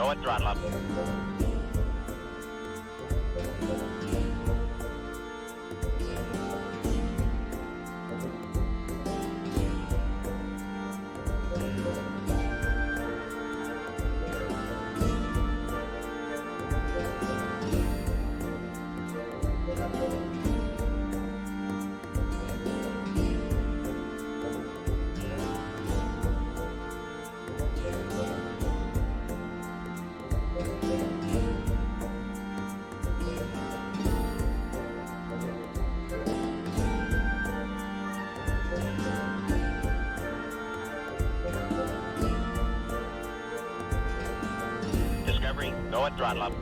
Go and throttle up. Go and throttle up.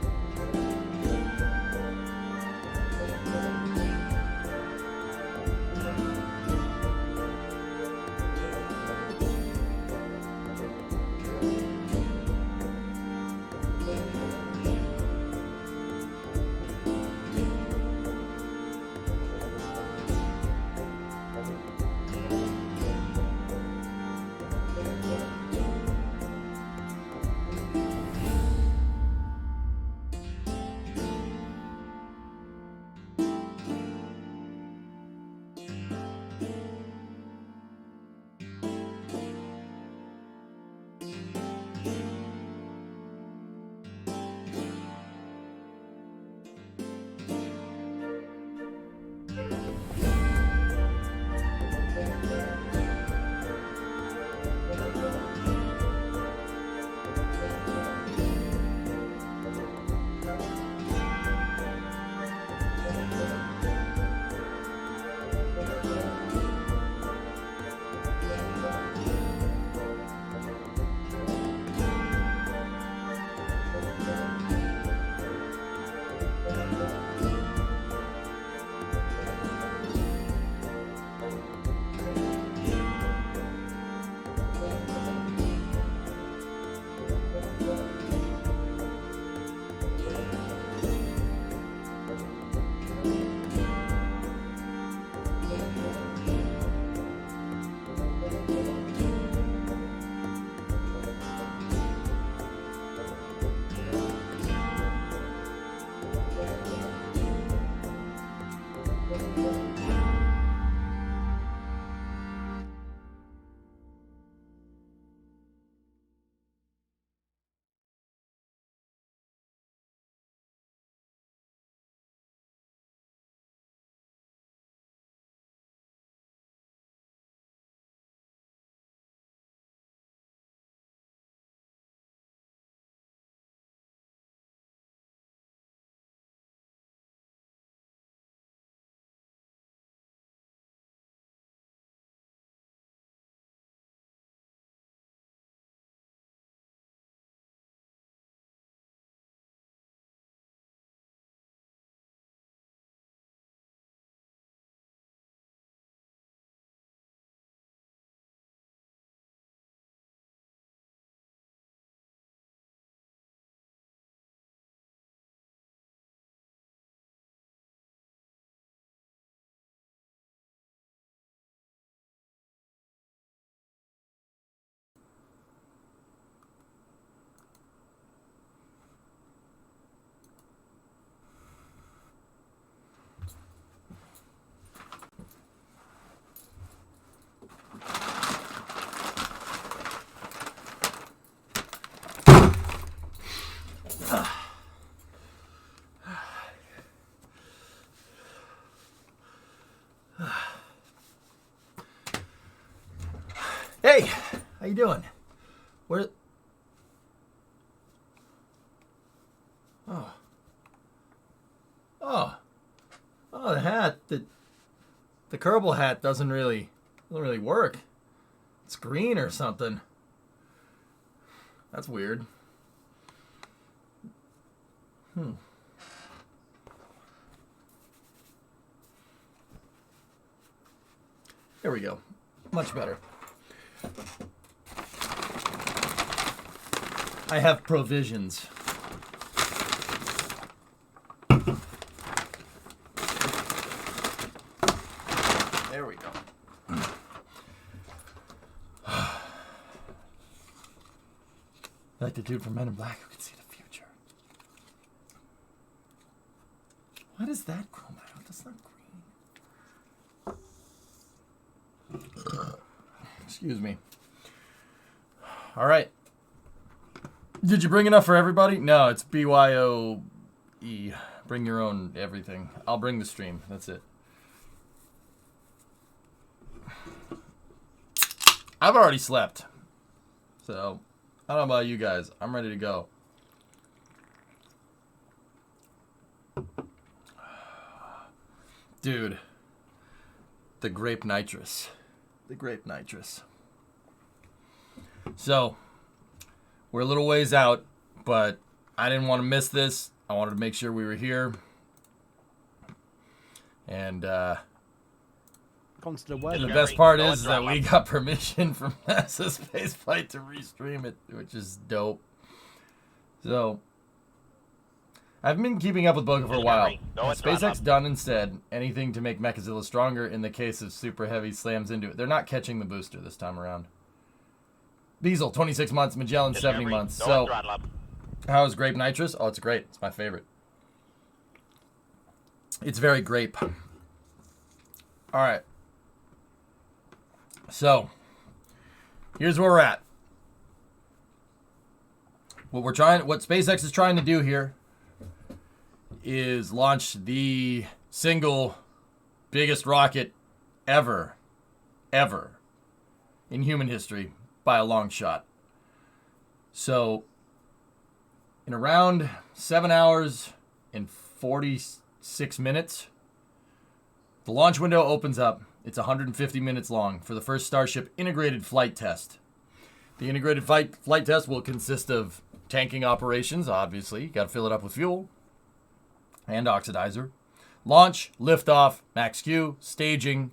Hey, how you doing? Where? Oh. Oh. Oh, the hat. The Kerbal hat doesn't really work. It's green or something. That's weird. There we go. Much better. I have provisions. There we go. Like the dude from Men in Black who can see the future. Why does that chroma out? That's not green. Excuse me. All right. Did you bring enough for everybody? No, it's BYOE. Bring your own everything. I'll bring the stream. That's it. I've already slept. So, I don't know about you guys. I'm ready to go. Dude. The grape nitrous. The grape nitrous. So, we're a little ways out, but I didn't want to miss this. I wanted to make sure we were here. And, Constant and the word. best part is that we got permission from NASA Spaceflight to restream it, which is dope. So, I've been keeping up with Boca for a while. SpaceX done and said anything to make Mechazilla stronger in the case of Super Heavy slams into it. They're not catching the booster this time around. Diesel, 26 months. Magellan, 70 months. So, how is grape nitrous? Oh, it's great. It's my favorite. It's very grape. All right. So, here's where we're at. What SpaceX is trying to do here is launch the single biggest rocket ever in human history by a long shot. So, in around 7 hours and 46 minutes, the launch window opens up. It's 150 minutes long for the first Starship integrated flight test. The integrated flight test will consist of tanking operations, obviously. You got to fill it up with fuel and oxidizer. Launch, liftoff, max Q, staging,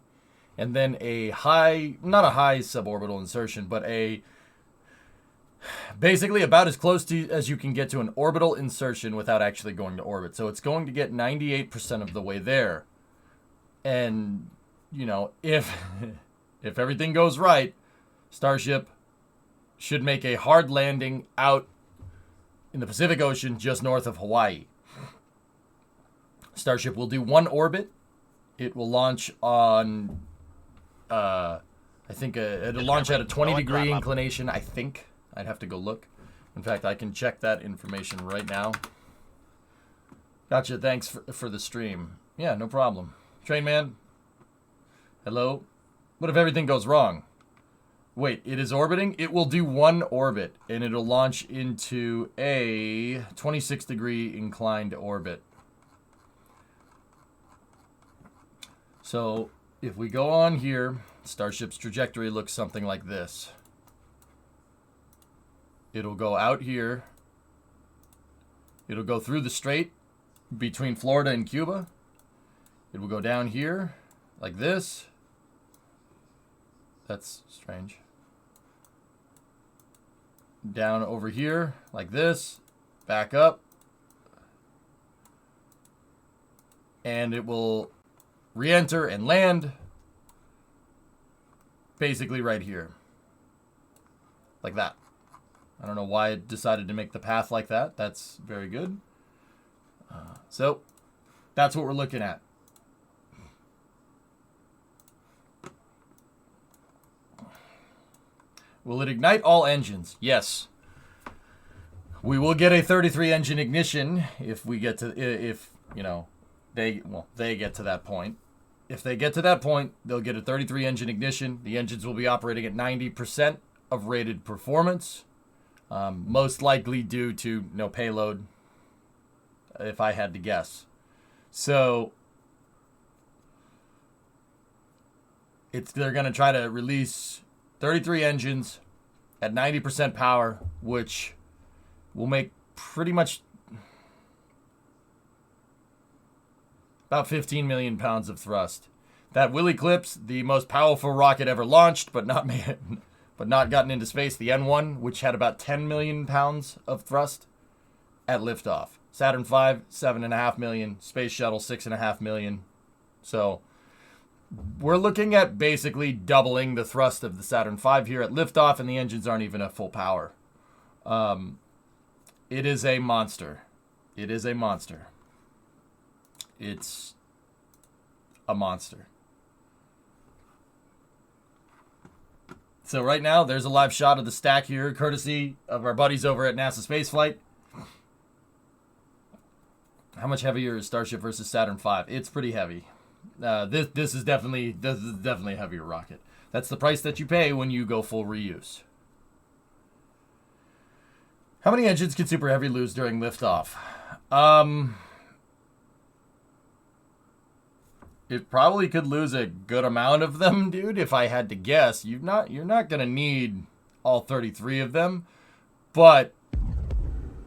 and then not a high suborbital insertion, but basically about as close to as you can get to an orbital insertion without actually going to orbit. So it's going to get 98% of the way there. And, if everything goes right, Starship should make a hard landing out in the Pacific Ocean just north of Hawaii. Starship will do one orbit. It will launch on, it'll launch at a 20-degree inclination, I think. I'd have to go look. In fact, I can check that information right now. Gotcha, thanks for the stream. Yeah, no problem. Train man. Hello? What if everything goes wrong? Wait, it is orbiting? It will do one orbit, and it'll launch into a 26-degree inclined orbit. So, if we go on here, Starship's trajectory looks something like this. It'll go out here. It'll go through the strait between Florida and Cuba. It will go down here, like this. That's strange. Down over here, like this. Back up. And it will re-enter and land basically right here. Like that. I don't know why it decided to make the path like that. That's very good. So, that's what we're looking at. Will it ignite all engines? Yes. We will get a 33 engine ignition if we get to, they get to that point. If they get to that point, they'll get a 33 engine ignition. The engines will be operating at 90% of rated performance. Most likely due to no payload, if I had to guess. So, they're going to try to release 33 engines at 90% power, which will make pretty much about 15 million pounds of thrust. That will eclipse the most powerful rocket ever launched, but not gotten into space, the N1, which had about 10 million pounds of thrust at liftoff. Saturn V, 7.5 million. Space Shuttle, 6.5 million. So, we're looking at basically doubling the thrust of the Saturn V here at liftoff, and the engines aren't even at full power. It is a monster. It is a monster. It's a monster. So right now, there's a live shot of the stack here, courtesy of our buddies over at NASA Spaceflight. How much heavier is Starship versus Saturn V? It's pretty heavy. This is definitely a heavier rocket. That's the price that you pay when you go full reuse. How many engines can Super Heavy lose during liftoff? It probably could lose a good amount of them, dude. If I had to guess, you're not gonna need all 33 of them, but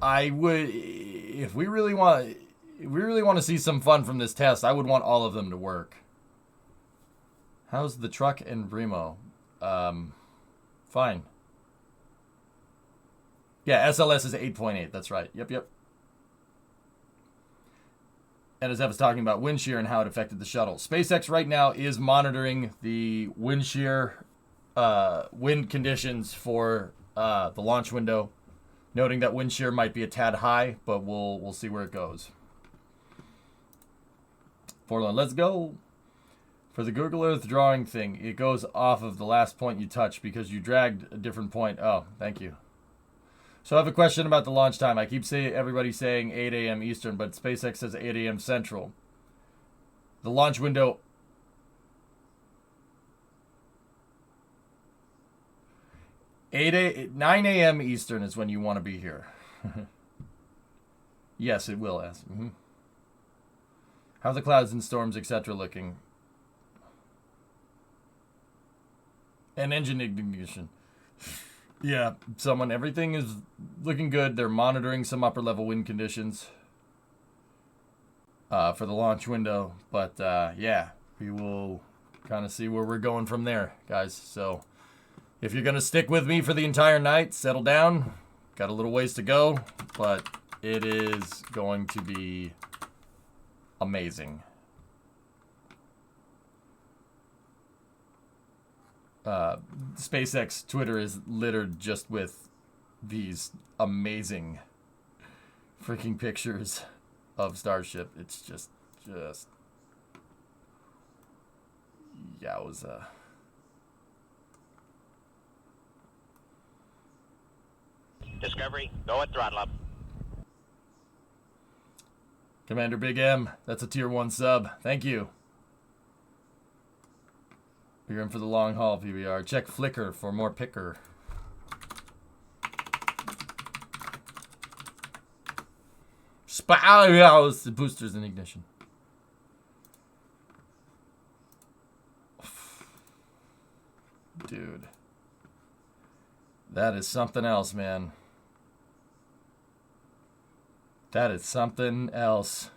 I would, if we really want to see some fun from this test, I would want all of them to work. How's the truck and Brimo? Fine. Yeah, SLS is 8.8. That's right. Yep. And as I was talking about wind shear and how it affected the shuttle. SpaceX right now is monitoring the wind shear, wind conditions for the launch window, noting that wind shear might be a tad high, but we'll see where it goes. Forlorn, let's go. For the Google Earth drawing thing, it goes off of the last point you touched because you dragged a different point. Oh, thank you. So I have a question about the launch time. I keep everybody saying 8 a.m. Eastern, but SpaceX says 8 a.m. Central. The launch window... 9 a.m. Eastern is when you want to be here. Yes, it will, ask. How are the clouds and storms, etc. looking? And engine ignition. Yeah, everything is looking good. They're monitoring some upper level wind conditions for the launch window. But yeah, we will kind of see where we're going from there, guys. So if you're going to stick with me for the entire night, settle down. Got a little ways to go, but it is going to be amazing. SpaceX Twitter is littered just with these amazing freaking pictures of Starship. It's just yowza. Discovery, go at throttle up. Commander Big M, that's a tier 1 sub. Thank you. You're in for the long haul, PBR. Check Flickr for more picker. Spouse the boosters in ignition. Dude. That is something else, man. That is something else.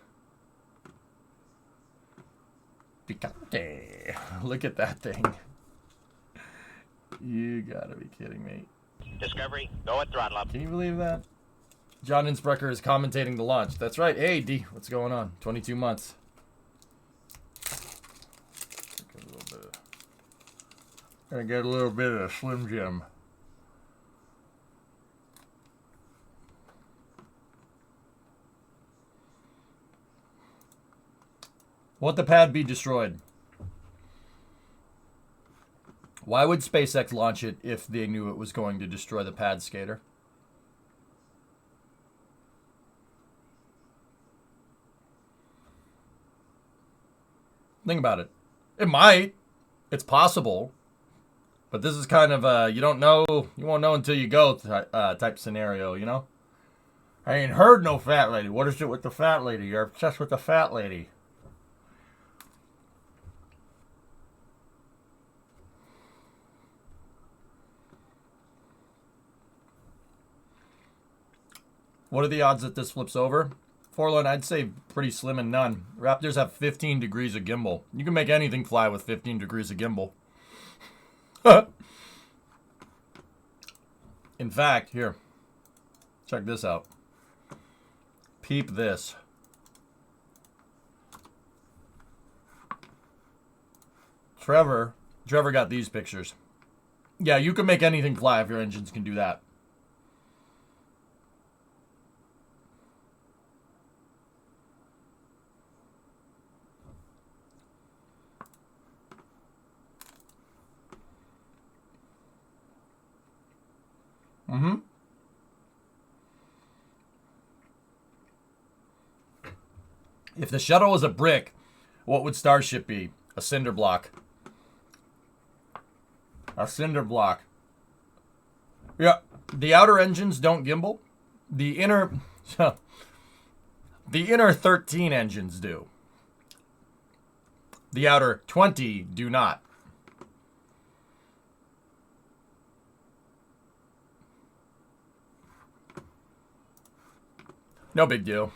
Picante. Look at that thing. You gotta be kidding me. Discovery, go at throttle up. Can you believe that? John Innsbrucker is commentating the launch. That's right. Hey, D, what's going on? 22 months. Gonna get a little bit of Slim Jim. Won't the pad be destroyed? Why would SpaceX launch it if they knew it was going to destroy the pad, Skater? Think about it. It might. It's possible. But this is kind of a, you don't know, you won't know until you go type scenario, you know? I ain't heard no fat lady. What is it with the fat lady? You're obsessed with the fat lady. What are the odds that this flips over? Forlorn, I'd say pretty slim and none. Raptors have 15 degrees of gimbal. You can make anything fly with 15 degrees of gimbal. In fact, here, check this out. Peep this. Trevor got these pictures. Yeah, you can make anything fly if your engines can do that. Mm-hmm. If the shuttle was a brick, what would Starship be? A cinder block. A cinder block. Yeah, the outer engines don't gimbal. The inner... the inner 13 engines do. The outer 20 do not. No big deal.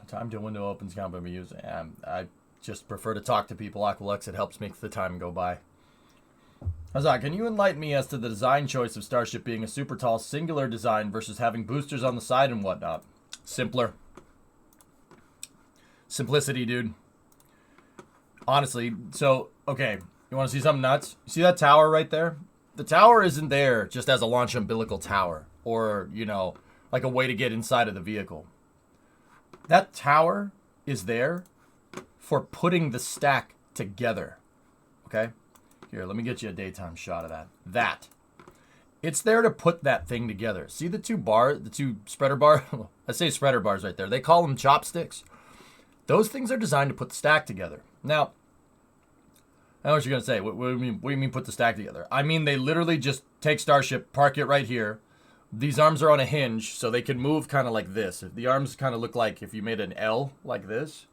Time to window opens count by me using. I just prefer to talk to people. Aqualux, it helps make the time go by. Hazak, can you enlighten me as to the design choice of Starship being a super tall singular design versus having boosters on the side and whatnot? Simpler. Simplicity, dude. Honestly, so, okay. You want to see something nuts? You see that tower right there? The tower isn't there just as a launch umbilical tower. Or, you know, like a way to get inside of the vehicle. That tower is there for putting the stack together. Okay? Here, let me get you a daytime shot of that. It's there to put that thing together. See the two spreader bar? I say spreader bars right there. They call them chopsticks. Those things are designed to put the stack together. Now, I know what you're going to say. What do you mean put the stack together? I mean, they literally just take Starship, park it right here. These arms are on a hinge, so they can move kind of like this. The arms kind of look like if you made an L like this.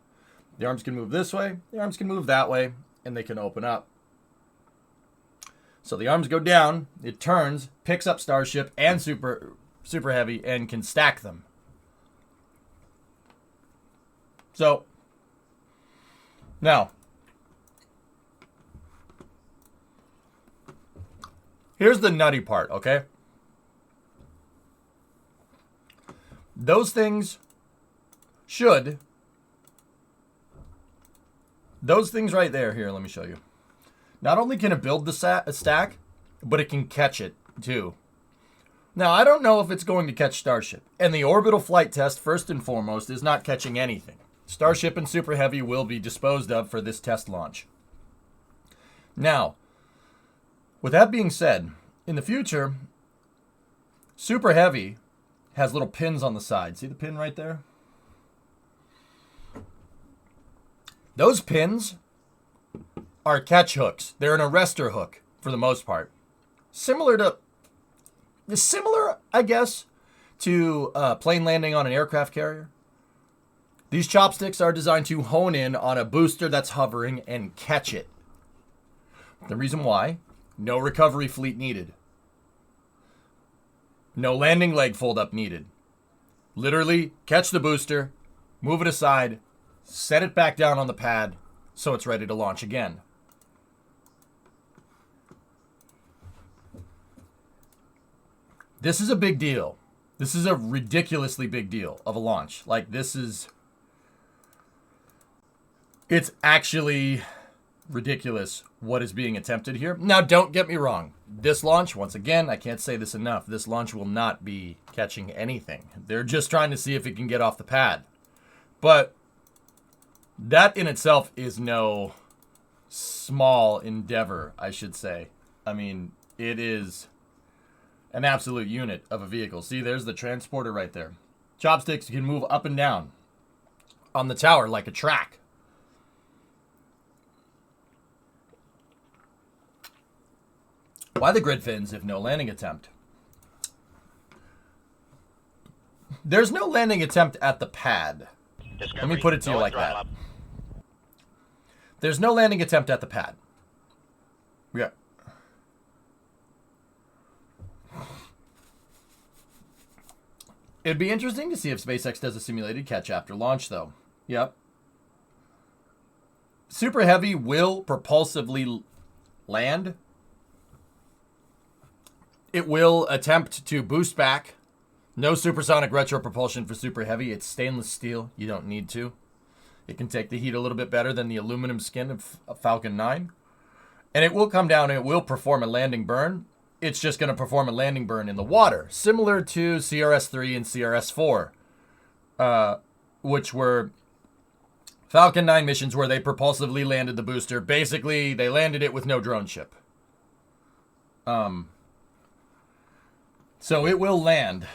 The arms can move this way, the arms can move that way, and they can open up. So the arms go down, it turns, picks up Starship and Super Heavy, and can stack them. So, now, here's the nutty part, okay? Those things right there, here, let me show you. Not only can it build the stack, but it can catch it, too. Now, I don't know if it's going to catch Starship. And the orbital flight test, first and foremost, is not catching anything. Starship and Super Heavy will be disposed of for this test launch. Now, with that being said, in the future, Super Heavy has little pins on the side. See the pin right there? Those pins are catch hooks. They're an arrestor hook for the most part. Similar, I guess, to plane landing on an aircraft carrier. These chopsticks are designed to hone in on a booster that's hovering and catch it. The reason why? No recovery fleet needed. No landing leg fold up needed. Literally, catch the booster, move it aside, set it back down on the pad so it's ready to launch again. This is a big deal. This is a ridiculously big deal of a launch. Like, it's actually ridiculous what is being attempted here. Now, don't get me wrong. This launch, once again, I can't say this enough, this launch will not be catching anything. They're just trying to see if it can get off the pad. But that in itself is no small endeavor, I should say. I mean, it is an absolute unit of a vehicle. See, there's the transporter right there. Chopsticks can move up and down on the tower like a track. Why the grid fins if no landing attempt? There's no landing attempt at the pad. Discovery, Let me put it to you like that. There's no landing attempt at the pad. Yeah. It'd be interesting to see if SpaceX does a simulated catch after launch, though. Yep. Super Heavy will propulsively land. It will attempt to boost back. No supersonic retro propulsion for Super Heavy. It's stainless steel. You don't need to. It can take the heat a little bit better than the aluminum skin of Falcon 9. And it will come down and it will perform a landing burn. It's just going to perform a landing burn in the water, similar to CRS-3 and CRS-4, which were Falcon 9 missions where they propulsively landed the booster. Basically, they landed it with no drone ship. So it will land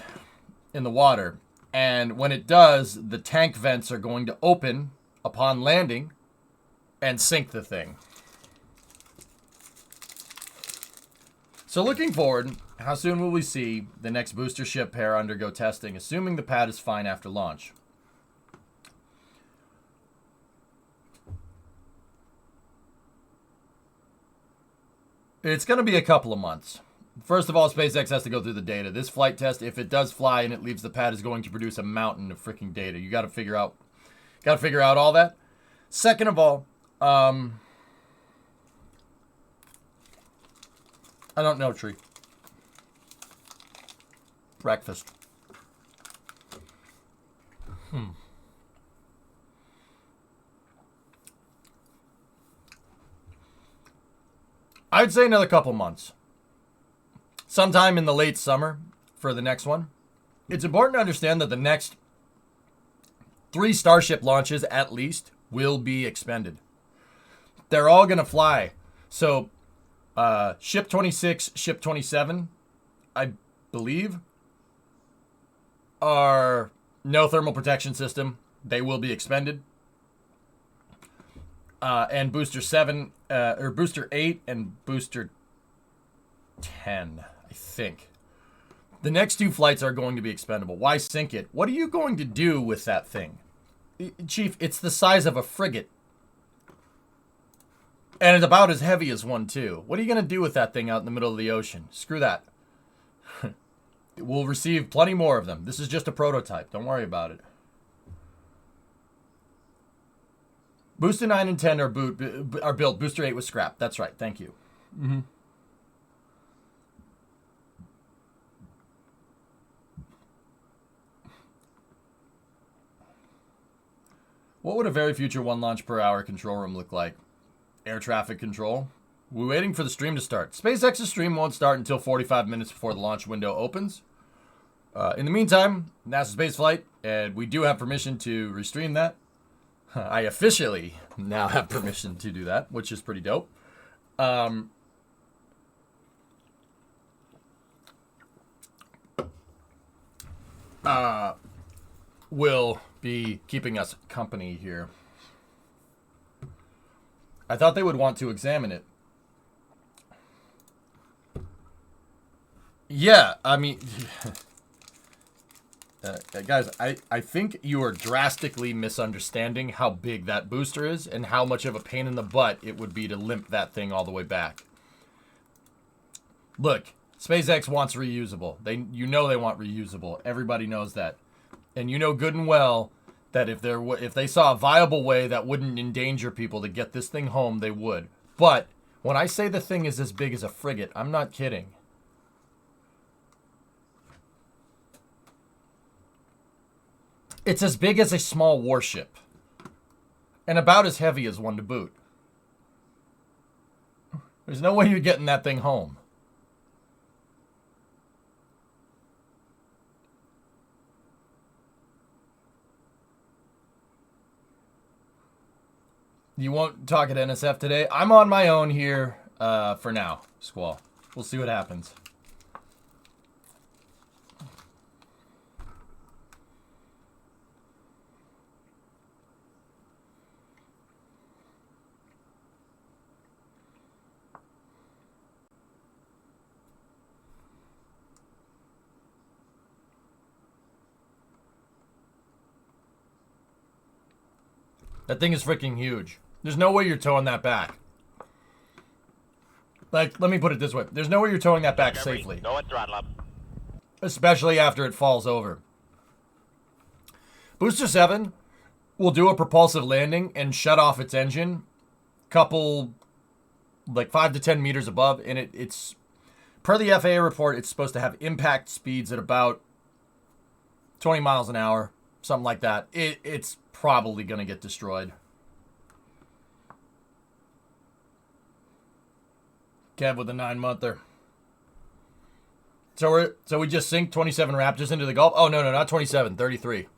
in the water. And when it does, the tank vents are going to open upon landing and sink the thing. So looking forward, how soon will we see the next booster ship pair undergo testing, assuming the pad is fine after launch? It's going to be a couple of months. First of all, SpaceX has to go through the data. This flight test, if it does fly and it leaves the pad, is going to produce a mountain of freaking data. You got to figure out all that. Second of all, I don't know, Tree. Breakfast. I'd say another couple months. Sometime in the late summer for the next one. It's important to understand that the next 3 Starship launches, at least, will be expended. They're all going to fly. So, Ship 26, Ship 27, I believe, are no thermal protection system. They will be expended. And Booster 7, or Booster 8 and Booster 10, I think. The next 2 flights are going to be expendable. Why sink it? What are you going to do with that thing? Chief, it's the size of a frigate. And it's about as heavy as one, too. What are you going to do with that thing out in the middle of the ocean? Screw that. We'll receive plenty more of them. This is just a prototype. Don't worry about it. Booster 9 and 10 are built. Booster 8 was scrapped. That's right. Thank you. Mm-hmm. What would a very future 1 launch per hour control room look like? Air traffic control. We're waiting for the stream to start. SpaceX's stream won't start until 45 minutes before the launch window opens. In the meantime, NASA spaceflight, and we do have permission to restream that. I officially now have permission to do that, which is pretty dope. Will be keeping us company here. I thought they would want to examine it. Yeah, I mean... guys, I think you are drastically misunderstanding how big that booster is and how much of a pain in the butt it would be to limp that thing all the way back. Look, SpaceX wants reusable. You know they want reusable. Everybody knows that. And you know good and well that if they saw a viable way that wouldn't endanger people to get this thing home, they would. But when I say the thing is as big as a frigate, I'm not kidding. It's as big as a small warship. And about as heavy as one to boot. There's no way you're getting that thing home. You won't talk at NSF today? I'm on my own here for now, Squall. We'll see what happens. That thing is freaking huge. There's no way you're towing that back. Like, let me put it this way. There's no way you're towing that back safely. Go and throttle up. Especially after it falls over. Booster 7 will do a propulsive landing and shut off its engine couple, like 5 to 10 meters above. And it's, per the FAA report, it's supposed to have impact speeds at about 20 miles an hour. Something like that. It's probably going to get destroyed. Kev with a 9-monther. So we just sink 27 Raptors into the Gulf? Oh, no, not 27, 33.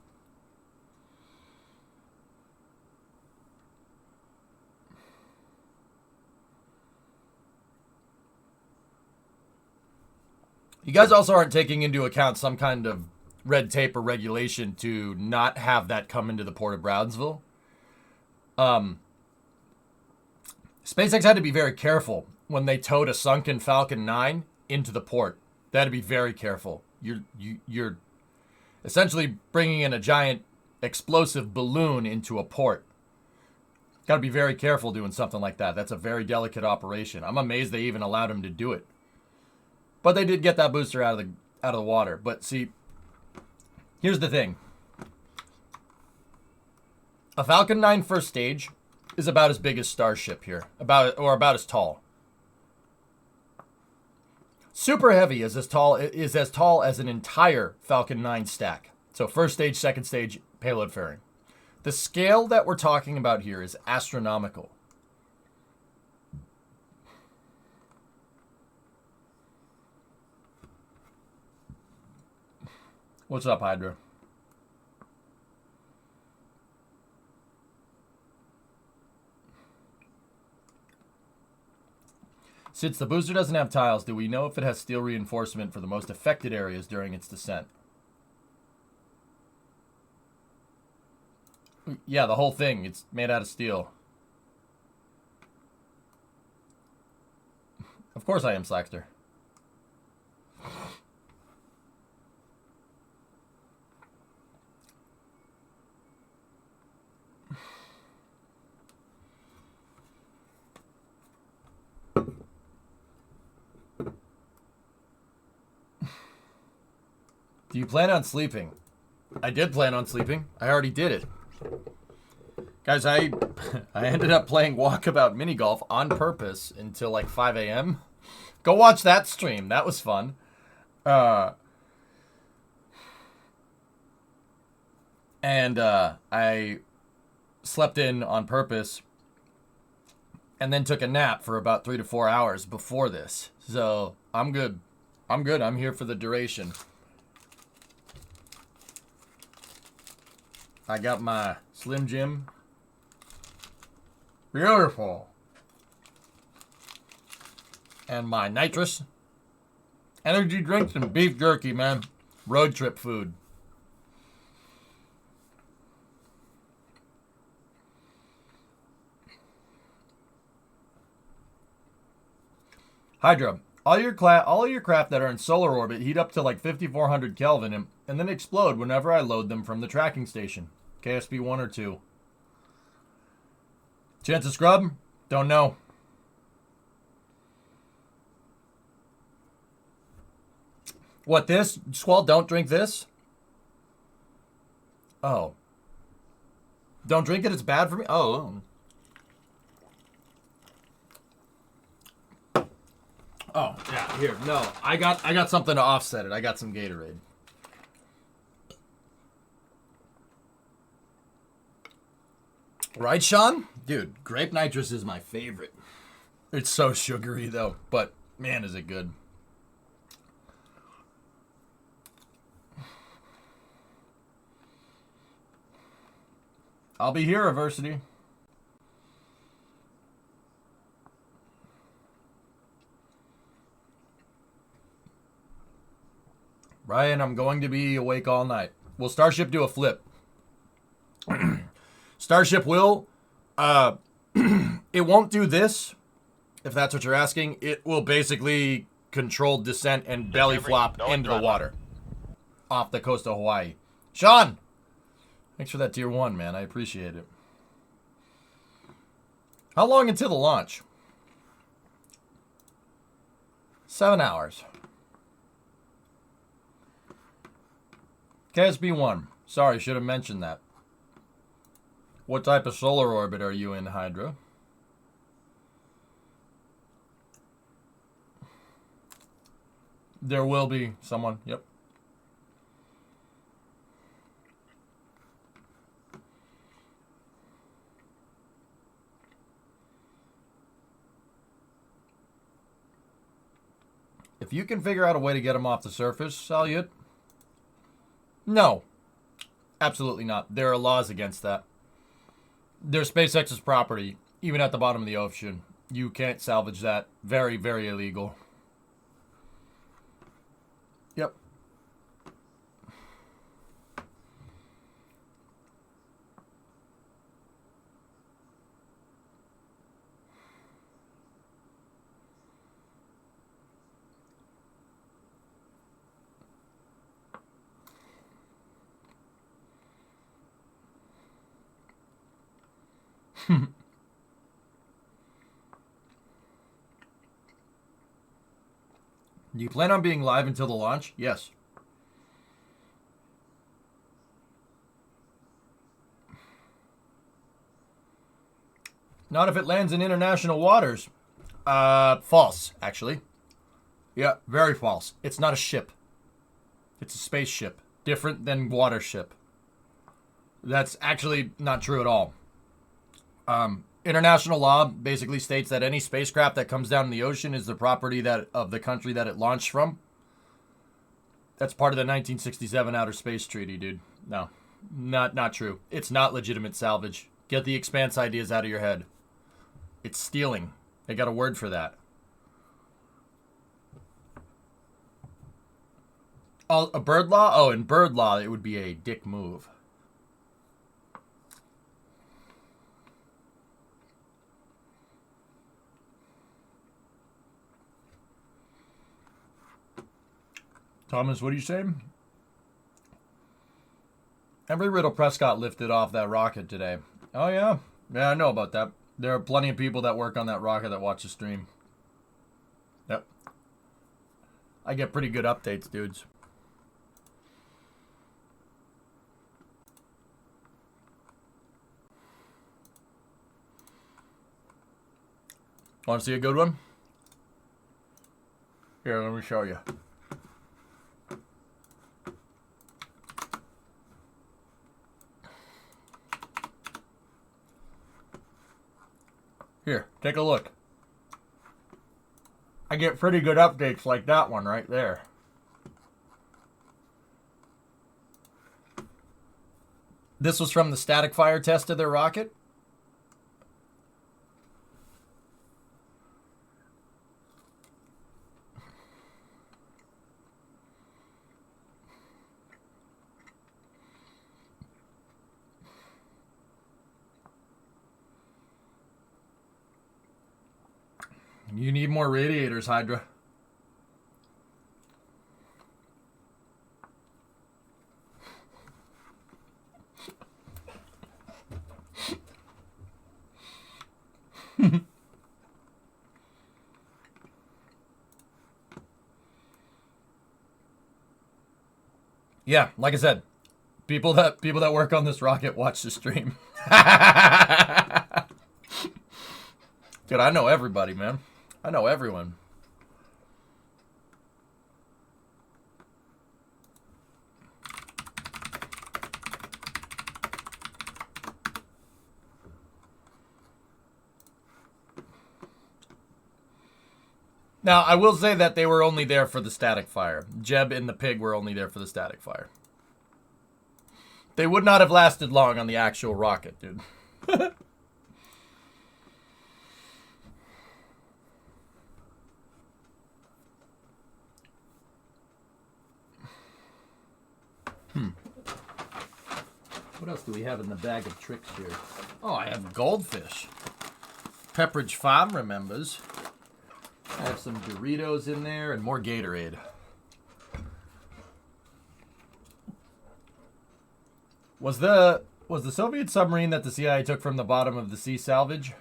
You guys also aren't taking into account some kind of red tape or regulation to not have that come into the port of Brownsville. SpaceX had to be very careful when they towed a sunken Falcon 9 into the port. They had to be very careful. You're essentially bringing in a giant explosive balloon into a port. Got to be very careful doing something like that. That's a very delicate operation. I'm amazed they even allowed him to do it. But they did get that booster out of the water. But see, here's the thing. A Falcon 9 first stage is about as big as Starship here. About as tall. Super Heavy is as tall as an entire Falcon 9 stack. So first stage, second stage, payload fairing. The scale that we're talking about here is astronomical. What's up, Hydra? Since the booster doesn't have tiles, do we know if it has steel reinforcement for the most affected areas during its descent? Yeah, the whole thing. It's made out of steel. Of course I am, Slackster. Do you plan on sleeping? I did plan on sleeping. I already did it. Guys, I ended up playing Walkabout Mini Golf on purpose until like 5 a.m. Go watch that stream. That was fun. I slept in on purpose and then took a nap for about 3 to 4 hours before this. So I'm good. I'm here for the duration. I got my Slim Jim. Beautiful. And my nitrous. Energy drinks and beef jerky, man. Road trip food. Hydra. All your craft that are in solar orbit heat up to like 5,400 Kelvin and then explode whenever I load them from the tracking station. KSB 1 or 2. Chance of scrub? Don't know. What, this? Squall, don't drink this? Oh. Don't drink it, it's bad for me? Oh. Oh, yeah, here. No, I got something to offset it. I got some Gatorade. Right, Sean? Dude, grape nitrous is my favorite. It's so sugary, though. But, man, is it good. I'll be here, Aversity. Ryan, I'm going to be awake all night. Will Starship do a flip? Starship will. It won't do this, if that's what you're asking. It will basically controlled descent and belly flop into the water off the coast of Hawaii. Sean! Thanks for that tier 1, man. I appreciate it. How long until the launch? 7 hours. KSB1. Sorry, should have mentioned that. What type of solar orbit are you in, Hydra? There will be someone. Yep. If you can figure out a way to get them off the surface, Elliot, no, absolutely not. There are laws against that. They're SpaceX's property, even at the bottom of the ocean. You can't salvage that. Very, very illegal. Yep. Do you plan on being live until the launch? Yes. Not if it lands in international waters. False, actually. Yeah, very false. It's not a ship. It's a spaceship. Different than watership. That's actually not true at all. International law basically states that any spacecraft that comes down in the ocean is the property of the country that it launched from. That's part of the 1967 Outer Space Treaty, dude. No, not true. It's not legitimate salvage. Get the expanse ideas out of your head. It's stealing. They got a word for that. Oh, a bird law? Oh, in bird law, it would be a dick move. Thomas, what are you saying? Embry-Riddle Prescott lifted off that rocket today. Oh, yeah? Yeah, I know about that. There are plenty of people that work on that rocket that watch the stream. Yep. I get pretty good updates, dudes. Want to see a good one? Here, let me show you. Here, take a look. I get pretty good updates like that one right there. This was from the static fire test of their rocket. You need more radiators, Hydra. Yeah, like I said, people that work on this rocket watch the stream. Dude, I know everybody, man. I know everyone. Now, I will say that they were only there for the static fire. Jeb and the pig were only there for the static fire. They would not have lasted long on the actual rocket, dude. What else do we have in the bag of tricks here? Oh, I have goldfish. Pepperidge Farm remembers. I have some Doritos in there and more Gatorade. Was the Soviet submarine that the CIA took from the bottom of the sea salvage?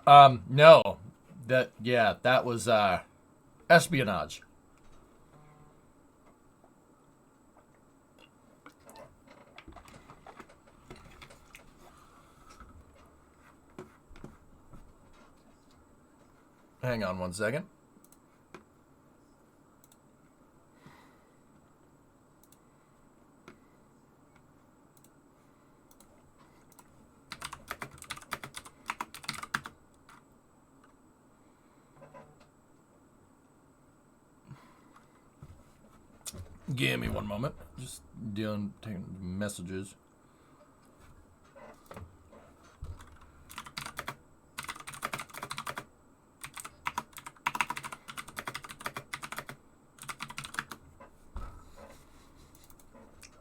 No. That was espionage. Hang on one second. Give me one moment. Just taking messages.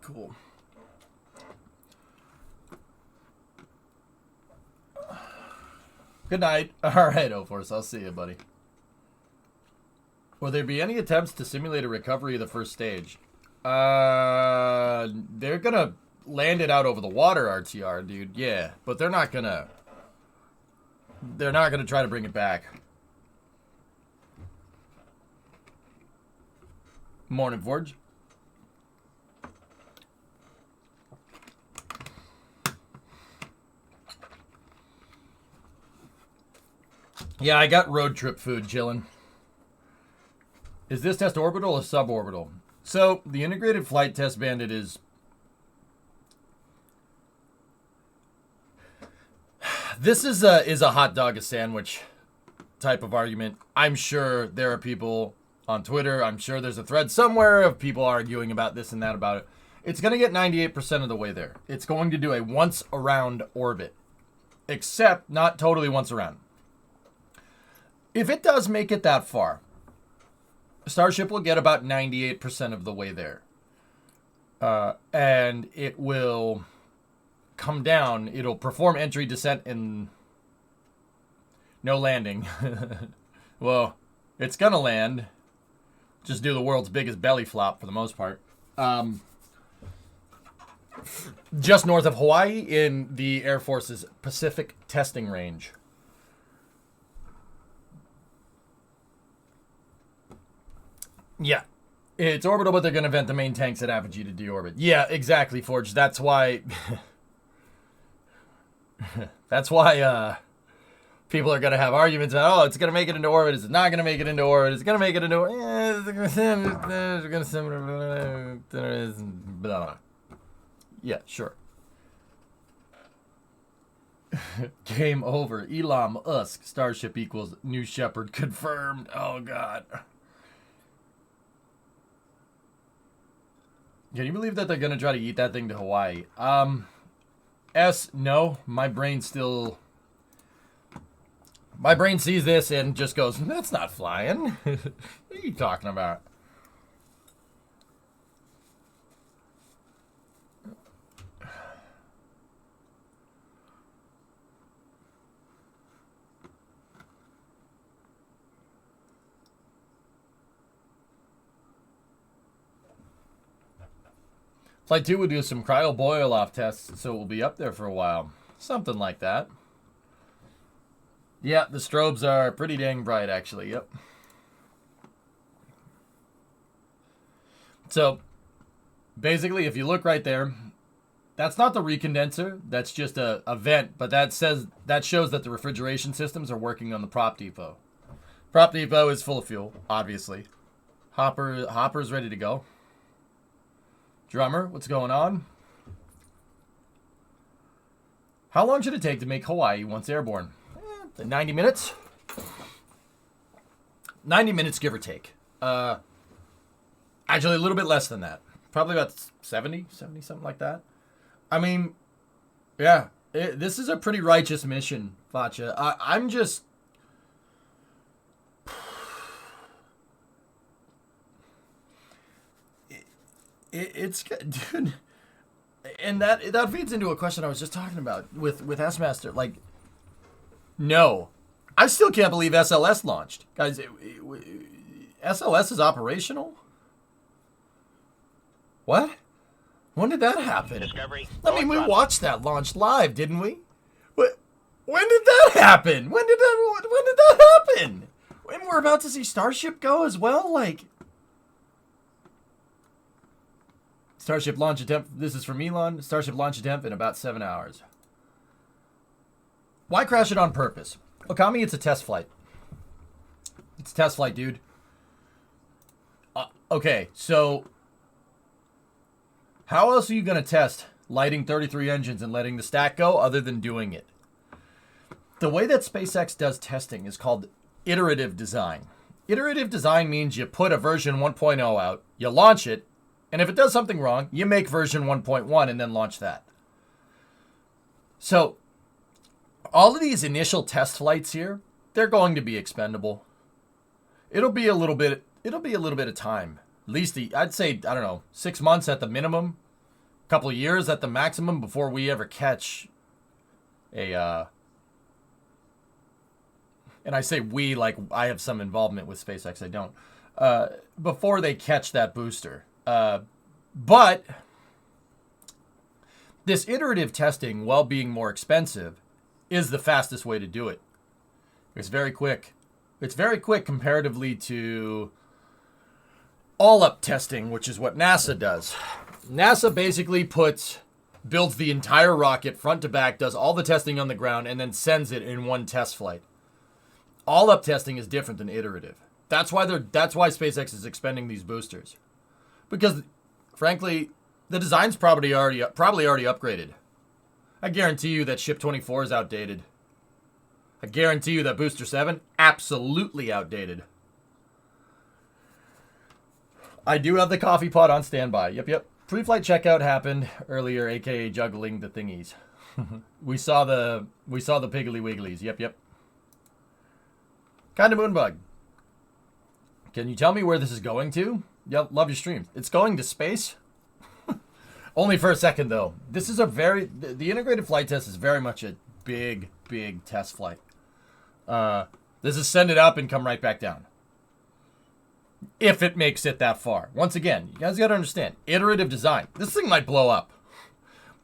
Cool. Good night. All right, O-Force. I'll see you, buddy. Will there be any attempts to simulate a recovery of the first stage? They're gonna land it out over the water, RTR, dude. Yeah, but they're not gonna try to bring it back. Morning, Forge. Yeah, I got road trip food, chillin'. Is this test orbital or suborbital? So, the integrated flight test bandit is... This is a hot dog, a sandwich type of argument. I'm sure there are people on Twitter. I'm sure there's a thread somewhere of people arguing about this and that about it. It's going to get 98% of the way there. It's going to do a once-around orbit. Except not totally once around. If it does make it that far, Starship will get about 98% of the way there. And it will come down. It'll perform entry, descent, and no landing. Well, it's going to land. Just do the world's biggest belly flop for the most part. Just north of Hawaii in the Air Force's Pacific testing range. Yeah. It's orbital, but they're going to vent the main tanks at apogee to deorbit. Yeah, exactly, Forge. That's why... that's why people are going to have arguments about, oh, it's going to make it into orbit. It's not going to make it into orbit. It's going to make it into... Yeah, sure. Game over. Elon Musk. Starship equals New Shepard confirmed. Oh, God. Can you believe that they're going to try to eat that thing to Hawaii? No. My brain still... My brain sees this and just goes, that's not flying. What are you talking about? Flight 2 would do some cryo boil-off tests, so it will be up there for a while. Something like that. Yeah, the strobes are pretty dang bright, actually. Yep. So, basically, if you look right there, that's not the recondenser. That's just a vent, but that shows that the refrigeration systems are working on the prop depot. Prop depot is full of fuel, obviously. Hopper's ready to go. Drummer, what's going on? How long should it take to make Hawaii once airborne? 90 minutes? 90 minutes, give or take. Actually, a little bit less than that. Probably about 70, something like that. I mean, yeah, this is a pretty righteous mission, Facha. I'm just... It's good, dude. And that feeds into a question I was just talking about with S-Master. Like, no. I still can't believe SLS launched. Guys, SLS is operational? What? When did that happen? Discovery. I mean, we watched that launch live, didn't we? When did that happen? When did that happen? When we're about to see Starship go as well? Like... Starship Launch Attempt. This is from Elon. Starship Launch Attempt in about 7 hours. Why crash it on purpose? Okami, it's a test flight. It's a test flight, dude. Okay, so... how else are you going to test lighting 33 engines and letting the stack go other than doing it? The way that SpaceX does testing is called iterative design. Iterative design means you put a version 1.0 out, you launch it, And if it does something wrong, you make version 1.1 and then launch that. So all of these initial test flights here, they're going to be expendable. It'll be a little bit of time. At least I'd say, I don't know, 6 months at the minimum, a couple of years at the maximum before we ever catch a and I say we like I have some involvement with SpaceX, I don't. Before they catch that booster. But this iterative testing, while being more expensive, is the fastest way to do it. It's very quick. It's very quick comparatively to all-up testing, which is what NASA does. NASA basically builds the entire rocket front to back, does all the testing on the ground, and then sends it in one test flight. All-up testing is different than iterative. That's why SpaceX is expending these boosters. Because, frankly, the design's probably already upgraded. I guarantee you that Ship 24 is outdated. I guarantee you that Booster 7, absolutely outdated. I do have the coffee pot on standby. Yep. Pre-flight checkout happened earlier, aka juggling the thingies. we saw the Piggly Wigglies. Yep. Kind of Moonbug. Can you tell me where this is going to? Yep, love your streams. It's going to space. Only for a second, though. This is the integrated flight test is very much a big test flight. This is send it up and come right back down. If it makes it that far. Once again, you guys got to understand, iterative design. This thing might blow up.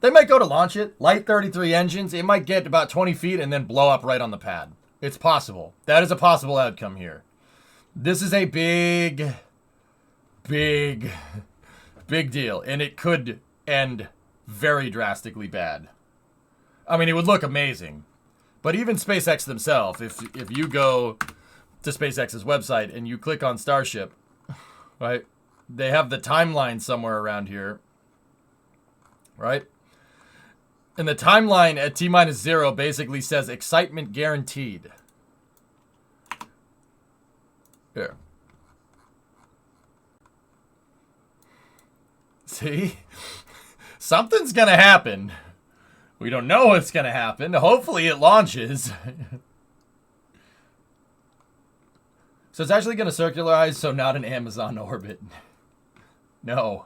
They might go to launch it, light 33 engines, it might get about 20 feet and then blow up right on the pad. It's possible. That is a possible outcome here. This is a big deal, and it could end very drastically bad. I mean, it would look amazing. But even SpaceX themselves, if you go to SpaceX's website and you click on Starship, right? They have the timeline somewhere around here, right? And the timeline at T-0 basically says excitement guaranteed. Here. See? Something's gonna happen. We don't know what's gonna happen. Hopefully it launches. So it's actually gonna circularize, so not an Amazon orbit. No.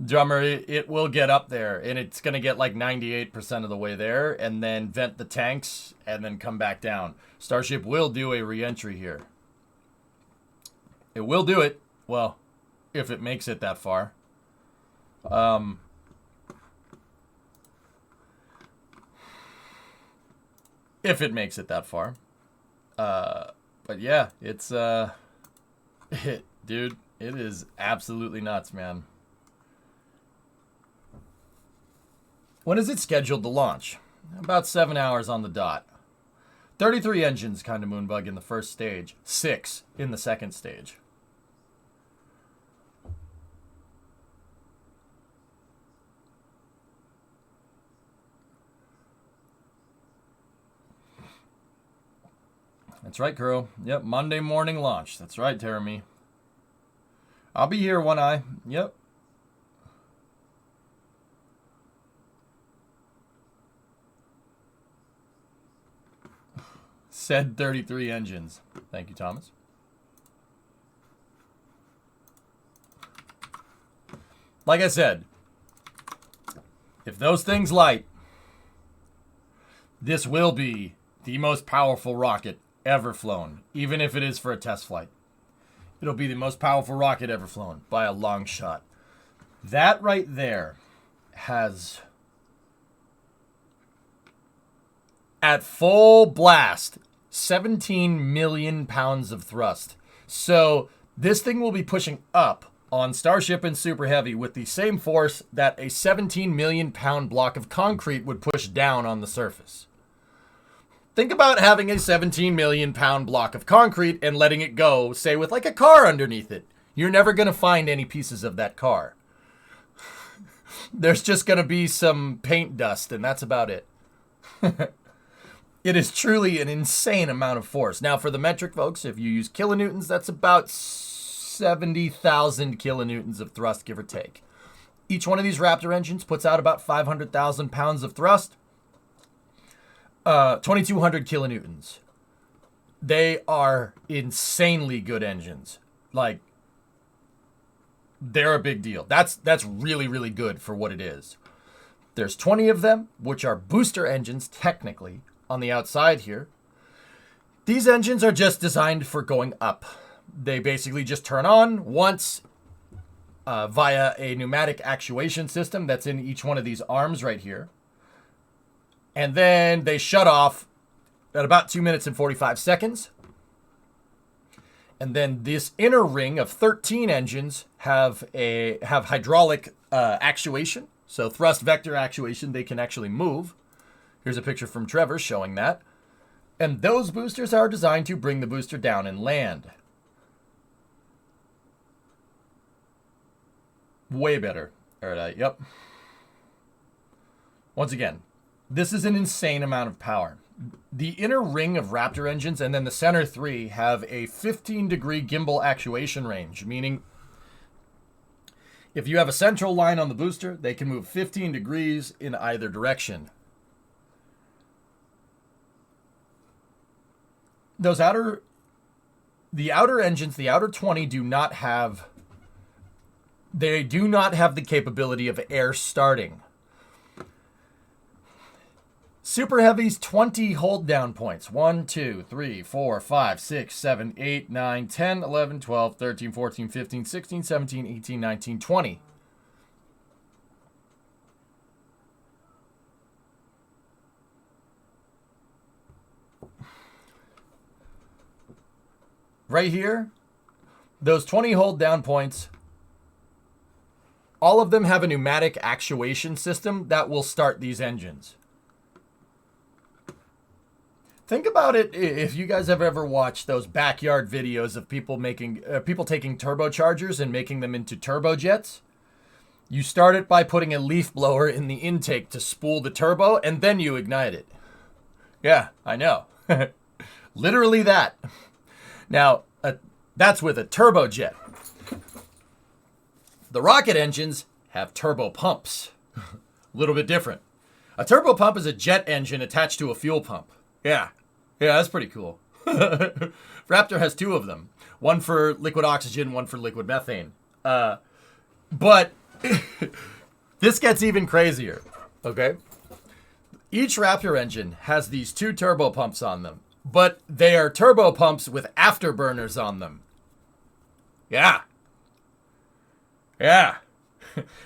Drummer, it will get up there, and it's gonna get like 98% of the way there, and then vent the tanks, and then come back down. Starship will do a re-entry here. It will do it. Well, if it makes it that far. If it makes it that far. But yeah, it's, dude, it is absolutely nuts, man. When is it scheduled to launch? About 7 hours on the dot. 33 engines, kind of Moonbug, in the first stage. 6 in the second stage. That's right, Kuro. Yep, Monday morning launch. That's right, Teremy. I'll be here, One Eye. Yep. Said 33 engines. Thank you, Thomas. Like I said, if those things light, this will be the most powerful rocket ever flown, even if it is for a test flight. It'll be the most powerful rocket ever flown by a long shot. That right there has, at full blast, 17 million pounds of thrust. So this thing will be pushing up on Starship and Super Heavy with the same force that a 17 million pound block of concrete would push down on the surface. Think about having a 17 million pound block of concrete and letting it go, say, with like a car underneath it. You're never going to find any pieces of that car. There's just going to be some paint dust, and that's about it. It is truly an insane amount of force. Now, for the metric folks, if you use kilonewtons, that's about 70,000 kilonewtons of thrust, give or take. Each one of these Raptor engines puts out about 500,000 pounds of thrust. 2,200 kilonewtons. They are insanely good engines. Like, they're a big deal. That's really, really good for what it is. There's 20 of them, which are booster engines, technically, on the outside here. These engines are just designed for going up. They basically just turn on once via a pneumatic actuation system that's in each one of these arms right here. And then they shut off at about 2 minutes and 45 seconds. And then this inner ring of 13 engines have hydraulic actuation. So thrust vector actuation, they can actually move. Here's a picture from Trevor showing that. And those boosters are designed to bring the booster down and land. Way better. All right, yep. Once again, this is an insane amount of power. The inner ring of Raptor engines and then the center three have a 15-degree gimbal actuation range, meaning if you have a central line on the booster, they can move 15 degrees in either direction. The outer engines, the outer 20 do not have the capability of air starting. Super Heavy's 20 hold down points. 1, 2, 3, 4, 5, 6, 7, 8, 9, 10, 11, 12, 13, 14, 15, 16, 17, 18, 19, 20. Right here, those 20 hold down points, all of them have a pneumatic actuation system that will start these engines. Think about it if you guys have ever watched those backyard videos of people taking turbochargers and making them into turbojets. You start it by putting a leaf blower in the intake to spool the turbo, and then you ignite it. Yeah, I know. Literally that. Now, that's with a turbojet. The rocket engines have turbo pumps. A little bit different. A turbo pump is a jet engine attached to a fuel pump. Yeah, that's pretty cool. Raptor has 2 of them. One for liquid oxygen, one for liquid methane. But this gets even crazier, okay? Each Raptor engine has these 2 turbo pumps on them, but they are turbo pumps with afterburners on them. Yeah.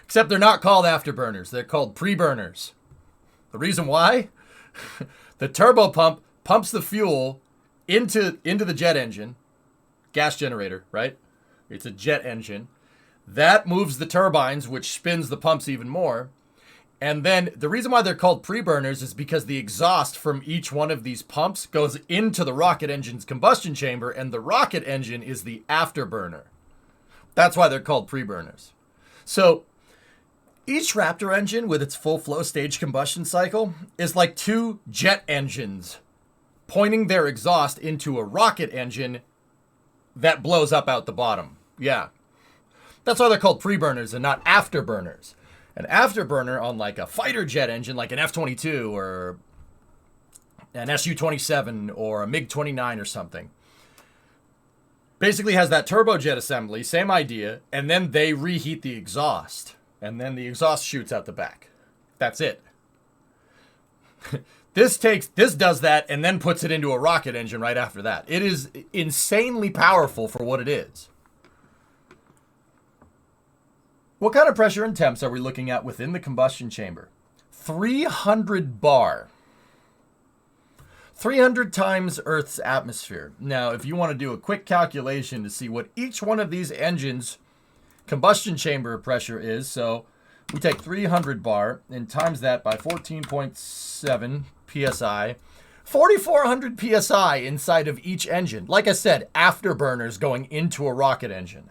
Except they're not called afterburners. They're called pre-burners. The reason why? The turbo pump pumps the fuel into the jet engine, gas generator, right? It's a jet engine. That moves the turbines, which spins the pumps even more. And then the reason why they're called pre-burners is because the exhaust from each one of these pumps goes into the rocket engine's combustion chamber, and the rocket engine is the afterburner. That's why they're called pre-burners. So each Raptor engine with its full flow stage combustion cycle is like 2 jet engines pointing their exhaust into a rocket engine that blows up out the bottom. Yeah. That's why they're called pre-burners and not afterburners. An afterburner on like a fighter jet engine like an F-22 or an Su-27 or a MiG-29 or something basically has that turbojet assembly, same idea, and then they reheat the exhaust. And then the exhaust shoots out the back. That's it. This does that and then puts it into a rocket engine right after that. It is insanely powerful for what it is. What kind of pressure and temps are we looking at within the combustion chamber? 300 bar. 300 times Earth's atmosphere. Now, if you want to do a quick calculation to see what each one of these engines' combustion chamber pressure is, so we take 300 bar and times that by 14.7 psi. 4,400 psi inside of each engine. Like I said, afterburners going into a rocket engine.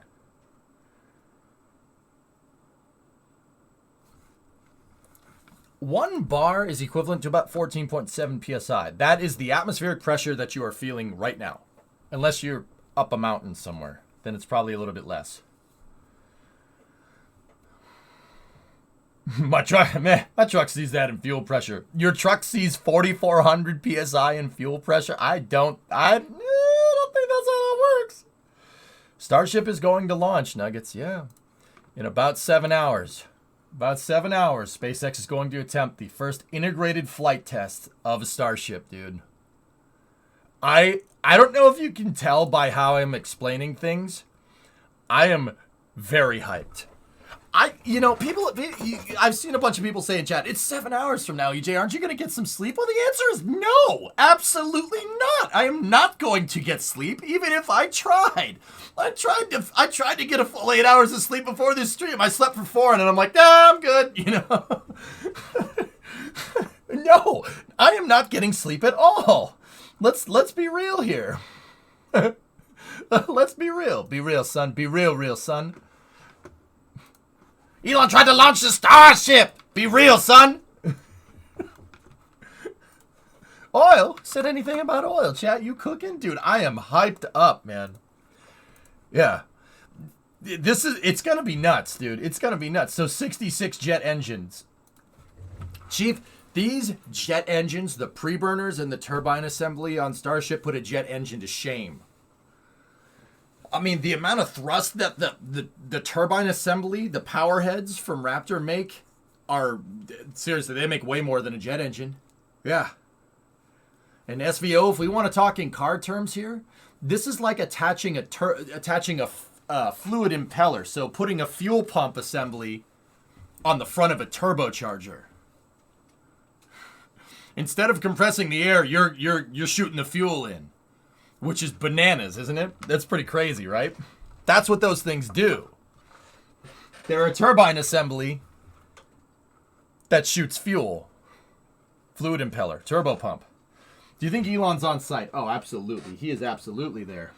One bar is equivalent to about 14.7 psi. That is the atmospheric pressure that you are feeling right now. Unless you're up a mountain somewhere. then it's probably a little bit less. My truck sees that in fuel pressure. Your truck sees 4,400 psi in fuel pressure. I don't think that's how that works. Starship is going to launch, Nuggets. Yeah, in about 7 hours. About 7 hours, SpaceX is going to attempt the first integrated flight test of a Starship, dude. I don't know if you can tell by how I'm explaining things. I am very hyped. I've seen a bunch of people say in chat, it's 7 hours from now, EJ, aren't you going to get some sleep? Well, the answer is no, absolutely not. I am not going to get sleep, even if I tried. I tried to get a full 8 hours of sleep before this stream. I slept for 4, and then I'm like, I'm good, No, I am not getting sleep at all. Let's be real here. Let's be real. Be real, son. Be real, son. Elon tried to launch the Starship! Be real, son! Oil? Said anything about oil, chat? You cooking? Dude, I am hyped up, man. Yeah. It's gonna be nuts, dude. It's gonna be nuts. So 66 jet engines. Chief, these jet engines, the pre-burners and the turbine assembly on Starship put a jet engine to shame. I mean, the amount of thrust that the turbine assembly, the power heads from Raptor make are, seriously, they make way more than a jet engine. Yeah. And SVO, if we want to talk in car terms here, this is like attaching a fluid impeller. So putting a fuel pump assembly on the front of a turbocharger. Instead of compressing the air, you're shooting the fuel in. Which is bananas, isn't it? That's pretty crazy, right? That's what those things do. They're a turbine assembly that shoots fuel. Fluid impeller, turbo pump. Do you think Elon's on site? Oh, absolutely. He is absolutely there.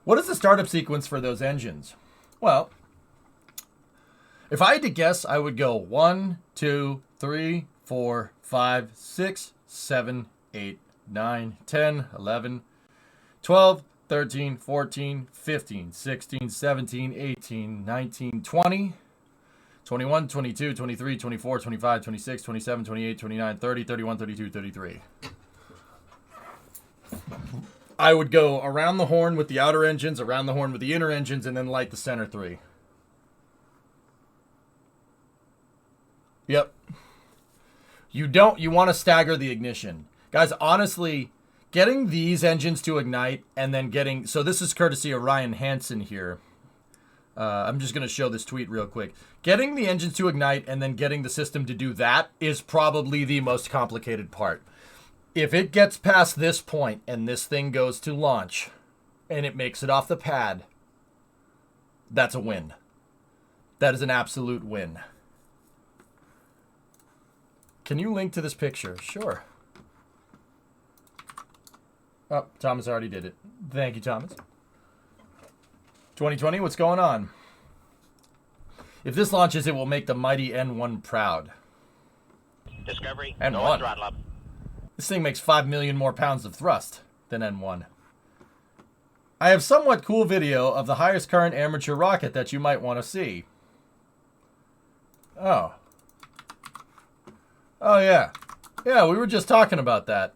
What is the startup sequence for those engines? Well, if I had to guess, I would go 1, 2, 3, 4, 5, 6, 7, 8, 9, 10, 11, 12, 13, 14, 15, 16, 17, 18, 19, 20, 21, 22, 23, 24, 25, 26, 27, 28, 29, 30, 31, 32, 33. I would go around the horn with the outer engines, around the horn with the inner engines, and then light the center 3. Yep. You want to stagger the ignition. Guys, honestly, getting these engines to ignite and then getting... So this is courtesy of Ryan Hansen here. I'm just going to show this tweet real quick. Getting the engines to ignite and then getting the system to do that is probably the most complicated part. If it gets past this point and this thing goes to launch and it makes it off the pad, that's a win. That is an absolute win. Can you link to this picture? Sure. Oh, Thomas already did it. Thank you, Thomas. 2020, what's going on? If this launches, it will make the mighty N1 proud. Discovery, N1. go and throttle up. This thing makes 5 million more pounds of thrust than N1. I have somewhat cool video of the highest current amateur rocket that you might want to see. Oh. Oh, yeah. Yeah, we were just talking about that.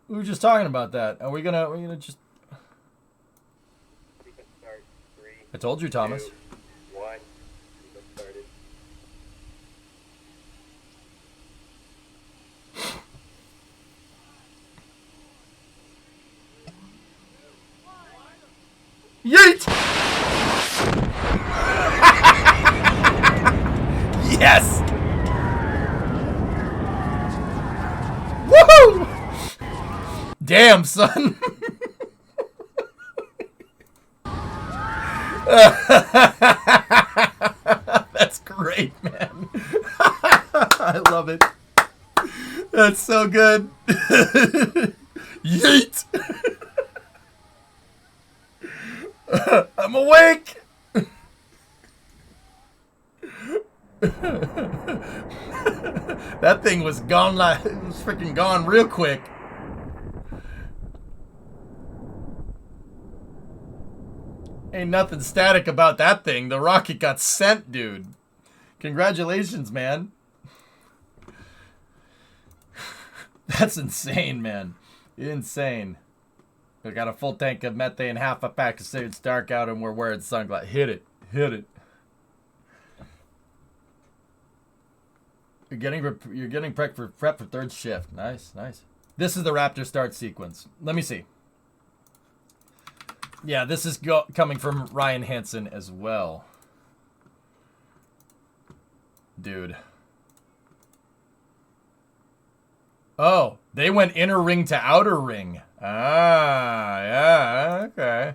We were just talking about that. Are we gonna just... I told you, Thomas. 2, 1. Started. Yeet! Yes! Woohoo! Damn, son. That's great, man. I love it. That's so good. Yeet! I'm awake. That thing was gone, like it was freaking gone real quick. Ain't nothing static about that thing. The rocket got sent, dude. Congratulations, man. That's insane, man. Insane. We got a full tank of methane, half a pack of say it's dark out, and we're wearing sunglasses. Hit it. Hit it. You're getting prep for third shift. Nice, nice. This is the Raptor start sequence. Let me see. Yeah, this is coming from Ryan Hansen as well. Dude. Oh, they went inner ring to outer ring. Ah, yeah, okay.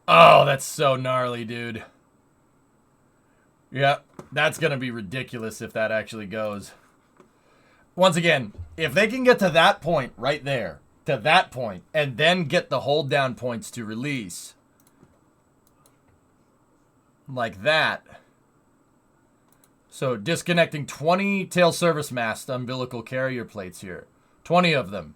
Oh, that's so gnarly, dude. Yeah, that's going to be ridiculous if that actually goes. Once again, if they can get to that point right there, to that point, and then get the hold down points to release, like that. So disconnecting 20 tail service mast umbilical carrier plates here. 20 of them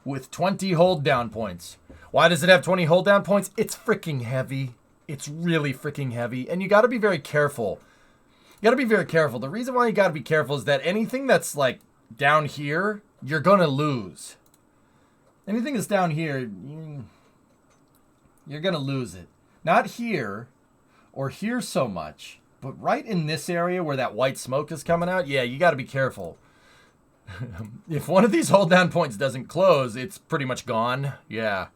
with 20 hold down points. Why does it have 20 hold down points? It's freaking heavy. It's really freaking heavy. And you got to be very careful. You got to be very careful. The reason why you got to be careful is that anything that's like down here, you're going to lose. Anything that's down here, you're going to lose it. Not here or here so much, but right in this area where that white smoke is coming out, yeah, you got to be careful. If one of these hold down points doesn't close, it's pretty much gone. Yeah.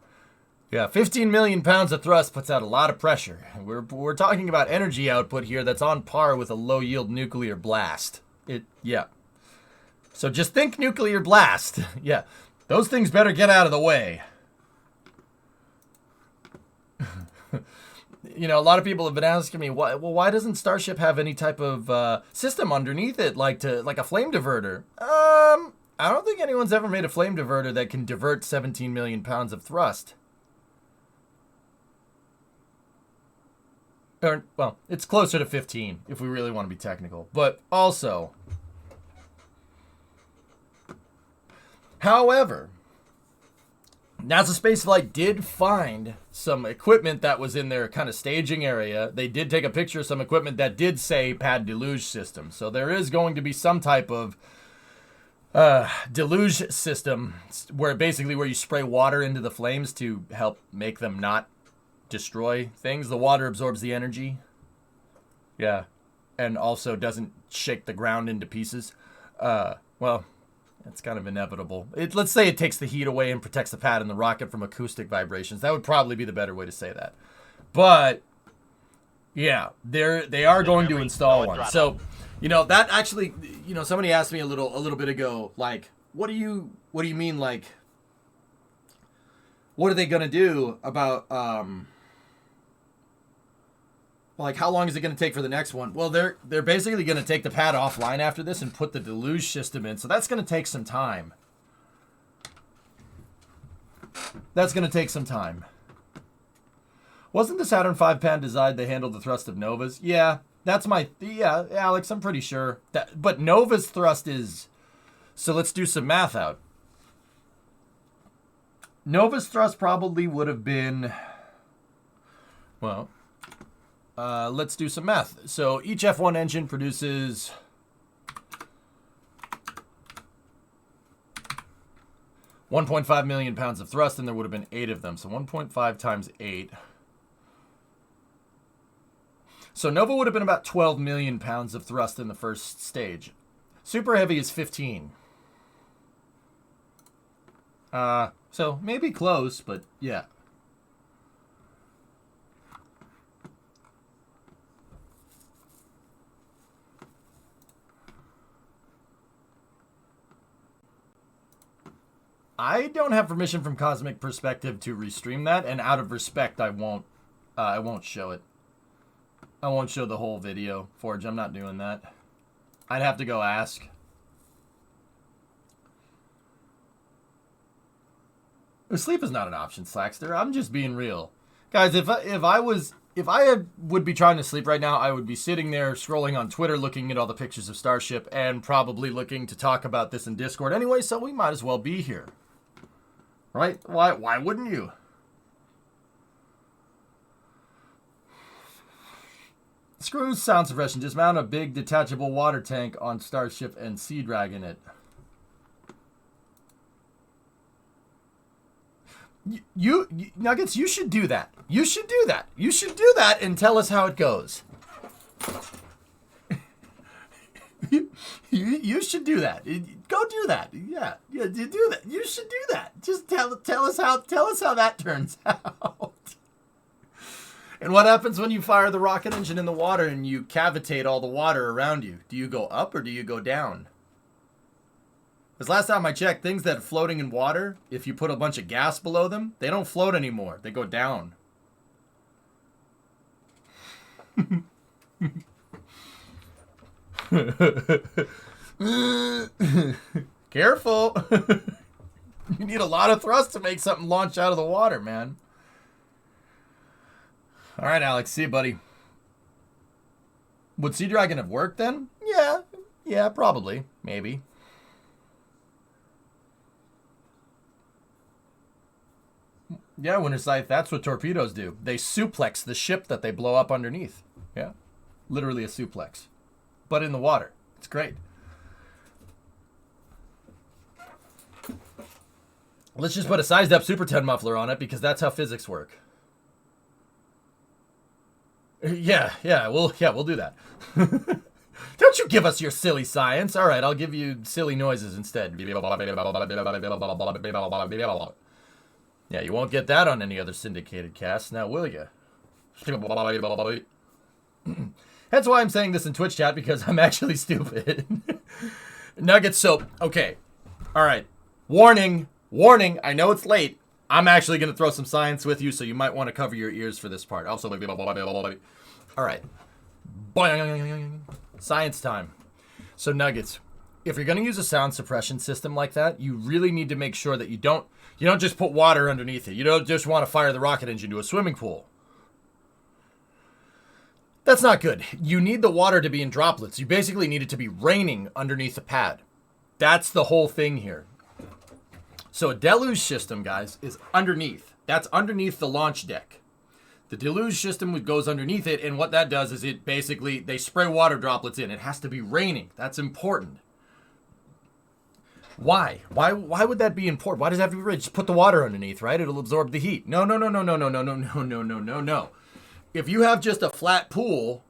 Yeah, 15 million pounds of thrust puts out a lot of pressure. We're talking about energy output here that's on par with a low-yield nuclear blast. Yeah. So just think nuclear blast. Yeah, those things better get out of the way. You know, a lot of people have been asking me, why doesn't Starship have any type of system underneath it, like a flame diverter? I don't think anyone's ever made a flame diverter that can divert 17 million pounds of thrust. Well, it's closer to 15 if we really want to be technical. But also, however, NASA Spaceflight did find some equipment that was in their kind of staging area. They did take a picture of some equipment that did say pad deluge system. So there is going to be some type of deluge system where you spray water into the flames to help make them not destroy things. The water absorbs the energy. Yeah. And also doesn't shake the ground into pieces. Well, it's kind of inevitable. Let's say it takes the heat away and protects the pad and the rocket from acoustic vibrations. That would probably be the better way to say that. But yeah, they are going to install one. So, you know, that actually, you know, somebody asked me a little bit ago, like, what do you mean, like, what are they going to do about like, how long is it going to take for the next one? Well, they're basically going to take the pad offline after this and put the deluge system in. So that's going to take some time. That's going to take some time. Wasn't the Saturn V pad designed to handle the thrust of Nova's? Yeah, yeah, Alex, I'm pretty sure. But Nova's thrust is... So let's do some math out. Nova's thrust probably would have been... Well... let's do some math. So each F1 engine produces 1.5 million pounds of thrust, and there would have been 8 of them. So 1.5 times 8. So Nova would have been about 12 million pounds of thrust in the first stage. Super Heavy is 15. So maybe close, but yeah. I don't have permission from Cosmic Perspective to restream that, and out of respect, I won't show it. I won't show the whole video, Forge. I'm not doing that. I'd have to go ask. Sleep is not an option, Slackster. I'm just being real, guys. If I would be trying to sleep right now, I would be sitting there scrolling on Twitter, looking at all the pictures of Starship, and probably looking to talk about this in Discord anyway. So we might as well be here. Right? Why wouldn't you? Screw sound suppression. Just mount a big detachable water tank on Starship and Sea Dragon it. You Nuggets, you should do that. You should do that. You should do that and tell us how it goes. You should do that. Go do that. Yeah, do that. You should do that. Just tell us how that turns out. And what happens when you fire the rocket engine in the water and you cavitate all the water around you? Do you go up or do you go down? Because last time I checked, things that are floating in water, if you put a bunch of gas below them, they don't float anymore. They go down. Careful. You need a lot of thrust to make something launch out of the water, man. All right, Alex. See you, buddy. Would Sea Dragon have worked then? Yeah, probably. Maybe. Yeah, Winter Scythe, that's what torpedoes do. They suplex the ship that they blow up underneath. Yeah. Literally a suplex. But in the water. It's great. Let's just put a sized up Super 10 muffler on it because that's how physics work. Yeah, we'll do that. Don't you give us your silly science. All right, I'll give you silly noises instead. Yeah, you won't get that on any other syndicated cast, now will you? That's why I'm saying this in Twitch chat, because I'm actually stupid. Nuggets soap. Okay. All right. Warning. I know it's late. I'm actually going to throw some science with you, so you might want to cover your ears for this part. Also, all right. Science time. So, Nuggets, if you're going to use a sound suppression system like that, you really need to make sure that you don't just put water underneath it. You don't just want to fire the rocket engine to a swimming pool. That's not good. You need the water to be in droplets. You basically need it to be raining underneath the pad. That's the whole thing here. So a deluge system, guys, is underneath. That's underneath the launch deck. The deluge system goes underneath it, and what that does is it basically, they spray water droplets in. It has to be raining. That's important. Why? Why would that be important? Why does that have to be raining? Just put the water underneath, right? It'll absorb the heat. No. If you have just a flat pool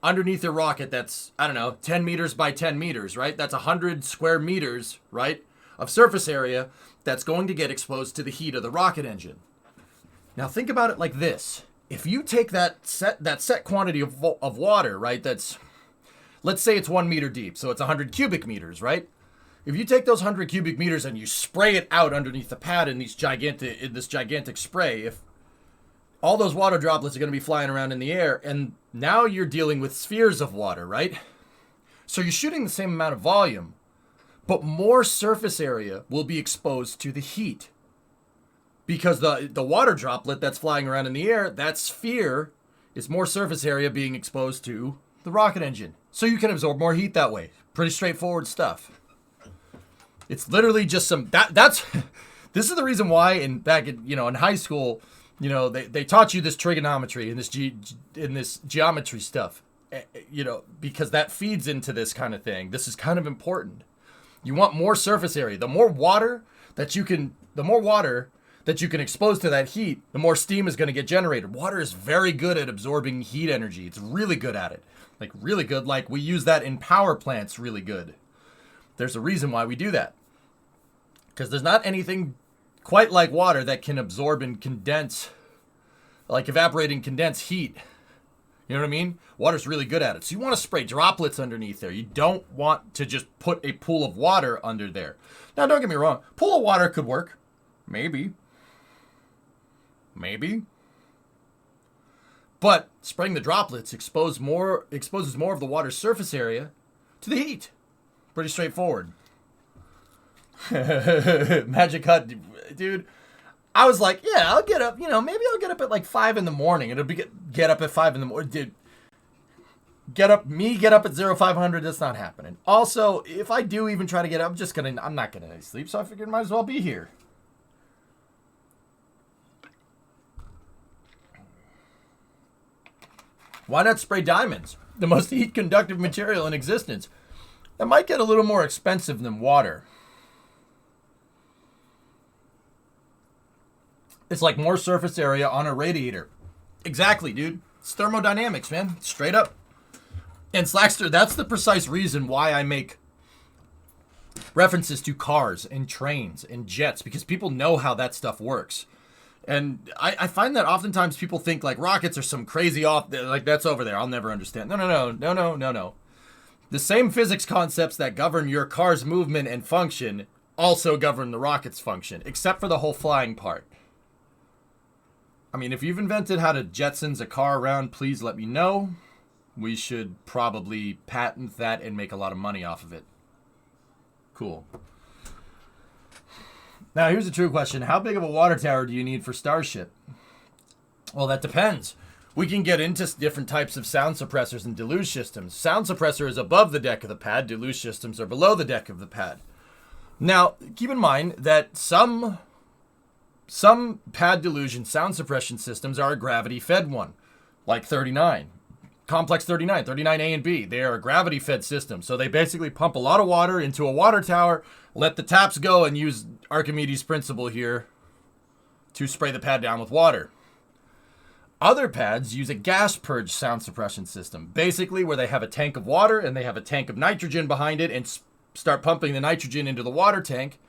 underneath a rocket that's, 10 meters by 10 meters, right? That's 100 square meters, right, of surface area that's going to get exposed to the heat of the rocket engine. Now think about it like this. If you take that set quantity of water, right, that's, let's say it's 1 meter deep, so it's 100 cubic meters, right? If you take those 100 cubic meters and you spray it out underneath the pad in this gigantic spray, if all those water droplets are going to be flying around in the air, and now you're dealing with spheres of water, right? So you're shooting the same amount of volume, but more surface area will be exposed to the heat. Because the water droplet that's flying around in the air, that sphere is more surface area being exposed to the rocket engine. So you can absorb more heat that way. Pretty straightforward stuff. It's literally just this is the reason why in high school, they taught you this trigonometry and this geometry stuff, because that feeds into this kind of thing. This is kind of important. You want more surface area. The more water that you can expose to that heat, the more steam is going to get generated. Water is very good at absorbing heat energy. It's really good at it. Like really good. Like we use that in power plants really good. There's a reason why we do that. Because there's not anything quite like water that can absorb and condense, like evaporate and condense heat. You know what I mean? Water's really good at it. So you want to spray droplets underneath there. You don't want to just put a pool of water under there. Now, don't get me wrong. Pool of water could work. Maybe. But spraying the droplets exposes more of the water's surface area to the heat. Pretty straightforward. Magic Hut, dude. I was like, yeah, I'll get up, maybe I'll get up at like 5 in the morning. It'll be get up at 5 in the morning. Dude, get up at 0500. That's not happening. Also, if I do even try to get up, I'm not gonna sleep. So I figured might as well be here. Why not spray diamonds? The most heat conductive material in existence. That might get a little more expensive than water. It's like more surface area on a radiator. Exactly, dude. It's thermodynamics, man. Straight up. And Slackster, that's the precise reason why I make references to cars and trains and jets, because people know how that stuff works. And I find that oftentimes people think like rockets are some crazy off, like that's over there. I'll never understand. No. The same physics concepts that govern your car's movement and function also govern the rocket's function, except for the whole flying part. I mean, if you've invented how to Jetsons a car around, please let me know. We should probably patent that and make a lot of money off of it. Cool. Now, here's a true question. How big of a water tower do you need for Starship? Well, that depends. We can get into different types of sound suppressors and deluge systems. Sound suppressor is above the deck of the pad. Deluge systems are below the deck of the pad. Now, keep in mind that some pad deluge and sound suppression systems are a gravity-fed one, like 39. Complex 39, 39A and B. They are a gravity-fed system. So they basically pump a lot of water into a water tower, let the taps go, and use Archimedes' principle here to spray the pad down with water. Other pads use a gas purge sound suppression system, basically where they have a tank of water and they have a tank of nitrogen behind it and start pumping the nitrogen into the water tank.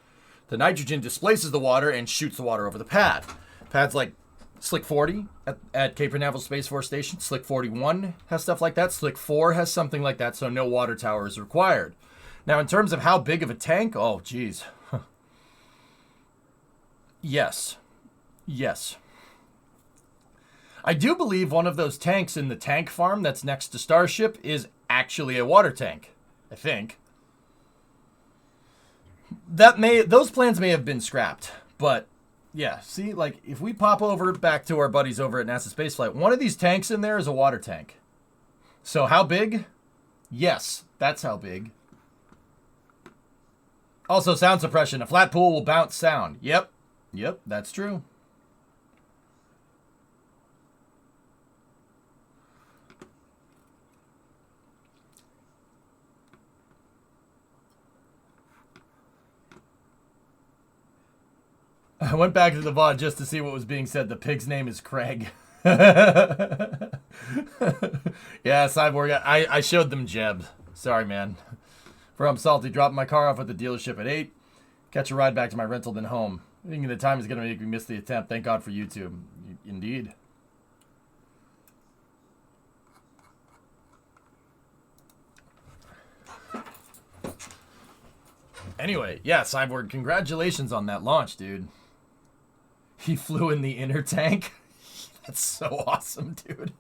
The nitrogen displaces the water and shoots the water over the pad. Pads like Slick 40 at Cape Canaveral Space Force Station. Slick 41 has stuff like that. Slick 4 has something like that, so no water tower is required. Now, in terms of how big of a tank, oh, geez. Yes. I do believe one of those tanks in the tank farm that's next to Starship is actually a water tank. I think. Those plans may have been scrapped, but yeah, see, like if we pop over back to our buddies over at NASA Spaceflight, one of these tanks in there is a water tank. So how big? Yes, that's how big. Also, sound suppression. A flat pool will bounce sound. Yep, that's true. I went back to the VOD just to see what was being said. The pig's name is Craig. Yeah, Cyborg, I showed them Jeb. Sorry, man. From Salty, dropping my car off at the dealership at 8. Catch a ride back to my rental, then home. Thinking the time is going to make me miss the attempt. Thank God for YouTube. Indeed. Anyway, yeah, Cyborg, congratulations on that launch, dude. He flew in the inner tank. That's so awesome, dude.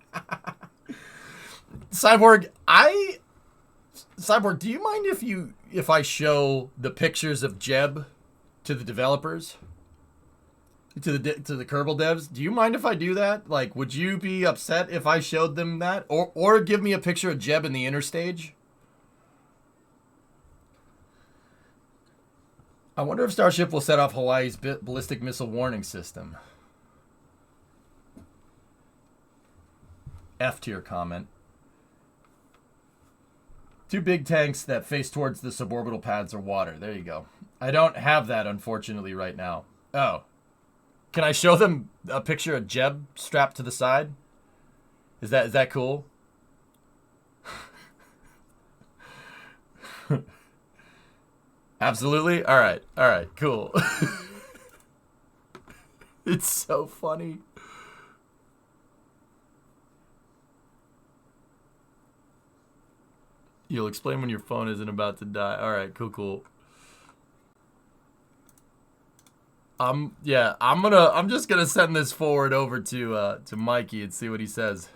Cyborg, do you mind if I show the pictures of Jeb to the developers? To the Kerbal devs? Do you mind if I do that? Like, would you be upset if I showed them that? Or give me a picture of Jeb in the inner stage? I wonder if Starship will set off Hawaii's ballistic missile warning system. F-tier comment. 2 big tanks that face towards the suborbital pads are water. There you go. I don't have that, unfortunately, right now. Oh. Can I show them a picture of Jeb strapped to the side? Is that cool? Absolutely? All right, cool. It's so funny. You'll explain when your phone isn't about to die. All right, cool. I'm just gonna send this forward over to Mikey and see what he says.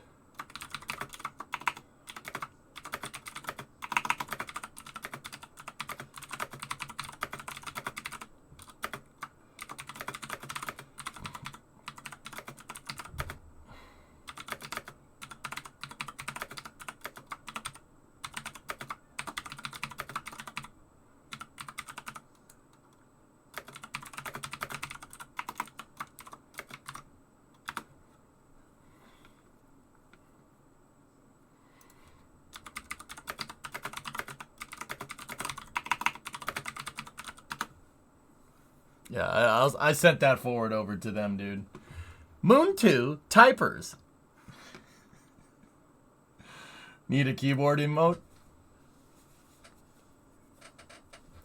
Yeah, I sent that forward over to them, dude. Moon 2 typers. Need a keyboard emote?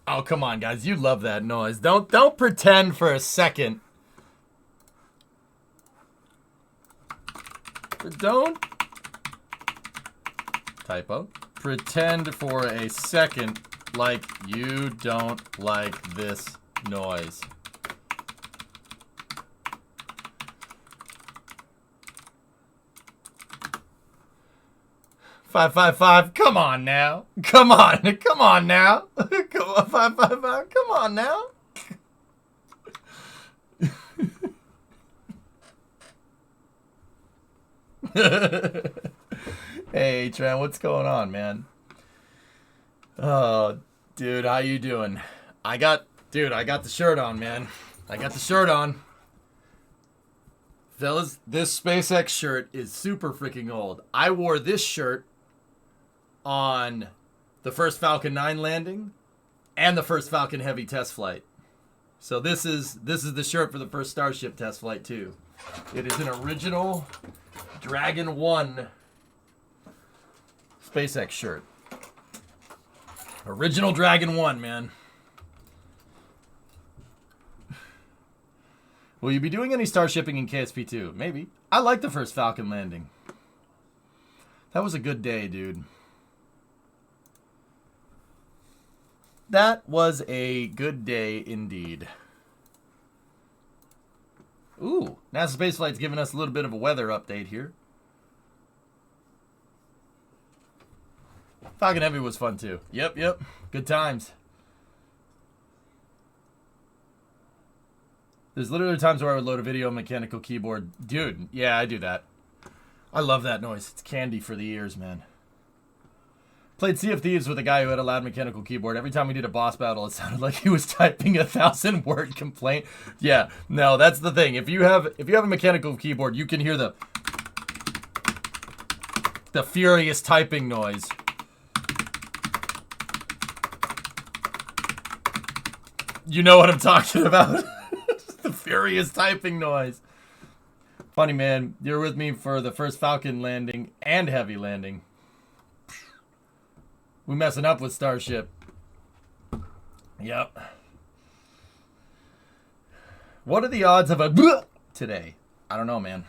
Oh, come on, guys. You love that noise. Don't pretend for a second. Don't typo. Pretend for a second like you don't like this noise. Five, 555. Come on now. Come on now. Come on, 555. Come on now. Hey, Trent, what's going on, man? Oh, dude, how you doing? I got the shirt on, man. I got the shirt on. Fellas, this SpaceX shirt is super freaking old. I wore this shirt on the first Falcon 9 landing and the first Falcon Heavy test flight. So this is the shirt for the first Starship test flight too. It is an original Dragon 1 SpaceX shirt. Original Dragon 1, man. Will you be doing any Starshipping in KSP2? Maybe. I like the first Falcon landing. That was a good day, dude. That was a good day indeed. Ooh, NASA Spaceflight's giving us a little bit of a weather update here. Falcon Heavy was fun too. Yep. Good times. There's literally times where I would load a video on mechanical keyboard. Dude, yeah, I do that. I love that noise. It's candy for the ears, man. Played Sea of Thieves with a guy who had a loud mechanical keyboard. Every time we did a boss battle, it sounded like he was typing a 1,000-word complaint. Yeah, no, that's the thing. If you have a mechanical keyboard, you can hear the furious typing noise. You know what I'm talking about? The furious typing noise. Funny, man. You're with me for the first Falcon landing and Heavy landing. We messing up with Starship. Yep. What are the odds of a today? I don't know, man.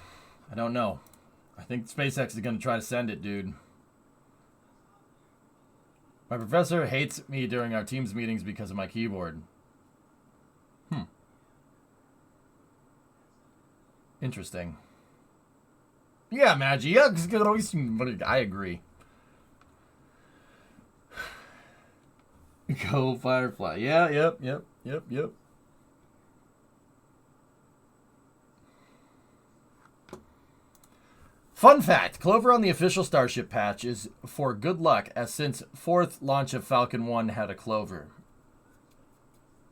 I don't know. I think SpaceX is going to try to send it, dude. My professor hates me during our Teams meetings because of my keyboard. Interesting. Yeah, Maggie. Yeah, I agree. Go Firefly. Yeah, yep. Fun fact, Clover on the official Starship patch is for good luck, as since 4th launch of Falcon 1 had a Clover.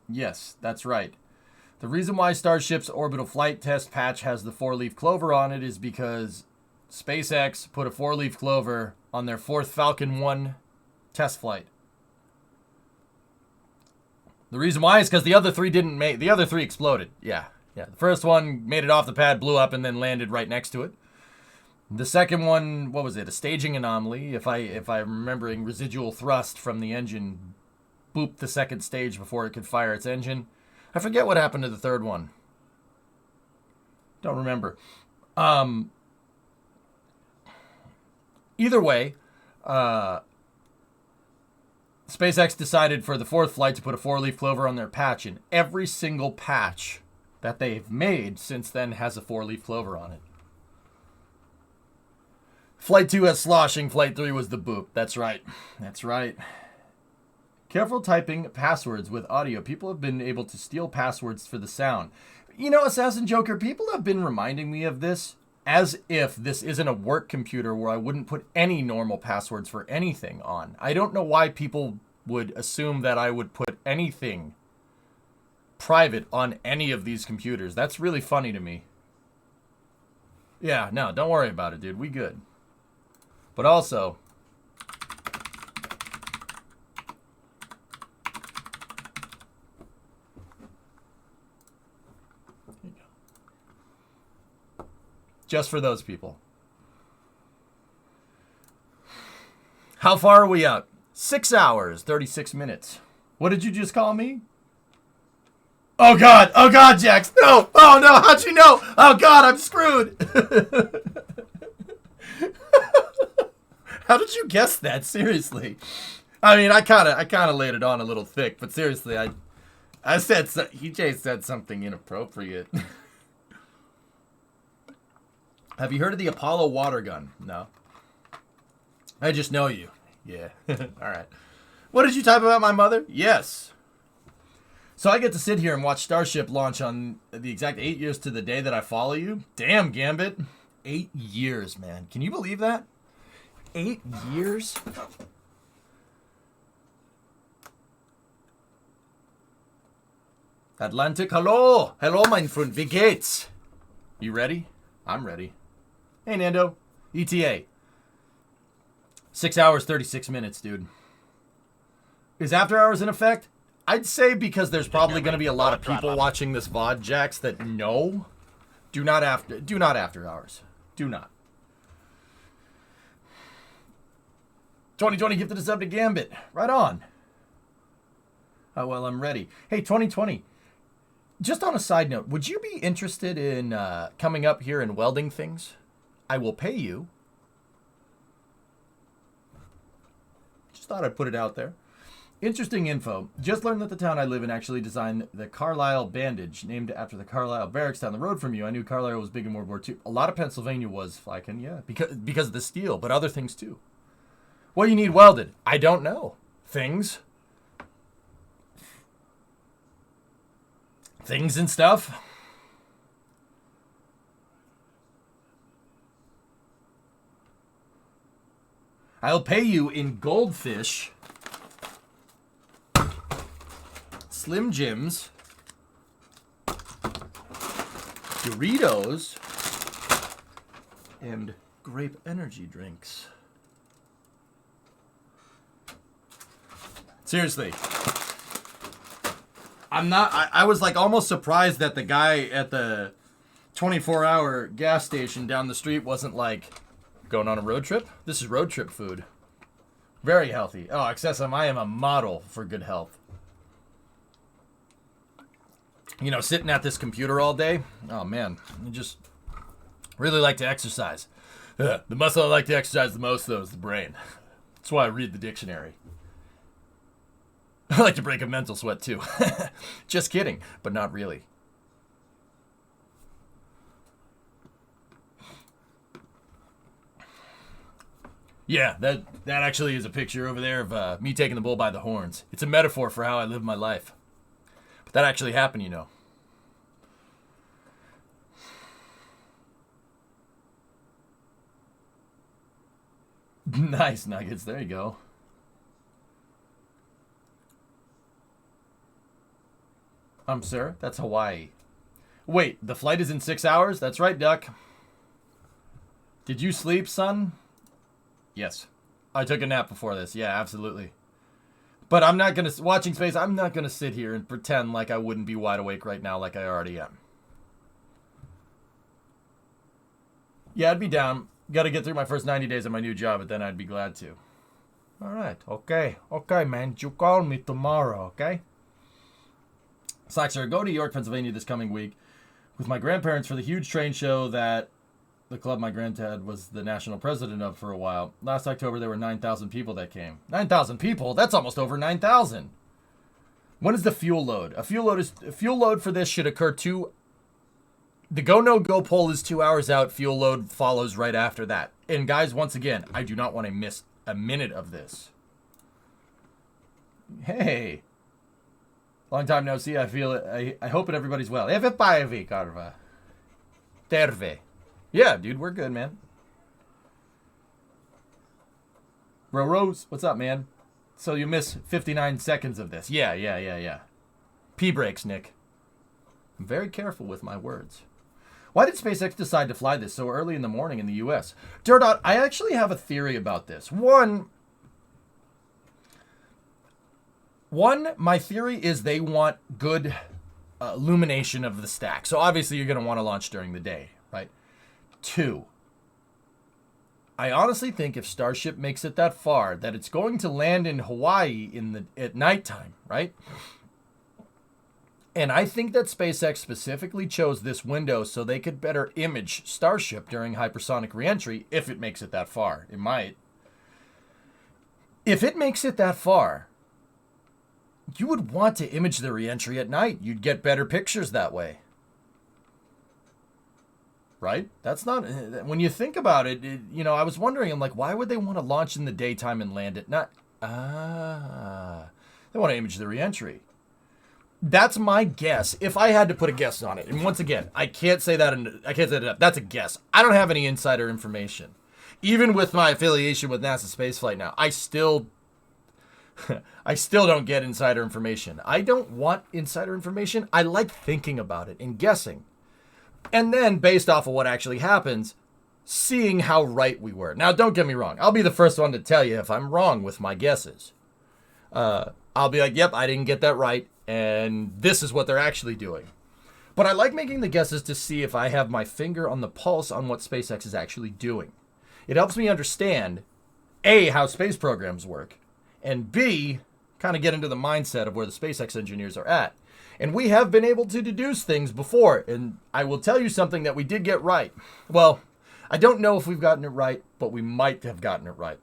Yes, that's right. The reason why Starship's orbital flight test patch has the 4-leaf clover on it is because SpaceX put a 4-leaf clover on their 4th Falcon 1 test flight. The reason why is because the other 3 didn't make... The other 3 exploded. Yeah. The first one made it off the pad, blew up, and then landed right next to it. The second one, what was it? A staging anomaly. If I'm remembering, residual thrust from the engine booped the second stage before it could fire its engine. I forget what happened to the third one. Don't remember. Either way, SpaceX decided for the 4th flight to put a 4-leaf clover on their patch, and every single patch that they've made since then has a 4-leaf clover on it. Flight 2 has sloshing, Flight 3 was the boop. That's right. Careful typing passwords with audio. People have been able to steal passwords for the sound. You know, Assassin Joker, people have been reminding me of this as if this isn't a work computer where I wouldn't put any normal passwords for anything on. I don't know why people would assume that I would put anything private on any of these computers. That's really funny to me. Yeah, no, don't worry about it, dude. We good. But also... Just for those people. How far are we out? 6 hours, 36 minutes. What did you just call me? Oh, God. Oh, God, Jax. No. Oh, no. How'd you know? Oh, God, I'm screwed. How did you guess that? Seriously. I mean, I kind of laid it on a little thick, but seriously, I said, EJ said something inappropriate. Have you heard of the Apollo water gun? No. I just know you. Yeah. All right. What did you type about my mother? Yes. So I get to sit here and watch Starship launch on the exact 8 years to the day that I follow you. Damn, Gambit. 8 years, man. Can you believe that? 8 years? Atlantic, hello. Hello, mein Freund. Wie geht's? You ready? I'm ready. Hey, Nando. ETA. 6 hours, 36 minutes, dude. Is after hours in effect? I'd say because there's probably going to be a lot of people watching this VOD, Jax, that no. Do not after hours. Do not. 2020 gifted a sub to Gambit. Right on. Oh, well, I'm ready. Hey, 2020. Just on a side note, would you be interested in coming up here and welding things? I will pay you. Just thought I'd put it out there. Interesting info. Just learned that the town I live in actually designed the Carlisle bandage, named after the Carlisle barracks down the road from you. I knew Carlisle was big in World War II. A lot of Pennsylvania was, Flykin, yeah, because of the steel, but other things too. What do you need welded? I don't know. Things. Things and stuff. I'll pay you in goldfish, Slim Jims, Doritos, and grape energy drinks. Seriously. I was like almost surprised that the guy at the 24-hour gas station down the street wasn't like, going on a road trip? This is road trip food. Very healthy. Oh, Excessum, I am a model for good health. You know, sitting at this computer all day, oh man, I just really like to exercise. The muscle I like to exercise the most, though, is the brain. That's why I read the dictionary. I like to break a mental sweat, too. Just kidding, but not really. Yeah, that actually is a picture over there of me taking the bull by the horns. It's a metaphor for how I live my life. But that actually happened, you know. Nice, Nuggets. There you go. Sir, that's Hawaii. Wait, the flight is in 6 hours? That's right, Duck. Did you sleep, son? Yes. I took a nap before this. Yeah, absolutely. But I'm not going to... Watching Space, I'm not going to sit here and pretend like I wouldn't be wide awake right now like I already am. Yeah, I'd be down. Got to get through my first 90 days of my new job, but then I'd be glad to. All right. Okay. Okay, man. You call me tomorrow, okay? Slacker, go to York, Pennsylvania this coming week with my grandparents for the huge train show that the club my granddad was the national president of for a while. Last October, there were 9,000 people that came. 9,000 people? That's almost over 9,000. When is the fuel load? A fuel load for this should occur the go-no-go poll is 2 hours out. Fuel load follows right after that. And guys, once again, I do not want to miss a minute of this. Hey. Long time no see. I feel it. I hope everybody's well. Karva. Terve. Yeah, dude, we're good, man. Bro Rose, what's up, man? So you miss 59 seconds of this. Yeah. Pee breaks, Nick. I'm very careful with my words. Why did SpaceX decide to fly this so early in the morning in the U.S.? Dirdot, I actually have a theory about this. One, my theory is they want good illumination of the stack. So obviously you're going to want to launch during the day, right? 2, I honestly think if Starship makes it that far, that it's going to land in Hawaii at nighttime, right? And I think that SpaceX specifically chose this window so they could better image Starship during hypersonic reentry if it makes it that far. It might. If it makes it that far, you would want to image the reentry at night. You'd get better pictures that way. Right? That's not, when you think about it, I was wondering, I'm like, why would they want to launch in the daytime and land at night? They want to image the reentry. That's my guess. If I had to put a guess on it, and once again, I can't say that enough. That's a guess. I don't have any insider information. Even with my affiliation with NASA Spaceflight now, I still don't get insider information. I don't want insider information. I like thinking about it and guessing. And then, based off of what actually happens, seeing how right we were. Now, don't get me wrong. I'll be the first one to tell you if I'm wrong with my guesses. I'll be like, yep, I didn't get that right, and this is what they're actually doing. But I like making the guesses to see if I have my finger on the pulse on what SpaceX is actually doing. It helps me understand, A, how space programs work, and B, kind of get into the mindset of where the SpaceX engineers are at. And we have been able to deduce things before, and I will tell you something that we did get right. Well, I don't know if we've gotten it right, but we might have gotten it right.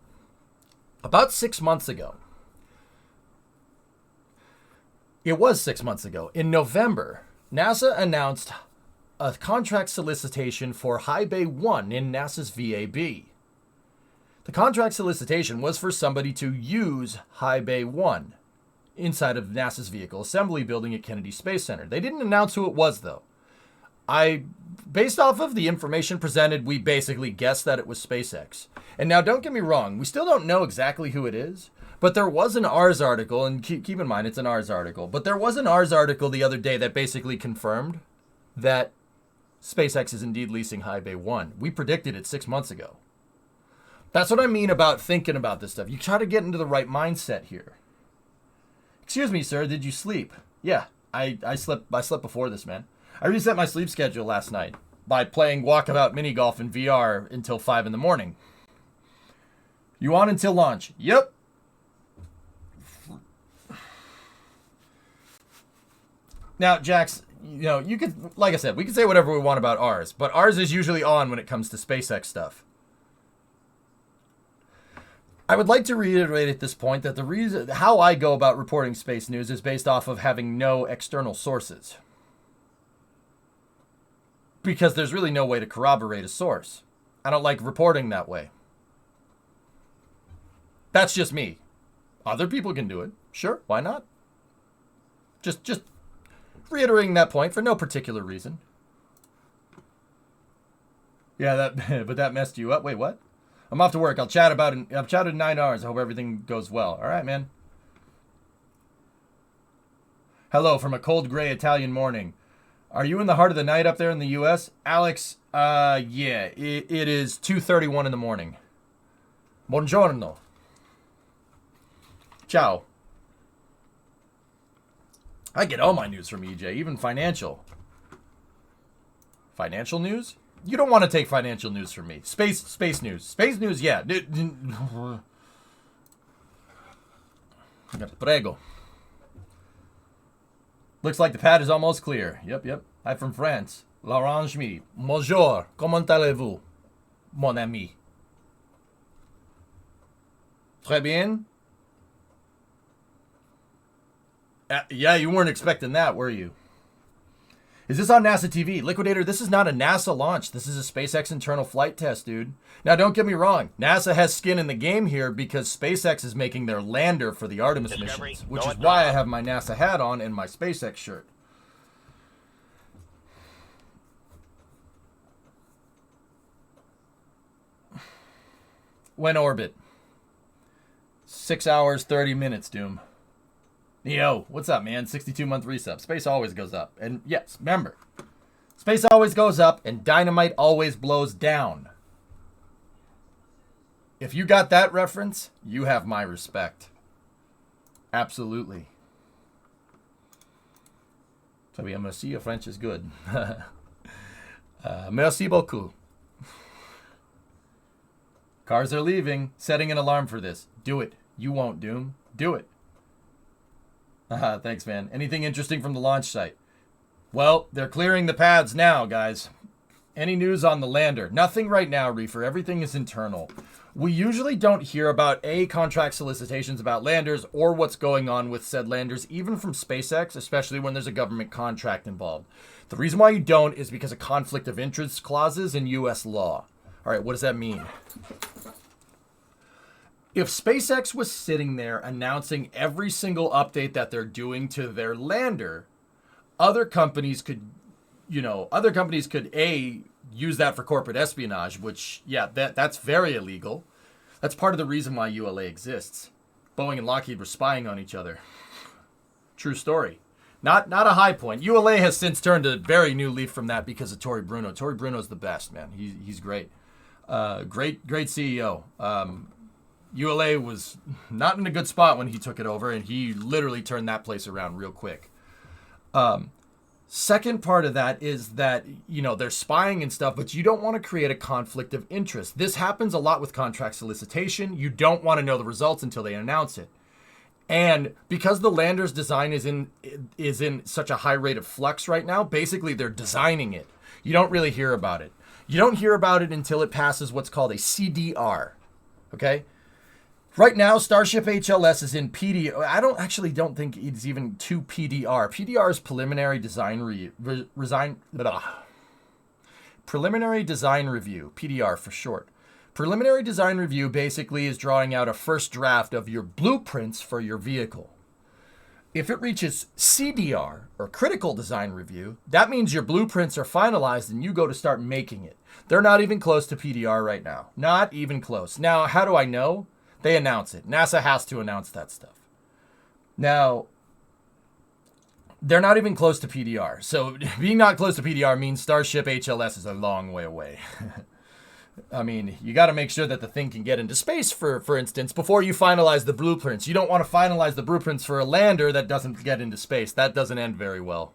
About 6 months ago, it was 6 months ago, in November, NASA announced a contract solicitation for High Bay 1 in NASA's VAB. The contract solicitation was for somebody to use High Bay 1 inside of NASA's vehicle assembly building at Kennedy Space Center. They didn't announce who it was, though. Based off of the information presented, we basically guessed that it was SpaceX. And now, don't get me wrong, we still don't know exactly who it is, but there was an Ars article, and keep in mind it's an Ars article, but there was an Ars article the other day that basically confirmed that SpaceX is indeed leasing High Bay 1. We predicted it 6 months ago. That's what I mean about thinking about this stuff. You try to get into the right mindset here. Excuse me, sir, did you sleep? Yeah, I slept before this, man. I reset my sleep schedule last night by playing walkabout mini golf in VR until 5 in the morning. You on until launch? Yep. Now, Jax, you could, like I said, we can say whatever we want about ours, but ours is usually on when it comes to SpaceX stuff. I would like to reiterate at this point that the reason how I go about reporting space news is based off of having no external sources. Because there's really no way to corroborate a source. I don't like reporting that way. That's just me. Other people can do it. Sure, why not? Just reiterating that point for no particular reason. Yeah, but that messed you up. Wait, what? I'm off to work. I've chatted in 9 hours. I hope everything goes well. All right, man. Hello from a cold gray Italian morning. Are you in the heart of the night up there in the U.S.? Alex, yeah, it is 2:31 in the morning. Buongiorno. Ciao. I get all my news from EJ, even financial. Financial news? You don't want to take financial news from me. Space news. Space news, yeah. Prego. Looks like the pad is almost clear. Yep. I'm from France. L'arrange me. Bonjour. Comment allez-vous, mon ami? Très bien. Yeah, you weren't expecting that, were you? Is this on NASA TV? Liquidator, this is not a NASA launch. This is a SpaceX internal flight test, dude. Now, don't get me wrong. NASA has skin in the game here because SpaceX is making their lander for the Artemis missions, which is why I have my NASA hat on and my SpaceX shirt. When orbit. 6 hours, 30 minutes, Doom. Yo, what's up, man? 62-month resub. Space always goes up. And yes, remember, space always goes up and dynamite always blows down. If you got that reference, you have my respect. Absolutely. So, merci, your French is good. Merci beaucoup. Cars are leaving. Setting an alarm for this. Do it. You won't, Doom. Do it. Thanks, man. Anything interesting from the launch site? Well, they're clearing the pads now, guys. Any news on the lander? Nothing right now, Reefer. Everything is internal. We usually don't hear about contract solicitations about landers or what's going on with said landers, even from SpaceX, especially when there's a government contract involved. The reason why you don't is because of conflict of interest clauses in U.S. law. All right, what does that mean? If SpaceX was sitting there announcing every single update that they're doing to their lander, other companies could use that for corporate espionage, which, yeah, that's very illegal. That's part of the reason why ULA exists. Boeing and Lockheed were spying on each other. True story. Not a high point. ULA has since turned a very new leaf from that because of Tory Bruno. Tory Bruno's the best, man. He's great. Great CEO. ULA was not in a good spot when he took it over, and he literally turned that place around real quick. Second part of that is that, they're spying and stuff, but you don't want to create a conflict of interest. This happens a lot with contract solicitation. You don't want to know the results until they announce it. And because the lander's design is in such a high rate of flux right now, basically they're designing it. You don't really hear about it. You don't hear about it until it passes what's called a CDR. Okay? Right now, Starship HLS is in PDR. I don't think it's even to PDR. PDR is preliminary design preliminary design review, PDR for short. Preliminary design review basically is drawing out a first draft of your blueprints for your vehicle. If it reaches CDR, or critical design review, that means your blueprints are finalized and you go to start making it. They're not even close to PDR right now. Not even close. Now, how do I know? They announce it. NASA has to announce that stuff. Now, they're not even close to PDR. So being not close to PDR means Starship HLS is a long way away. I mean, you got to make sure that the thing can get into space, for instance, before you finalize the blueprints. You don't want to finalize the blueprints for a lander that doesn't get into space. That doesn't end very well.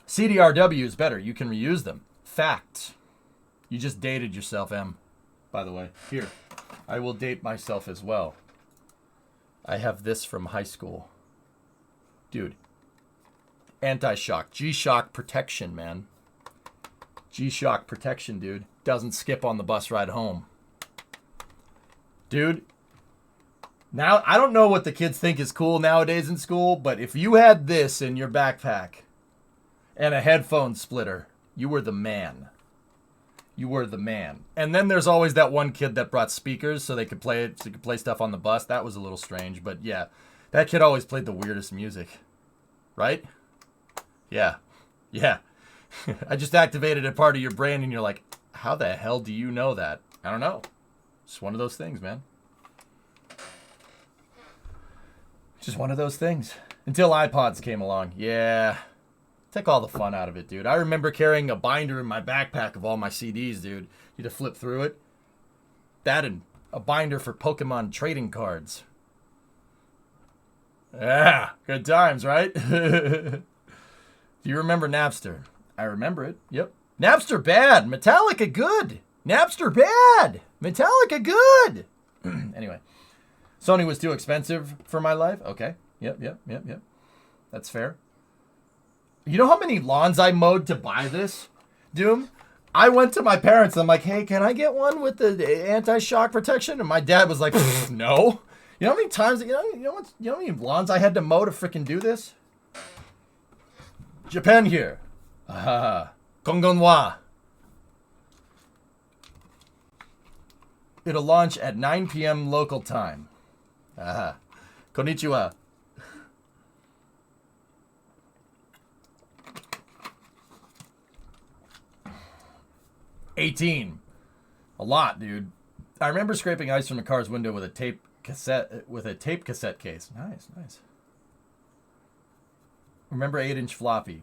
CDRW is better. You can reuse them. Fact. You just dated yourself, M. By the way, here, I will date myself as well. I have this from high school. Dude, anti-shock, G-shock protection, man. G-shock protection, dude. Doesn't skip on the bus ride home. Dude, now, I don't know what the kids think is cool nowadays in school, but if you had this in your backpack and a headphone splitter, you were the man. You were the man. And then there's always that one kid that brought speakers so they could play it, so they could play stuff on the bus. That was a little strange, but yeah. That kid always played the weirdest music. Right? Yeah. Yeah. I just activated a part of your brain and you're like, how the hell do you know that? I don't know. It's one of those things, man. Just one of those things. Until iPods came along. Yeah. Took all the fun out of it, dude. I remember carrying a binder in my backpack of all my CDs, dude. You had to flip through it. That and a binder for Pokemon trading cards. Yeah, good times, right? Do you remember Napster? I remember it. Yep. Napster bad. Metallica good. Napster bad. Metallica good. Anyway. Sony was too expensive for my life. Okay. Yep. That's fair. You know how many lawns I mowed to buy this, Doom? I went to my parents. I'm like, hey, can I get one with the anti-shock protection? And my dad was like, no. You know how many times, you know how many lawns I had to mow to freaking do this? Japan here. Kongonwa. It'll launch at 9 p.m. local time. Konnichiwa. 18. A lot, dude. I remember scraping ice from a car's window with a tape cassette case. Nice. Remember 8-inch floppy.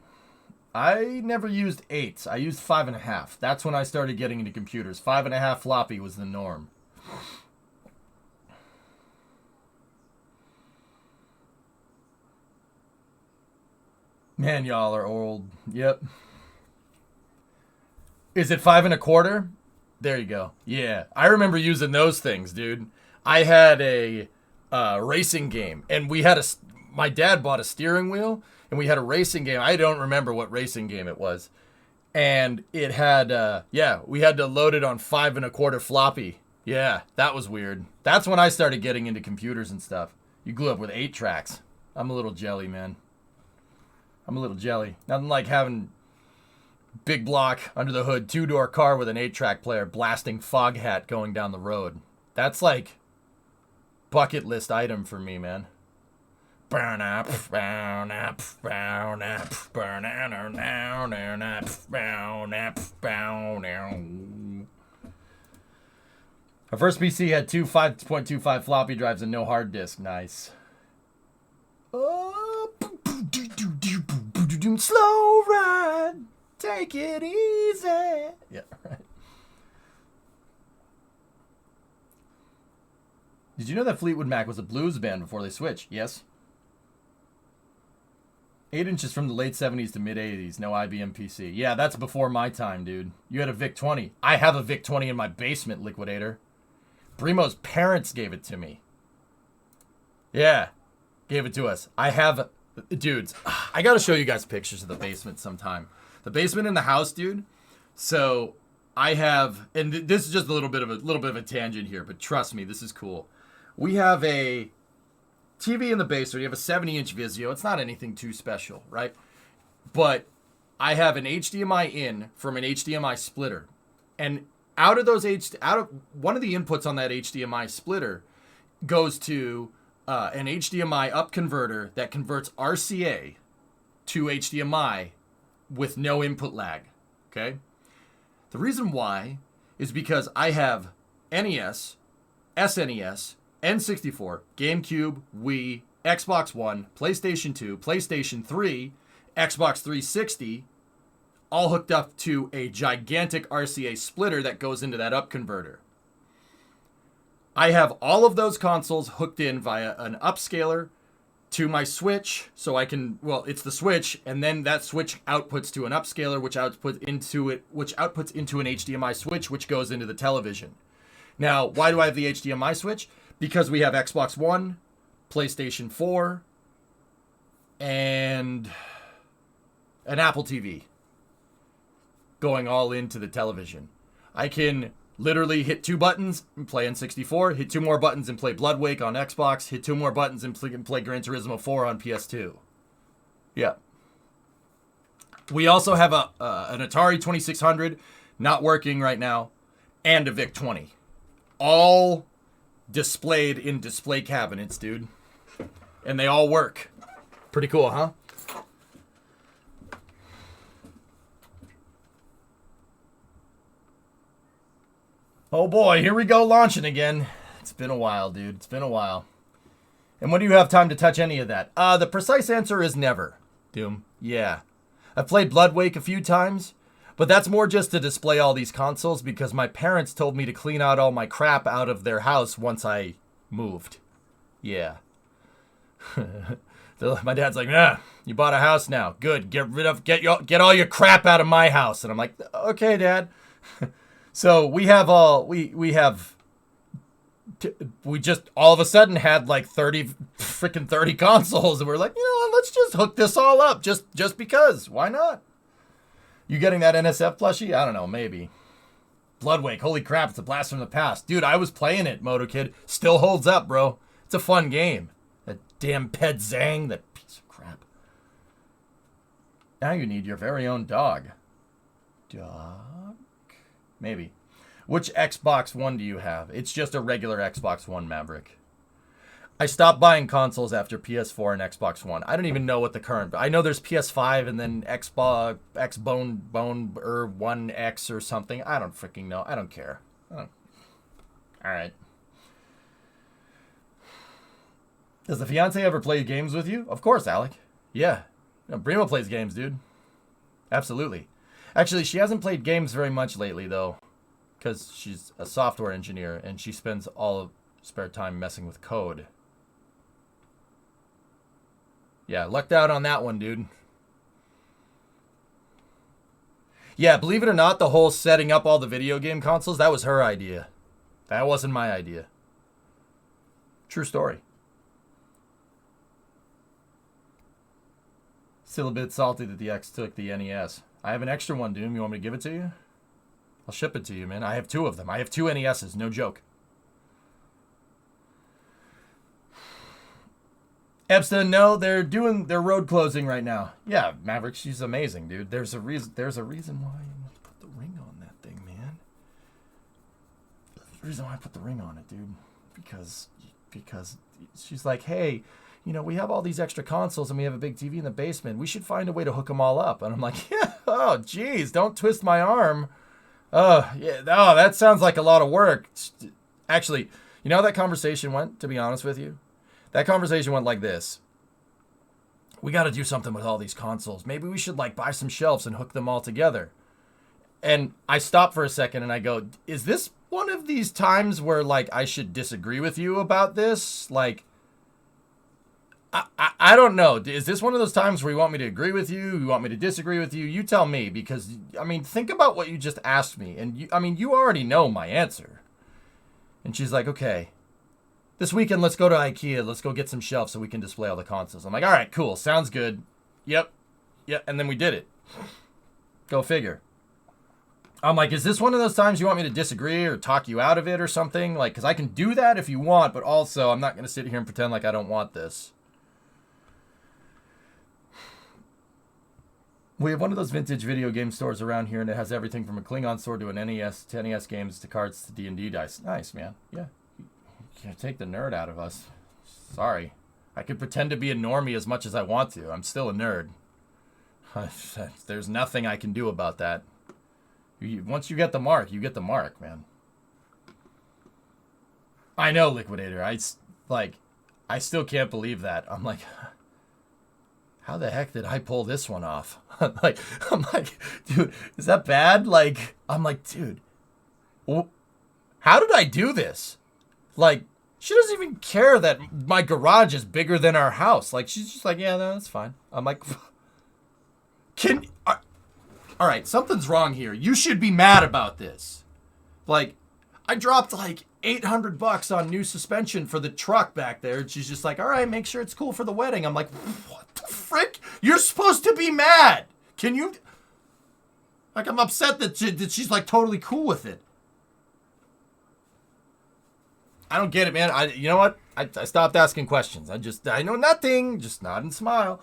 I never used 8s. I used 5.5. That's when I started getting into computers. 5.5 floppy was the norm. Man, y'all are old. Yep. Is it 5 1/4? There you go. Yeah, I remember using those things, dude. I had a racing game, and my dad bought a steering wheel, and we had a racing game. I don't remember what racing game it was. And it had, we had to load it on 5 1/4 floppy. Yeah, that was weird. That's when I started getting into computers and stuff. You grew up with 8 tracks. I'm a little jelly, man. I'm a little jelly. Nothing like having big block under the hood, 2-door car with an 8-track player blasting Foghat going down the road. That's like bucket list item for me, man. Our first PC had 2 5.25 floppy drives and no hard disk. Nice. Slow ride. Take it easy. Yeah, right. Did you know that Fleetwood Mac was a blues band before they switched? Yes. 8 inches from the late 70s to mid 80s. No IBM PC. Yeah, that's before my time, dude. You had a VIC-20. I have a VIC-20 in my basement, Liquidator. Brimo's parents gave it to me. Yeah, gave it to us. I have, dudes, I gotta show you guys pictures of the basement sometime. The basement in the house, dude. So I have, and this is just a little bit of a tangent here, but trust me, this is cool. We have a TV in the basement. You have a 70-inch Vizio. It's not anything too special, right? But I have an HDMI in from an HDMI splitter, and out of one of the inputs on that HDMI splitter goes to an HDMI up converter that converts RCA to HDMI with no input lag. Okay. The reason why is because I have NES, SNES, N64, GameCube, Wii, Xbox One, PlayStation 2, PlayStation 3, Xbox 360, all hooked up to a gigantic RCA splitter that goes into that up converter. I have all of those consoles hooked in via an upscaler to my switch, so I can, it's the switch, and then that switch outputs to an upscaler, which outputs into an HDMI switch, which goes into the television. Now, why do I have the HDMI switch? Because we have Xbox One, PlayStation 4, and an Apple TV going all into the television. I can literally hit 2 buttons and play N64, hit 2 more buttons and play Blood Wake on Xbox, hit 2 more buttons and play Gran Turismo 4 on PS2. Yeah. We also have an Atari 2600 not working right now, and a VIC-20. All displayed in display cabinets, dude. And they all work. Pretty cool, huh? Oh boy, here we go launching again. It's been a while, dude. It's been a while. And when do you have time to touch any of that? The precise answer is never, Doom. Yeah. I've played Blood Wake a few times, but that's more just to display all these consoles because my parents told me to clean out all my crap out of their house once I moved. Yeah. My dad's like, you bought a house now. Good. Get all your crap out of my house. And I'm like, okay, Dad. So we just all of a sudden had like 30 consoles, and we're like, let's just hook this all up just because. Why not? You getting that NSF plushie? I don't know, maybe. Bloodwake, holy crap, it's a blast from the past. Dude, I was playing it, Moto Kid. Still holds up, bro. It's a fun game. That damn Pet Zang, that piece of crap. Now you need your very own dog. Dog? Maybe. Which Xbox One do you have? It's just a regular Xbox One, Maverick. I stopped buying consoles after PS4 and Xbox One. I don't even know what the current... I know there's PS5 and then One X or something. I don't freaking know. I don't care. All right. Does the fiance ever play games with you? Of course, Alec. Yeah. Brimo plays games, dude. Absolutely. Actually, she hasn't played games very much lately, though, because she's a software engineer and she spends all of spare time messing with code. Yeah, lucked out on that one, dude. Yeah, believe it or not, the whole setting up all the video game consoles, that was her idea. That wasn't my idea. True story. Still a bit salty that the X took the NES. I have an extra one, Doom. You want me to give it to you? I'll ship it to you, man. I have 2 of them. I have 2 NESs. No joke. Epstein, no, they're road closing right now. Yeah, Maverick, she's amazing, dude. There's a reason why you put the ring on that thing, man. The reason why I put the ring on it, dude, because she's like, hey, you know, we have all these extra consoles and we have a big TV in the basement. We should find a way to hook them all up. And I'm like, yeah, oh, geez, don't twist my arm. Oh, yeah, oh, that sounds like a lot of work. Actually, you know how that conversation went, to be honest with you? That conversation went like this. We got to do something with all these consoles. Maybe we should, like, buy some shelves and hook them all together. And I stop for a second and I go, is this one of these times where, like, I should disagree with you about this? Like, I don't know. Is this one of those times where you want me to agree with you? You want me to disagree with you? You tell me, because, I mean, think about what you just asked me. And, you already know my answer. And she's like, okay, this weekend, let's go to IKEA. Let's go get some shelves so we can display all the consoles. I'm like, all right, cool. Sounds good. Yep. And then we did it. Go figure. I'm like, is this one of those times you want me to disagree or talk you out of it or something? Like, because I can do that if you want, but also I'm not going to sit here and pretend like I don't want this. We have one of those vintage video game stores around here, and it has everything from a Klingon sword to an NES, to NES games, to cards, to D&D dice. Nice, man. Yeah. You can't take the nerd out of us. Sorry. I could pretend to be a normie as much as I want to. I'm still a nerd. There's nothing I can do about that. Once you get the mark, you get the mark, man. I know, Liquidator. I still can't believe that. I'm like, how the heck did I pull this one off? I'm like, dude, is that bad? Like, I'm like, dude, how did I do this? Like, she doesn't even care that my garage is bigger than our house. Like, she's just like, yeah, no, that's fine. I'm like, all right, something's wrong here. You should be mad about this. Like, I dropped like $800 on new suspension for the truck back there. And she's just like, all right, make sure it's cool for the wedding. I'm like, what the frick? You're supposed to be mad. Can you? Like, I'm upset that she's like totally cool with it. I don't get it, man. You know what? I stopped asking questions. I know nothing. Just nod and smile.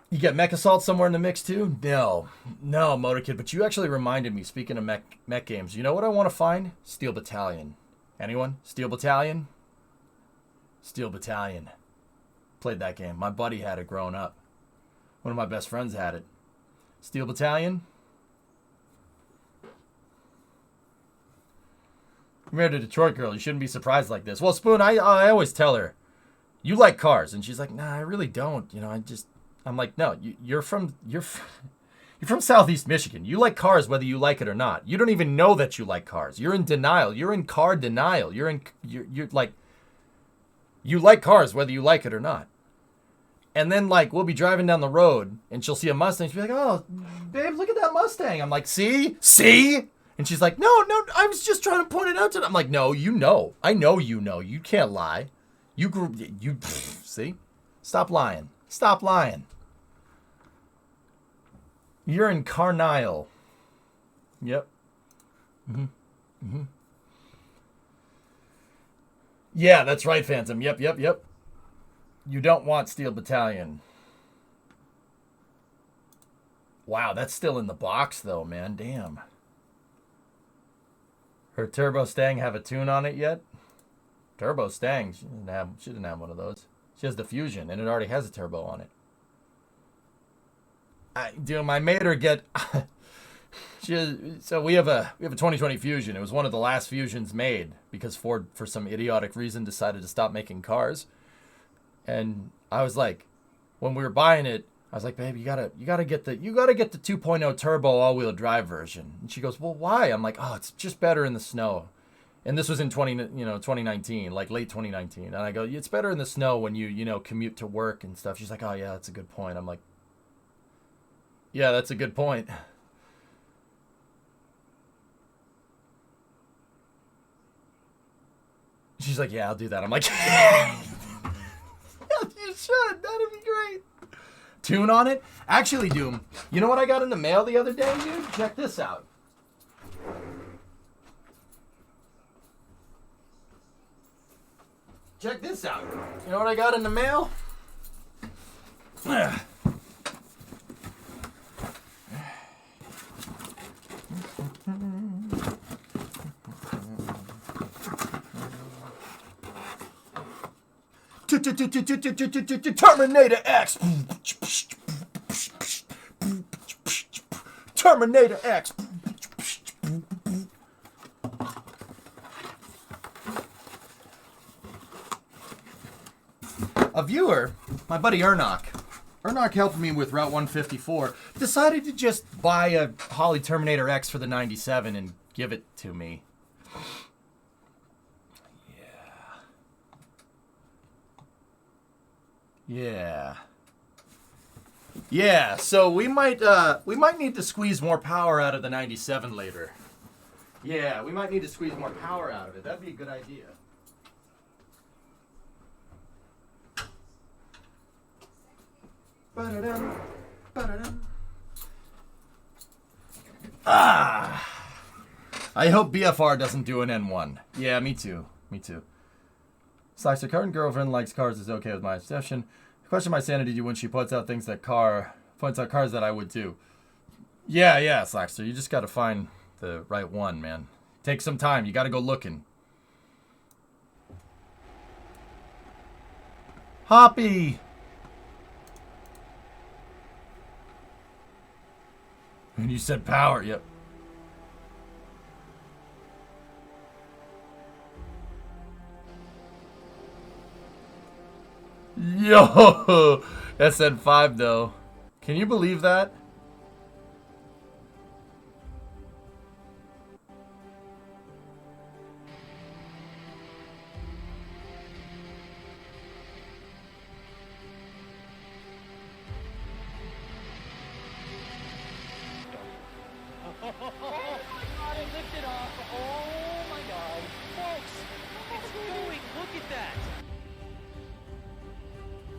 You get Mech Assault somewhere in the mix too? No, Motorkid. But you actually reminded me, speaking of mech games, you know what I want to find? Steel Battalion. Anyone? Steel Battalion? Steel Battalion. Played that game. My buddy had it growing up. One of my best friends had it. Steel Battalion? You married a Detroit girl. You shouldn't be surprised like this. Well, Spoon, I always tell her, you like cars. And she's like, nah, I really don't. You know, I'm like, no, you're from Southeast Michigan. You like cars whether you like it or not. You don't even know that you like cars. You're in denial. You're in car denial. You're like, you like cars whether you like it or not. And then, like, we'll be driving down the road and she'll see a Mustang. She'll be like, oh, babe, look at that Mustang. I'm like, see? And she's like, no, I was just trying to point it out to them. I'm like, no, you know. I know you know. You can't lie. You see? Stop lying. You're in Carnisle. Yep. Mm-hmm. Yeah, that's right, Phantom. Yep. You don't want Steel Battalion. Wow, that's still in the box, though, man. Damn. Her Turbo Stang have a tune on it yet? Turbo Stang? She didn't have one of those. She has the Fusion, and it already has a turbo on it. I made her get. So we have a 2020 Fusion. It was one of the last Fusions made because Ford, for some idiotic reason, decided to stop making cars. And I was like, when we were buying it, I was like, babe, you gotta get the 2.0 turbo all-wheel drive version. And she goes, well, why? I'm like, oh, it's just better in the snow. And this was in 2019, like late 2019. And I go, it's better in the snow when you commute to work and stuff. She's like, oh yeah, that's a good point. I'm like, Yeah, that's a good point. She's like, yeah, I'll do that. I'm like, yeah, you should. That'd be great. Tune on it? Actually, Doom, you know what I got in the mail the other day, dude? Check this out. Check this out. You know what I got in the mail? Terminator X. Terminator X. A viewer, my buddy Ernock helped me with Route 154, decided to just buy a Holly Terminator X for the 97 and give it to me. Yeah, so we might need to squeeze more power out of the 97 later. Yeah, we might need to squeeze more power out of it. That'd be a good idea. Ba-da-dum, ba-da-dum. I hope BFR doesn't do an N1. Yeah, me too. Slash, the current girlfriend likes cars is okay with my obsession. Question my sanity when she points out cars that I would too. Yeah, Slackster, you just gotta find the right one, man. Take some time. You gotta go looking. Hoppy! And you said power, yep. Yo! SN5 though. Can you believe that?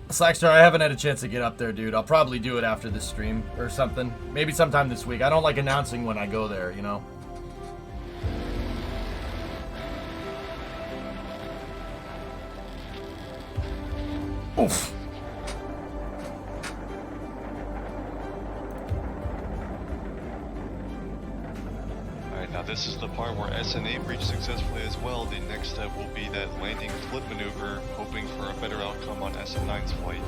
Slackstar, I haven't had a chance to get up there, dude. I'll probably do it after this stream or something. Maybe sometime this week. I don't like announcing when I go there, you know? Oof. Alright, now this is the part where SNA breached successfully as well. The next step will be that landing flip maneuver, hoping for a better outcome on SN9's flight.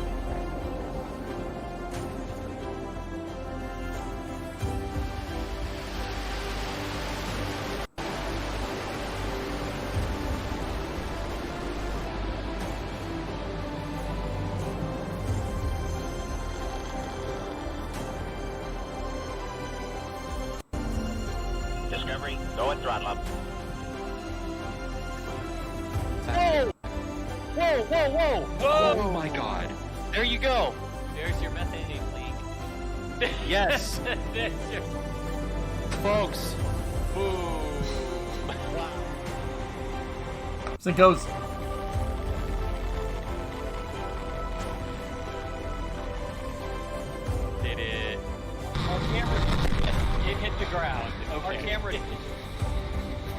Discovery, go and throttle up. Whoa! Oh my god. There you go. There's your methane leak. Yes. There's your... Folks. Boom. So it goes. Did it? Our camera, it hit the ground. Okay. Our camera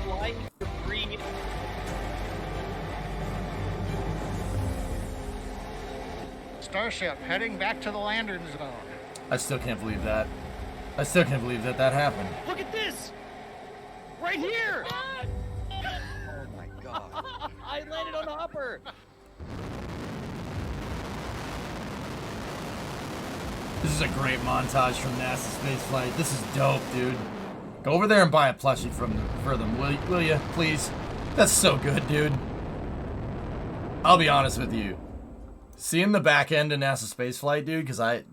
flying debris. Starship heading back to the landing zone. I still can't believe that. I still can't believe that happened. Look at this! Right here! Oh my god. I landed on a hopper! This is a great montage from NASA spaceflight. This is dope, dude. Go over there and buy a plushie for them, will you? Please. That's so good, dude. I'll be honest with you. Seeing the back end of NASA spaceflight, dude, because I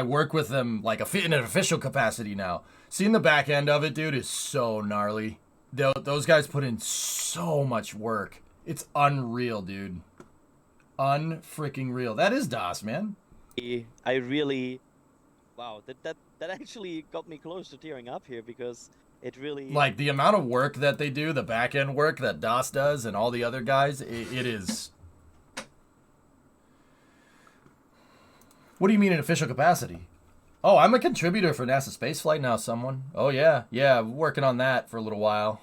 work with them like in an official capacity now. Seeing the back end of it, dude, is so gnarly. Those guys put in so much work. It's unreal, dude. Unfreaking real. That is DOS, man. I really wow, that actually got me close to tearing up here because it really Like, the amount of work that they do, the back-end work that DOS does and all the other guys, it is... What do you mean in official capacity? Oh, I'm a contributor for NASA Spaceflight now, someone. Oh, yeah. Yeah, working on that for a little while.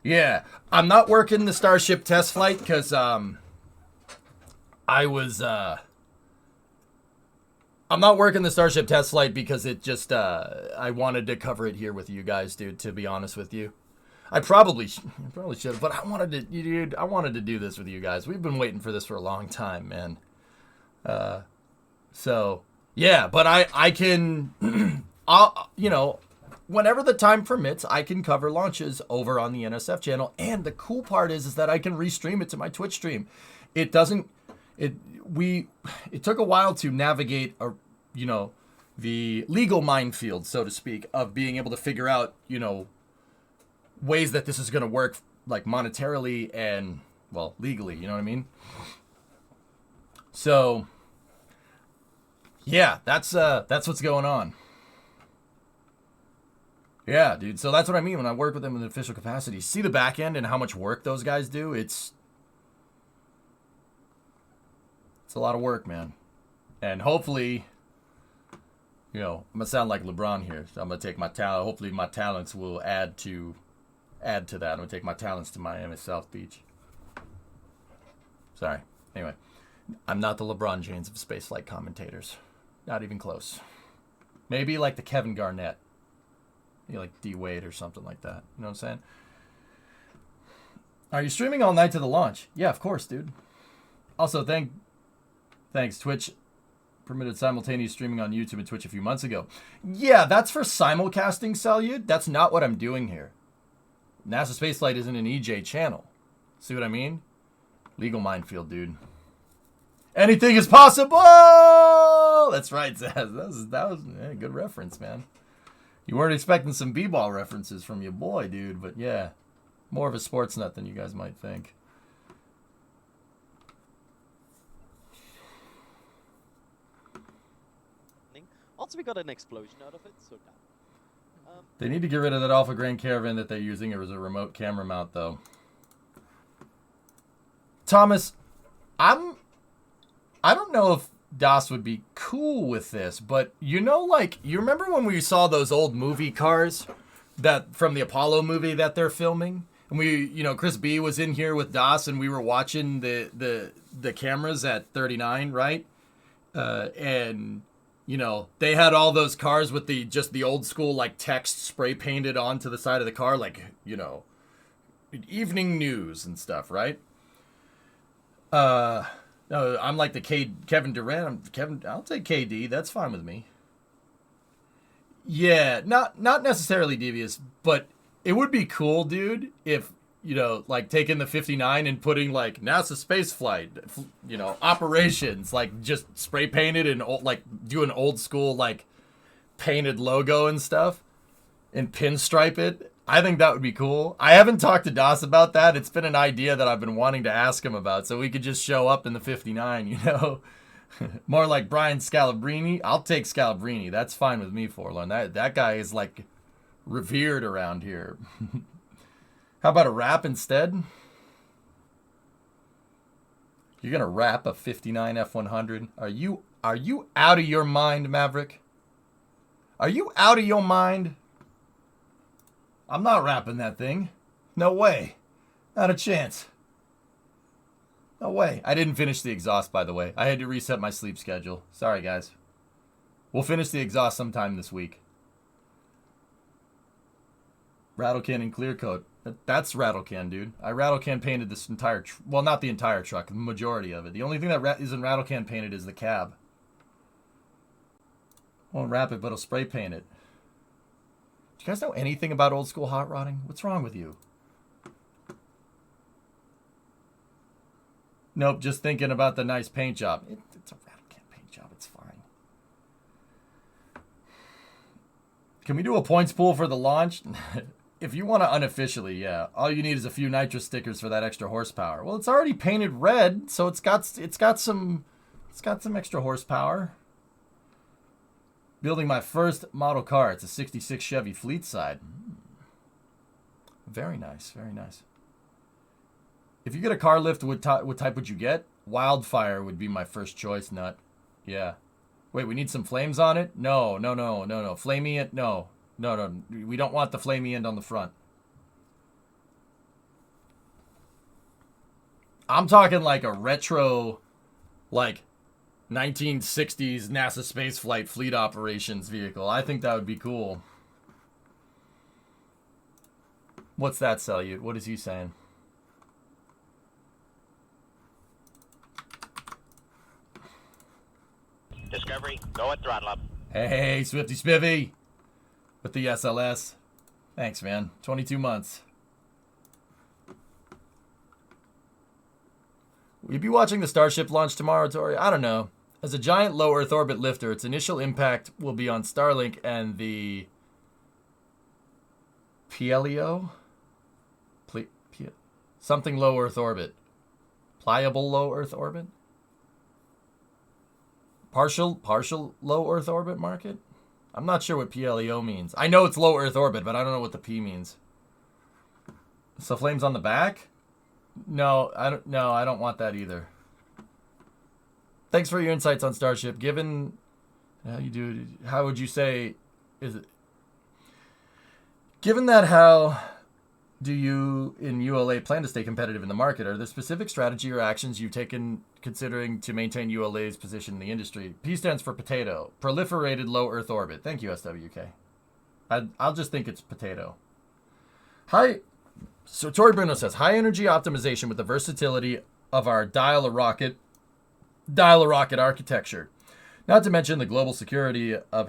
Yeah, I'm not working the Starship test flight because, I'm not working the Starship test flight because it just, I wanted to cover it here with you guys, dude, to be honest with you. I probably should have, but I wanted to do this with you guys. We've been waiting for this for a long time, man. So, yeah, but I can, you know, whenever the time permits, I can cover launches over on the NSF channel. And the cool part is that I can restream it to my Twitch stream. It took a while to navigate, you know, the legal minefield, so to speak, of being able to figure out, you know, ways that this is going to work, like monetarily and, well, legally, you know what I mean? So, yeah, that's what's going on. Yeah, dude. So that's what I mean when I work with them in the official capacity. See the back end and how much work those guys do? It's a lot of work, man. And hopefully, you know, I'm gonna sound like LeBron here. So I'm gonna take my talent. Hopefully, my talents will add to that. I'm gonna take my talents to Miami South Beach. Sorry. Anyway, I'm not the LeBron James of spaceflight commentators. Not even close. Maybe like the Kevin Garnett. You like D Wade or something like that. You know what I'm saying? Are you streaming all night to the launch? Yeah, of course, dude. Also, thanks. Twitch permitted simultaneous streaming on YouTube and Twitch a few months ago. Yeah, that's for simulcasting, Salyut. That's not what I'm doing here. NASA Spaceflight isn't an EJ channel. See what I mean? Legal minefield, dude. Anything is possible! That's right, Zaz. That was a good reference, man. You weren't expecting some b-ball references from your boy, dude, but yeah. More of a sports nut than you guys might think. Also, we got an explosion out of it, so damn. They need to get rid of that Alpha Grain Caravan that they're using. It was a remote camera mount, though. Thomas, I don't know if DOS would be cool with this, but you know, like, you remember when we saw those old movie cars that from the Apollo movie that they're filming? And we, you know, Chris B was in here with DOS and we were watching the cameras at 39, right? And, you know, they had all those cars with just the old school, like, text spray painted onto the side of the car, like, you know, evening news and stuff, right? No, I'm like the Kevin Durant. I'll take KD. That's fine with me. Yeah, not necessarily devious, but it would be cool, dude, if, you know, like taking the 59 and putting like NASA space flight, you know, operations, like just spray painted and like do an old school like painted logo and stuff and pinstripe it. I think that would be cool. I haven't talked to DOS about that. It's been an idea that I've been wanting to ask him about, so we could just show up in the 59, you know? More like Brian Scalabrine. I'll take Scalabrine. That's fine with me, Forlorn. That guy is, like, revered around here. How about a rap instead? You're going to rap a 59 F100? Are you out of your mind, Maverick? Are you out of your mind? I'm not rapping that thing. No way. Not a chance. No way. I didn't finish the exhaust, by the way. I had to reset my sleep schedule. Sorry, guys. We'll finish the exhaust sometime this week. Rattlecan and clear coat. That's Rattlecan, dude. I Rattlecan painted this entire... well, not the entire truck. The majority of it. The only thing that isn't Rattlecan painted is the cab. Won't wrap it, but I'll spray paint it. Do you guys know anything about old school hot rodding? What's wrong with you? Nope, just thinking about the nice paint job. It's a Rattlecan paint job. It's fine. Can we do a points pool for the launch? If you want to unofficially, yeah. All you need is a few nitrous stickers for that extra horsepower. Well, it's already painted red, so it's got some extra horsepower. Building my first model car. It's a 66 Chevy Fleet Side. Very nice, very nice. If you get a car lift, what type would you get? Wildfire would be my first choice, Nut. Yeah. Wait, we need some flames on it? No. Flamey it? No. No. We don't want the flamey end on the front. I'm talking like a retro, like 1960s NASA spaceflight fleet operations vehicle. I think that would be cool. What's that, Salute? What is he saying? Discovery, go at throttle up. Hey, Swifty Spiffy. With the SLS. Thanks, man. 22 months. Will you be watching the Starship launch tomorrow, Tori? I don't know. As a giant low Earth orbit lifter, its initial impact will be on Starlink and the PLEO? Something low Earth orbit. Pliable low Earth orbit? Partial low Earth orbit market? I'm not sure what PLEO means. I know it's low Earth orbit, but I don't know what the P means. So flames on the back? No, I don't want that either. Thanks for your insights on Starship. Given how would you say is it? Given that, how do you in ULA plan to stay competitive in the market? Are there specific strategy or actions you've taken considering to maintain ULA's position in the industry? P stands for potato. Proliferated low Earth orbit. Thank you, SWK. I'll just think it's potato. Hi. So Tori Bruno says, high energy optimization with the versatility of our dial-a-rocket architecture. Not to mention the global scarcity of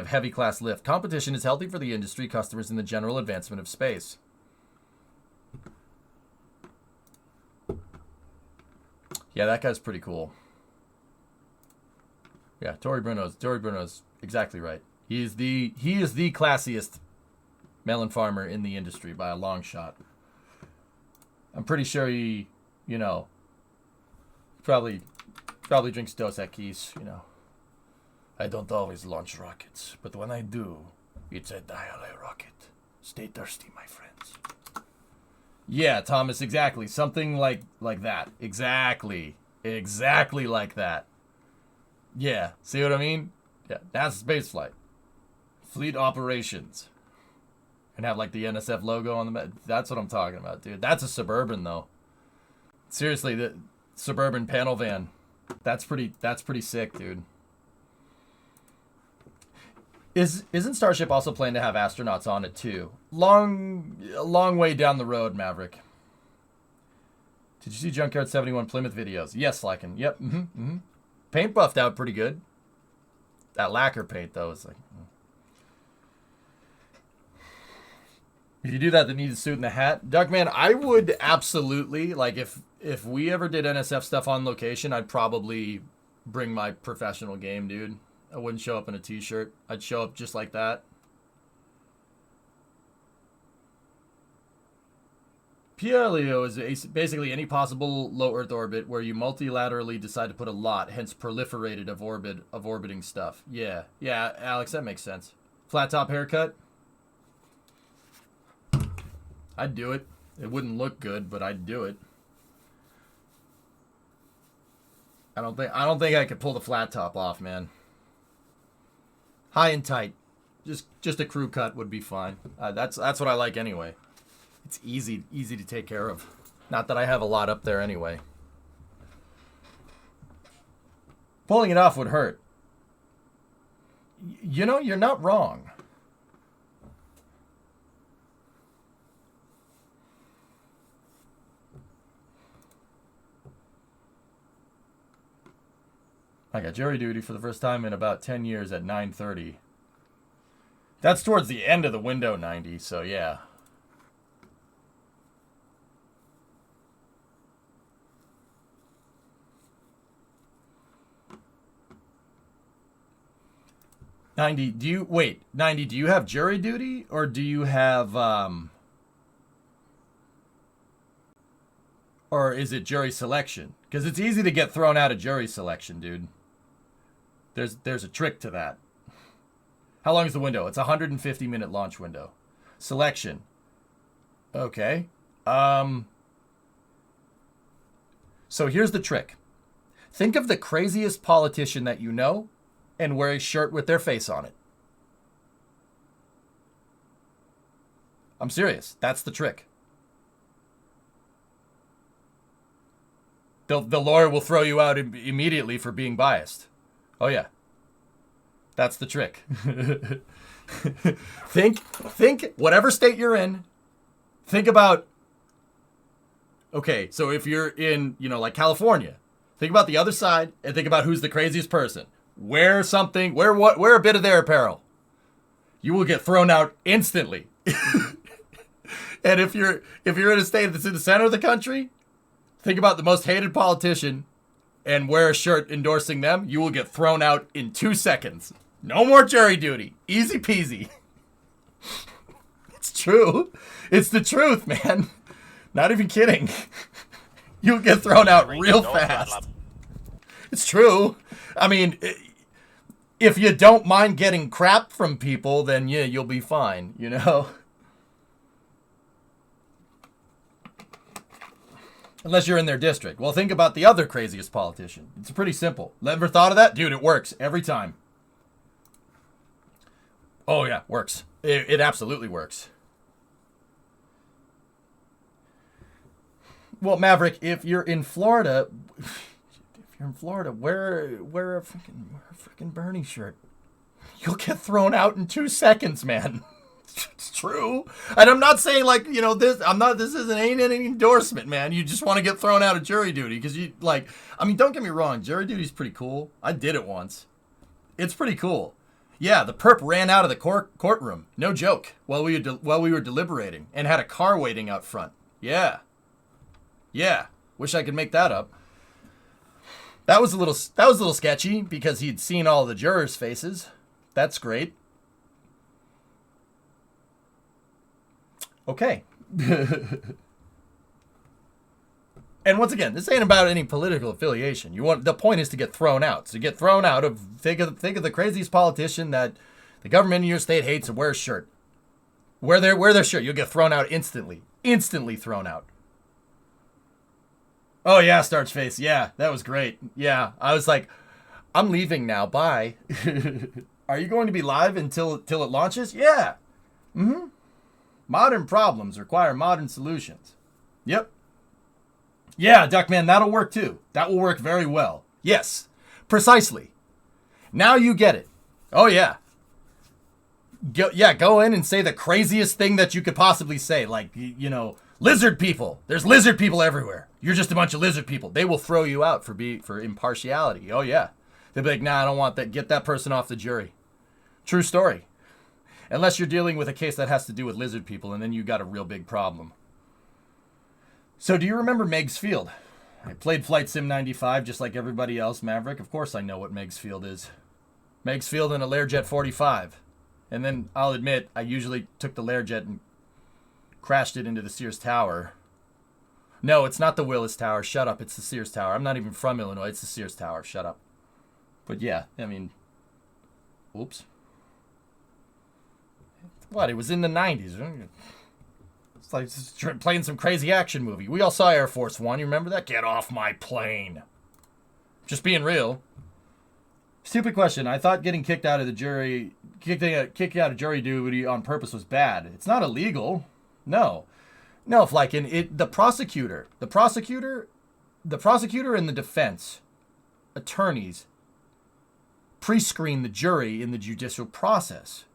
heavy class lift. Competition is healthy for the industry, customers, and the general advancement of space. Yeah, that guy's pretty cool. Yeah, Tori Bruno's exactly right. He is the classiest melon farmer in the industry by a long shot. I'm pretty sure he, probably drinks Dos Equis, I don't always launch rockets, but when I do, it's a dial-a rocket. Stay thirsty, my friends. Yeah, Thomas, exactly. Something like that. Exactly like that. Yeah, see what I mean? Yeah, NASA spaceflight. Fleet operations. And have like the NSF logo on the that's what I'm talking about, dude. That's a Suburban though. Seriously, the Suburban panel van. That's pretty sick, dude. Isn't Starship also planning to have astronauts on it too? A long way down the road, Maverick. Did you see Junkyard 71 Plymouth videos? Yes, Lycan. Yep. Paint buffed out pretty good. That lacquer paint though is like. If you do that, then you need a suit and a hat. Duckman, I would absolutely, like, if we ever did NSF stuff on location, I'd probably bring my professional game, dude. I wouldn't show up in a t-shirt. I'd show up just like that. PLEO is basically any possible low Earth orbit where you multilaterally decide to put a lot, hence proliferated of orbiting stuff. Yeah, Alex, that makes sense. Flat top haircut. I'd do it. It wouldn't look good, but I'd do it. I don't think I could pull the flat top off, man. High and tight. Just a crew cut would be fine. That's what I like anyway. It's easy to take care of. Not that I have a lot up there anyway. Pulling it off would hurt. You're not wrong. I got jury duty for the first time in about 10 years at 9:30. That's towards the end of the window 90, so yeah. Ninety, do you have jury duty or do you have or is it jury selection? Because it's easy to get thrown out of jury selection, dude. There's a trick to that. How long is the window? It's a 150-minute launch window. Selection. Okay. So here's the trick. Think of the craziest politician that you know and wear a shirt with their face on it. I'm serious. That's the trick. The lawyer will throw you out immediately for being biased. Oh, yeah. That's the trick. Think, whatever state you're in, think about, okay, so if you're in, like California, think about the other side and think about who's the craziest person. Wear something, wear a bit of their apparel. You will get thrown out instantly. And if you're in a state that's in the center of the country, think about the most hated politician and wear a shirt endorsing them. You will get thrown out in 2 seconds. No more jury duty. Easy peasy. It's true. It's the truth, man. Not even kidding. You'll get thrown out real fast. It's true. I mean, if you don't mind getting crap from people, then yeah, you'll be fine, Unless you're in their district. Well, think about the other craziest politician. It's pretty simple. Ever thought of that? Dude, it works every time. Oh, yeah, works. It absolutely works. Well, Maverick, if you're in Florida, wear a freaking Bernie shirt. You'll get thrown out in 2 seconds, man. It's true. And I'm not saying this ain't any endorsement, man. You just want to get thrown out of jury duty because don't get me wrong. Jury duty's pretty cool. I did it once. It's pretty cool. Yeah, the perp ran out of the courtroom. No joke. While we were deliberating and had a car waiting out front. Yeah. Wish I could make that up. That was a little sketchy because he'd seen all the jurors' faces. That's great. Okay. And once again, this ain't about any political affiliation. The point is to get thrown out. So get thrown out of think of the craziest politician that the government in your state hates and wear a shirt. Wear their shirt. You'll get thrown out instantly. Instantly thrown out. Oh yeah, Starch Face. Yeah, that was great. Yeah, I was like, I'm leaving now. Bye. Are you going to be live until it launches? Yeah. Mm-hmm. Modern problems require modern solutions. Yep. Yeah, Duckman, that'll work too. That will work very well. Yes, precisely. Now you get it. Oh, yeah. Go in and say the craziest thing that you could possibly say. Like, lizard people. There's lizard people everywhere. You're just a bunch of lizard people. They will throw you out for impartiality. Oh, yeah. They'll be like, nah, I don't want that. Get that person off the jury. True story. Unless you're dealing with a case that has to do with lizard people, and then you got a real big problem. So do you remember Meigs Field? I played Flight Sim 95 just like everybody else, Maverick. Of course I know what Meigs Field is. Meigs Field and a Learjet 45. And then I'll admit, I usually took the Learjet and crashed it into the Sears Tower. No, it's not the Willis Tower. Shut up. It's the Sears Tower. I'm not even from Illinois. It's the Sears Tower. Shut up. But yeah, I mean, oops. What? It was in the 90s. It's like playing some crazy action movie. We all saw Air Force One. You remember that? Get off my plane. Just being real. Stupid question. I thought getting kicked out of jury duty on purpose was bad. It's not illegal. No, Flykin. The prosecutor and the defense attorneys pre-screen the jury in the judicial process.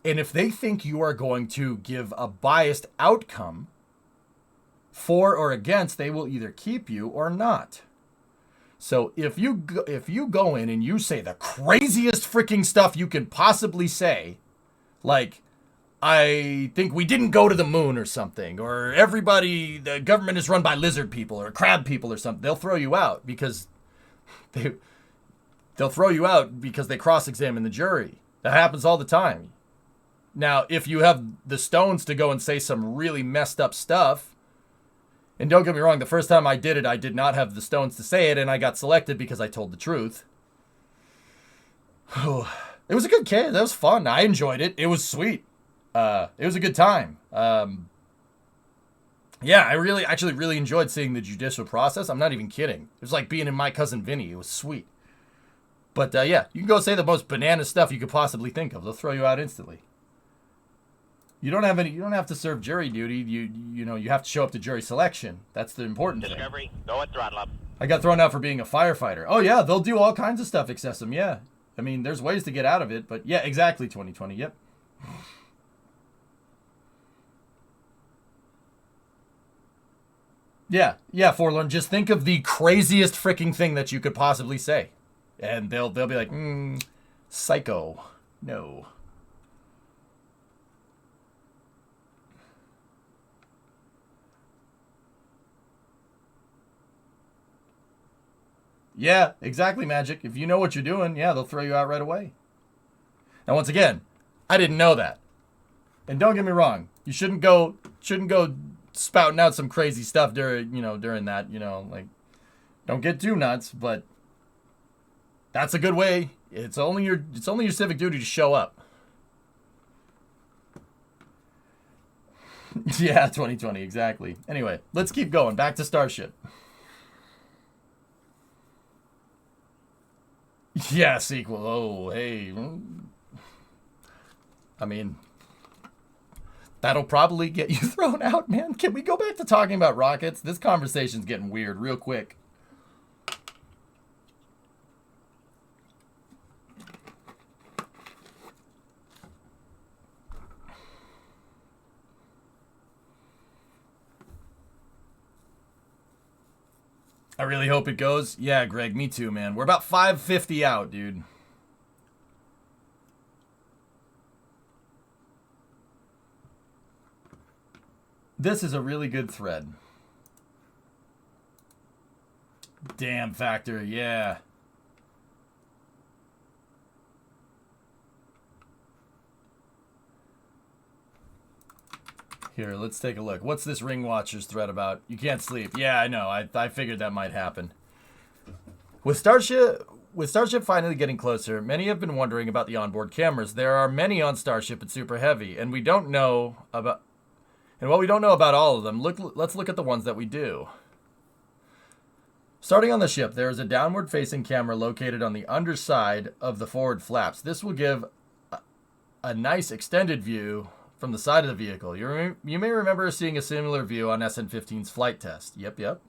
And if they think you are going to give a biased outcome for or against, they will either keep you or not. So if you go in and you say the craziest freaking stuff you can possibly say, like, I think we didn't go to the moon or something, or the government is run by lizard people or crab people or something, they'll throw you out because they cross-examine the jury. That happens all the time. Now, if you have the stones to go and say some really messed up stuff, and don't get me wrong, the first time I did it, I did not have the stones to say it, and I got selected because I told the truth. It was a good kid. That was fun. I enjoyed it. It was sweet. It was a good time. Yeah, I actually really enjoyed seeing the judicial process. I'm not even kidding. It was like being in My Cousin Vinny. It was sweet. But yeah, you can go say the most banana stuff you could possibly think of. They'll throw you out instantly. You don't have to serve jury duty. You know, you have to show up to jury selection. That's the important thing. Discovery, go at throttle up. I got thrown out for being a firefighter. Oh yeah, they'll do all kinds of stuff, Excessum. Yeah. I mean, there's ways to get out of it, but yeah, exactly, 2020. Yep. Yeah, Forlorn. Just think of the craziest freaking thing that you could possibly say, and they'll be like, psycho. No. Yeah, exactly, Magic. If you know what you're doing, yeah, they'll throw you out right away. Now, once again, I didn't know that. And don't get me wrong, you shouldn't go spouting out some crazy stuff during that, like, don't get too nuts, but that's a good way. It's only your civic duty to show up. Yeah, 2020, exactly. Anyway, let's keep going. Back to Starship. Yeah, sequel. Oh, hey. I mean, that'll probably get you thrown out, man. Can we go back to talking about rockets? This conversation's getting weird real quick. I really hope it goes. Yeah, Greg, me too, man. We're about 550 out, dude. This is a really good thread. Damn factor, yeah. Here, let's take a look. What's this Ring Watchers thread about? You can't sleep. Yeah, I know. I figured that might happen. With Starship finally getting closer, many have been wondering about the onboard cameras. There are many on Starship at Super Heavy, and we don't know about... And while we don't know about all of them, let's look at the ones that we do. Starting on the ship, there is a downward-facing camera located on the underside of the forward flaps. This will give a nice extended view from the side of the vehicle. You may remember seeing a similar view on SN15's flight test. Yep.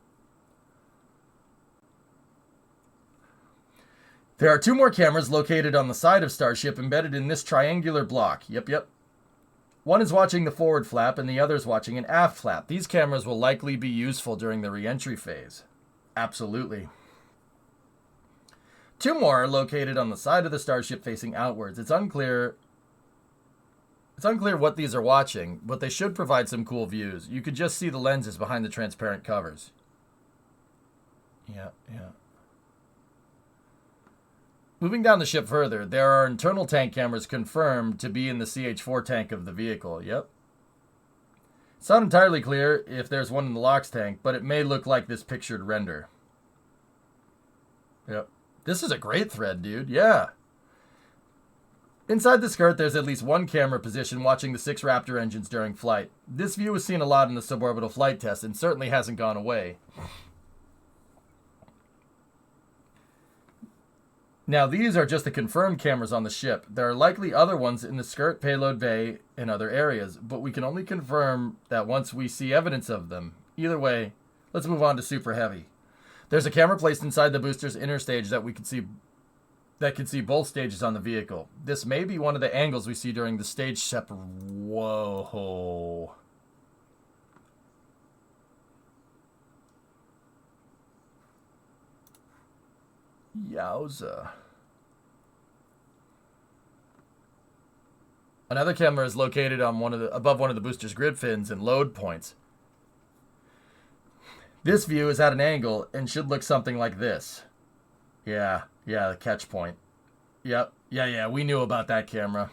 There are two more cameras located on the side of Starship embedded in this triangular block. Yep. One is watching the forward flap and the other is watching an aft flap. These cameras will likely be useful during the re-entry phase. Absolutely. Two more are located on the side of the Starship facing outwards. It's unclear what these are watching, but they should provide some cool views. You could just see the lenses behind the transparent covers. Yeah. Moving down the ship further, there are internal tank cameras confirmed to be in the CH4 tank of the vehicle. Yep. It's not entirely clear if there's one in the LOX tank, but it may look like this pictured render. Yep. This is a great thread, dude. Yeah. Inside the skirt, there's at least one camera position watching the 6 Raptor engines during flight. This view was seen a lot in the suborbital flight test and certainly hasn't gone away. Now, these are just the confirmed cameras on the ship. There are likely other ones in the skirt, payload bay, and other areas, but we can only confirm that once we see evidence of them. Either way, let's move on to Super Heavy. There's a camera placed inside the booster's inner stage that can see both stages on the vehicle. This may be one of the angles we see during the stage Whoa. Yowza. Another camera is located on above one of the booster's grid fins and load points. This view is at an angle and should look something like this. Yeah, the catch point. Yep, yeah, we knew about that camera.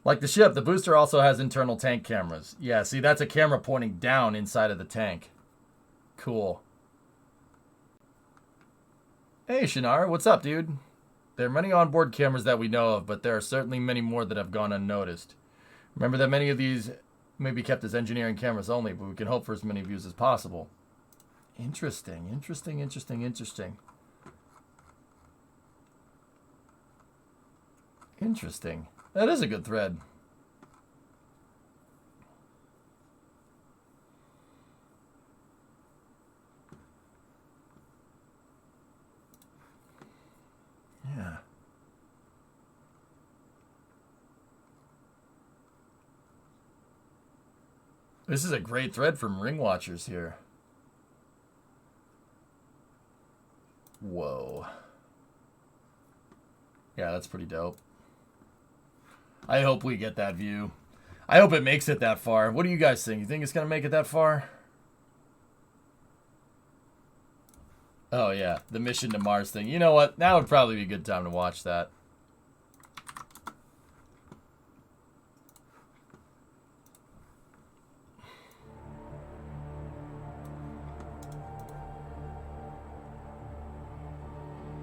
Like the ship, the booster also has internal tank cameras. Yeah, see, that's a camera pointing down inside of the tank. Cool. Hey, Shinar, what's up, dude? There are many onboard cameras that we know of, but there are certainly many more that have gone unnoticed. Remember that many of these may be kept as engineering cameras only, but we can hope for as many views as possible. Interesting, interesting, interesting, interesting. Interesting. That is a good thread. Yeah. This is a great thread from Ring Watchers here. Whoa. Yeah, that's pretty dope. I hope we get that view. I hope it makes it that far. What do you guys think? You think it's going to make it that far? Oh, yeah. The mission to Mars thing. You know what? Now would probably be a good time to watch that.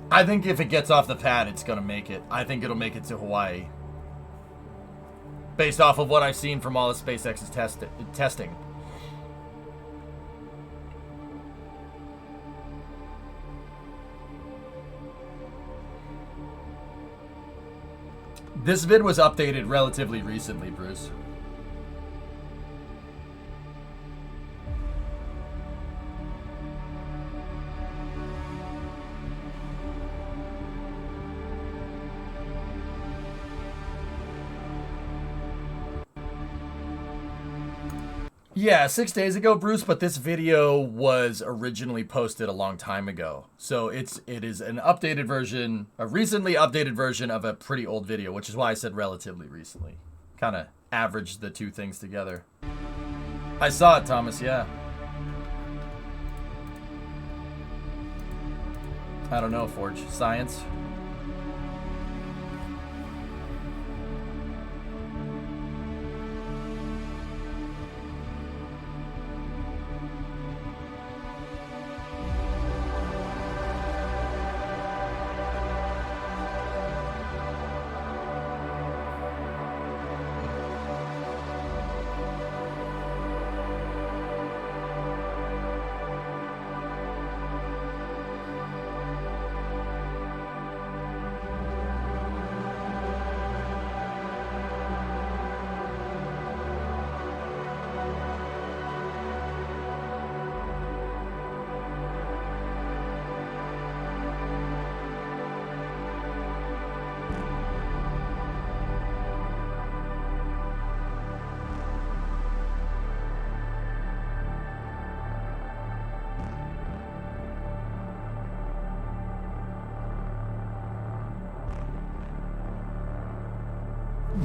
I think if it gets off the pad, it's going to make it. I think it'll make it to Hawaii. Based off of what I've seen from all of SpaceX's testing. This vid was updated relatively recently, Bruce. Yeah, 6 days ago, Bruce, but this video was originally posted a long time ago. So it is an updated version, a recently updated version of a pretty old video, which is why I said relatively recently. Kind of averaged the two things together. I saw it, Thomas, yeah. I don't know, Forge. Science?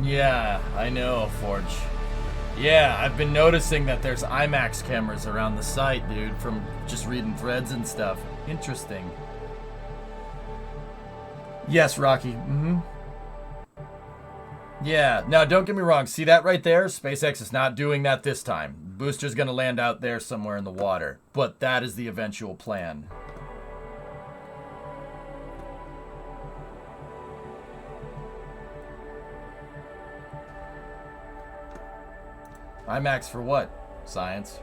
Yeah, I know, Forge. Yeah, I've been noticing that there's IMAX cameras around the site, dude, from just reading threads and stuff. Interesting. Yes, Rocky. Yeah, now don't get me wrong. See that right there? SpaceX is not doing that this time. Booster's going to land out there somewhere in the water. But that is the eventual plan. IMAX for what? Science.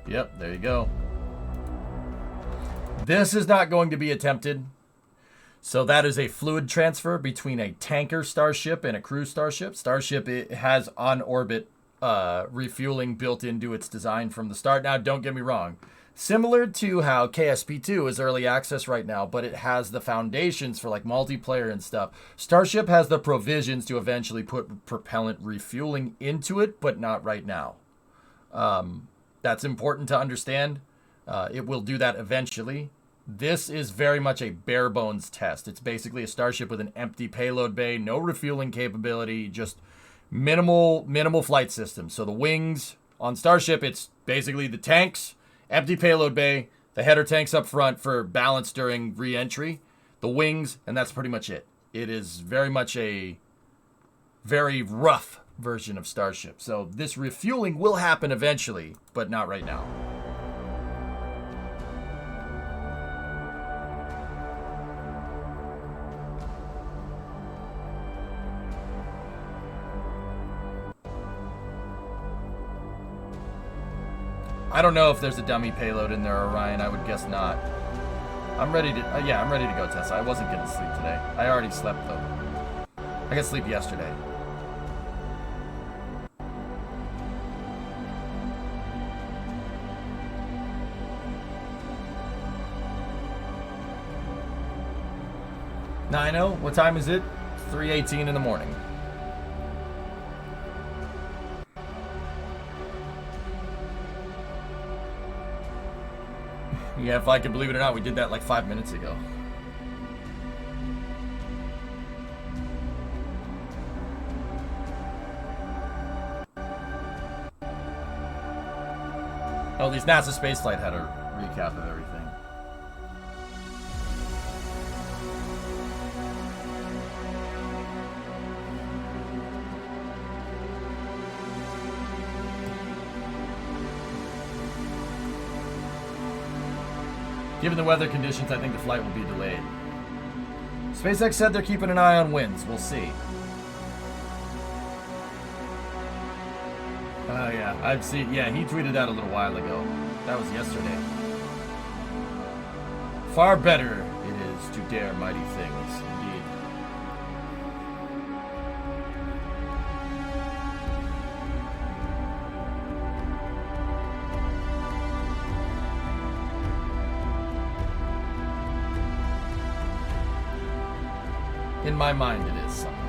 Yep, there you go. This is not going to be attempted. So that is a fluid transfer between a tanker Starship and a crew Starship. Starship, it has on-orbit refueling built into its design from the start. Now, don't get me wrong. Similar to how KSP-2 is early access right now, but it has the foundations for like multiplayer and stuff. Starship has the provisions to eventually put propellant refueling into it, but not right now. That's important to understand. It will do that eventually. This is very much a bare bones test. It's basically a Starship with an empty payload bay, no refueling capability, just minimal flight system. So the wings on Starship, it's basically the tanks, empty payload bay, the header tanks up front for balance during re-entry, the wings, and that's pretty much it. It is very much a very rough version of Starship. So this refueling will happen eventually, but not right now. I don't know if there's a dummy payload in there, Orion. I would guess not. I'm ready to, yeah, I'm ready to go, Tessa. I wasn't getting sleep today. I already slept, though. I got sleep yesterday. Now I know. What time is it? 3:18 in the morning. Yeah, if I can believe it or not, we did that like 5 minutes ago. Oh, these NASA spaceflight had a recap of everything. Given the weather conditions, I think the flight will be delayed. SpaceX said they're keeping an eye on winds. We'll see. Oh, yeah. I've seen... Yeah, he tweeted that a little while ago. That was yesterday. Far better it is to dare mighty things, indeed. In my mind, it is something.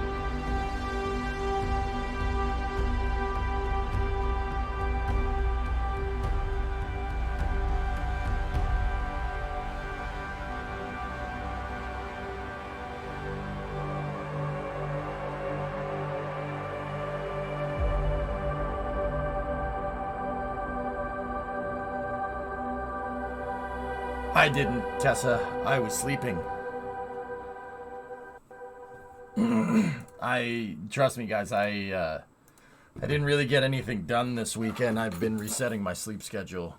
I didn't, Tessa. I was sleeping. Trust me, guys, I didn't really get anything done this weekend. I've been resetting my sleep schedule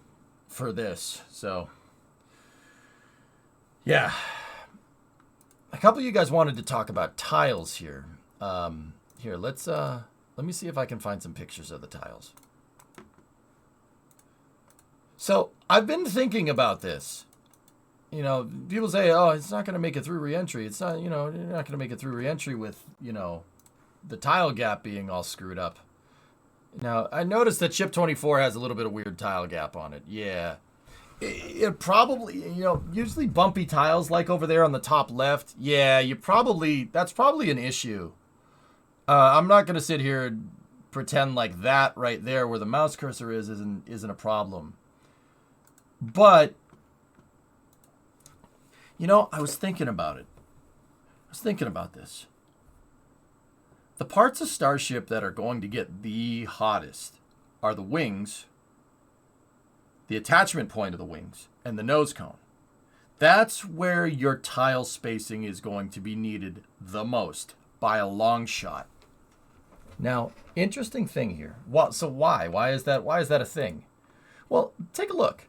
for this, so yeah. A couple of you guys wanted to talk about tiles here. Here, let me see if I can find some pictures of the tiles. So I've been thinking about this. You know, people say, oh, it's not going to make it through reentry. It's not, you know, you're not going to make it through reentry with, you know, the tile gap being all screwed up. Now, I noticed that ship 24 has a little bit of weird tile gap on it. Yeah. It probably, you know, usually bumpy tiles like over there on the top left. Yeah, that's probably an issue. I'm not going to sit here and pretend like that right there where the mouse cursor isn't a problem. But you know, I was thinking about it. I was thinking about this. The parts of Starship that are going to get the hottest are the wings, the attachment point of the wings, and the nose cone. That's where your tile spacing is going to be needed the most, by a long shot. Now, interesting thing here. So why? Why is that a thing? Well, take a look.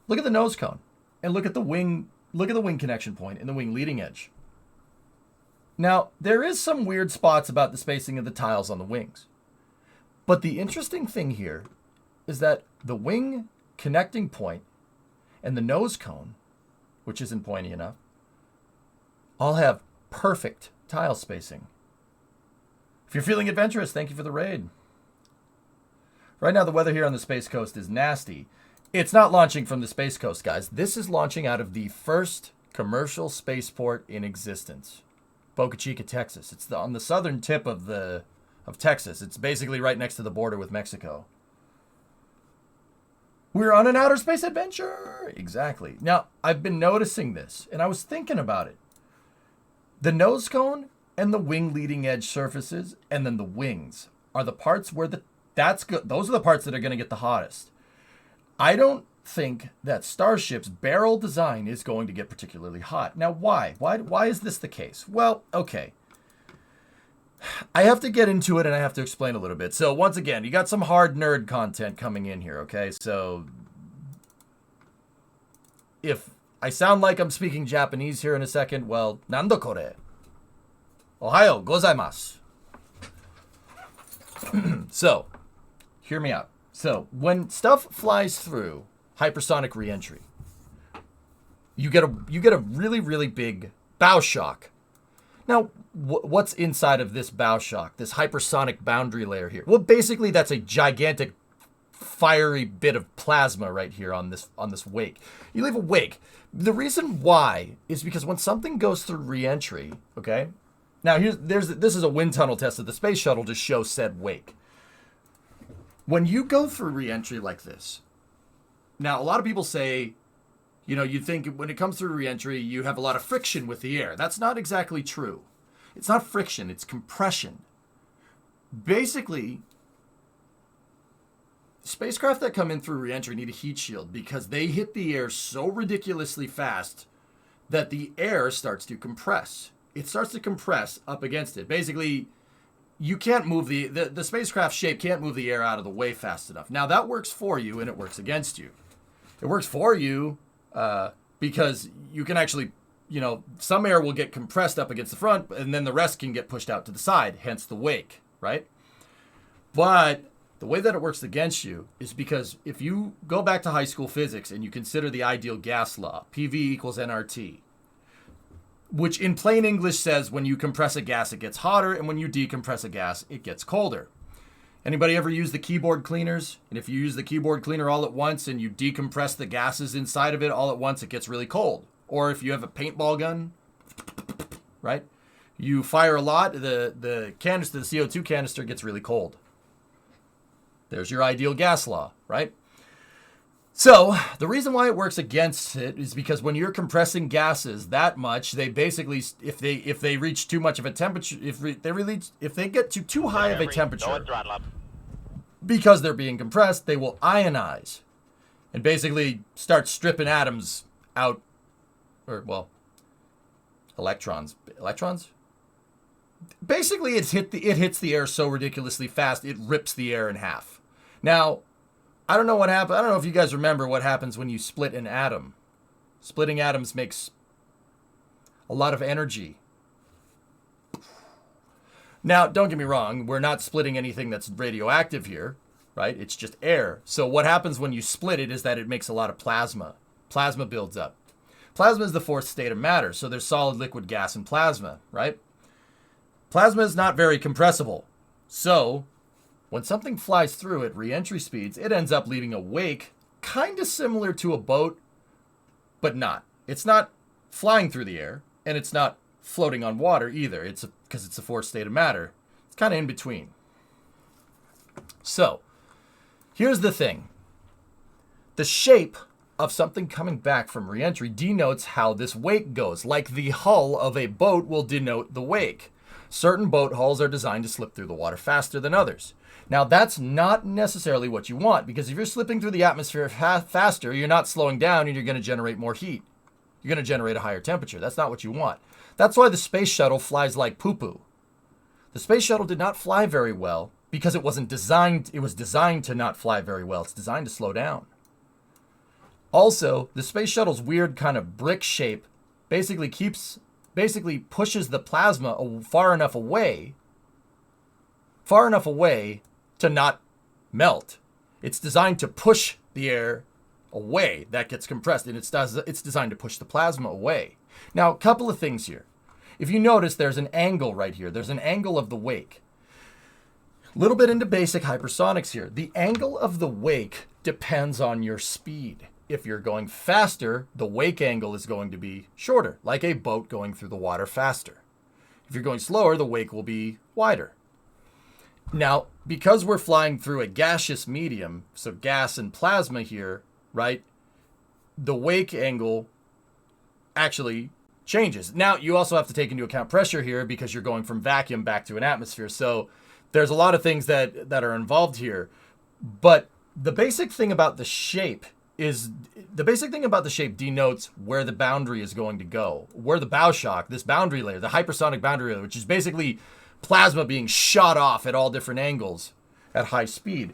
Look at the nose cone. And look at the wing connection point and the wing leading edge. Now, there is some weird spots about the spacing of the tiles on the wings. But the interesting thing here is that the wing connecting point and the nose cone, which isn't pointy enough, all have perfect tile spacing. If you're feeling adventurous, thank you for the raid. Right now, the weather here on the Space Coast is nasty. It's not launching from the Space Coast, guys. This is launching out of the first commercial spaceport in existence, Boca Chica, Texas. It's on the southern tip of Texas. It's basically right next to the border with Mexico. We're on an outer space adventure. Exactly. Now, I've been noticing this, and I was thinking about it. The nose cone and the wing leading edge surfaces, and then the wings are the parts where that's good. Those are the parts that are going to get the hottest. I don't think that Starship's barrel design is going to get particularly hot. Now, why? Why is this the case? Well, okay. I have to get into it and I have to explain a little bit. So once again, you got some hard nerd content coming in here, okay? So if I sound like I'm speaking Japanese here in a second, well, nando kore? Ohayo gozaimasu. So, hear me out. So when stuff flies through hypersonic reentry, you get a really, really big bow shock. Now, what's inside of this bow shock, this hypersonic boundary layer here? Well, basically, that's a gigantic, fiery bit of plasma right here on this wake. You leave a wake. The reason why is because when something goes through reentry, okay? Now, this is a wind tunnel test of the space shuttle to show said wake. When you go through reentry like this, now a lot of people say, you know, you think when it comes through reentry, you have a lot of friction with the air. That's not exactly true. It's not friction, it's compression. Basically, spacecraft that come in through reentry need a heat shield because they hit the air so ridiculously fast that the air starts to compress. It starts to compress up against it. Basically, you can't move the spacecraft shape can't move the air out of the way fast enough. Now, that works for you and it works against you. It works for you because you can actually, you know, some air will get compressed up against the front and then the rest can get pushed out to the side, hence the wake, right? But the way that it works against you is because if you go back to high school physics and you consider the ideal gas law, PV equals nRT, which in plain English says when you compress a gas, it gets hotter, and when you decompress a gas, it gets colder. Anybody ever use the keyboard cleaners? And if you use the keyboard cleaner all at once and you decompress the gases inside of it all at once, it gets really cold. Or if you have a paintball gun, right? You fire a lot, the canister, the CO2 canister gets really cold. There's your ideal gas law, right? So the reason why it works against it is because when you're compressing gases that much, they basically, if they reach too much of a temperature, if they get to too high of a temperature, because they're being compressed, they will ionize and basically start stripping atoms out, or well, electrons. Basically, it hits the air so ridiculously fast it rips the air in half. Now, I don't know what happened. I don't know if you guys remember what happens when you split an atom. Splitting atoms makes a lot of energy. Now, don't get me wrong. We're not splitting anything that's radioactive here, right? It's just air. So what happens when you split it is that it makes a lot of plasma. Plasma builds up. Plasma is the fourth state of matter. So there's solid, liquid, gas, and plasma, right? Plasma is not very compressible. So when something flies through at re-entry speeds, it ends up leaving a wake kind of similar to a boat, but not. It's not flying through the air, and it's not floating on water either. It's because it's a fourth state of matter. It's kind of in between. So here's the thing. The shape of something coming back from re-entry denotes how this wake goes. Like the hull of a boat will denote the wake. Certain boat hulls are designed to slip through the water faster than others. Now, that's not necessarily what you want, because if you're slipping through the atmosphere faster, you're not slowing down and you're going to generate more heat. You're going to generate a higher temperature. That's not what you want. That's why the space shuttle flies like poo-poo. The space shuttle did not fly very well because it was designed to not fly very well. It's designed to slow down. Also, the space shuttle's weird kind of brick shape basically pushes the plasma far enough away to not melt. It's designed to push the air away that gets compressed, and it's designed to push the plasma away. Now, a couple of things here. If you notice, there's an angle right here. There's an angle of the wake. A little bit into basic hypersonics here. The angle of the wake depends on your speed. If you're going faster, the wake angle is going to be shorter, like a boat going through the water faster. If you're going slower, the wake will be wider. Now, because we're flying through a gaseous medium, so gas and plasma here, right, the wake angle actually changes. Now, you also have to take into account pressure here because you're going from vacuum back to an atmosphere. So there's a lot of things that are involved here. But the basic thing about the shape denotes where the boundary is going to go, where the bow shock, this boundary layer, the hypersonic boundary layer, which is basically plasma being shot off at all different angles at high speed.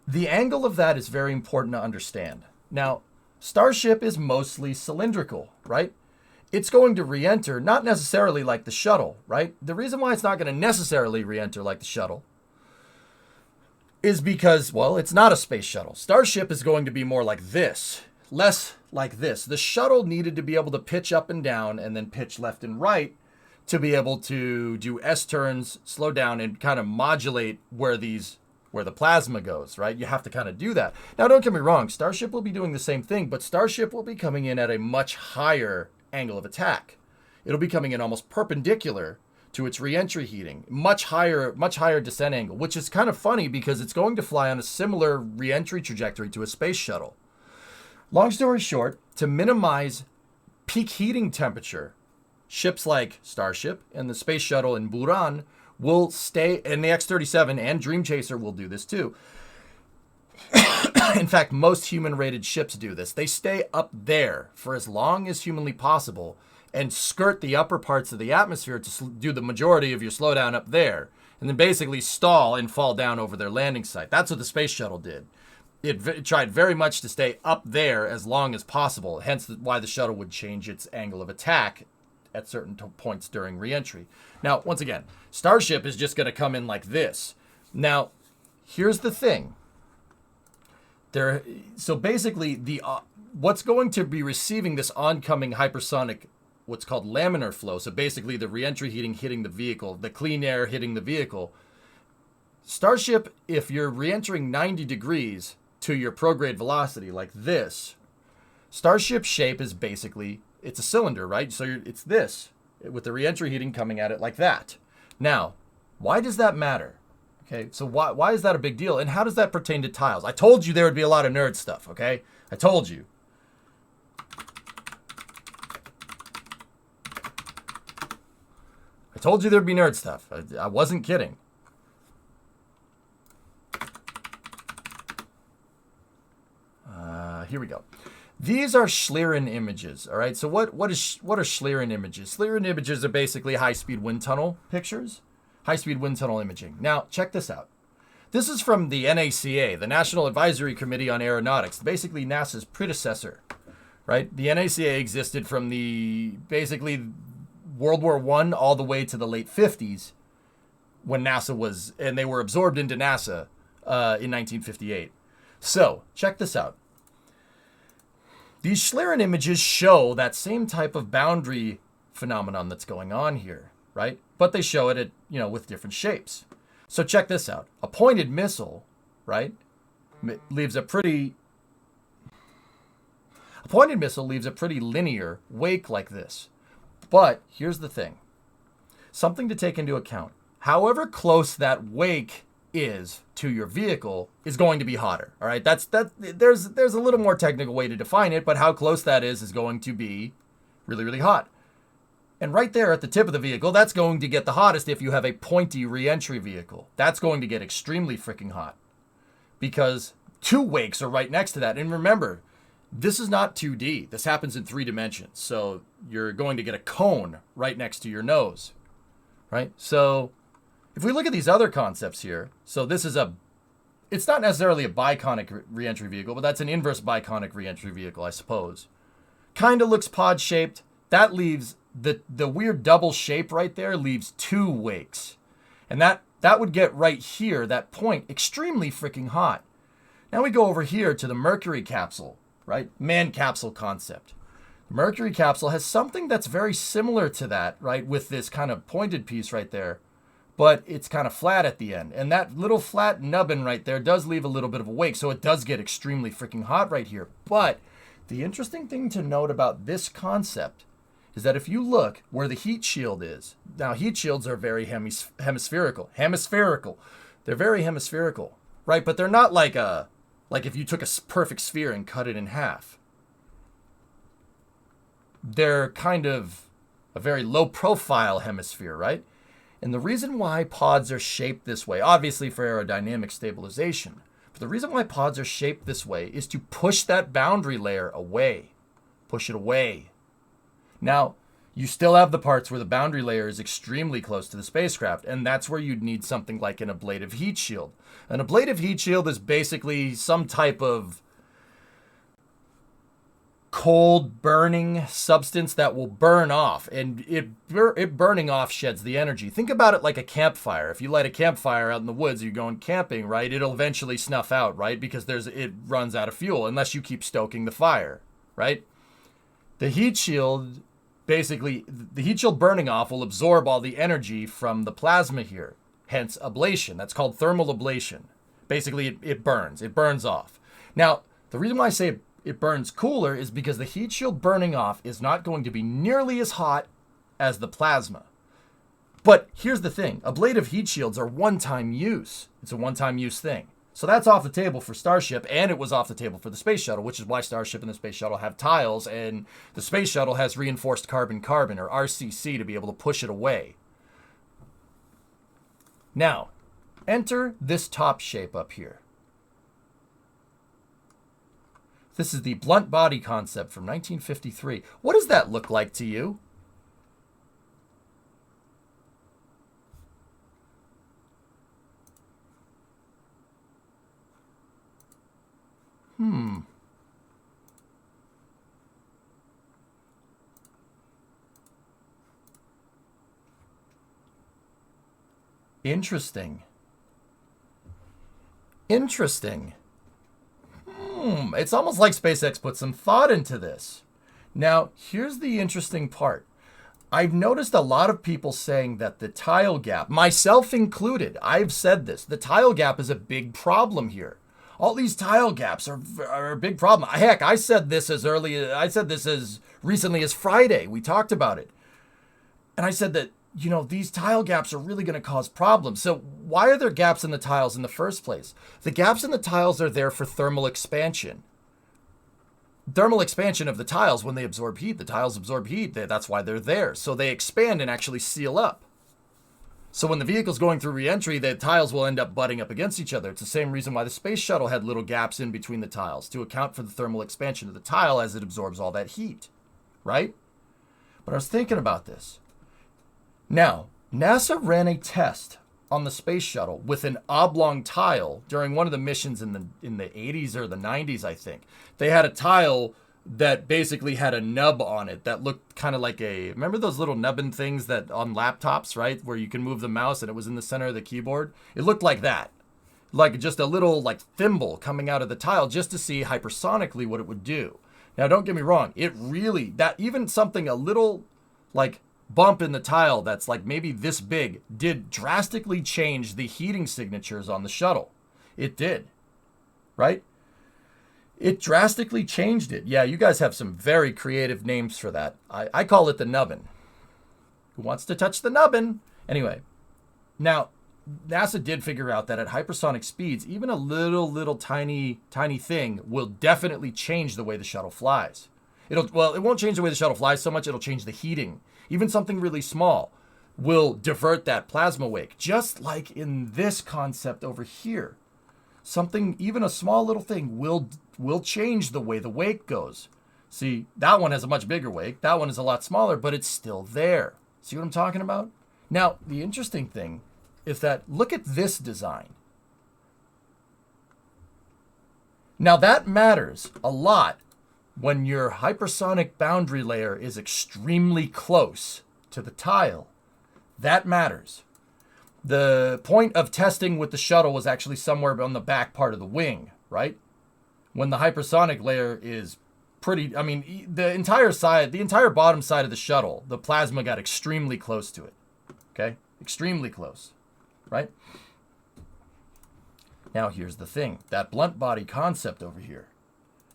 The angle of that is very important to understand. Now, Starship is mostly cylindrical, right? It's going to re-enter, not necessarily like the shuttle, right? The reason why it's not going to necessarily re-enter like the shuttle is because, well, it's not a space shuttle. Starship is going to be more like this, less like this. The shuttle needed to be able to pitch up and down and then pitch left and right to be able to do S-turns, slow down, and kind of modulate where the plasma goes, right? You have to kind of do that. Now, don't get me wrong. Starship will be doing the same thing, but Starship will be coming in at a much higher angle of attack. It'll be coming in almost perpendicular to its reentry heating, much higher descent angle, which is kind of funny because it's going to fly on a similar reentry trajectory to a space shuttle. Long story short, to minimize peak heating temperature, ships like Starship and the space shuttle in Buran will stay, and the X-37 and Dream Chaser will do this too. In fact, most human-rated ships do this. They stay up there for as long as humanly possible and skirt the upper parts of the atmosphere to do the majority of your slowdown up there, and then basically stall and fall down over their landing site. That's what the space shuttle did. It tried very much to stay up there as long as possible, hence why the shuttle would change its angle of attack at certain points during reentry. Now, once again, Starship is just going to come in like this. Now, here's the thing. So basically, what's going to be receiving this oncoming hypersonic, what's called laminar flow, so basically the reentry heating hitting the vehicle, the clean air hitting the vehicle. Starship, if you're reentering 90 degrees to your prograde velocity like this, Starship shape is basically, it's a cylinder, right? So it's this, with the reentry heating coming at it like that. Now, why does that matter? Okay, so why is that a big deal? And how does that pertain to tiles? I told you there would be a lot of nerd stuff, okay? I told you. I told you there'd be nerd stuff. I wasn't kidding. Here we go. These are Schlieren images, all right? So what are Schlieren images? Schlieren images are basically high-speed wind tunnel pictures, high-speed wind tunnel imaging. Now, check this out. This is from the NACA, the National Advisory Committee on Aeronautics, basically NASA's predecessor, right? The NACA existed from basically World War I all the way to the late 50s when NASA was, and they were absorbed into NASA in 1958. So, check this out. These Schlieren images show that same type of boundary phenomenon that's going on here, right? But they show it with different shapes. So check this out. A pointed missile, right, leaves a pretty linear wake like this. But here's the thing. Something to take into account. However close that wake is to your vehicle is going to be hotter. All right, there's a little more technical way to define it, but how close that is going to be really, really hot. And right there at the tip of the vehicle, that's going to get the hottest if you have a pointy reentry vehicle. That's going to get extremely freaking hot because two wakes are right next to that. And remember, this is not 2D. This happens in 3 dimensions. So you're going to get a cone right next to your nose, right? So if we look at these other concepts here, so this is it's not necessarily a biconic reentry vehicle, but that's an inverse biconic reentry vehicle, I suppose. Kind of looks pod-shaped. That leaves, the weird double shape right there leaves 2 wakes. And that would get right here, that point, extremely freaking hot. Now we go over here to the Mercury capsule, right? Man capsule concept. The Mercury capsule has something that's very similar to that, right? With this kind of pointed piece right there. But it's kind of flat at the end. And that little flat nubbin right there does leave a little bit of a wake, so it does get extremely freaking hot right here. But the interesting thing to note about this concept is that if you look where the heat shield is, now heat shields are very hemispherical. They're very hemispherical, right? But they're not like if you took a perfect sphere and cut it in half. They're kind of a very low profile hemisphere, right? And the reason why pods are shaped this way, obviously for aerodynamic stabilization, but the reason why pods are shaped this way is to push that boundary layer away. Push it away. Now, you still have the parts where the boundary layer is extremely close to the spacecraft, and that's where you'd need something like an ablative heat shield. An ablative heat shield is basically some type of cold burning substance that will burn off, and it burning off sheds the energy. Think about it like a campfire. If you light a campfire out in the woods, you're going camping, right? It'll eventually snuff out, right? Because it runs out of fuel unless you keep stoking the fire, right? The heat shield, basically, the heat shield burning off will absorb all the energy from the plasma here, hence ablation. That's called thermal ablation. Basically, it burns off. Now, the reason why I say it burns cooler is because the heat shield burning off is not going to be nearly as hot as the plasma. But here's the thing. Ablative heat shields are one-time use. It's a one-time use thing. So that's off the table for Starship, and it was off the table for the Space Shuttle, which is why Starship and the Space Shuttle have tiles, and the Space Shuttle has reinforced carbon-carbon, or RCC, to be able to push it away. Now, enter this top shape up here. This is the blunt body concept from 1953. What does that look like to you? Interesting. Interesting. It's almost like SpaceX put some thought into this. Now, here's the interesting part. I've noticed a lot of people saying that the tile gap, myself included, I've said this, the tile gap is a big problem here. All these tile gaps are a big problem. Heck, I said this as recently as Friday. We talked about it. And I said that, you know, these tile gaps are really going to cause problems. So why are there gaps in the tiles in the first place? The gaps in the tiles are there for thermal expansion. Thermal expansion of the tiles, when they absorb heat, the tiles absorb heat. That's why they're there. So they expand and actually seal up. So when the vehicle's going through re-entry, the tiles will end up butting up against each other. It's the same reason why the Space Shuttle had little gaps in between the tiles, to account for the thermal expansion of the tile as it absorbs all that heat, right? But I was thinking about this. Now, NASA ran a test on the Space Shuttle with an oblong tile during one of the missions in the 80s or the 90s, I think. They had a tile that basically had a nub on it that looked kind of like remember those little nubbin things that on laptops, right? Where you can move the mouse and it was in the center of the keyboard. It looked like that. Like just a little like thimble coming out of the tile just to see hypersonically what it would do. Now, don't get me wrong. It really, that even something a little like bump in the tile that's like maybe this big did drastically change the heating signatures on the shuttle. It did, right? It drastically changed it. Yeah, you guys have some very creative names for that. I call it the nubbin. Who wants to touch the nubbin? Anyway, now, NASA did figure out that at hypersonic speeds, even a little tiny thing will definitely change the way the shuttle flies. It won't change the way the shuttle flies so much, it'll change the heating. Even something really small will divert that plasma wake, just like in this concept over here. Something, even a small little thing, will change the way the wake goes. See, that one has a much bigger wake. That one is a lot smaller, but it's still there. See what I'm talking about? Now, the interesting thing is that, look at this design. Now, that matters a lot when your hypersonic boundary layer is extremely close to the tile. That matters. The point of testing with the shuttle was actually somewhere on the back part of the wing, right? When the hypersonic layer is pretty, I mean, the entire bottom side of the shuttle, the plasma got extremely close to it, okay? Extremely close, right? Now, here's the thing. That blunt body concept over here.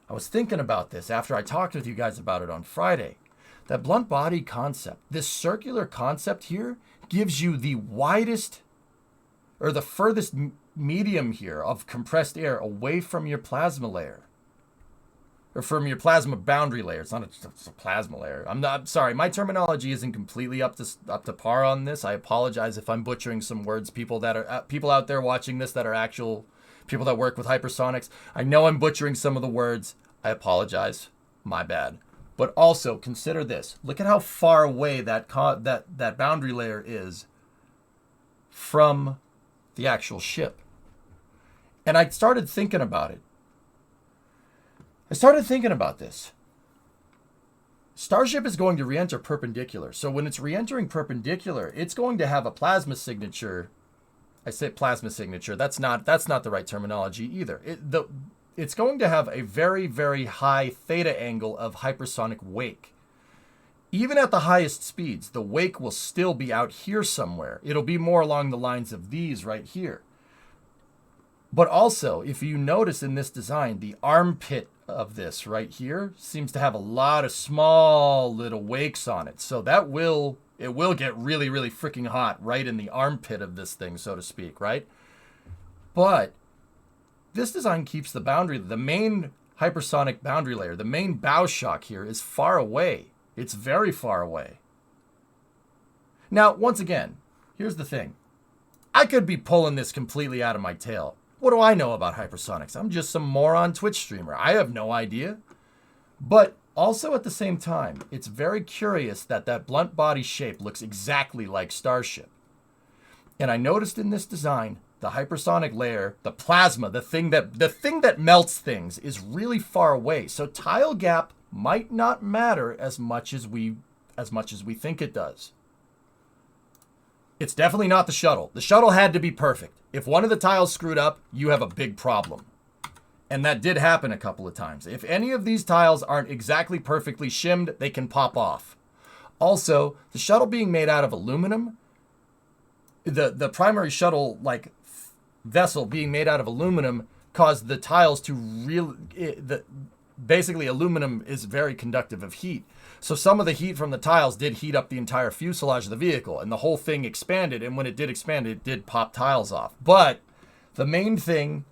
I was thinking about this after I talked with you guys about it on Friday. That blunt body concept, this circular concept here, gives you the widest or the furthest medium here of compressed air away from your plasma layer, or from your plasma boundary layer. It's not a plasma layer. I'm sorry, my terminology isn't completely up to par on this. I apologize if I'm butchering some words. People out there watching this that are actual people that work with hypersonics, I know I'm butchering some of the words. I apologize. My bad. But also consider this. Look at how far away that boundary layer is from the actual ship. And I started thinking about it. I started thinking about this. Starship is going to re-enter perpendicular. So when it's re-entering perpendicular, it's going to have a plasma signature. I say plasma signature. That's not the right terminology either. It's going to have a very, very high theta angle of hypersonic wake. Even at the highest speeds, the wake will still be out here somewhere. It'll be more along the lines of these right here. But also, if you notice in this design, the armpit of this right here seems to have a lot of small little wakes on it. So it will get really, really freaking hot right in the armpit of this thing, so to speak, right? But this design keeps the main hypersonic boundary layer, the main bow shock here is far away. It's very far away. Now, once again, here's the thing. I could be pulling this completely out of my tail. What do I know about hypersonics? I'm just some moron Twitch streamer. I have no idea. But also at the same time, it's very curious that that blunt body shape looks exactly like Starship. And I noticed in this design, the hypersonic layer, the plasma, the thing that melts things is really far away. So tile gap might not matter as much as we think it does. It's definitely not the shuttle. The shuttle had to be perfect. If one of the tiles screwed up, you have a big problem. And that did happen a couple of times. If any of these tiles aren't exactly perfectly shimmed, they can pop off. Also, the shuttle being made out of aluminum, the primary shuttle vessel being made out of aluminum caused the tiles to basically aluminum is very conductive of heat. So some of the heat from the tiles did heat up the entire fuselage of the vehicle, and the whole thing expanded, and when it did expand, it did pop tiles off. But the main thing,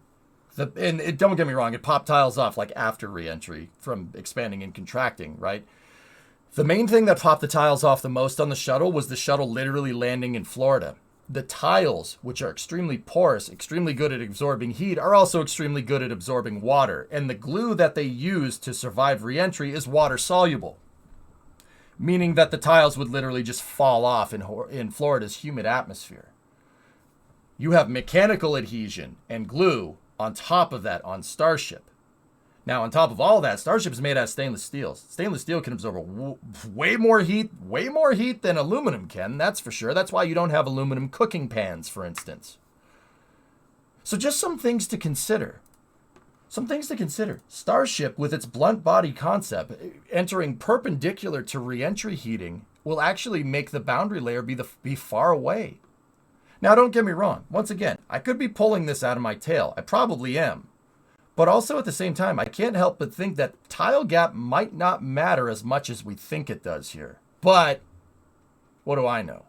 don't get me wrong, it popped tiles off like after re-entry from expanding and contracting, right? The main thing that popped the tiles off the most on the shuttle was the shuttle literally landing in Florida. The tiles, which are extremely porous, extremely good at absorbing heat, are also extremely good at absorbing water. And the glue that they use to survive re-entry is water soluble, meaning that the tiles would literally just fall off in Florida's humid atmosphere. You have mechanical adhesion and glue on top of that on Starship. Now, on top of all that, Starship is made out of stainless steel. Stainless steel can absorb way more heat than aluminum can, that's for sure. That's why you don't have aluminum cooking pans, for instance. So just some things to consider. Starship, with its blunt body concept, entering perpendicular to re-entry heating, will actually make the boundary layer be far away. Now, don't get me wrong. Once again, I could be pulling this out of my tail. I probably am. But also at the same time, I can't help but think that tile gap might not matter as much as we think it does here. But what do I know?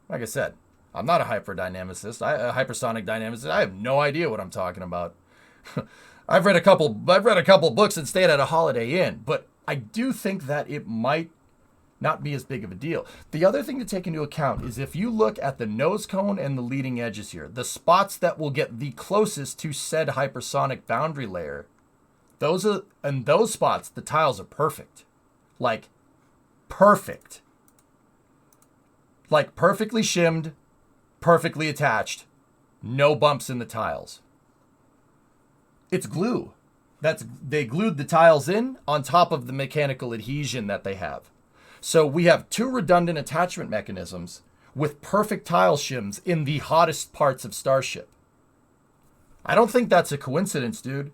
Like I said, I'm not a hypersonic dynamicist. I have no idea what I'm talking about. I've read a couple books and stayed at a Holiday Inn, but I do think that it might not be as big of a deal. The other thing to take into account is if you look at the nose cone and the leading edges here, the spots that will get the closest to said hypersonic boundary layer, those spots, the tiles are perfect. Like, perfect. Like, perfectly shimmed, perfectly attached, no bumps in the tiles. It's glue. They glued the tiles in on top of the mechanical adhesion that they have. So we have two redundant attachment mechanisms with perfect tile shims in the hottest parts of Starship. I don't think that's a coincidence, dude.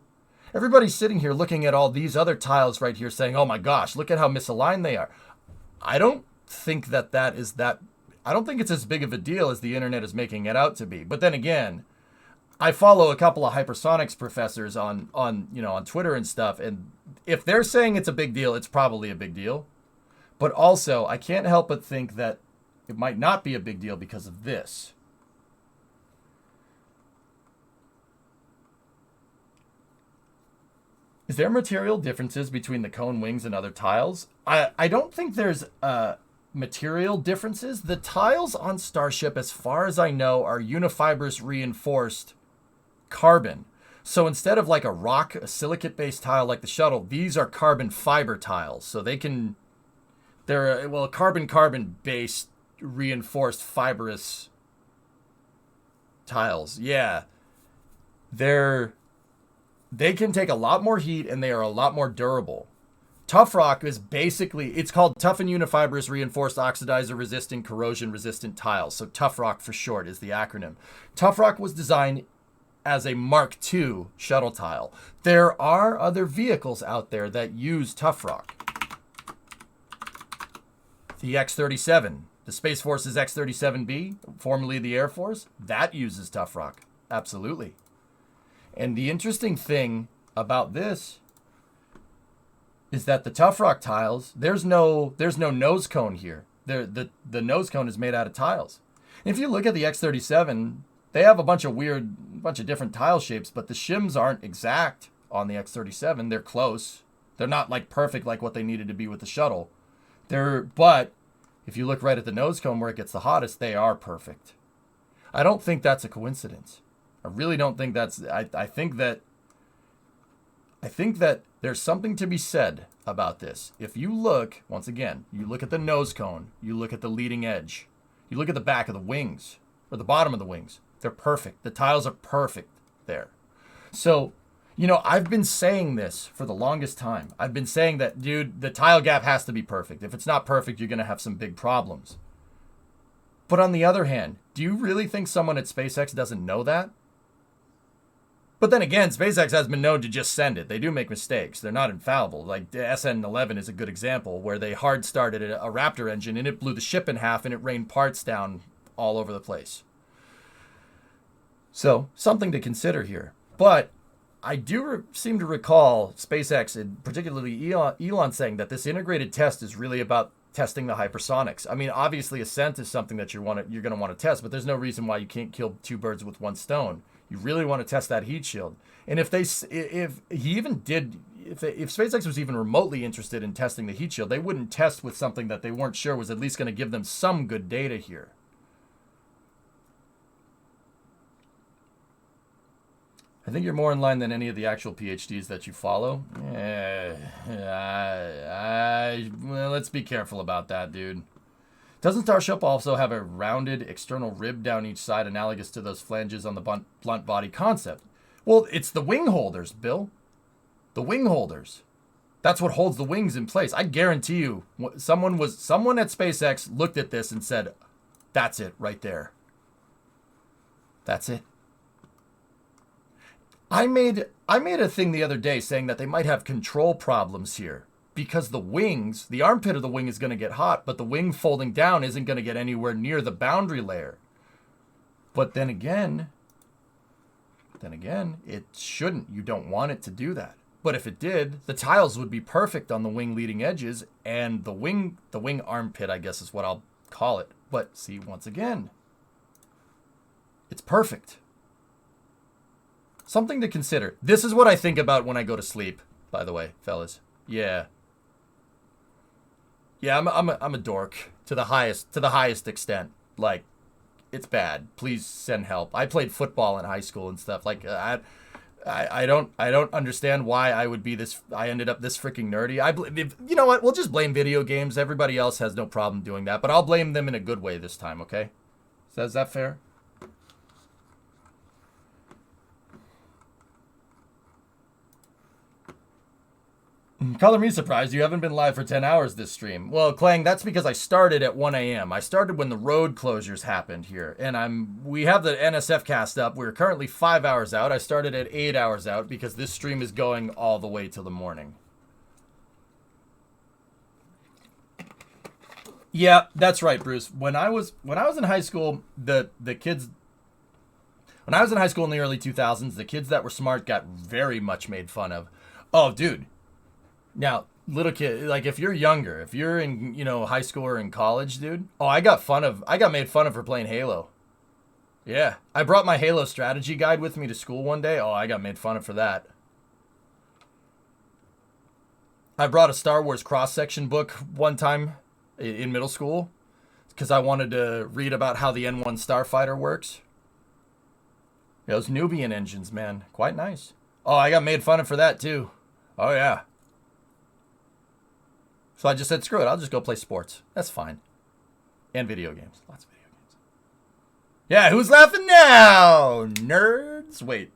Everybody's sitting here looking at all these other tiles right here saying, oh my gosh, look at how misaligned they are. I don't think I don't think it's as big of a deal as the internet is making it out to be. But then again, I follow a couple of hypersonics professors on Twitter and stuff, and if they're saying it's a big deal, it's probably a big deal. But also, I can't help but think that it might not be a big deal because of this. Is there material differences between the cone wings and other tiles? I don't think there's material differences. The tiles on Starship, as far as I know, are unifibrous reinforced carbon. So instead of like a silicate-based tile like the shuttle, these are carbon fiber tiles. So they're carbon-based reinforced fibrous tiles. Yeah. They can take a lot more heat and they are a lot more durable. Tough rock is basically, it's called tough and unifibrous reinforced oxidizer resistant corrosion resistant tiles. So tough rock for short is the acronym. Tough rock was designed as a Mark II shuttle tile. There are other vehicles out there that use tough rock. The X-37, the Space Force's X-37B, formerly the Air Force, that uses tough rock. Absolutely. And the interesting thing about this is that the tough rock tiles, there's no nose cone here. The nose cone is made out of tiles. And if you look at the X-37, they have a bunch of different tile shapes, but the shims aren't exact on the X-37. They're close. They're not like perfect like what they needed to be with the shuttle. But if you look right at the nose cone where it gets the hottest, they are perfect. I don't think that's a coincidence. I really don't think that's. I think that there's something to be said about this. If you look, once again, you look at the nose cone, you look at the leading edge, you look at the back of the wings, or the bottom of the wings, they're perfect. The tiles are perfect there. So, I've been saying this for the longest time. I've been saying that, dude, the tile gap has to be perfect. If it's not perfect, you're going to have some big problems. But on the other hand, do you really think someone at SpaceX doesn't know that? But then again, SpaceX has been known to just send it. They do make mistakes. They're not infallible. Like the SN-11 is a good example where they hard started a Raptor engine and it blew the ship in half and it rained parts down all over the place. So, something to consider here. But I do seem to recall SpaceX, and particularly Elon, saying that this integrated test is really about testing the hypersonics. I mean, obviously, ascent is something that you're going to want to test, but there's no reason why you can't kill two birds with one stone. You really want to test that heat shield. And if SpaceX was even remotely interested in testing the heat shield, they wouldn't test with something that they weren't sure was at least going to give them some good data here. I think you're more in line than any of the actual PhDs that you follow. Well, let's be careful about that, dude. Doesn't Starship also have a rounded external rib down each side analogous to those flanges on the blunt body concept? Well, it's the wing holders, Bill. The wing holders. That's what holds the wings in place. I guarantee you, someone at SpaceX looked at this and said, that's it right there. That's it. I made a thing the other day saying that they might have control problems here because the wings, the armpit of the wing is going to get hot, but the wing folding down isn't going to get anywhere near the boundary layer. But then again, it shouldn't. You don't want it to do that. But if it did, the tiles would be perfect on the wing leading edges and the wing armpit, I guess is what I'll call it. But see, once again, it's perfect. Something to consider. This is what I think about when I go to sleep, by the way, fellas. Yeah, I'm a dork to the highest extent. Like, it's bad. Please send help. I played football in high school and stuff. Like, I don't understand why I would be this. I ended up this freaking nerdy. You know what? We'll just blame video games. Everybody else has no problem doing that, but I'll blame them in a good way this time. Okay? Is that fair? Color me surprised you haven't been live for 10 hours this stream. Well, Clang, that's because I started at 1 a.m. I started when the road closures happened here. And we have the NSF cast up. We're currently 5 hours out. I started at 8 hours out because this stream is going all the way till the morning. Yeah, that's right, Bruce. When I was in high school, the kids... When I was in high school in the early 2000s, the kids that were smart got very much made fun of. Oh, dude. Now, little kid, like if you're younger, if you're in, high school or in college, dude. Oh, I got made fun of for playing Halo. Yeah. I brought my Halo strategy guide with me to school one day. Oh, I got made fun of for that. I brought a Star Wars cross-section book one time in middle school because I wanted to read about how the N1 Starfighter works. Those Nubian engines, man. Quite nice. Oh, I got made fun of for that too. Oh, yeah. So I just said, screw it. I'll just go play sports. That's fine. And video games. Lots of video games. Yeah, who's laughing now? Nerds? Wait.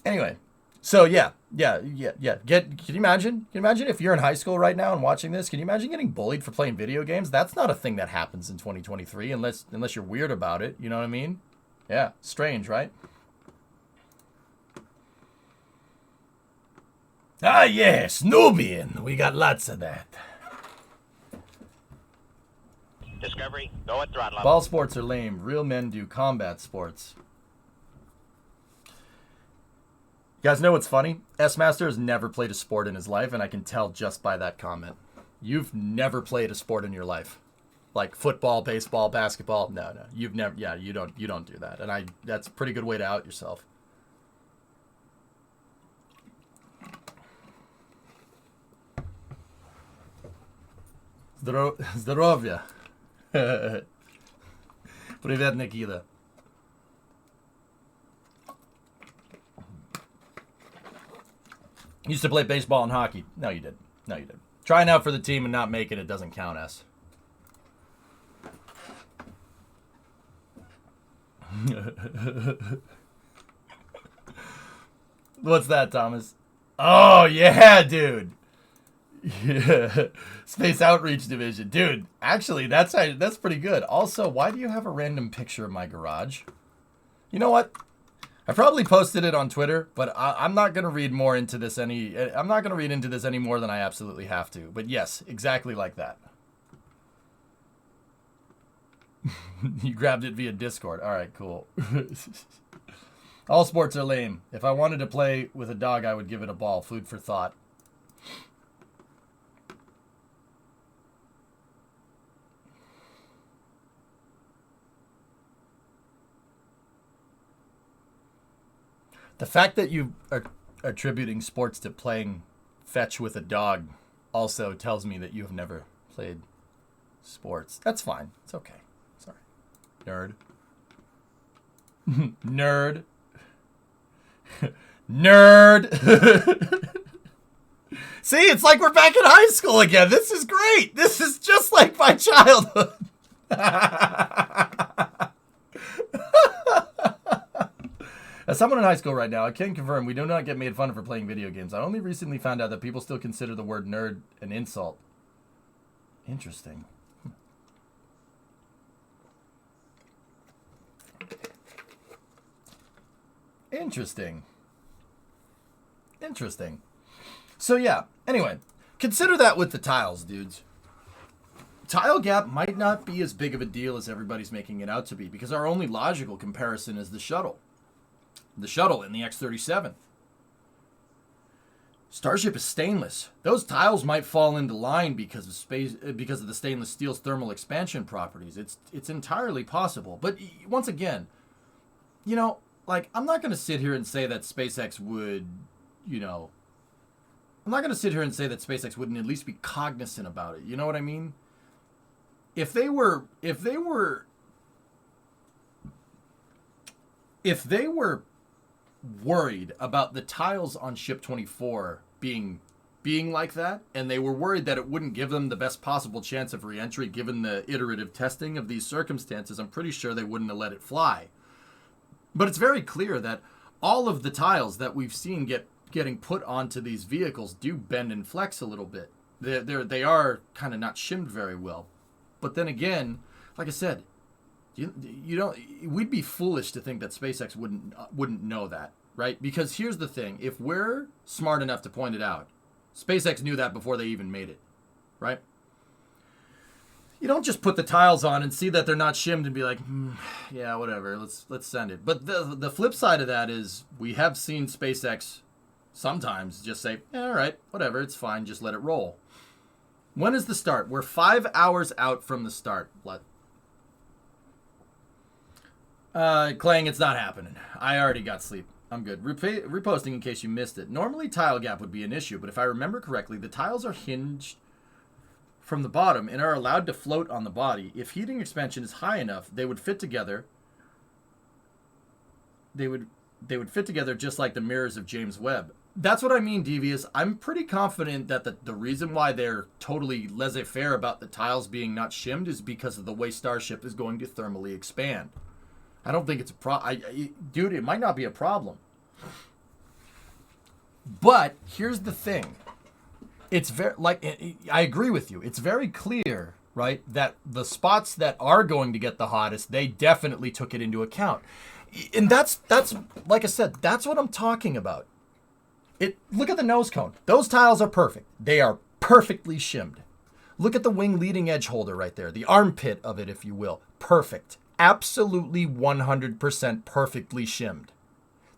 Anyway. So yeah. Can you imagine? Can you imagine if you're in high school right now and watching this? Can you imagine getting bullied for playing video games? That's not a thing that happens in 2023 unless you're weird about it. You know what I mean? Yeah, strange, right? Ah, yes, Nubian. We got lots of that. Discovery, go at throttle up. Ball sports are lame. Real men do combat sports. You guys know what's funny? S-Master has never played a sport in his life, and I can tell just by that comment. You've never played a sport in your life. Like football, baseball, basketball. No. You've never, yeah, you don't do that. And that's a pretty good way to out yourself. Zdrowie. Привет, Nikita. Used to play baseball and hockey. No, you didn't. No, you didn't. Trying out for the team and not making it doesn't count, S. What's that, Thomas? Oh, yeah, dude. Yeah. Space Outreach Division. Dude, actually, that's pretty good. Also, why do you have a random picture of my garage? You know what? I probably posted it on Twitter, but I'm not going to read more into this I'm not going to read into this any more than I absolutely have to. But yes, exactly like that. You grabbed it via Discord. All right, cool. All sports are lame. If I wanted to play with a dog, I would give it a ball. Food for thought. The fact that you are attributing sports to playing fetch with a dog also tells me that you have never played sports. That's fine. It's okay. Sorry. Nerd. Nerd. Nerd. See, it's like we're back in high school again. This is great. This is just like my childhood. As someone in high school right now, I can confirm we do not get made fun of for playing video games. I only recently found out that people still consider the word nerd an insult. Interesting. Interesting. Interesting. So yeah, anyway, consider that with the tiles, dudes. Tile gap might not be as big of a deal as everybody's making it out to be, because our only logical comparison is the shuttle. The shuttle in the X-37. Starship is stainless. Those tiles might fall into line because of the stainless steel's thermal expansion properties. It's entirely possible. But once again, you know, like, I'm not going to sit here and say that SpaceX would, you know, I'm not going to sit here and say that SpaceX wouldn't at least be cognizant about it. You know what I mean? If they were worried about the tiles on Ship 24 being like that, and they were worried that it wouldn't give them the best possible chance of re-entry given the iterative testing of these circumstances, I'm pretty sure they wouldn't have let it fly. But it's very clear that all of the tiles that we've seen getting put onto these vehicles do bend and flex a little bit. They are kind of not shimmed very well. But then again, like I said, you don't. We'd be foolish to think that SpaceX wouldn't know that, right? Because here's the thing: if we're smart enough to point it out, SpaceX knew that before they even made it, right? You don't just put the tiles on and see that they're not shimmed and be like, yeah, whatever, let's send it. But the flip side of that is we have seen SpaceX sometimes just say, all right, whatever, it's fine, just let it roll. When is the start? We're 5 hours out from the start. Clang, it's not happening. I already got sleep. I'm good. Reposting in case you missed it. Normally, tile gap would be an issue, but if I remember correctly, the tiles are hinged from the bottom and are allowed to float on the body. If heating expansion is high enough, they would fit together. They would fit together just like the mirrors of James Webb. That's what I mean, Devious. I'm pretty confident that the reason why they're totally laissez-faire about the tiles being not shimmed is because of the way Starship is going to thermally expand. I don't think it's a problem. Dude, it might not be a problem. But here's the thing. It's very, like, I agree with you. It's very clear, right, that the spots that are going to get the hottest, they definitely took it into account. And that's like I said, that's what I'm talking about. Look at the nose cone. Those tiles are perfect. They are perfectly shimmed. Look at the wing leading edge holder right there. The armpit of it, if you will. Perfect. Absolutely 100% perfectly shimmed.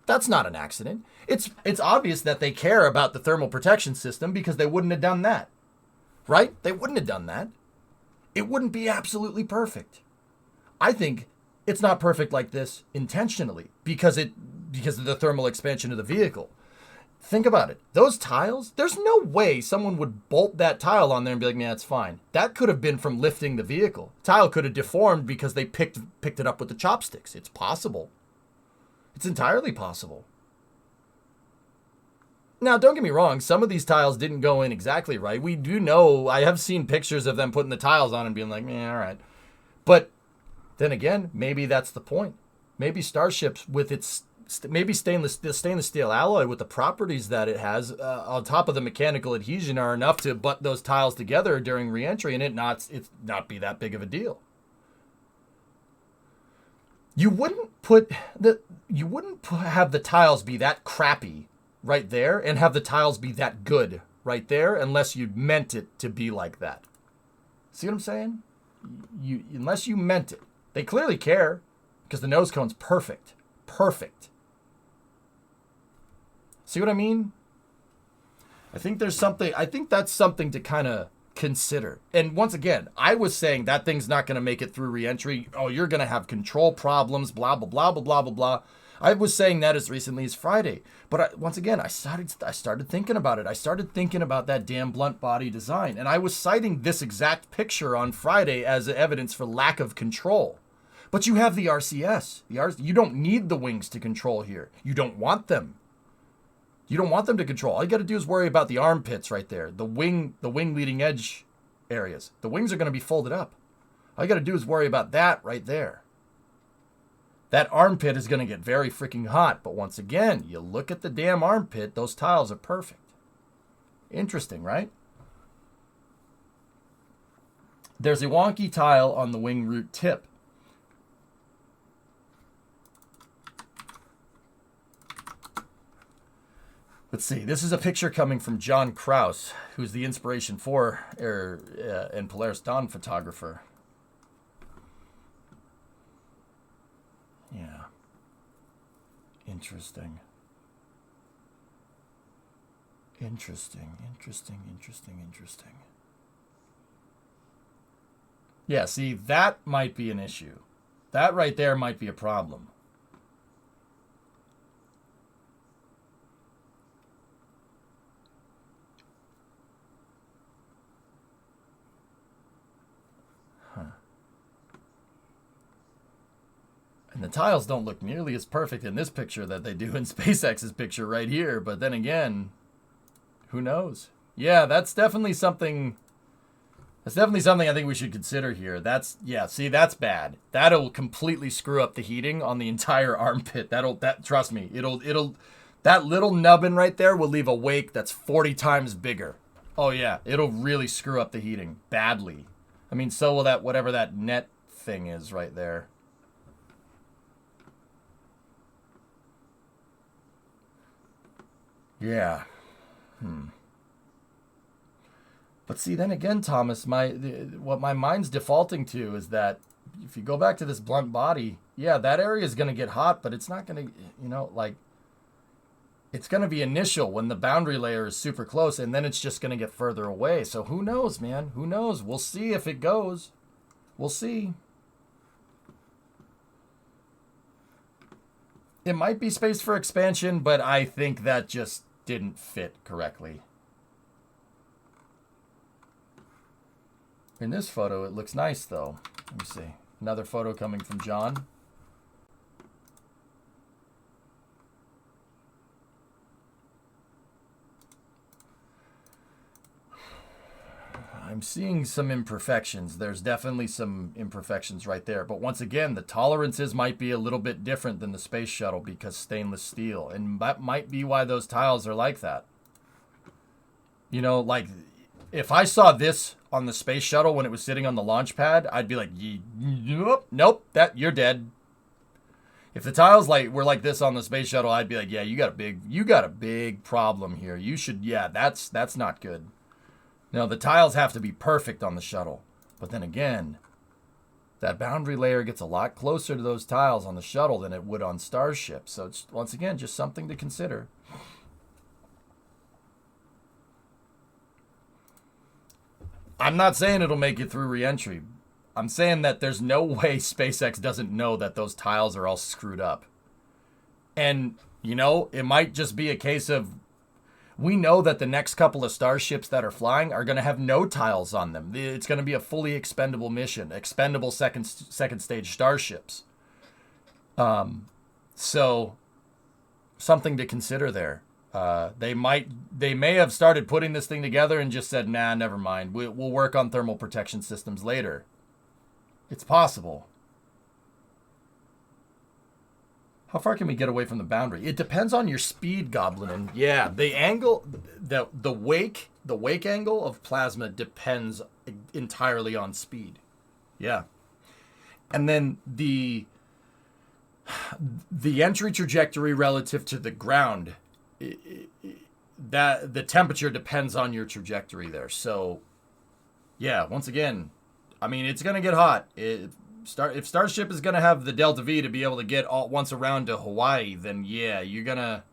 That's not an accident. It's obvious that they care about the thermal protection system because they wouldn't have done that. Right? They wouldn't have done that. It wouldn't be absolutely perfect. I think it's not perfect like this intentionally because of the thermal expansion of the vehicle. Think about it. Those tiles, there's no way someone would bolt that tile on there and be like, nah, it's fine. That could have been from lifting the vehicle. Tile could have deformed because they picked it up with the chopsticks. It's possible. It's entirely possible. Now, don't get me wrong. Some of these tiles didn't go in exactly right. We do know, I have seen pictures of them putting the tiles on and being like, all right. But then again, maybe that's the point. Maybe Starships with its maybe stainless steel alloy with the properties that it has on top of the mechanical adhesion are enough to butt those tiles together during reentry and it not be that big of a deal. You wouldn't have the tiles be that crappy right there and have the tiles be that good right there unless you meant it to be like that. See what I'm saying? Unless you meant it. They clearly care because the nose cone's perfect. Perfect. See what I mean? I think that's something to kind of consider. And once again, I was saying that thing's not going to make it through reentry. Oh, you're going to have control problems, blah, blah, blah, blah, blah, blah, blah. I was saying that as recently as Friday. But once again, I started thinking about it. I started thinking about that damn blunt body design. And I was citing this exact picture on Friday as evidence for lack of control. But you have the RCS. You don't need the wings to control here. You don't want them. You don't want them to control. All you got to do is worry about the armpits right there. The wing leading edge areas. The wings are going to be folded up. All you got to do is worry about that right there. That armpit is going to get very freaking hot. But once again, you look at the damn armpit, those tiles are perfect. Interesting, right? There's a wonky tile on the wing root tip. Let's see. This is a picture coming from John Krause, who's the Inspiration 4 and Polaris Dawn photographer. Yeah. Interesting. Yeah, see, that might be an issue. That right there might be a problem. And the tiles don't look nearly as perfect in this picture that they do in SpaceX's picture right here. But then again, who knows? Yeah, that's definitely something I think we should consider here. That's bad. That'll completely screw up the heating on the entire armpit. Trust me, that little nubbin right there will leave a wake that's 40 times bigger. Oh yeah, it'll really screw up the heating badly. I mean, so will that, whatever that net thing is right there. Yeah. But see, then again, Thomas, what my mind's defaulting to is that if you go back to this blunt body, yeah, that area is going to get hot, but it's not going to, it's going to be initial when the boundary layer is super close, and then it's just going to get further away. So who knows, man? Who knows? We'll see if it goes. We'll see. It might be space for expansion, but I think that just didn't fit correctly. In this photo, it looks nice, though. Let me see. Another photo coming from John. I'm seeing some imperfections. There's definitely some imperfections right there. But once again, the tolerances might be a little bit different than the space shuttle because stainless steel. And that might be why those tiles are like that. You know, like, if I saw this on the space shuttle when it was sitting on the launch pad, I'd be like, nope, you're dead. If the tiles were like this on the space shuttle, I'd be like, yeah, you got a big problem here. You should, yeah, that's not good. No, the tiles have to be perfect on the shuttle. But then again, that boundary layer gets a lot closer to those tiles on the shuttle than it would on Starship. So it's, once again, just something to consider. I'm not saying it'll make it through re-entry. I'm saying that there's no way SpaceX doesn't know that those tiles are all screwed up. And, you know, it might just be a case of, we know that the next couple of Starships that are flying are going to have no tiles on them. It's going to be a fully expendable mission, expendable second stage Starships. So, something to consider there. They may have started putting this thing together and just said, nah, never mind. We'll work on thermal protection systems later. It's possible. How far can we get away from the boundary? It depends on your speed, Goblin. And yeah, the angle, the wake angle of plasma depends entirely on speed. Yeah. And then the entry trajectory relative to the ground, that the temperature depends on your trajectory there. So yeah, once again, I mean, it's going to get hot. If Starship is going to have the Delta V to be able to get once around to Hawaii, then yeah, it's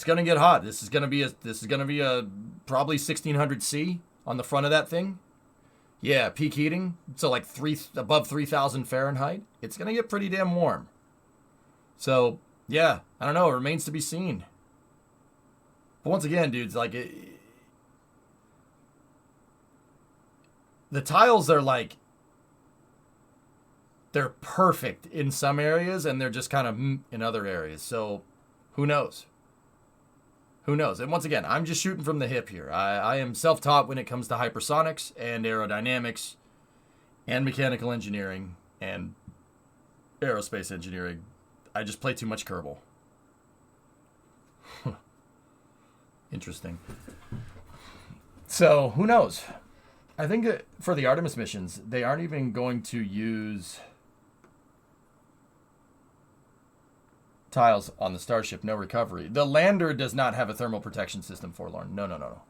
going to get hot. This is going to be a probably 1600 C on the front of that thing. Yeah, peak heating. So like above 3000 Fahrenheit. It's going to get pretty damn warm. So, yeah, I don't know, it remains to be seen. But once again, dudes, like the tiles are like, they're perfect in some areas and they're just kind of in other areas. So who knows? Who knows? And once again, I'm just shooting from the hip here. I am self-taught when it comes to hypersonics and aerodynamics and mechanical engineering and aerospace engineering. I just play too much Kerbal. Interesting. So who knows? I think that for the Artemis missions, they aren't even going to use tiles on the Starship. No recovery. The lander does not have a thermal protection system, Forlorn. No,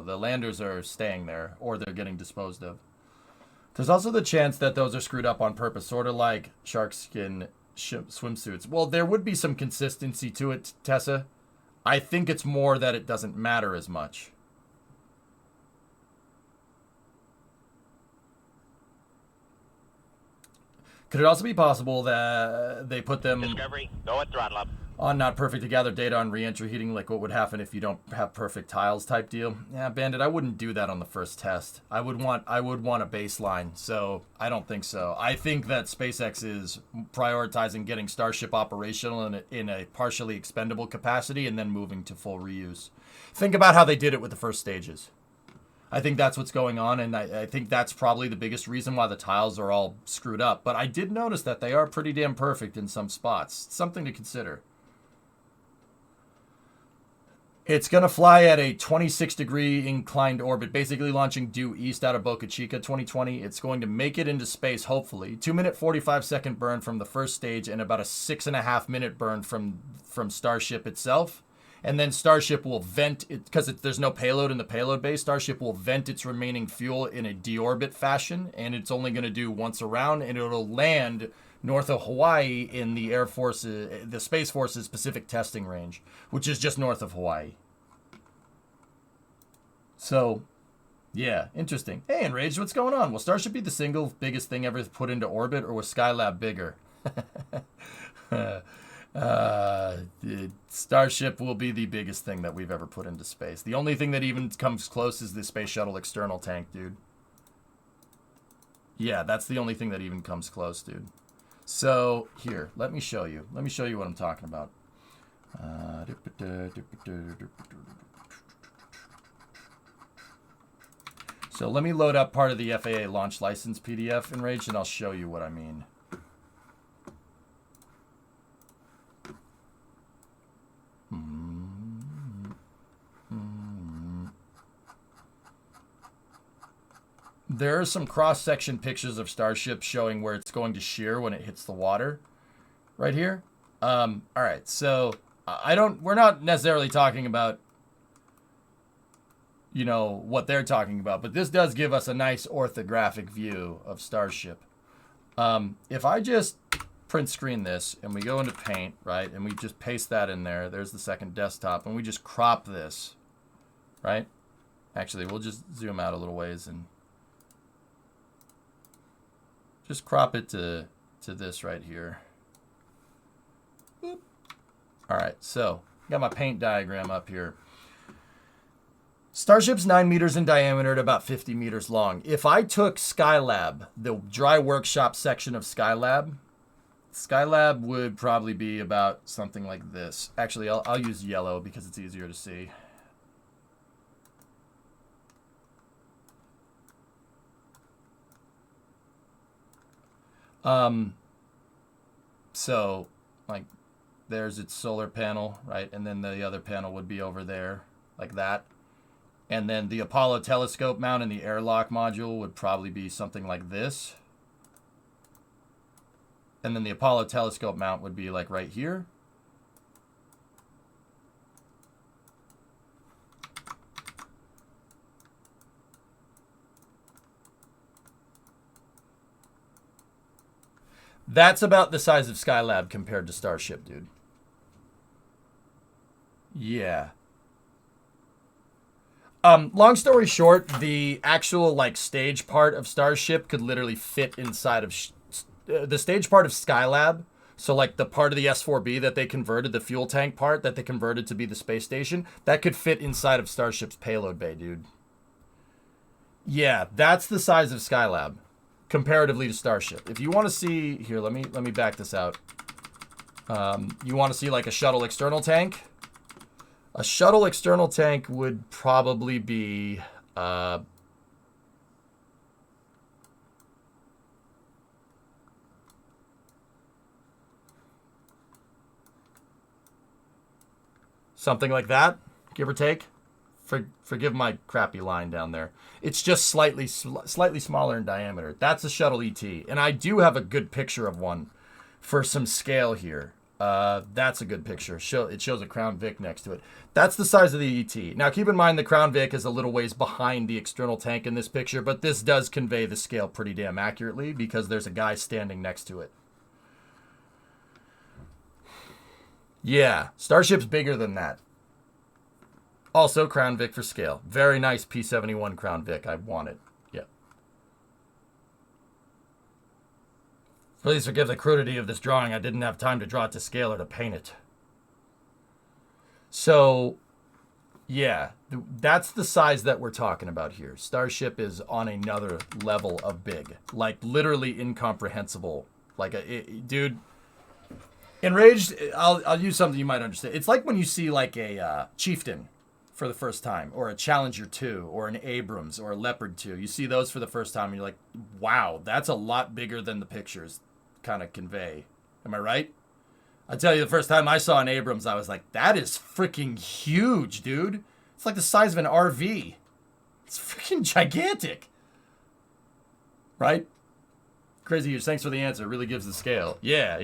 the landers are staying there, or they're getting disposed of. There's also the chance that those are screwed up on purpose, sort of like shark skin swimsuits. Well, there would be some consistency to it, Tessa. I think it's more that it doesn't matter as much. Could it also be possible that they put them Discovery, go at throttle up. on not perfect to gather data on re-entry heating, like what would happen if you don't have perfect tiles type deal? Yeah, Bandit, I wouldn't do that on the first test. I would want a baseline, so I don't think so. I think that SpaceX is prioritizing getting Starship operational in a partially expendable capacity and then moving to full reuse. Think about how they did it with the first stages. I think that's what's going on, and I think that's probably the biggest reason why the tiles are all screwed up. But I did notice that they are pretty damn perfect in some spots. Something to consider. It's going to fly at a 26-degree inclined orbit, basically launching due east out of Boca Chica 2020. It's going to make it into space, hopefully. 2-minute, 45-second burn from the first stage and about a 6.5-minute burn from Starship itself. And then Starship will vent it, because there's no payload in the payload bay. Starship will vent its remaining fuel in a deorbit fashion, and it's only going to do once around, and it'll land north of Hawaii in the Air Force, the Space Force's Pacific Testing Range, which is just north of Hawaii. So, yeah, interesting. Hey, Enraged, what's going on? Will Starship be the single biggest thing ever put into orbit, or was Skylab bigger? Starship will be the biggest thing that we've ever put into space. The only thing that even comes close is the Space Shuttle external tank, dude. Yeah, that's the only thing that even comes close, dude. So, here, let me show you. Let me show you what I'm talking about. So let me load up part of the FAA launch license PDF in Rage, and I'll show you what I mean. There are some cross-section pictures of Starship showing where it's going to shear when it hits the water. Right here. All right, so we're not necessarily talking about, you know, what they're talking about, but this does give us a nice orthographic view of Starship. If I just print screen this and we go into Paint, right, and we just paste that in there, there's the second desktop, and we just crop this, right? Actually, we'll just zoom out a little ways and just crop it to this right here. Boop. All right, so got my paint diagram up here. Starship's 9 meters in diameter at about 50 meters long. If I took Skylab, the dry workshop section of Skylab would probably be about something like this. Actually, I'll use yellow because it's easier to see. So, like, there's its solar panel, right? And then the other panel would be over there, like that. And then the Apollo telescope mount and the airlock module would probably be something like this. And then the Apollo telescope mount would be like right here. That's about the size of Skylab compared to Starship, dude. Yeah. Long story short, the actual like stage part of Starship could literally fit inside of the stage part of Skylab. So like the part of the S4B that they converted, the fuel tank part that they converted to be the space station, that could fit inside of Starship's payload bay, dude. Yeah, that's the size of Skylab comparatively to Starship. If you want to see here, let me back this out. You want to see like a shuttle external tank? A shuttle external tank would probably be something like that, give or take. Forgive my crappy line down there. It's just slightly smaller in diameter. That's a shuttle ET, and I do have a good picture of one for some scale here. That's a good picture. It shows a Crown Vic next to it. That's the size of the ET. Now, keep in mind the Crown Vic is a little ways behind the external tank in this picture, but this does convey the scale pretty damn accurately because there's a guy standing next to it. Yeah, Starship's bigger than that. Also, Crown Vic for scale. Very nice P-71 Crown Vic. I want it. Yeah. Please forgive the crudity of this drawing. I didn't have time to draw it to scale or to paint it. So, yeah, that's the size that we're talking about here. Starship is on another level of big. Like, literally incomprehensible. Like, dude, Enraged, I'll use something you might understand. It's like when you see, like, a Chieftain for the first time, or a Challenger 2, or an Abrams, or a Leopard 2. You see those for the first time, and you're like, wow, that's a lot bigger than the pictures kind of convey. Am I right? I tell you, the first time I saw an Abrams, I was like, that is freaking huge, dude. It's like the size of an RV. It's freaking gigantic. Right? Crazy Huge, thanks for the answer. It really gives the scale. Yeah.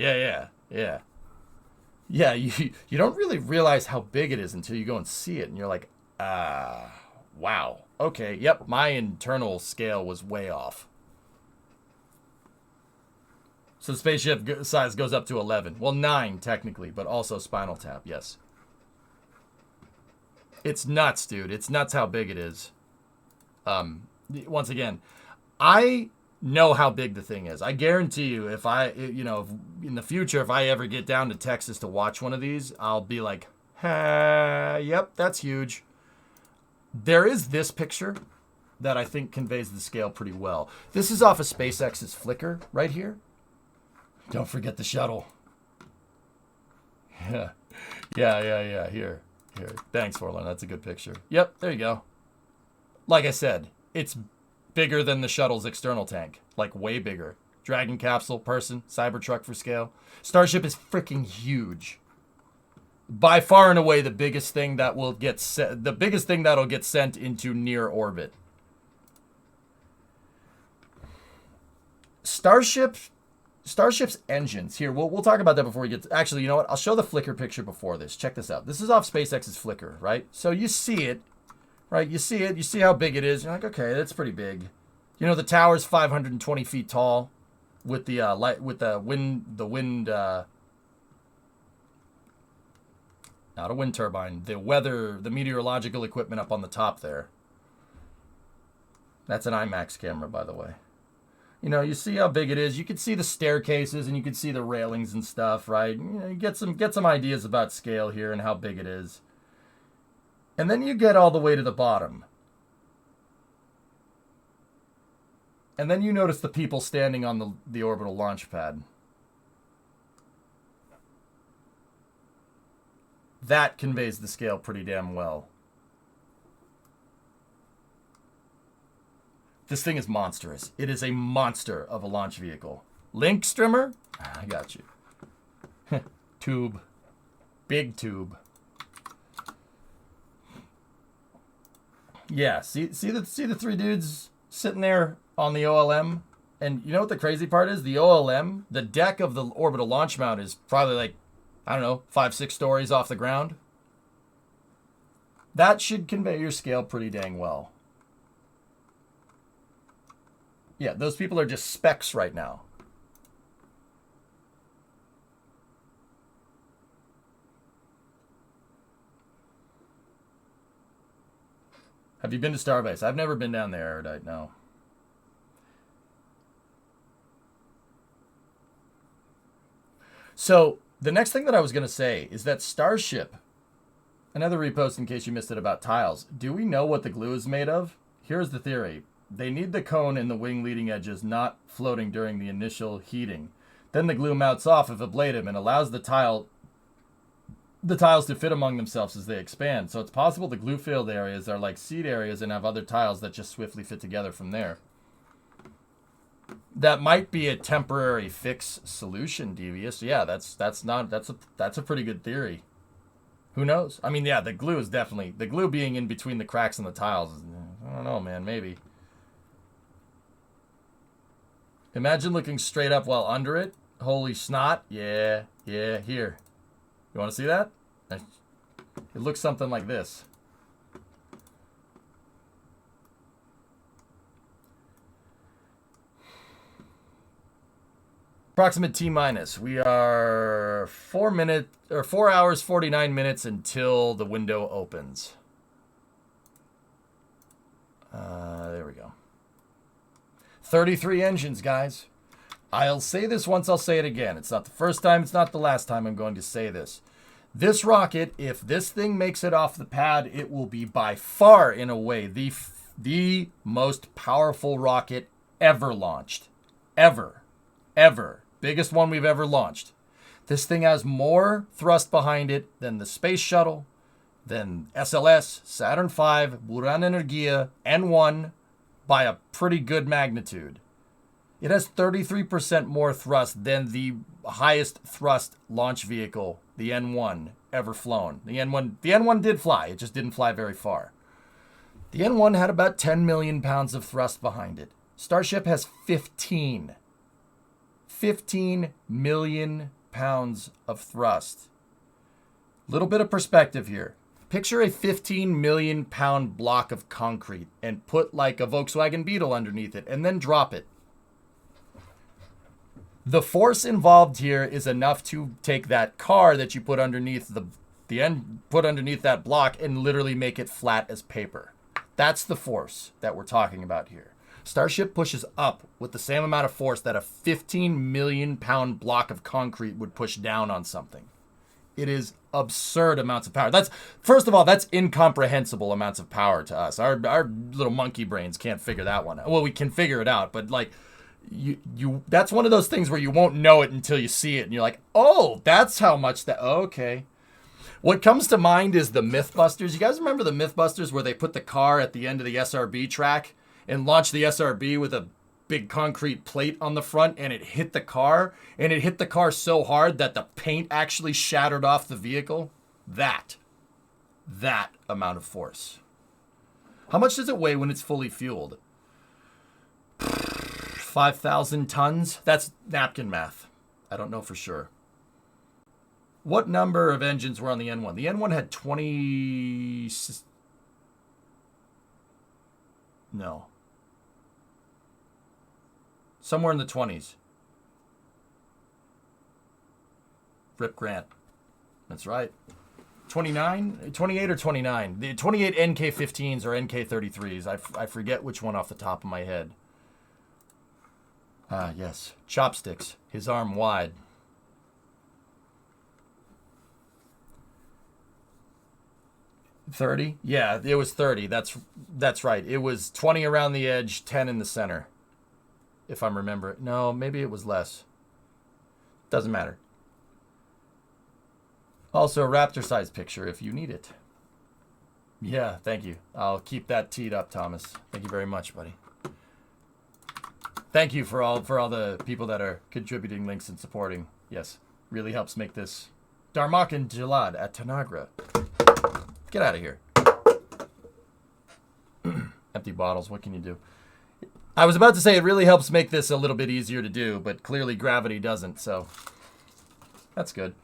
Yeah, you don't really realize how big it is until you go and see it, and you're like, wow. Okay, yep, my internal scale was way off. So the spaceship size goes up to 11. Well, 9 technically, but also Spinal Tap, yes. It's nuts, dude. It's nuts how big it is. Once again, I know how big the thing is. I guarantee you, if in the future, if I ever get down to Texas to watch one of these, I'll be like, yep, that's huge. There is this picture that I think conveys the scale pretty well. This is off of SpaceX's Flickr right here. Don't forget the shuttle. Yeah. Here. Thanks, Forlorn. That's a good picture. Yep, there you go. Like I said, it's bigger than the shuttle's external tank. Like, way bigger. Dragon capsule, person, Cybertruck for scale. Starship is freaking huge. By far and away the biggest thing that will get the biggest thing that'll get sent into near orbit. Starship's engines. Here, we'll talk about that before we get to, actually, you know what? I'll show the Flickr picture before this. Check this out. This is off SpaceX's Flickr, right? So you see it, right? You see it. You see how big it is. You're like, okay, that's pretty big. You know, the tower's 520 feet tall with the not a wind turbine, the meteorological equipment up on the top there. That's an IMAX camera, by the way. You know, you see how big it is. You can see the staircases and you can see the railings and stuff, right? You know, you get some ideas about scale here and how big it is. And then you get all the way to the bottom. And then you notice the people standing on the orbital launch pad. That conveys the scale pretty damn well. This thing is monstrous. It is a monster of a launch vehicle. Link strimmer? I got you. Tube. Big tube. Yeah, see the three dudes sitting there on the OLM? And you know what the crazy part is? The OLM, the deck of the orbital launch mount is probably like, I don't know, 5-6 stories off the ground. That should convey your scale pretty dang well. Yeah, those people are just specks right now. Have you been to Starbase? I've never been down there, Erudite, no. So, the next thing that I was going to say is that Starship, another repost in case you missed it about tiles. Do we know what the glue is made of? Here's the theory. They need the cone in the wing leading edges not floating during the initial heating. Then the glue mounts off if ablative and allows the tiles to fit among themselves as they expand. So it's possible the glue-filled areas are like seed areas and have other tiles that just swiftly fit together from there. That might be a temporary fix solution, Devious. Yeah, that's a pretty good theory. Who knows? I mean, yeah, the glue is definitely, the glue being in between the cracks in the tiles. I don't know, man, maybe. Imagine looking straight up while under it. Holy snot. Yeah, here. You want to see that? It looks something like this. Approximate T-minus. We are 4 hours, 49 minutes until the window opens. There we go. 33 engines, guys. I'll say this once, I'll say it again. It's not the first time, it's not the last time I'm going to say this. This rocket, if this thing makes it off the pad, it will be by far, in a way, the most powerful rocket ever launched. Ever. Biggest one we've ever launched. This thing has more thrust behind it than the Space Shuttle, than SLS, Saturn V, Buran Energia, N1, by a pretty good magnitude. It has 33% more thrust than the highest thrust launch vehicle, the N1, ever flown. The N1 did fly, it just didn't fly very far. The N1 had about 10 million pounds of thrust behind it. Starship has 15 million pounds of thrust. Little bit of perspective here. Picture a 15 million pound block of concrete and put like a Volkswagen Beetle underneath it and then drop it. The force involved here is enough to take that car that you put underneath put underneath that block and literally make it flat as paper. That's the force that we're talking about here. Starship pushes up with the same amount of force that a 15 million pound block of concrete would push down on something. It is absurd amounts of power. First of all, that's incomprehensible amounts of power to us. Our little monkey brains can't figure that one out. Well, we can figure it out, but like that's one of those things where you won't know it until you see it and you're like, "Oh, that's how much that okay." What comes to mind is the Mythbusters. You guys remember the Mythbusters where they put the car at the end of the SRB track and launched the SRB with a big concrete plate on the front, and it hit the car, and it hit the car so hard that the paint actually shattered off the vehicle. That amount of force. How much does it weigh when it's fully fueled? 5,000 tons? That's napkin math. I don't know for sure. What number of engines were on the N1? The N1 had 20... No. Somewhere in the 20s. Rip Grant. That's right. 29? 28 or 29? The 28 NK15s or NK33s. I forget which one off the top of my head. Ah, yes. Chopsticks. His arm wide. $30? Yeah, it was 30. That's right. It was 20 around the edge, 10 in the center. If I'm remembering. No, maybe it was less. Doesn't matter. Also, a Raptor-sized picture if you need it. Yeah, thank you. I'll keep that teed up, Thomas. Thank you very much, buddy. Thank you for all the people that are contributing links and supporting. Yes, really helps make this. Darmakan Jalad at Tanagra. Get out of here. Empty bottles, what can you do? I was about to say it really helps make this a little bit easier to do, but clearly gravity doesn't, so that's good.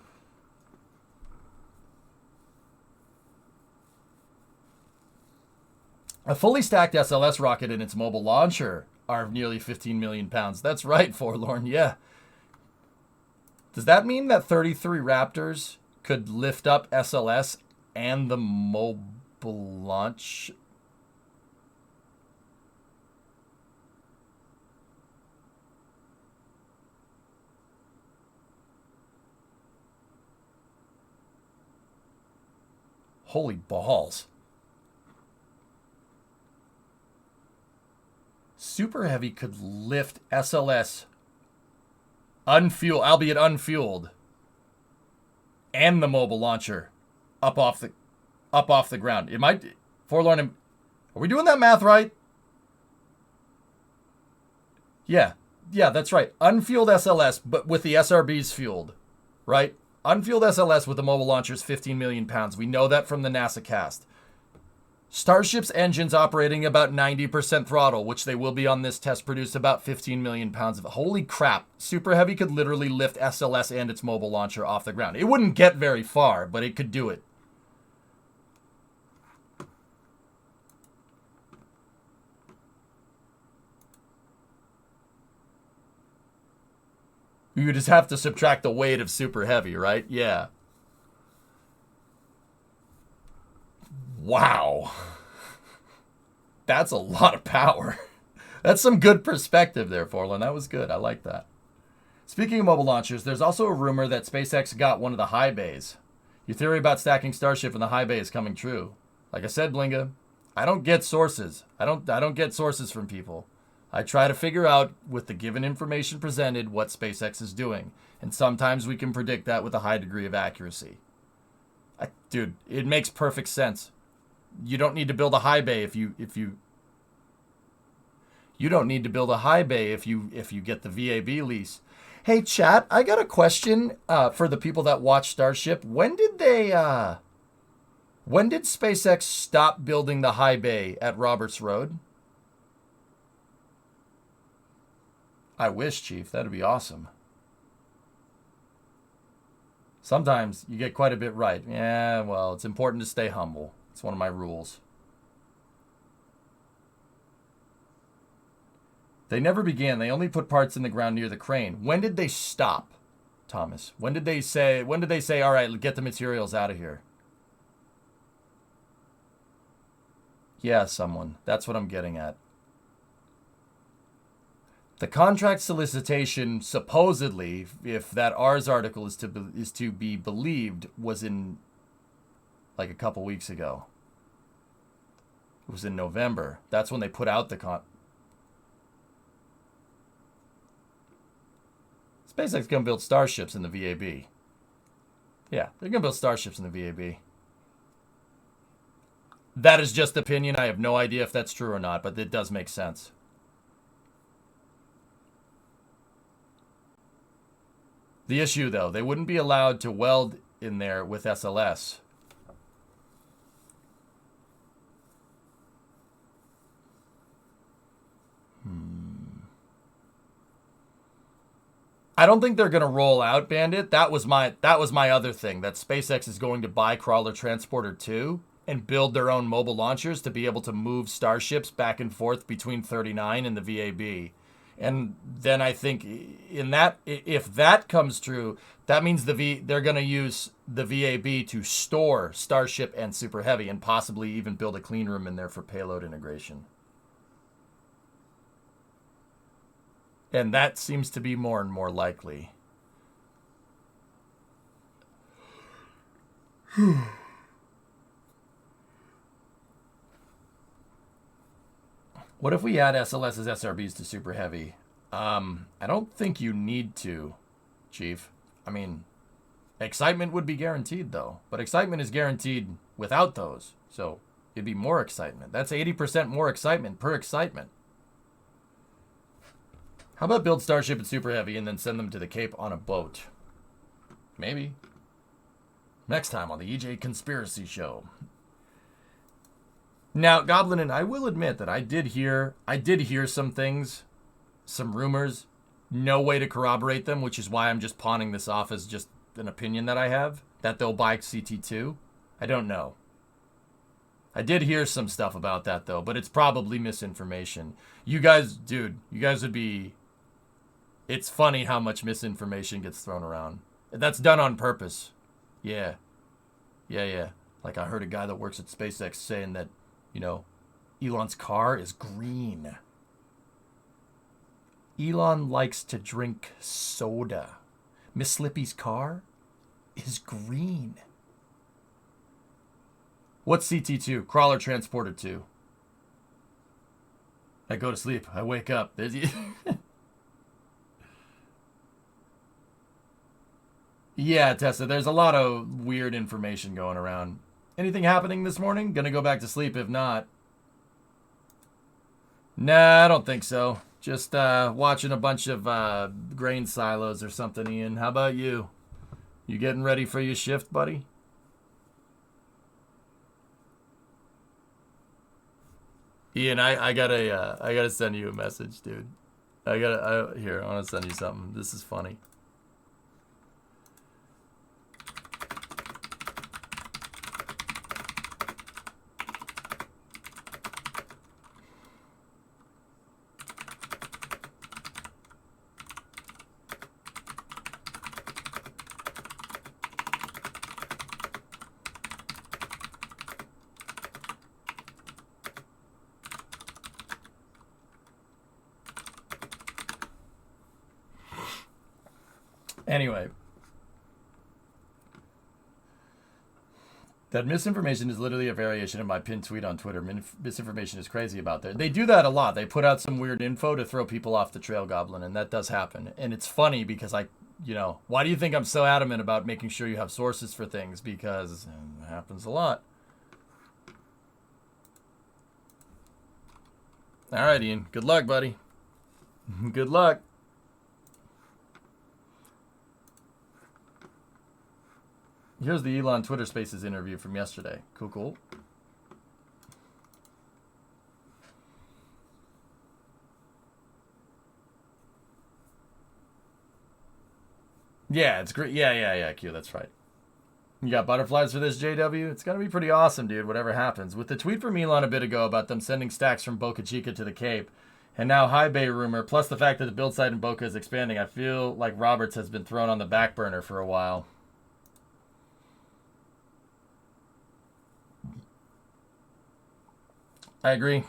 A fully stacked SLS rocket and its mobile launcher are nearly 15 million pounds. That's right, Forlorn, yeah. Does that mean that 33 Raptors could lift up SLS and the mobile launch? Holy balls. Super Heavy could lift SLS unfueled, albeit unfueled, and the mobile launcher up off the ground. It might, Forlorn, are we doing that math right? Yeah, that's right. Unfueled SLS, but with the SRBs fueled, right? Unfueled SLS with the mobile launcher is 15 million pounds. We know that from the NASA cast. Starship's engines operating about 90% throttle, which they will be on this test, produce about 15 million pounds of... Holy crap. Super Heavy could literally lift SLS and its mobile launcher off the ground. It wouldn't get very far, but it could do it. You just have to subtract the weight of Super Heavy, right? Yeah. Wow. That's a lot of power. That's some good perspective there, Forlorn. That was good. I like that. Speaking of mobile launchers, there's also a rumor that SpaceX got one of the high bays. Your theory about stacking Starship in the high bay is coming true. Like I said, Blinga, I don't get sources. I don't get sources from people. I try to figure out, with the given information presented, what SpaceX is doing. And sometimes we can predict that with a high degree of accuracy. Dude, it makes perfect sense. You don't need to build a high bay if you don't need to build a high bay if you get the VAB lease. Hey chat, I got a question for the people that watch Starship. When did SpaceX stop building the high bay at Roberts Road? I wish, Chief. That'd be awesome. Sometimes you get quite a bit right. Yeah, well, it's important to stay humble. It's one of my rules. They never began. They only put parts in the ground near the crane. When did they stop, Thomas? When did they say, all right, get the materials out of here? Yeah, someone. That's what I'm getting at. The contract solicitation, supposedly, if that Ars article is to be believed, was in like a couple weeks ago. It was in November. That's when they put out the SpaceX gonna build starships in the VAB. Yeah, they're gonna build starships in the VAB. That is just opinion. I have no idea if that's true or not, but it does make sense. The issue, though, they wouldn't be allowed to weld in there with SLS. I don't think they're going to roll out Bandit. That was my other thing, that SpaceX is going to buy Crawler Transporter 2 and build their own mobile launchers to be able to move starships back and forth between 39 and the VAB. And then I think if that comes true, that means they're going to use the VAB to store Starship and Super Heavy and possibly even build a clean room in there for payload integration. And that seems to be more and more likely. What if we add SLS's SRBs to Super Heavy? I don't think you need to, Chief. I mean, excitement would be guaranteed, though. But excitement is guaranteed without those. So it'd be more excitement. That's 80% more excitement per excitement. How about build Starship and Super Heavy and then send them to the Cape on a boat? Maybe. Next time on the EJ Conspiracy Show. Now, Goblin, and I will admit that I did hear some things, some rumors, no way to corroborate them, which is why I'm just pawning this off as just an opinion that I have, that they'll buy CT2. I don't know. I did hear some stuff about that, though, but it's probably misinformation. You guys would be... It's funny how much misinformation gets thrown around. That's done on purpose. Yeah. Like I heard a guy that works at SpaceX saying that, Elon's car is green. Elon likes to drink soda. Miss Slippy's car is green. What's CT2? Crawler Transporter 2. I go to sleep. I wake up. There's... Yeah, Tessa, there's a lot of weird information going around. Anything happening this morning? Gonna go back to sleep if not. Nah, I don't think so. Just watching a bunch of grain silos or something, Ian. How about you? You getting ready for your shift, buddy? Ian, I gotta send you a message, dude. Here, I wanna send you something. This is funny. Anyway, that misinformation is literally a variation of my pinned tweet on Twitter. Misinformation is crazy about that. They do that a lot. They put out some weird info to throw people off the trail, Goblin, and that does happen. And it's funny because why do you think I'm so adamant about making sure you have sources for things? Because it happens a lot. All right, Ian. Good luck, buddy. Good luck. Here's the Elon Twitter Spaces interview from yesterday. Cool. Yeah, it's great. Yeah, Q, that's right. You got butterflies for this, JW? It's going to be pretty awesome, dude, whatever happens. With the tweet from Elon a bit ago about them sending stacks from Boca Chica to the Cape, and now High Bay rumor, plus the fact that the build site in Boca is expanding, I feel like Roberts has been thrown on the back burner for a while. I agree.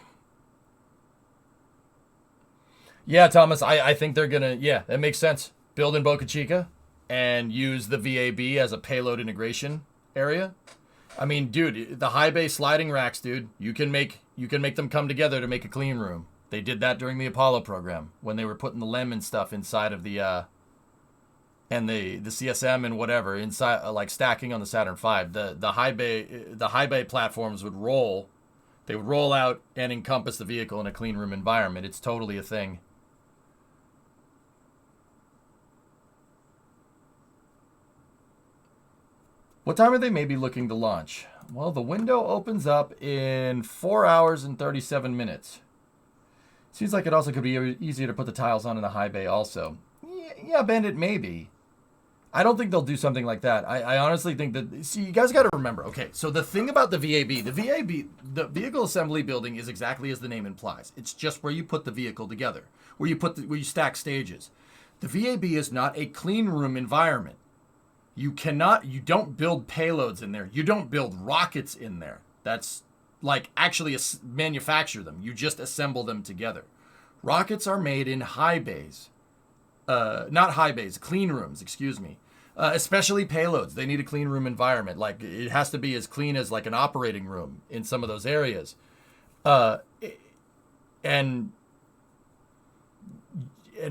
Yeah, Thomas, I think they're going to, yeah, that makes sense. Build in Boca Chica and use the VAB as a payload integration area. I mean, dude, the high bay sliding racks, dude, you can make them come together to make a clean room. They did that during the Apollo program when they were putting the LEM and stuff inside of the and the CSM and whatever inside, like stacking on the Saturn V. The high bay platforms would roll They would roll out and encompass the vehicle in a clean room environment. It's totally a thing. What time are they maybe looking to launch? Well, the window opens up in 4 hours and 37 minutes. Seems like it also could be easier to put the tiles on in the high bay also. Yeah, Bandit, maybe. I don't think they'll do something like that. I honestly think that... See, you guys got to remember. Okay, so the thing about the VAB, the vehicle assembly building is exactly as the name implies. It's just where you put the vehicle together, where you stack stages. The VAB is not a clean room environment. You don't build payloads in there. You don't build rockets in there. That's like actually manufacture them. You just assemble them together. Rockets are made in high bays. Not high bays, clean rooms, excuse me. Especially payloads. They need a clean room environment. Like, it has to be as clean as like an operating room in some of those areas. And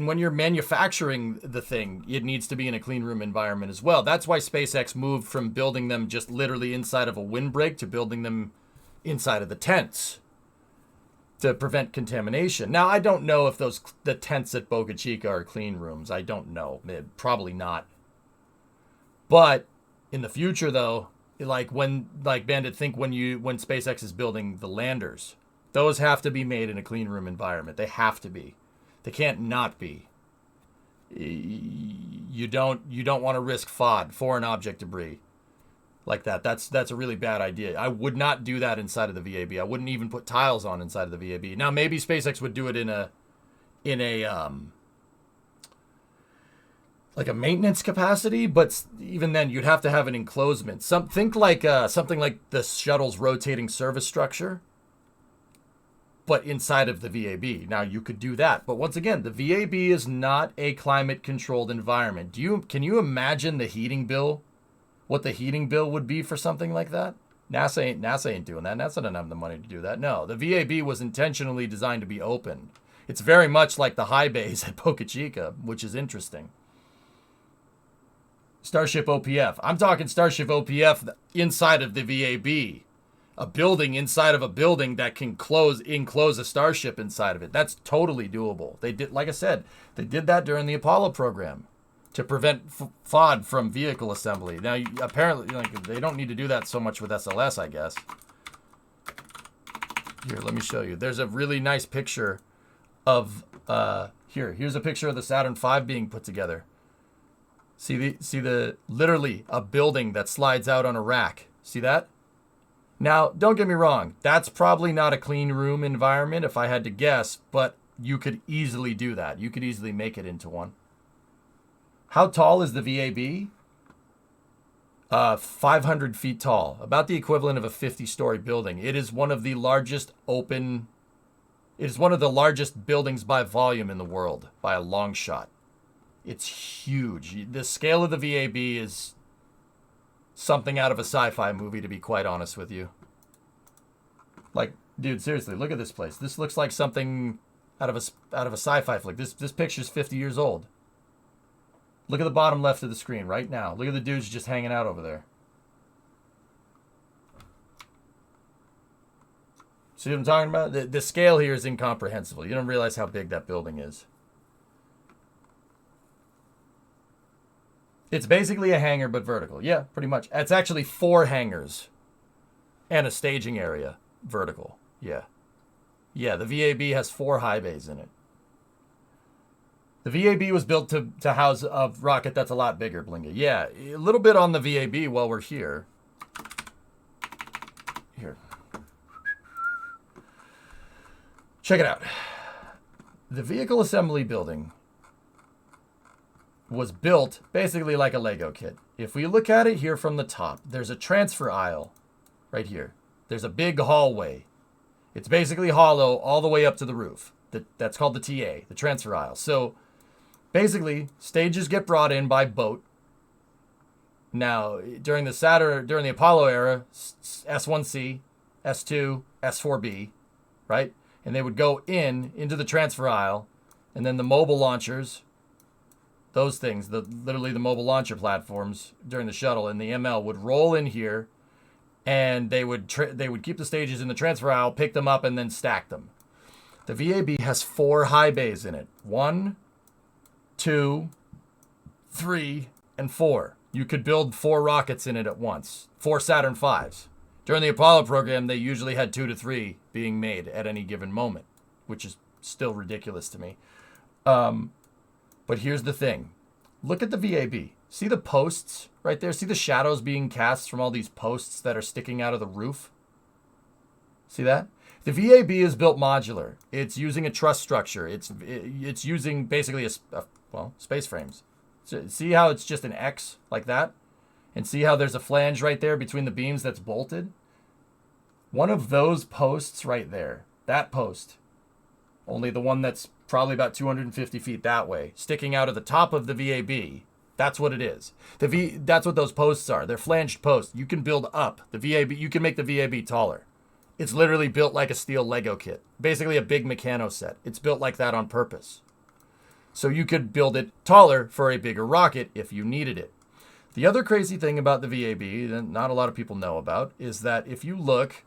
when you're manufacturing the thing, it needs to be in a clean room environment as well. That's why SpaceX moved from building them just literally inside of a windbreak to building them inside of the tents to prevent contamination. Now, I don't know if the tents at Boca Chica are clean rooms. I don't know. Probably not. But in the future, though, like Bandit, think when SpaceX is building the landers, those have to be made in a clean room environment. They have to be. They can't not be. You don't want to risk FOD, foreign object debris, like that. That's a really bad idea. I would not do that inside of the VAB. I wouldn't even put tiles on inside of the VAB. Now maybe SpaceX would do it in a like a maintenance capacity, but even then you'd have to have an enclosement. Something like the shuttle's rotating service structure, but inside of the VAB. Now you could do that, but once again, the VAB is not a climate-controlled environment. Can you imagine the heating bill? What the heating bill would be for something like that? NASA ain't doing that. NASA doesn't have the money to do that. No, the VAB was intentionally designed to be open. It's very much like the high bays at Boca Chica, which is interesting. Starship OPF. I'm talking Starship OPF inside of the VAB. A building inside of a building that can enclose a starship inside of it. That's totally doable. They did, like I said, they did that during the Apollo program to prevent FOD from vehicle assembly. Now, apparently, they don't need to do that so much with SLS, I guess. Here, let me show you. There's a really nice picture of here's a picture of the Saturn V being put together. See the literally a building that slides out on a rack. See that? Now, don't get me wrong. That's probably not a clean room environment if I had to guess, but you could easily do that. You could easily make it into one. How tall is the VAB? 500 feet tall, about the equivalent of a 50-story building. It is one of the largest buildings by volume in the world, by a long shot. It's huge. The scale of the VAB is something out of a sci-fi movie, to be quite honest with you. Like, dude, seriously, look at this place. This looks like something out of a sci-fi flick. This picture's 50 years old. Look at the bottom left of the screen right now. Look at the dudes just hanging out over there. See what I'm talking about? The scale here is incomprehensible. You don't realize how big that building is. It's basically a hangar, but vertical. Yeah, pretty much. It's actually 4 hangars and a staging area, vertical. Yeah. Yeah, the VAB has 4 high bays in it. The VAB was built to house a rocket that's a lot bigger, Blinga. Yeah, a little bit on the VAB while we're here. Here. Check it out. The vehicle assembly building was built basically like a Lego kit. If we look at it here from the top, there's a transfer aisle right here. There's a big hallway. It's basically hollow all the way up to the roof. That's called the TA, the transfer aisle. So basically, stages get brought in by boat. Now, during the Apollo era, S1C, S2, S4B, right? And they would go into the transfer aisle, and then the mobile launchers, those things, literally the mobile launcher platforms during the shuttle and the ML would roll in here, and they would keep the stages in the transfer aisle, pick them up, and then stack them. The VAB has 4 high bays in it. 1, 2, 3, and 4. You could build 4 rockets in it at once. 4 Saturn V's. During the Apollo program, they usually had 2 to 3 being made at any given moment, which is still ridiculous to me. But here's the thing. Look at the VAB. See the posts right there? See the shadows being cast from all these posts that are sticking out of the roof? See that? The VAB is built modular. It's using a truss structure. It's using basically space frames. So see how it's just an X like that? And see how there's a flange right there between the beams that's bolted? One of those posts right there, that post, only the one that's probably about 250 feet that way, sticking out of the top of the VAB, that's what it is. That's what those posts are. They're flanged posts. You can build up the VAB. You can make the VAB taller. It's literally built like a steel Lego kit. Basically a big Meccano set. It's built like that on purpose. So you could build it taller for a bigger rocket if you needed it. The other crazy thing about the VAB that not a lot of people know about is that if you look,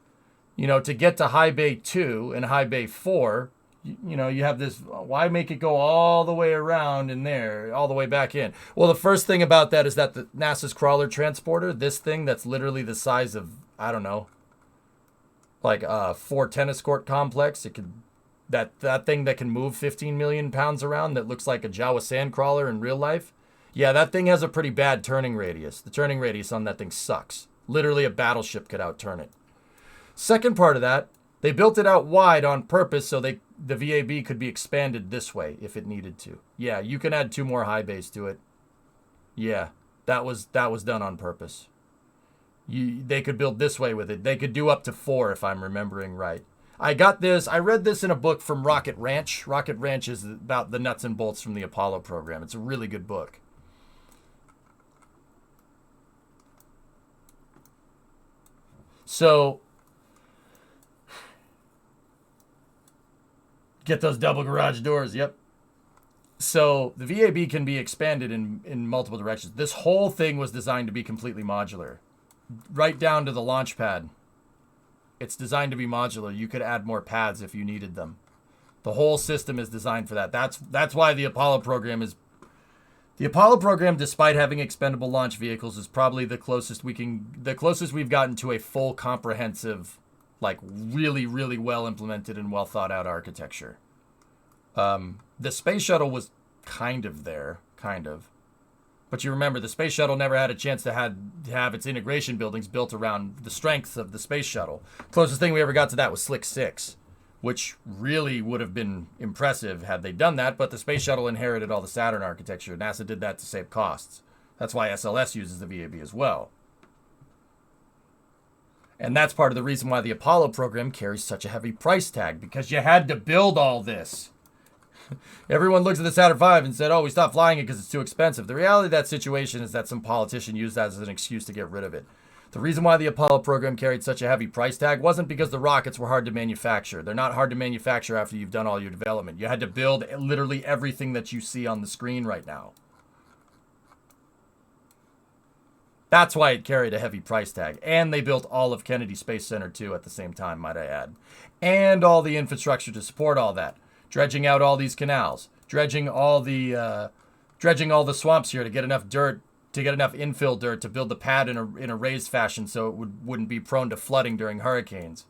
to get to high bay 2 and high bay 4, you have this, why make it go all the way around in there, all the way back in? Well, the first thing about that is that the NASA's crawler transporter, this thing that's literally the size of, I don't know, like a 4 tennis court complex. It could, that thing that can move 15 million pounds around that looks like a Jawa sand crawler in real life. Yeah, that thing has a pretty bad turning radius. The turning radius on that thing sucks. Literally a battleship could outturn it. Second part of that, they built it out wide on purpose so the VAB could be expanded this way if it needed to. Yeah, you can add 2 more high bays to it. Yeah, that was done on purpose. They could build this way with it. They could do up to 4 if I'm remembering right. I read this in a book from Rocket Ranch. Rocket Ranch is about the nuts and bolts from the Apollo program. It's a really good book. So, get those double garage doors, yep. So, the VAB can be expanded in multiple directions. This whole thing was designed to be completely modular. Right down to the launch pad. It's designed to be modular. You could add more pads if you needed them. The whole system is designed for that. That's why the Apollo program is... The Apollo program, despite having expendable launch vehicles, is probably the closest we've gotten to a full, comprehensive, like really, really well implemented and well thought out architecture. The space shuttle was kind of there, but you remember the space shuttle never had a chance to have its integration buildings built around the strength of the space shuttle. Closest thing we ever got to that was Slick 6. Which really would have been impressive had they done that, but the space shuttle inherited all the Saturn architecture. NASA did that to save costs. That's why SLS uses the VAB as well. And that's part of the reason why the Apollo program carries such a heavy price tag, because you had to build all this. Everyone looks at the Saturn V and said, oh, we stopped flying it because it's too expensive. The reality of that situation is that some politician used that as an excuse to get rid of it. The reason why the Apollo program carried such a heavy price tag wasn't because the rockets were hard to manufacture. They're not hard to manufacture after you've done all your development. You had to build literally everything that you see on the screen right now. That's why it carried a heavy price tag. And they built all of Kennedy Space Center too at the same time, might I add. And all the infrastructure to support all that. Dredging out all these canals. Dredging all the swamps here to get enough dirt, to get enough infill dirt to build the pad in a raised fashion so it wouldn't be prone to flooding during hurricanes.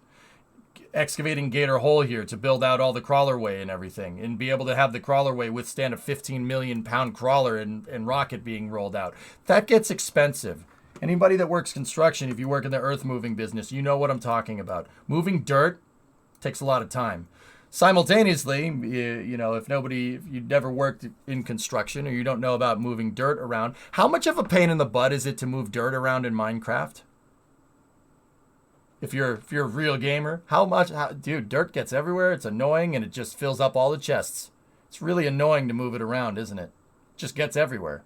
Excavating Gator Hole here to build out all the crawlerway and everything, and be able to have the crawlerway withstand a 15 million pound crawler and rocket being rolled out. That gets expensive. Anybody that works construction, if you work in the earth moving business, you know what I'm talking about. Moving dirt takes a lot of time. Simultaneously, if you've never worked in construction or you don't know about moving dirt around, how much of a pain in the butt is it to move dirt around in Minecraft? If you're a real gamer, dude, dirt gets everywhere. It's annoying and it just fills up all the chests. It's really annoying to move it around, isn't it? It just gets everywhere.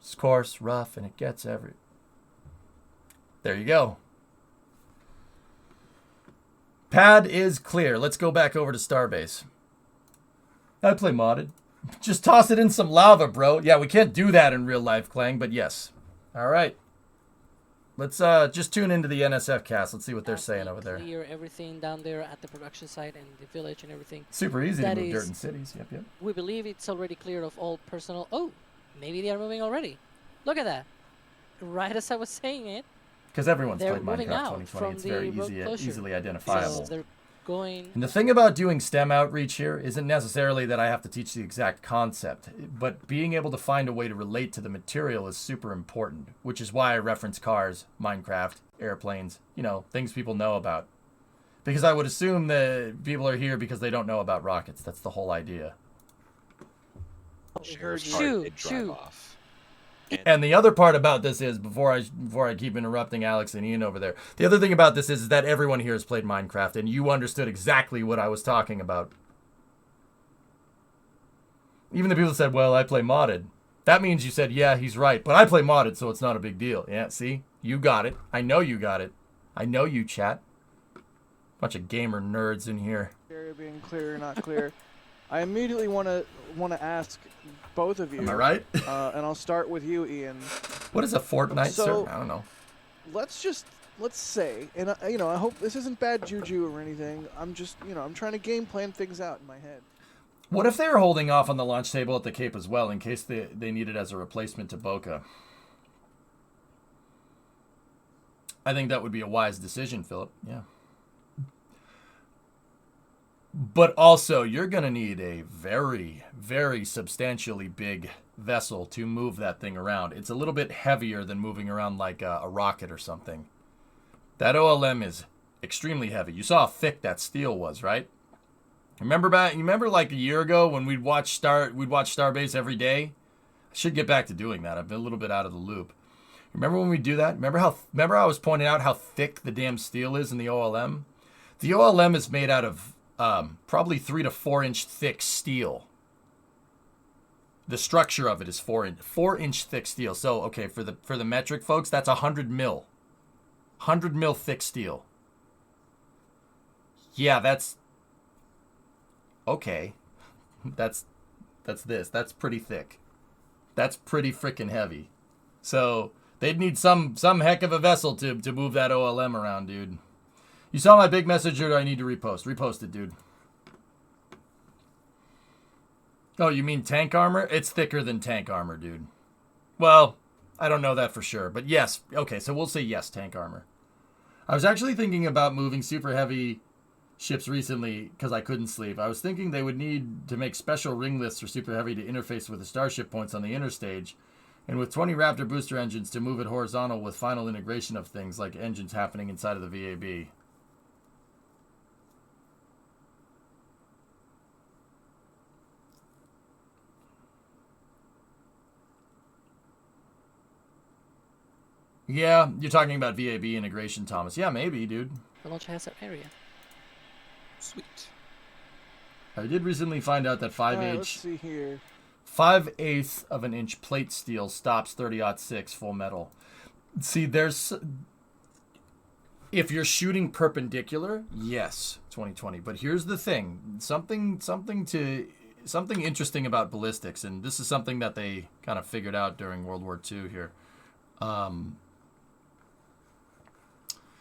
It's coarse, rough, and it gets everywhere. There you go. Pad is clear. Let's go back over to Starbase. I play modded. Just toss it in some lava, bro. Yeah, we can't do that in real life, Clang, but yes. All right. Let's just tune into the NSF cast. Let's see what they're saying over there. Clear everything down there at the production site and the village and everything. Super easy to That move dirt is- in cities. Yep, yep. We believe it's already cleared of all personal. Oh, maybe they are moving already. Look at that. Right as I was saying it. Because everyone's They're played moving Minecraft out 2020. from It's the very road closure. easily So identifiable. they're going. And the thing about doing STEM outreach here isn't necessarily that I have to teach the exact concept, but being able to find a way to relate to the material is super important, which is why I reference cars, Minecraft, airplanes, you know, things people know about. Because I would assume that people are here because they don't know about rockets. That's the whole idea. Shoot. And the other part about this is, before I keep interrupting Alex and Ian over there, the other thing about this is that everyone here has played Minecraft, and you understood exactly what I was talking about. Even the people that said, well, I play modded. That means you said, yeah, he's right, but I play modded, so it's not a big deal. Yeah, see? You got it. I know you got it. I know you, chat. Bunch of gamer nerds in here. Area being clear or not clear. I immediately want to ask both of you. Am I right? And I'll start with you, Ian. What is a Fortnite, So- sir? I don't know. Let's say, and I hope this isn't bad juju or anything. I'm just, I'm trying to game plan things out in my head. What if they were holding off on the launch table at the Cape as well, in case they need it as a replacement to Boca? I think that would be a wise decision, Philip. Yeah. But also, you're going to need a very, very substantially big vessel to move that thing around. It's a little bit heavier than moving around like a rocket or something. That OLM is extremely heavy. You saw how thick that steel was, right? Remember like a year ago when we'd watch Starbase every day? I should get back to doing that. I've been a little bit out of the loop. Remember when we do that? Remember I was pointing out how thick the damn steel is in the OLM? The OLM is made out of probably 3 to 4 inch thick steel. The structure of it is 4 inch thick steel. So okay, for the metric folks, that's 100 mil. 100 mil thick steel. Yeah, that's okay. That's this. That's pretty thick. That's pretty freaking heavy. So they'd need some heck of a vessel to move that OLM around, dude. You saw my big message, or do I need to repost? Repost it, dude. Oh, you mean tank armor? It's thicker than tank armor, dude. Well, I don't know that for sure, but yes. Okay, so we'll say yes, tank armor. I was actually thinking about moving super heavy ships recently because I couldn't sleep. I was thinking they would need to make special ring lifts for super heavy to interface with the starship points on the interstage, and with 20 Raptor booster engines to move it horizontal with final integration of things like engines happening inside of the VAB. Yeah, you're talking about VAB integration, Thomas. Yeah, maybe, dude. The launch has that area. Sweet. I did recently find out that Alright, let's see here. 5/8 of an inch plate steel stops 30-06 full metal. See, if you're shooting perpendicular, yes, 2020. But here's the thing, something interesting about ballistics, and this is something that they kind of figured out during World War II here.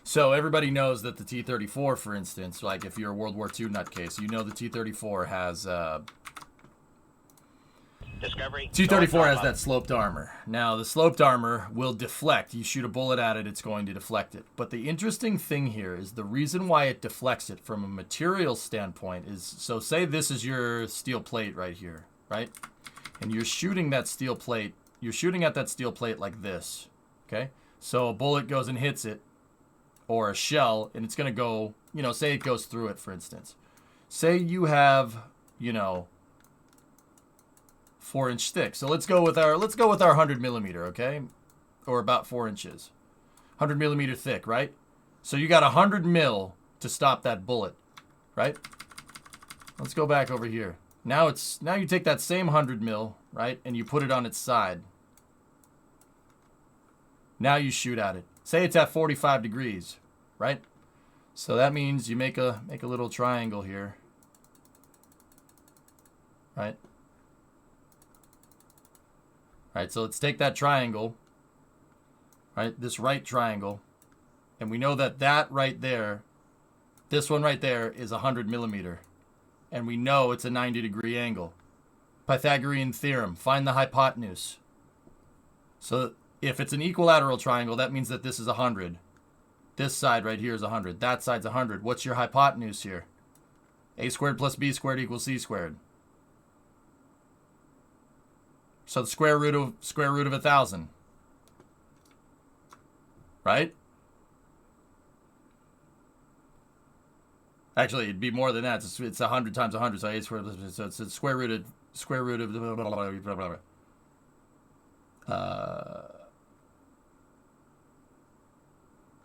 So everybody knows that the T-34, for instance, like if you're a World War II nutcase, you know the T-34 has Discovery. T-34 has that sloped armor. Now, the sloped armor will deflect. You shoot a bullet at it, it's going to deflect it. But the interesting thing here is the reason why it deflects it from a material standpoint is, so say this is your steel plate right here, right? And you're shooting that steel plate, you're shooting at that steel plate like this, okay? So a bullet goes and hits it, or a shell, and it's going to go, you know, say it goes through it, for instance. Say you have, you know, 4-inch thick. So let's go with our 100 millimeter, okay? Or about 4 inches. 100 millimeter thick, right? So you got 100 mil to stop that bullet, right? Let's go back over here. Now you take that same 100 mil, right, and you put it on its side. Now you shoot at it. Say it's at 45 degrees, right? So that means you make a little triangle here, right? Right, so let's take that triangle, right? This right triangle. And we know that that right there, this one right there is 100 millimeter. And we know it's a 90-degree angle. Pythagorean theorem, find the hypotenuse. So if it's an equilateral triangle, that means that this is 100. This side right here is 100. That side's 100. What's your hypotenuse here? A squared plus b squared equals c squared. So the square root of 1,000. Right? Actually, it'd be more than that. It's 100 times 100, so a squared plus, so it's the square root of blah, blah, blah, blah, blah.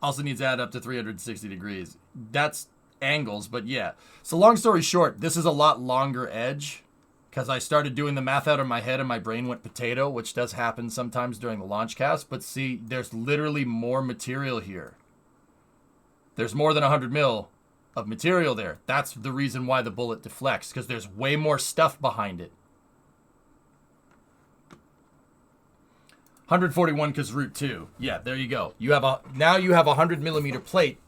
Also needs to add up to 360 degrees. That's angles, but yeah. So long story short, this is a lot longer edge because I started doing the math out of my head and my brain went potato, which does happen sometimes during the launch cast. But see, there's literally more material here. There's more than 100 mil of material there. That's the reason why the bullet deflects, because there's way more stuff behind it. 141 because root 2. Yeah, there you go. Now you have a 100 millimeter plate,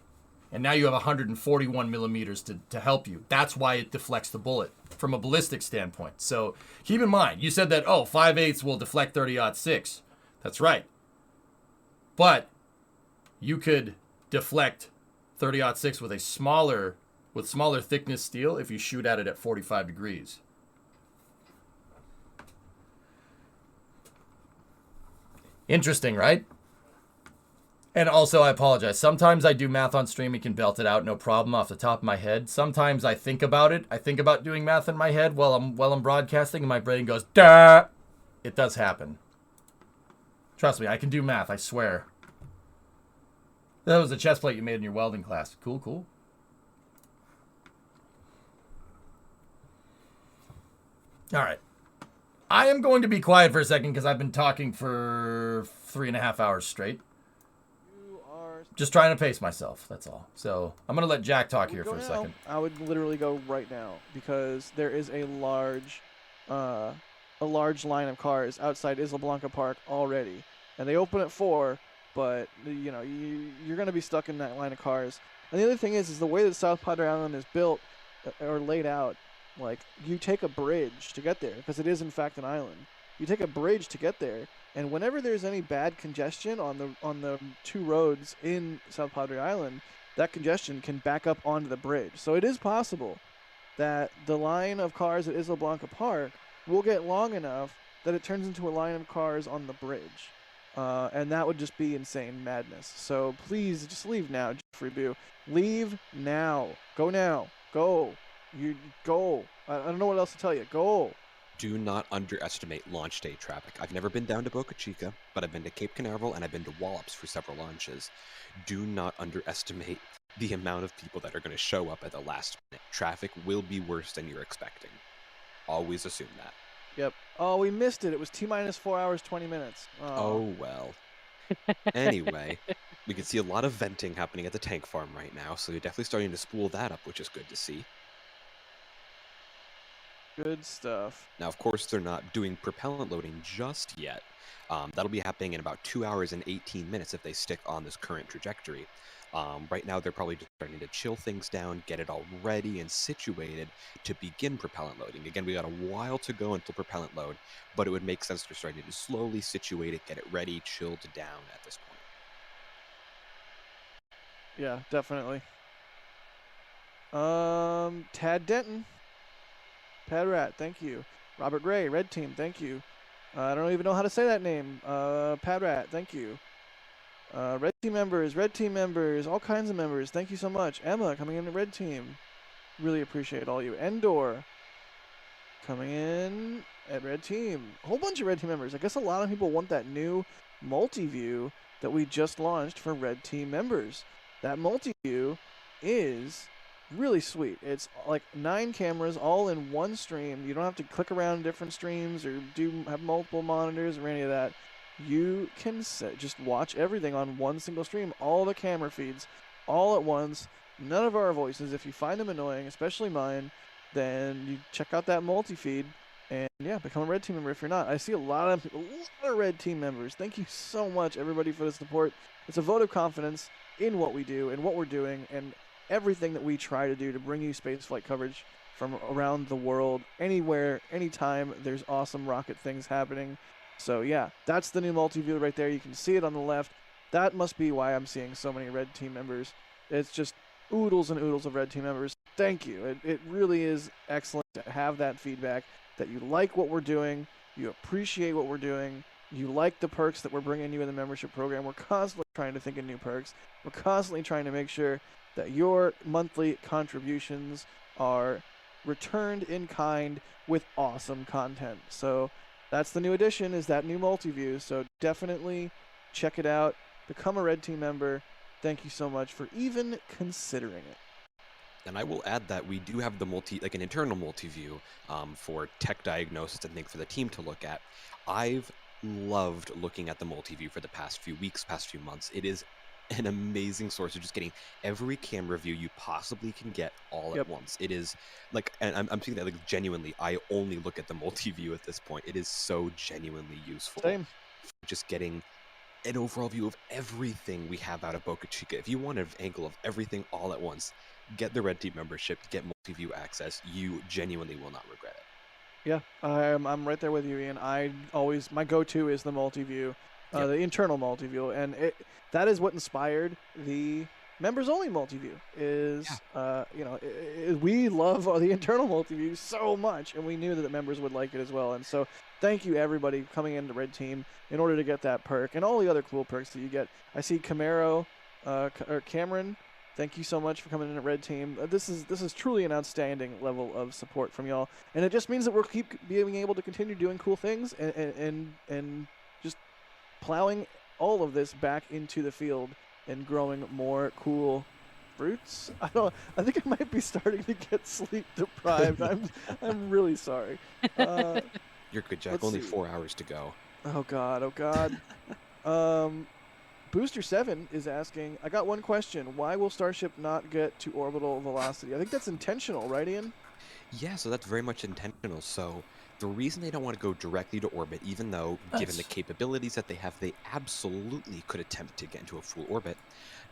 and now you have 141 millimeters to help you. That's why it deflects the bullet from a ballistic standpoint. So keep in mind, you said that, 5/8 will deflect 30-06. That's right. But you could deflect 30-06 with smaller thickness steel if you shoot at it at 45 degrees. Interesting, right? And also, I apologize. Sometimes I do math on stream and can belt it out, no problem, off the top of my head. Sometimes I think about it. I think about doing math in my head while I'm broadcasting, and my brain goes, duh! It does happen. Trust me, I can do math, I swear. That was a chest plate you made in your welding class. Cool, cool. All right. I am going to be quiet for a second because I've been talking for 3.5 hours straight. You are Just trying to pace myself, that's all. So I'm going to let Jack talk here for a second. I would literally go right now because there is a large line of cars outside Isla Blanca Park already. And they open at 4, but you know, you're going to be stuck in that line of cars. And the other thing is the way that South Padre Island is built or laid out. Like, you take a bridge to get there, because it is, in fact, an island. You take a bridge to get there, and whenever there's any bad congestion on the 2 roads in South Padre Island, that congestion can back up onto the bridge. So it is possible that the line of cars at Isla Blanca Park will get long enough that it turns into a line of cars on the bridge. And that would just be insane madness. So please, just leave now, Jeffrey Boo. Leave now. Go now. Go. You go. I don't know what else to tell you. Go. Do not underestimate launch day traffic. I've never been down to Boca Chica, but I've been to Cape Canaveral and I've been to Wallops for several launches. Do not underestimate the amount of people that are going to show up at the last minute. Traffic will be worse than you're expecting. Always assume that. Yep. Oh, we missed it. It was T-minus 4 hours, 20 minutes. Oh well. Anyway, we can see a lot of venting happening at the tank farm right now, so you're definitely starting to spool that up, which is good to see. Good stuff. Now, of course, they're not doing propellant loading just yet. That'll be happening in about 2 hours and 18 minutes if they stick on this current trajectory. Right now, they're probably just starting to chill things down, get it all ready and situated to begin propellant loading. Again, we got a while to go until propellant load, but it would make sense to starting to slowly situate it, get it ready, chilled down at this point. Yeah, definitely. Tad Denton. Pad Rat, thank you. Robert Gray, Red Team, thank you. I don't even know how to say that name. Pad Rat, thank you. Red Team members, all kinds of members. Thank you so much. Emma coming in to Red Team. Really appreciate all you. Endor coming in at Red Team. A whole bunch of Red Team members. I guess a lot of people want that new multi-view that we just launched for Red Team members. That multi-view is really sweet. It's like 9 cameras all in one stream. You don't have to click around different streams or have multiple monitors or any of that. You can just watch everything on one single stream. All the camera feeds all at once. None of our voices. If you find them annoying, especially mine, then you check out that multi-feed And yeah, become a red team member if you're not. I see a lot of red team members. Thank you so much, everybody, for the support. It's a vote of confidence in what we do and what we're doing and everything that we try to do to bring you spaceflight coverage from around the world, anywhere, anytime. There's awesome rocket things happening. So yeah, that's the new multi-view right there. You can see it on the left. That must be why I'm seeing so many red team members. It's just oodles and oodles of red team members. Thank you. It really is excellent to have that feedback, that you like what we're doing, you appreciate what we're doing, you like the perks that we're bringing you in the membership program. We're constantly trying to think of new perks. We're constantly trying to make sure that your monthly contributions are returned in kind with awesome content. So that's the new addition, is that new multi-view. So definitely check it out. Become a red team member. Thank you so much for even considering it. And I will add that we do have the an internal multi-view for tech diagnosis and things for the team to look at. I've loved looking at the multi-view for the past few weeks, past few months. It is an amazing source of just getting every camera view you possibly can get all at once. It is like, and I'm saying that like genuinely, I only look at the multi-view at this point. It is so genuinely useful. Same. Just getting an overall view of everything we have out of Boca Chica. If you want an angle of everything all at once, get the Red Team membership, get multi-view access. You genuinely will not regret it. Yeah, I'm right there with you, Ian. My go-to is the multi-view, the internal multi-view, and that is what inspired the members-only multi-view. We love the internal multi-view so much, and we knew that the members would like it as well. And so, thank you everybody coming into Red Team in order to get that perk and all the other cool perks that you get. I see Camaro, or Cameron. Thank you so much for coming in at Red Team. This is truly an outstanding level of support from y'all, and it just means that we'll keep being able to continue doing cool things and just plowing all of this back into the field and growing more cool fruits. I think I might be starting to get sleep deprived. I'm really sorry. You're good, Jack. Only 4 hours to go. Oh God. Booster 7 is asking, I got one question. Why will Starship not get to orbital velocity? I think that's intentional, right, Ian? Yeah, so that's very much intentional. So the reason they don't want to go directly to orbit, even though, given the capabilities that they have, they absolutely could attempt to get into a full orbit,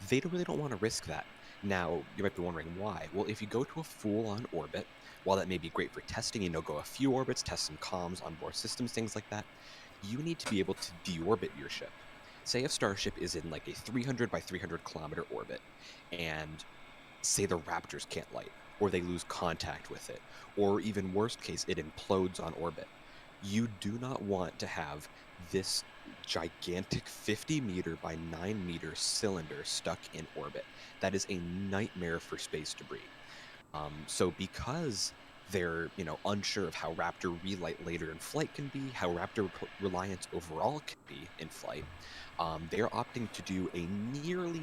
they really don't want to risk that. Now, you might be wondering why. Well, if you go to a full-on orbit, while that may be great for testing, go a few orbits, test some comms, onboard systems, things like that, you need to be able to deorbit your ship. Say if Starship is in like a 300 by 300 kilometer orbit, and say the Raptors can't light, or they lose contact with it, or even worst case, it implodes on orbit. You do not want to have this gigantic 50 meter by 9 meter cylinder stuck in orbit. That is a nightmare for space debris. So because they're, unsure of how Raptor relight later in flight can be, how Raptor reliance overall can be in flight, they're opting to do a nearly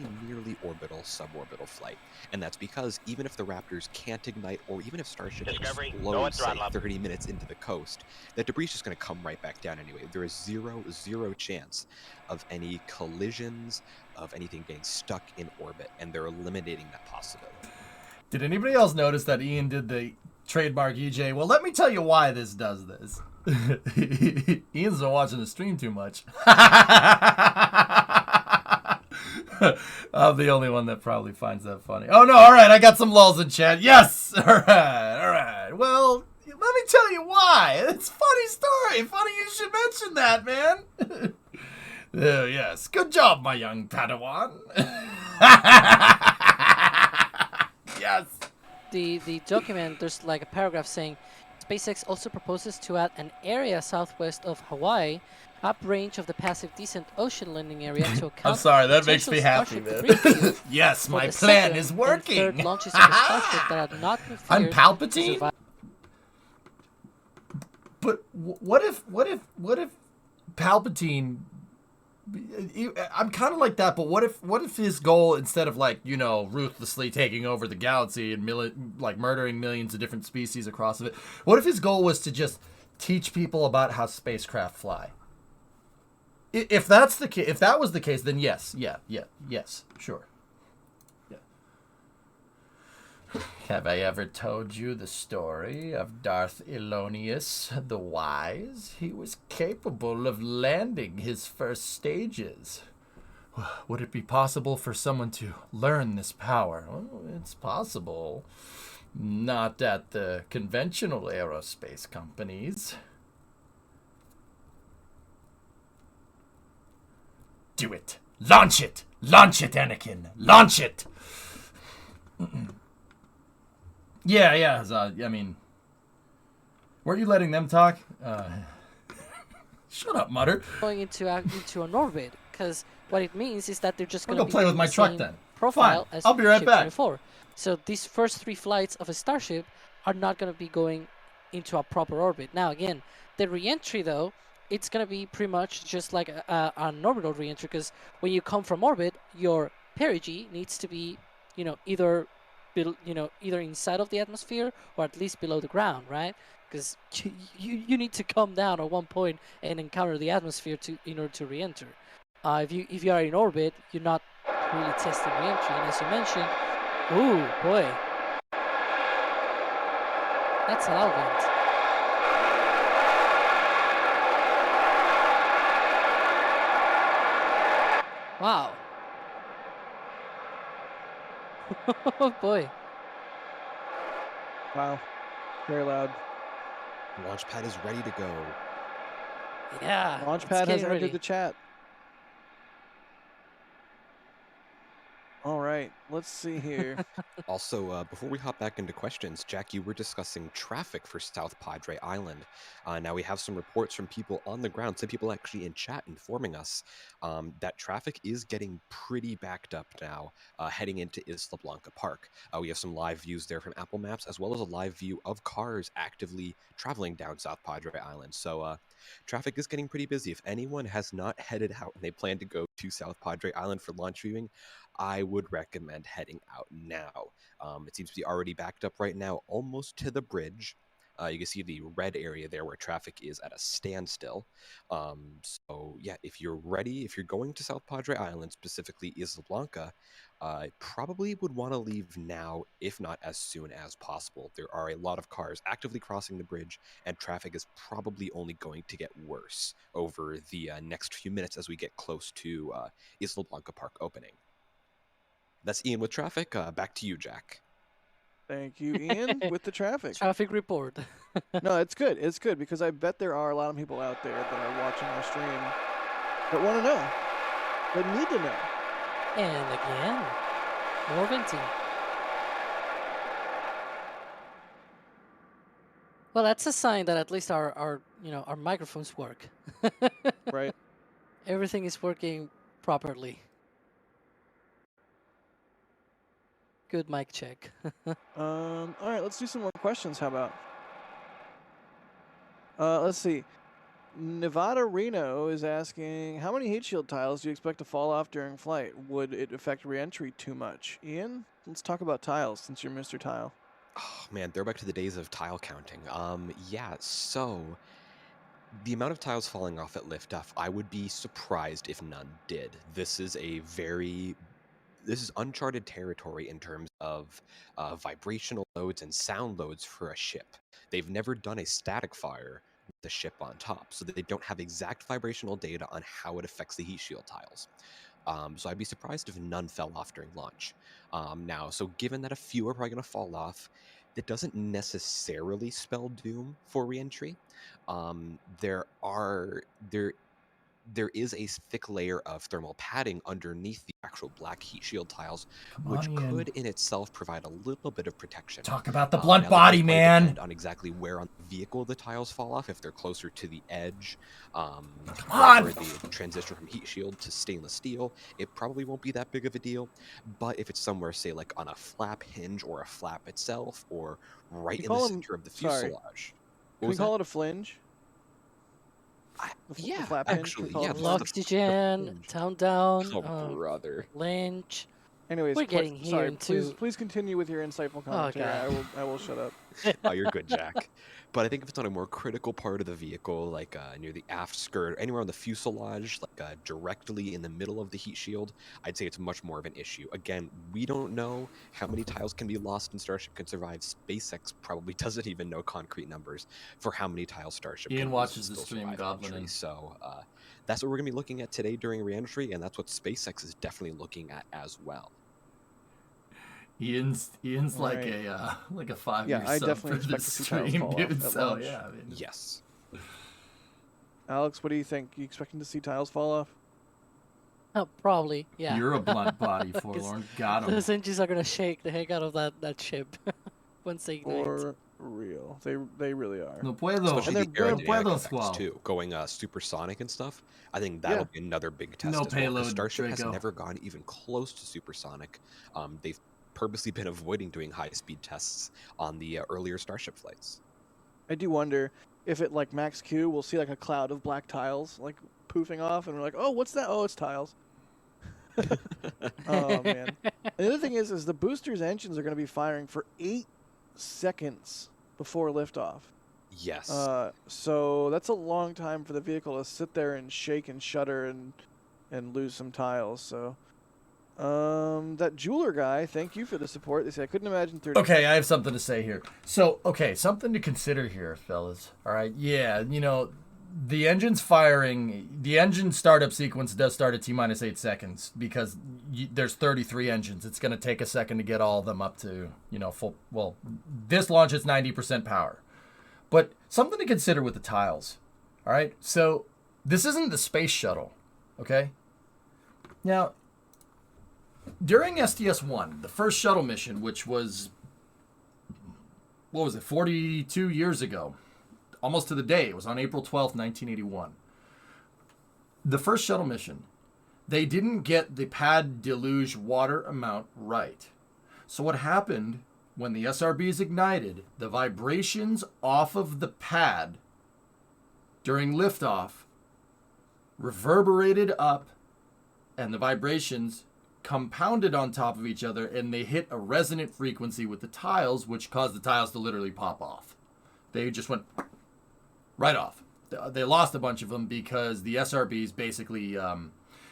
orbital, suborbital flight. And that's because even if the Raptors can't ignite, or even if Starship explodes, say, 30 minutes into the coast, that debris is just going to come right back down anyway. There is zero chance of any collisions, of anything getting stuck in orbit, and they're eliminating that possibility. Did anybody else notice that Ian did the trademark EJ? Well, let me tell you why this does this. Ian's been watching the stream too much. I'm the only one that probably finds that funny. Oh no, alright, I got some lulls in chat. Yes! Alright. Well, let me tell you why. It's a funny story. Funny you should mention that, man. Yes. Good job, my young Padawan. Yes. The document, there's like a paragraph saying SpaceX also proposes to add an area southwest of Hawaii, uprange of the passive descent ocean landing area to account. I'm sorry, that makes me happy, man. Yes, my plan is working. Third launches of the Starship that are not I'm Palpatine. But what if Palpatine? I'm kind of like that, but what if his goal, instead of ruthlessly taking over the galaxy and murdering millions of different species across it, what if his goal was to just teach people about how spacecraft fly? If that's the case, if that was the case, then yes, sure. Yeah. Have I ever told you the story of Darth Elonius the Wise? He was capable of landing his first stages. Would it be possible for someone to learn this power? Well, it's possible. Not at the conventional aerospace companies. Do it. Launch it! Launch it, Anakin! Launch it! Yeah, I mean... Weren't you letting them talk? Shut up, Mutter. Going into an orbit, because what it means is that they're just I'll going go to play with my truck same then. profile Fine. as I'll be right Ship back. 24. So these first 3 flights of a Starship are not going to be going into a proper orbit. Now again, the re-entry though, it's going to be pretty much just like an orbital re-entry, because when you come from orbit, your perigee needs to be, either inside of the atmosphere or at least below the ground, right? Because you need to come down at one point and encounter the atmosphere in order to re-enter. If you are in orbit, you're not really testing re-entry, and as you mentioned, ooh boy, that's an vent. Wow. Oh boy. Wow. Very loud. Launchpad is ready to go. Yeah. Launchpad has entered the chat. All right, let's see here. Also, before we hop back into questions, Jack, you were discussing traffic for South Padre Island. Now we have some reports from people on the ground, some people actually in chat informing us that traffic is getting pretty backed up now, heading into Isla Blanca Park. We have some live views there from Apple Maps, as well as a live view of cars actively traveling down South Padre Island. So traffic is getting pretty busy. If anyone has not headed out and they plan to go to South Padre Island for launch viewing, I would recommend heading out now. It seems to be already backed up right now, almost to the bridge. You can see the red area there where traffic is at a standstill. So yeah, if you're ready, if you're going to South Padre Island, specifically Isla Blanca, probably would want to leave now, if not as soon as possible. There are a lot of cars actively crossing the bridge, and traffic is probably only going to get worse over the next few minutes as we get close to Isla Blanca Park opening. That's Ian with traffic. Back to you, Jack. Thank you, Ian, with the traffic. Traffic report. No, it's good. It's good because I bet there are a lot of people out there that are watching our stream that want to know, that need to know. And again, more venting. Well, that's a sign that at least our microphones work. Right. Everything is working properly. Good mic check. All right, let's do some more questions. How about? Let's see. Nevada Reno is asking, how many heat shield tiles do you expect to fall off during flight? Would it affect re-entry too much? Ian, let's talk about tiles since you're Mr. Tile. Oh man, throwback to the days of tile counting. Yeah, so the amount of tiles falling off at liftoff, I would be surprised if none did. This is uncharted territory in terms of vibrational loads and sound loads for a ship. They've never done a static fire with the ship on top, so they don't have exact vibrational data on how it affects the heat shield tiles. So I'd be surprised if none fell off during launch. So given that a few are probably going to fall off, that doesn't necessarily spell doom for reentry. There is a thick layer of thermal padding underneath the actual black heat shield tiles, which could in itself provide a little bit of protection. Talk about the blunt body, man. Depend on exactly where on the vehicle the tiles fall off. If they're closer to the edge, or the transition from heat shield to stainless steel, it probably won't be that big of a deal. But if it's somewhere, say like on a flap hinge or a flap itself, or right in the center of the fuselage, can we call it a flinge? Yeah, actually, yeah. Oxygen, town down, brother. Lynch. Anyways, we're getting here into. Please continue with your insightful commentary. I will shut up. Oh, you're good, Jack. But I think if it's on a more critical part of the vehicle, like near the aft skirt, anywhere on the fuselage, like directly in the middle of the heat shield, I'd say it's much more of an issue. Again, we don't know how many tiles can be lost and Starship can survive. SpaceX probably doesn't even know concrete numbers for how many tiles Starship Ian can watches lose and the still stream, survive Goblin. entry. So that's what we're going to be looking at today during reentry, and that's what SpaceX is definitely looking at as well. Ian's like Right. a 5-year I sub definitely for the expect to see tiles stream, fall off dude. at So launch. yeah, I mean, Yes. Alex, what do you think? You expecting to see tiles fall off? Oh, probably, yeah. you're a blunt body, Forlorn. Got him. Those engines are gonna shake the heck out of that ship once they ignite. For real. They really are. No puedo. Especially And the they're- No puedo, aerodynamic effects squall. too, going supersonic and stuff. I think that'll be another big test No as well, 'cause payload, Starship has Draco. never gone even close to supersonic. They've purposely been avoiding doing high-speed tests on the earlier Starship flights. I do wonder if at like max Q we'll see like a cloud of black tiles like poofing off, and we're like, oh, what's that? Oh, it's tiles. Oh man. And the other thing is the booster's engines are going to be firing for 8 seconds before liftoff. Yes. So that's a long time for the vehicle to sit there and shake and shudder and lose some tiles. So that jeweler guy, thank you for the support. They say I couldn't imagine 30. Okay, I have something to say here. So, okay, something to consider here, fellas. All right, yeah, the engine's firing. The engine startup sequence does start at T-minus 8 seconds because there's 33 engines. It's going to take a second to get all of them up to, full. Well, this launch is 90% power. But something to consider with the tiles. All right, so this isn't the space shuttle, okay? Now, during STS-1, the first shuttle mission, which was, 42 years ago, almost to the day, it was on April 12th, 1981. The first shuttle mission, they didn't get the pad deluge water amount right. So what happened when the SRBs ignited, the vibrations off of the pad during liftoff reverberated up, and the vibrations compounded on top of each other, and they hit a resonant frequency with the tiles, which caused the tiles to literally pop off. They just went right off. They lost a bunch of them because the SRBs basically,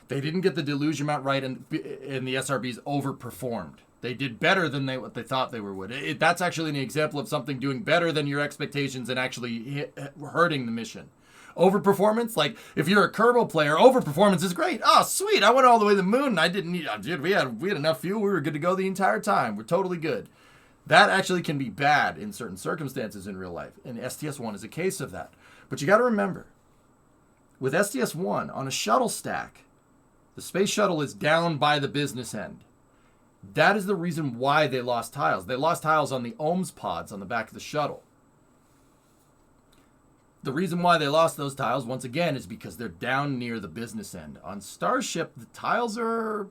they didn't get the deluge amount right, and the SRBs overperformed. They did better than what they thought they would. That's actually an example of something doing better than your expectations and actually hurting the mission. Overperformance, like if you're a Kerbal player, overperformance is great. Oh, sweet! I went all the way to the moon, and I didn't need. Dude, we had enough fuel. We were good to go the entire time. We're totally good. That actually can be bad in certain circumstances in real life, and STS-1 is a case of that. But you got to remember, with STS-1 on a shuttle stack, the space shuttle is down by the business end. That is the reason why they lost tiles. They lost tiles on the ohms pods on the back of the shuttle. The reason why they lost those tiles, once again, is because they're down near the business end. On Starship, the tiles are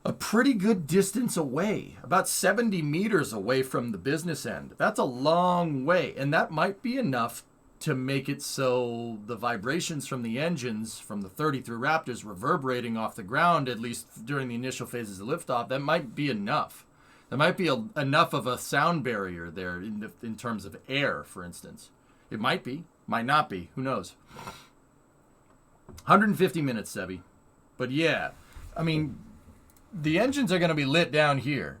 a pretty good distance away, about 70 meters away from the business end. That's a long way, and that might be enough to make it so the vibrations from the engines, from the 33 Raptors reverberating off the ground, at least during the initial phases of liftoff, that might be enough. There might be enough of a sound barrier there in terms of air, for instance. It might be, might not be. Who knows? 150 minutes, Sebi. But yeah, I mean, the engines are going to be lit down here.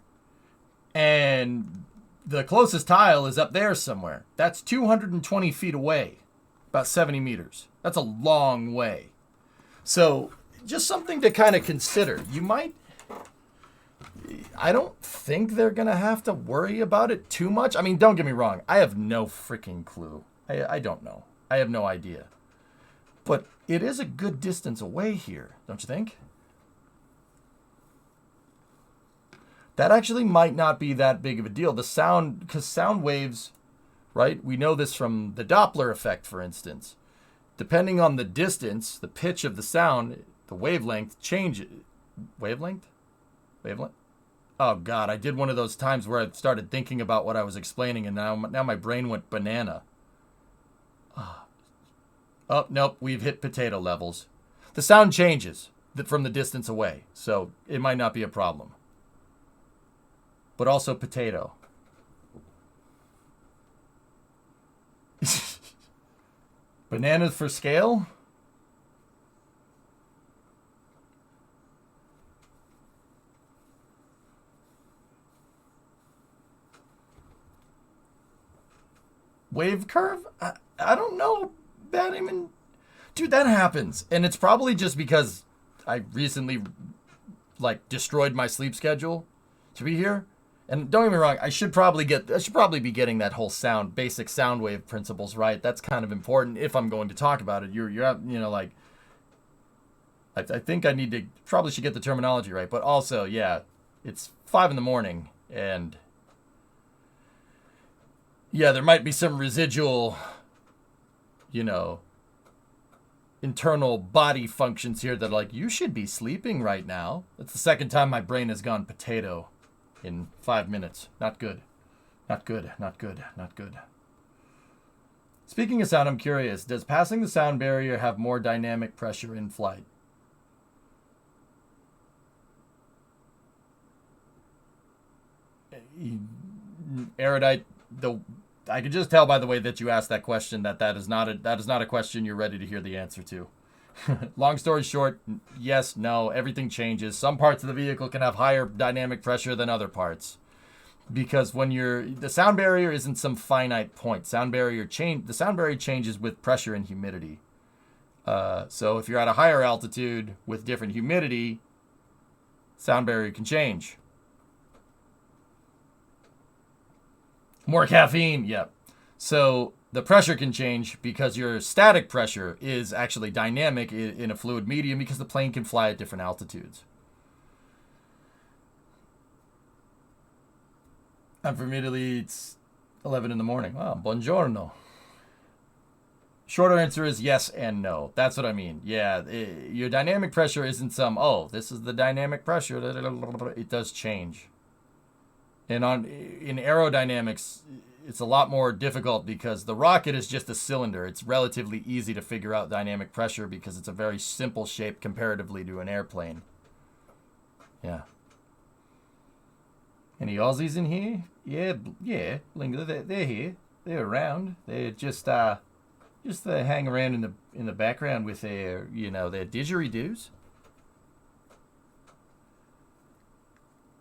And the closest tile is up there somewhere. That's 220 feet away, about 70 meters. That's a long way. So just something to kind of consider. I don't think they're going to have to worry about it too much. I mean, don't get me wrong. I have no freaking clue. I don't know. I have no idea. But it is a good distance away here, don't you think? That actually might not be that big of a deal. The sound, because sound waves, right? We know this from the Doppler effect, for instance. Depending on the distance, the pitch of the sound, the wavelength changes. Wavelength? Oh, God, I did one of those times where I started thinking about what I was explaining, and now my brain went banana. Oh, nope, we've hit potato levels. The sound changes from the distance away, so it might not be a problem. But also potato. Bananas for scale? Wave curve? I don't know. That even... Dude, that happens. And it's probably just because I recently, like, destroyed my sleep schedule to be here. And don't get me wrong, I should probably be getting that whole basic sound wave principles right. That's kind of important if I'm going to talk about it. You're you know, like, I think I probably should get the terminology right. But also, yeah, it's 5 in the morning, and yeah, there might be some residual, you know, internal body functions here that are like, you should be sleeping right now. That's the second time my brain has gone potato in 5 minutes. Not good. Not good. Not good. Not good. Speaking of sound, I'm curious, does passing the sound barrier have more dynamic pressure in flight? Erudite, I can just tell by the way that you asked that question that is not a question you're ready to hear the answer to. Long story short, yes, no, everything changes. Some parts of the vehicle can have higher dynamic pressure than other parts. Because when the sound barrier isn't some finite point. The sound barrier changes with pressure and humidity. So if you're at a higher altitude with different humidity, sound barrier can change. More caffeine, yep. So the pressure can change because your static pressure is actually dynamic in a fluid medium because the plane can fly at different altitudes. And for Italy, it's 11 in the morning. Wow, buongiorno. Shorter answer is yes and no. That's what I mean. Yeah, your dynamic pressure isn't this is the dynamic pressure. It does change. And in aerodynamics, it's a lot more difficult because the rocket is just a cylinder. It's relatively easy to figure out dynamic pressure because it's a very simple shape comparatively to an airplane. Yeah. Any Aussies in here? Yeah. They're here. They're around. They're just they hang around in the background with their didgeridoos.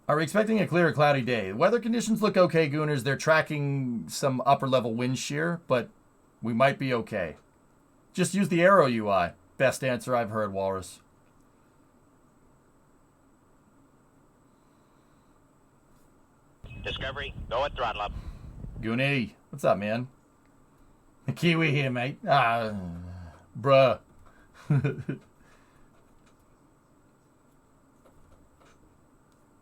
Are we expecting a clear or cloudy day? Weather conditions look okay, Gooners. They're tracking some upper level wind shear, but we might be okay. Just use the Aero UI. Best answer I've heard, Walrus. Discovery, go at throttle up. Goonie, what's up, man? The Kiwi here, mate. Bruh.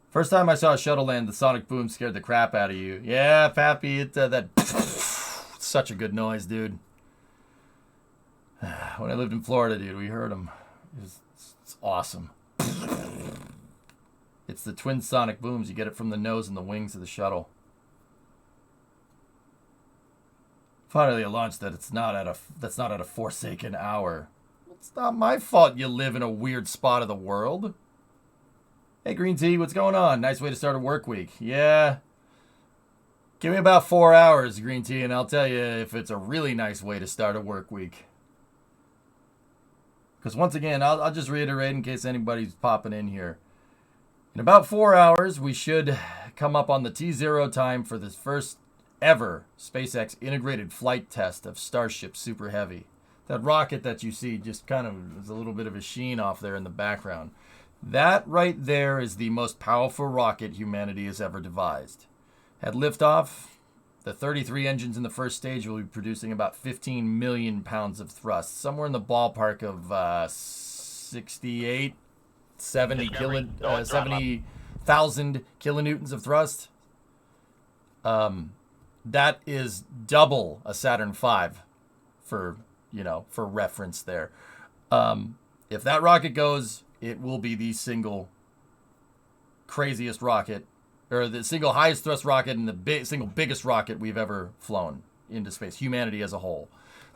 First time I saw a shuttle land, the sonic boom scared the crap out of you. Yeah, Pappy, such a good noise, dude. When I lived in Florida, dude, we heard them. It's awesome. It's the twin sonic booms. You get it from the nose and the wings of the shuttle. Finally, a launch that's not at a forsaken hour. It's not my fault you live in a weird spot of the world. Hey, Green Tea, what's going on? Nice way to start a work week. Yeah. Give me about 4 hours, Green Tea, and I'll tell you if it's a really nice way to start a work week. Because once again, I'll just reiterate in case anybody's popping in here. In about 4 hours, we should come up on the T0 time for this first ever SpaceX integrated flight test of Starship Super Heavy. That rocket that you see just kind of is a little bit of a sheen off there in the background. That right there is the most powerful rocket humanity has ever devised. At liftoff, the 33 engines in the first stage will be producing about 15 million pounds of thrust, somewhere in the ballpark of 70,000 kilonewtons of thrust. That is double a Saturn V for reference there. If that rocket goes, it will be the single craziest rocket, or the single highest thrust rocket and the single biggest rocket we've ever flown into space, humanity as a whole.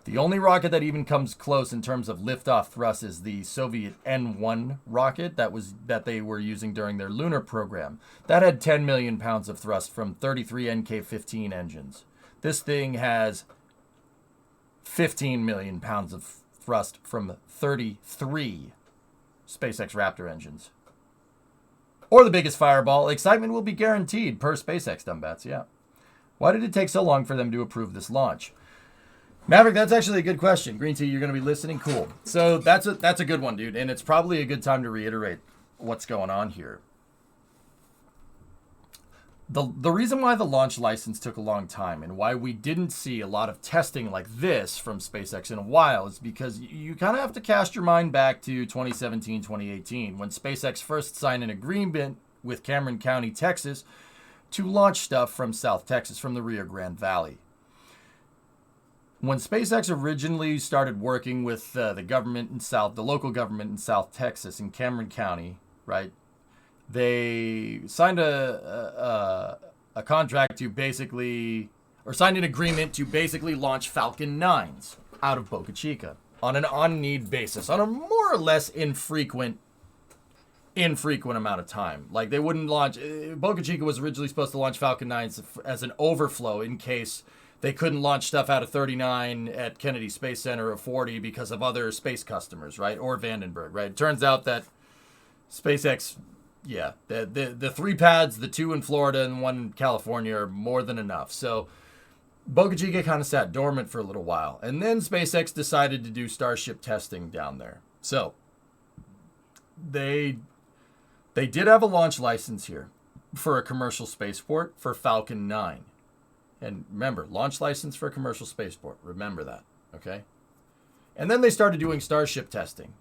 The only rocket that even comes close in terms of liftoff thrust is the Soviet N-1 rocket that they were using during their lunar program. That had 10 million pounds of thrust from 33 NK-15 engines. This thing has 15 million pounds of thrust from 33 SpaceX Raptor engines. Or the biggest fireball. Excitement will be guaranteed per SpaceX, Dumbats. Yeah. Why did it take so long for them to approve this launch? Maverick, that's actually a good question. Green Tea, you're going to be listening? Cool. So that's a good one, dude. And it's probably a good time to reiterate what's going on here. The reason why the launch license took a long time and why we didn't see a lot of testing like this from SpaceX in a while is because you kind of have to cast your mind back to 2017, 2018, when SpaceX first signed an agreement with Cameron County, Texas, to launch stuff from South Texas, from the Rio Grande Valley. When SpaceX originally started working with the government in the local government in South Texas, in Cameron County, right? They signed a contract to basically, or signed an agreement to basically launch Falcon 9s out of Boca Chica on an on-need basis, on a more or less infrequent amount of time. Like, they wouldn't launch, Boca Chica was originally supposed to launch Falcon 9s as an overflow in case they couldn't launch stuff out of 39 at Kennedy Space Center or 40 because of other space customers, right? Or Vandenberg, right? It turns out that SpaceX, yeah, the 3 pads, the 2 in Florida and 1 in California are more than enough. So Boca Chica kind of sat dormant for a little while. And then SpaceX decided to do Starship testing down there. So they did have a launch license here for a commercial spaceport for Falcon 9. And remember, launch license for a commercial spaceport. Remember that, okay? And then they started doing Starship testing.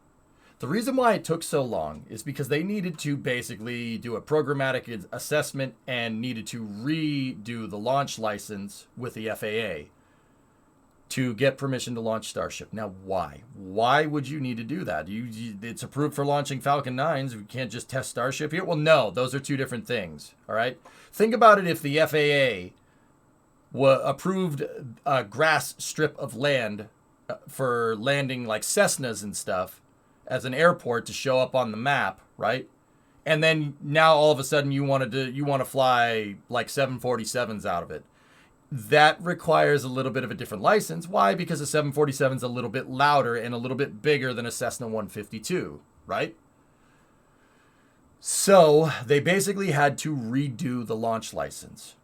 The reason why it took so long is because they needed to basically do a programmatic assessment and needed to redo the launch license with the FAA to get permission to launch Starship. Now, why? Why would you need to do that? It's approved for launching Falcon 9s. We can't just test Starship here? Well, no, those are 2 different things, all right? Think about it if the FAA approved a grass strip of land for landing like Cessnas and stuff as an airport to show up on the map, right? And then now all of a sudden you want to fly like 747s out of it. That requires a little bit of a different license. Why? Because a 747 is a little bit louder and a little bit bigger than a Cessna 152, right? So they basically had to redo the launch license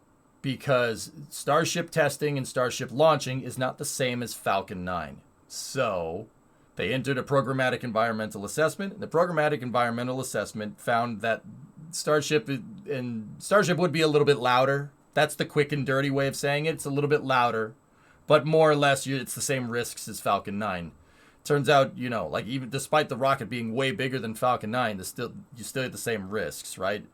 because Starship testing and Starship launching is not the same as Falcon 9. So they entered a programmatic environmental assessment. And the programmatic environmental assessment found that Starship would be a little bit louder. That's the quick and dirty way of saying it. It's a little bit louder, but more or less it's the same risks as Falcon 9. Turns out, like even despite the rocket being way bigger than Falcon 9, you still get the same risks, right?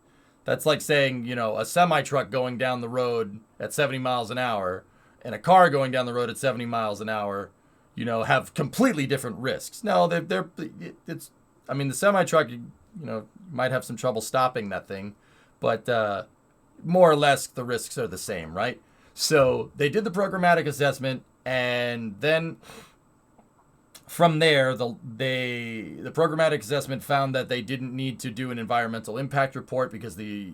That's like saying, a semi-truck going down the road at 70 miles an hour and a car going down the road at 70 miles an hour, have completely different risks. No, the semi-truck, might have some trouble stopping that thing, but more or less the risks are the same, right? So they did the programmatic assessment, and then from there, the programmatic assessment found that they didn't need to do an environmental impact report because the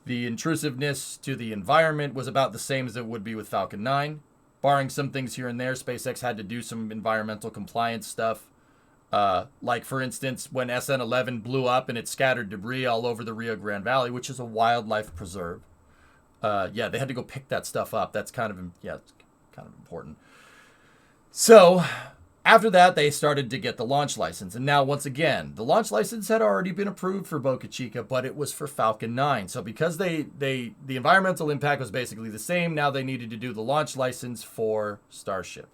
intrusiveness to the environment was about the same as it would be with Falcon 9. Barring some things here and there, SpaceX had to do some environmental compliance stuff. Like, for instance, when SN-11 blew up and it scattered debris all over the Rio Grande Valley, which is a wildlife preserve. They had to go pick that stuff up. That's kind of important. So after that, they started to get the launch license. And now, once again, the launch license had already been approved for Boca Chica, but it was for Falcon 9. So because the environmental impact was basically the same, now they needed to do the launch license for Starship.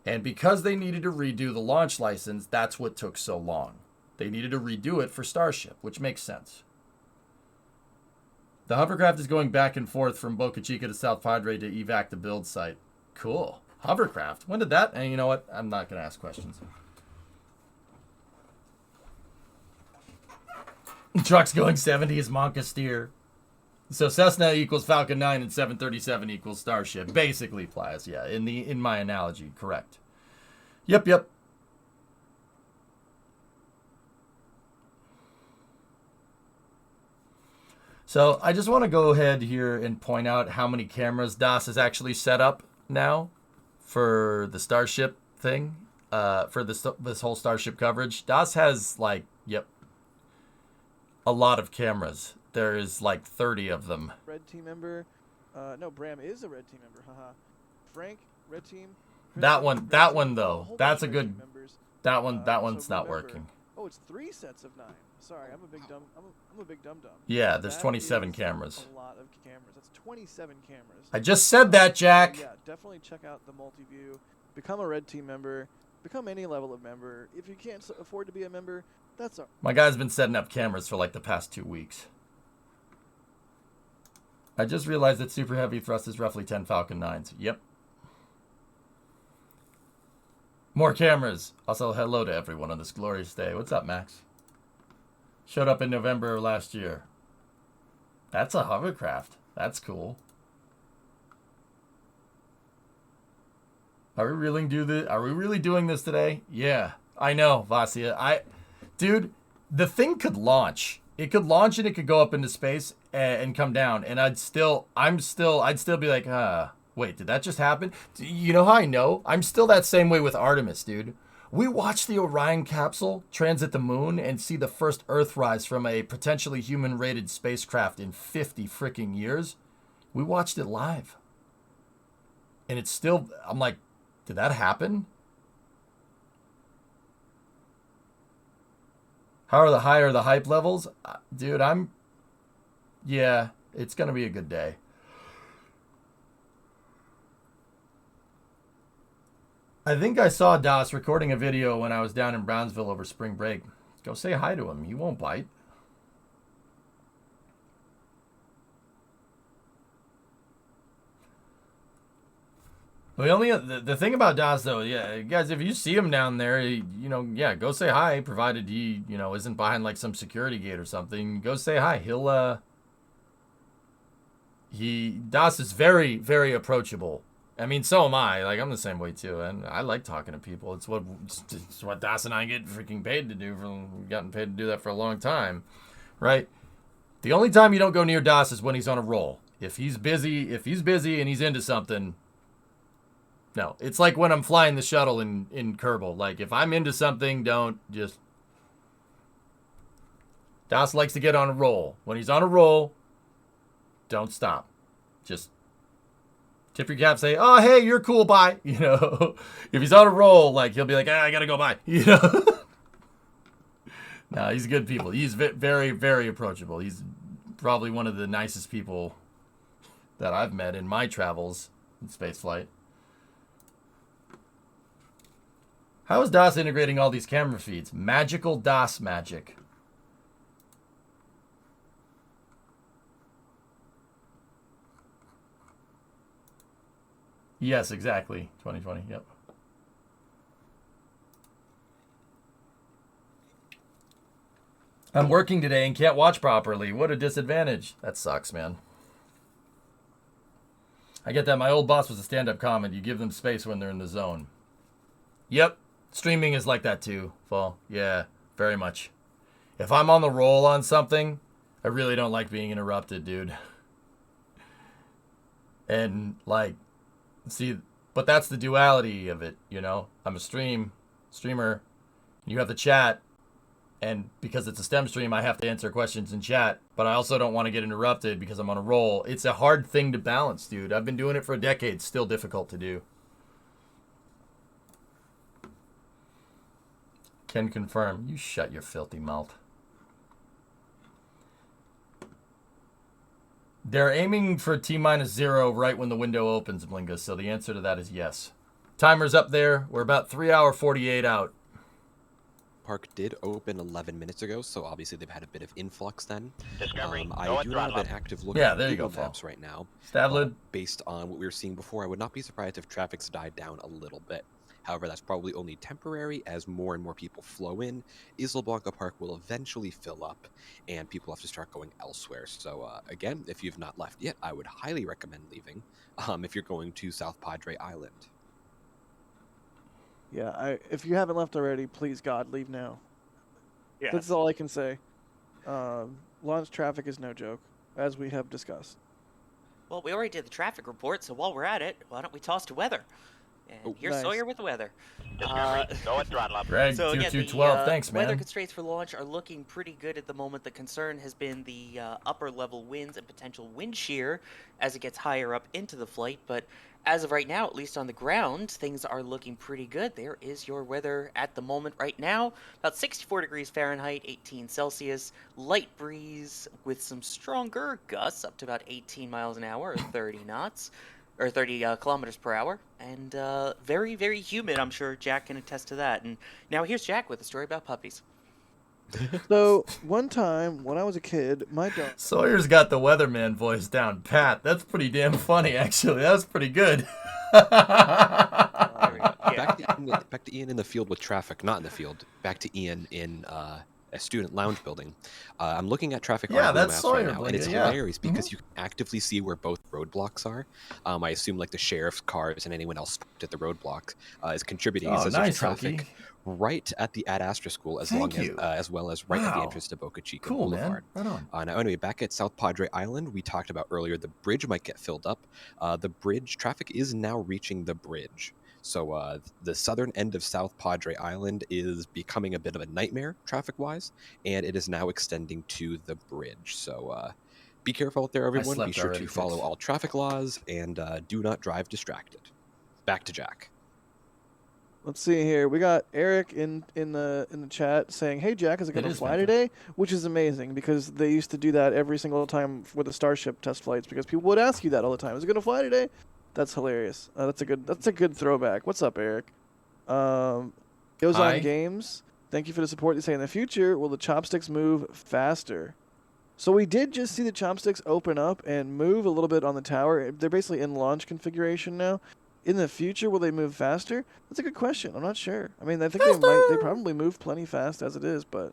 And because they needed to redo the launch license, that's what took so long. They needed to redo it for Starship, which makes sense. The hovercraft is going back and forth from Boca Chica to South Padre to evac the build site. Cool. Hovercraft. When did that? And you know what? I'm not going to ask questions. Trucks going 70 is Monka Steer. So Cessna equals Falcon 9 and 737 equals Starship. Basically, Plies. Yeah, in my analogy, correct. Yep. So I just want to go ahead here and point out how many cameras DAS is actually set up now. for the Starship thing, for this whole Starship coverage. DAS has like, a lot of cameras. There's like 30 of them. Red team member. No, Bram is a red team member. Haha. Frank, red team. That one, red that team, one a though. whole That's bunch a of red good. team members. That one, that one's So not remember- working. Oh, it's 3 sets of 9. Sorry, I'm a big dumb. I'm a big dum dum. Yeah, there's That 27 is cameras. A lot of cameras. That's 27 cameras. I just said that, Jack. So yeah, definitely check out the multi-view. Become a red team member. Become any level of member. If you can't afford to be a member, that's all. My guy's been setting up cameras for like the past 2 weeks. I just realized that super heavy thrust is roughly 10 Falcon 9s. Yep. More cameras. Also, hello to everyone on this glorious day. What's up, Max? Showed up in November of last year. That's a hovercraft. That's cool. Are we really doing this today? Yeah, I know, Vasia. Dude, the thing could launch. It could launch and it could go up into space and come down, and I'd still be like, wait, did that just happen? You know how I know? I'm still that same way with Artemis, dude. We watched the Orion capsule transit the moon and see the first Earthrise from a potentially human-rated spacecraft in 50 freaking years. We watched it live. And it's still, I'm like, did that happen? How are the higher the hype levels? Dude, yeah, it's going to be a good day. I think I saw Das recording a video when I was down in Brownsville over spring break. Go say hi to him. He won't bite. The thing about Das though, yeah, guys, if you see him down there, yeah, go say hi. Provided he, isn't behind like some security gate or something. Go say hi. Das is very, very approachable. I mean, so am I. Like, I'm the same way too, and I like talking to people. It's what Das and I get freaking paid to do. We've gotten paid to do that for a long time, right? The only time you don't go near Das is when he's on a roll. If he's busy and he's into something. No, it's like when I'm flying the shuttle in Kerbal. Like, if I'm into something, don't just... Das likes to get on a roll. When he's on a roll, don't stop. Just tip your cap, say, oh, hey, you're cool, bye. If he's on a roll, like, he'll be like, I gotta go, bye. No, he's good people. He's very, very approachable. He's probably one of the nicest people that I've met in my travels in spaceflight. How is Das integrating all these camera feeds? Magical Das magic. Yes, exactly. 2020, yep. I'm working today and can't watch properly. What a disadvantage. That sucks, man. I get that. My old boss was a stand-up comic. You give them space when they're in the zone. Yep. Streaming is like that too, Fall. Yeah, very much. If I'm on the roll on something, I really don't like being interrupted, dude. And, like, see, but that's the duality of it, I'm a streamer. You have the chat, and because it's a STEM stream, I have to answer questions in chat, but I also don't want to get interrupted because I'm on a roll. It's a hard thing to balance, dude. I've been doing it for a decade. Still difficult to do. Can confirm. You shut your filthy mouth. They're aiming for T-0 right when the window opens, Blinga, so the answer to that is yes. Timer's up there. We're about 3 hour 48 out. Park did open 11 minutes ago, so obviously they've had a bit of influx then. Discovery, I do not have an active look Yeah, at there you Google go, Maps right now. Stavlid. Based on what we were seeing before, I would not be surprised if traffic's died down a little bit. However, that's probably only temporary as more and more people flow in. Isla Blanca Park will eventually fill up, and people have to start going elsewhere. So, again, if you've not left yet, I would highly recommend leaving if you're going to South Padre Island. Yeah, if you haven't left already, please, God, leave now. Yes. That's all I can say. Launch traffic is no joke, as we have discussed. Well, we already did the traffic report, so while we're at it, why don't we toss to weather? And here's nice. Sawyer with the weather. Discovery, go at throttle up. Greg, So again, 2212, thanks, weather man. constraints for launch are looking pretty good at the moment. The concern has been the upper level winds and potential wind shear as it gets higher up into the flight. But as of right now, at least on the ground, things are looking pretty good. There is your weather at the moment right now. About 64 degrees Fahrenheit, 18 Celsius, light breeze with some stronger gusts up to about 18 miles an hour or 30 knots. Or 30 kilometers per hour, and very, very humid. I'm sure Jack can attest to that. And now here's Jack with a story about puppies. So one time when I was a kid, my dog. Sawyer's got the weatherman voice down pat. That's pretty damn funny, actually. That was pretty good. Back to Ian in the field with traffic, not in the field. Back to Ian in a student lounge building. I'm looking at traffic on Google that's Maps Sawyer right now, and it's yeah. hilarious because you can actively see where both roadblocks are. I assume like the sheriff's cars and anyone else at the roadblock is contributing. Oh, There's nice, traffic Hilky. right at the Ad Astra School, as well as right at the entrance to Boca Chica Boulevard. Man. Right on. Now, anyway, back at South Padre Island, we talked about earlier, the bridge might get filled up. The bridge traffic is now reaching the bridge. So the southern end of South Padre Island is becoming a bit of a nightmare traffic-wise, and it is now extending to the bridge. So be careful out there, everyone. Be sure to follow all traffic laws and do not drive distracted. Back to Jack. Let's see here. We got Eric in the chat saying, "Hey Jack, is it going to fly today?" Which is amazing because they used to do that every single time with the Starship test flights because people would ask you that all the time. Is it going to fly today? That's hilarious. That's a good throwback. What's up, Eric? Goes Hi. on Games. Thank you for the support. They say in the future, will the chopsticks move faster? So we did just see the chopsticks open up and move a little bit on the tower. They're basically in launch configuration now. In the future, will they move faster? That's a good question. I'm not sure. I mean, I think they probably move plenty fast as it is, but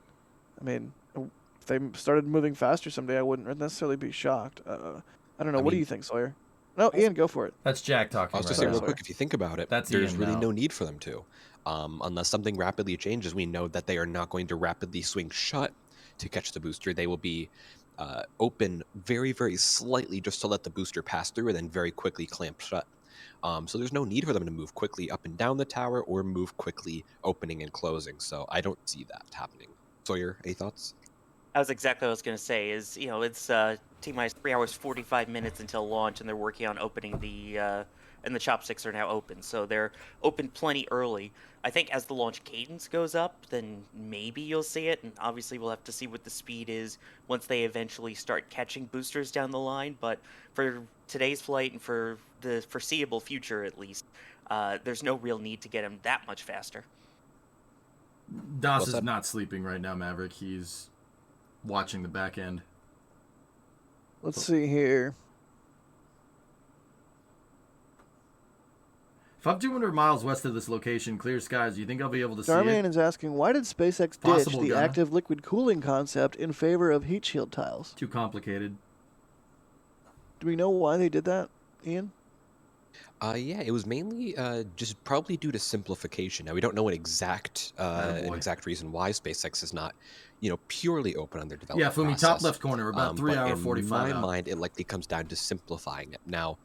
I mean, if they started moving faster someday, I wouldn't necessarily be shocked. I don't know. What do you think, Sawyer? No, Ian, go for it. That's Jack talking. I was just saying real quick, if you think about it, there's Ian really now. no need for them to. Unless something rapidly changes, we know that they are not going to rapidly swing shut to catch the booster. They will be open very, very slightly just to let the booster pass through and then very quickly clamp shut. So there's no need for them to move quickly up and down the tower or move quickly opening and closing. So I don't see that happening. Sawyer, any thoughts? That was exactly what I was going to say. It's T-minus 3 hours 45 minutes until launch, and they're working on opening and the chopsticks are now open, so they're open plenty early. I think as the launch cadence goes up, then maybe you'll see it, and obviously we'll have to see what the speed is once they eventually start catching boosters down the line. But for today's flight and for the foreseeable future, at least, there's no real need to get them that much faster. Das is not sleeping right now, Maverick. He's watching the back end. Let's see here. If I'm 200 miles west of this location, clear skies, do you think I'll be able to see Starman it? is asking, why did SpaceX ditch the active liquid cooling concept in favor of heat shield tiles? Too complicated. Do we know why they did that, Ian? Yeah, it was mainly just probably due to simplification. Now we don't know an exact reason why SpaceX is not, purely open on their development. Yeah, Fumi, process. top left corner, about 3 hour 45. In my mind, it likely comes down to simplifying it. Now,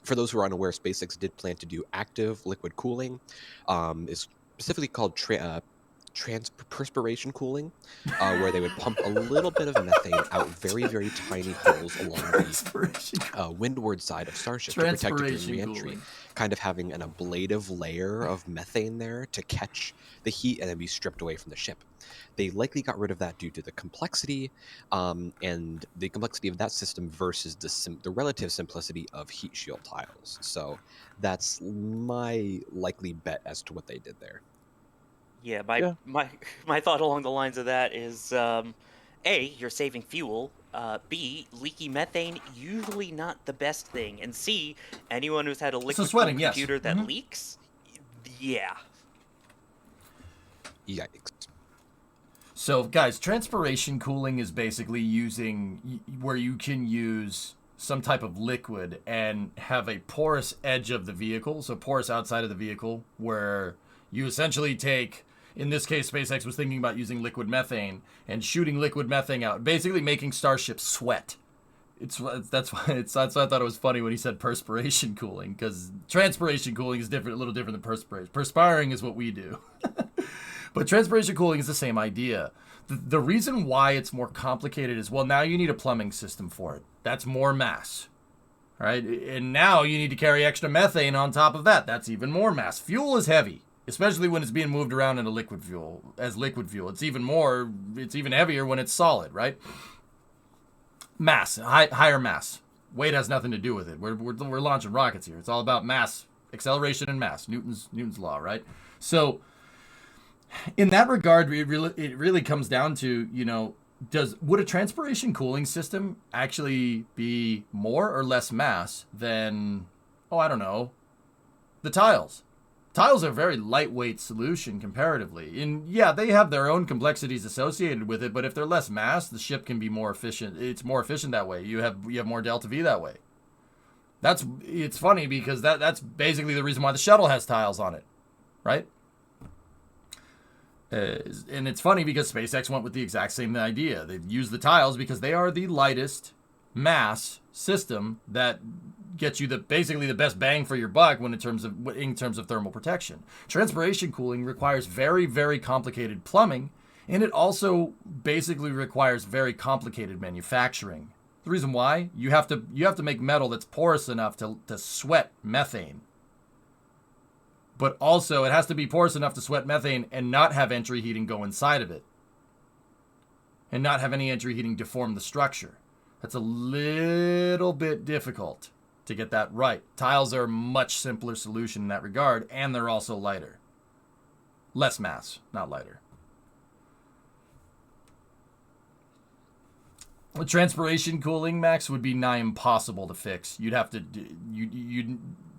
for those who are unaware, SpaceX did plan to do active liquid cooling. It's specifically called transpiration cooling, where they would pump a little bit of methane out very, very tiny holes along the windward side of Starship to protect it during re-entry, kind of having an ablative layer of methane there to catch the heat and then be stripped away from the ship. They likely got rid of that due to the complexity, and the complexity of that system versus the relative simplicity of heat shield tiles. So that's my likely bet as to what they did there. Yeah, my thought along the lines of that is, A, you're saving fuel, B, leaky methane, usually not the best thing, and C, anyone who's had a liquid computer that leaks, yeah. Yikes. So, guys, transpiration cooling is basically using where you can use some type of liquid and have a porous edge of the vehicle, so porous outside of the vehicle, where you essentially take, in this case, SpaceX was thinking about using liquid methane and shooting liquid methane out, basically making Starship sweat That's why I thought it was funny when he said perspiration cooling, because transpiration cooling is a little different than perspiration. Perspiring is what we do. But transpiration cooling is the same idea. The reason why it's more complicated is, well, now you need a plumbing system for it. That's more mass. All right? And now you need to carry extra methane on top of that. That's even more mass. Fuel is heavy, especially when it's being moved around in a liquid fuel. It's even heavier when it's solid, right? Mass, higher mass. Weight has nothing to do with it. We're launching rockets here. It's all about mass, acceleration and mass. Newton's law, right? So in that regard, it really comes down to, would a transpiration cooling system actually be more or less mass than, the tiles? Tiles are a very lightweight solution comparatively. And yeah, they have their own complexities associated with it, but if they're less mass, the ship can be more efficient. It's more efficient that way. You have more delta V that way. It's funny because that's basically the reason why the shuttle has tiles on it, right? And it's funny because SpaceX went with the exact same idea. They've used the tiles because they are the lightest mass system that gets you basically the best bang for your buck in terms of thermal protection. Transpiration cooling requires very, very complicated plumbing, and it also basically requires very complicated manufacturing. The reason why, you have to make metal that's porous enough to sweat methane. But also, it has to be porous enough to sweat methane and not have entry heating go inside of it. And not have any entry heating deform the structure. That's a little bit difficult to get that right. Tiles are a much simpler solution in that regard, and they're also lighter. Less mass, not lighter. With transpiration cooling, Max, would be nigh impossible to fix. You'd have to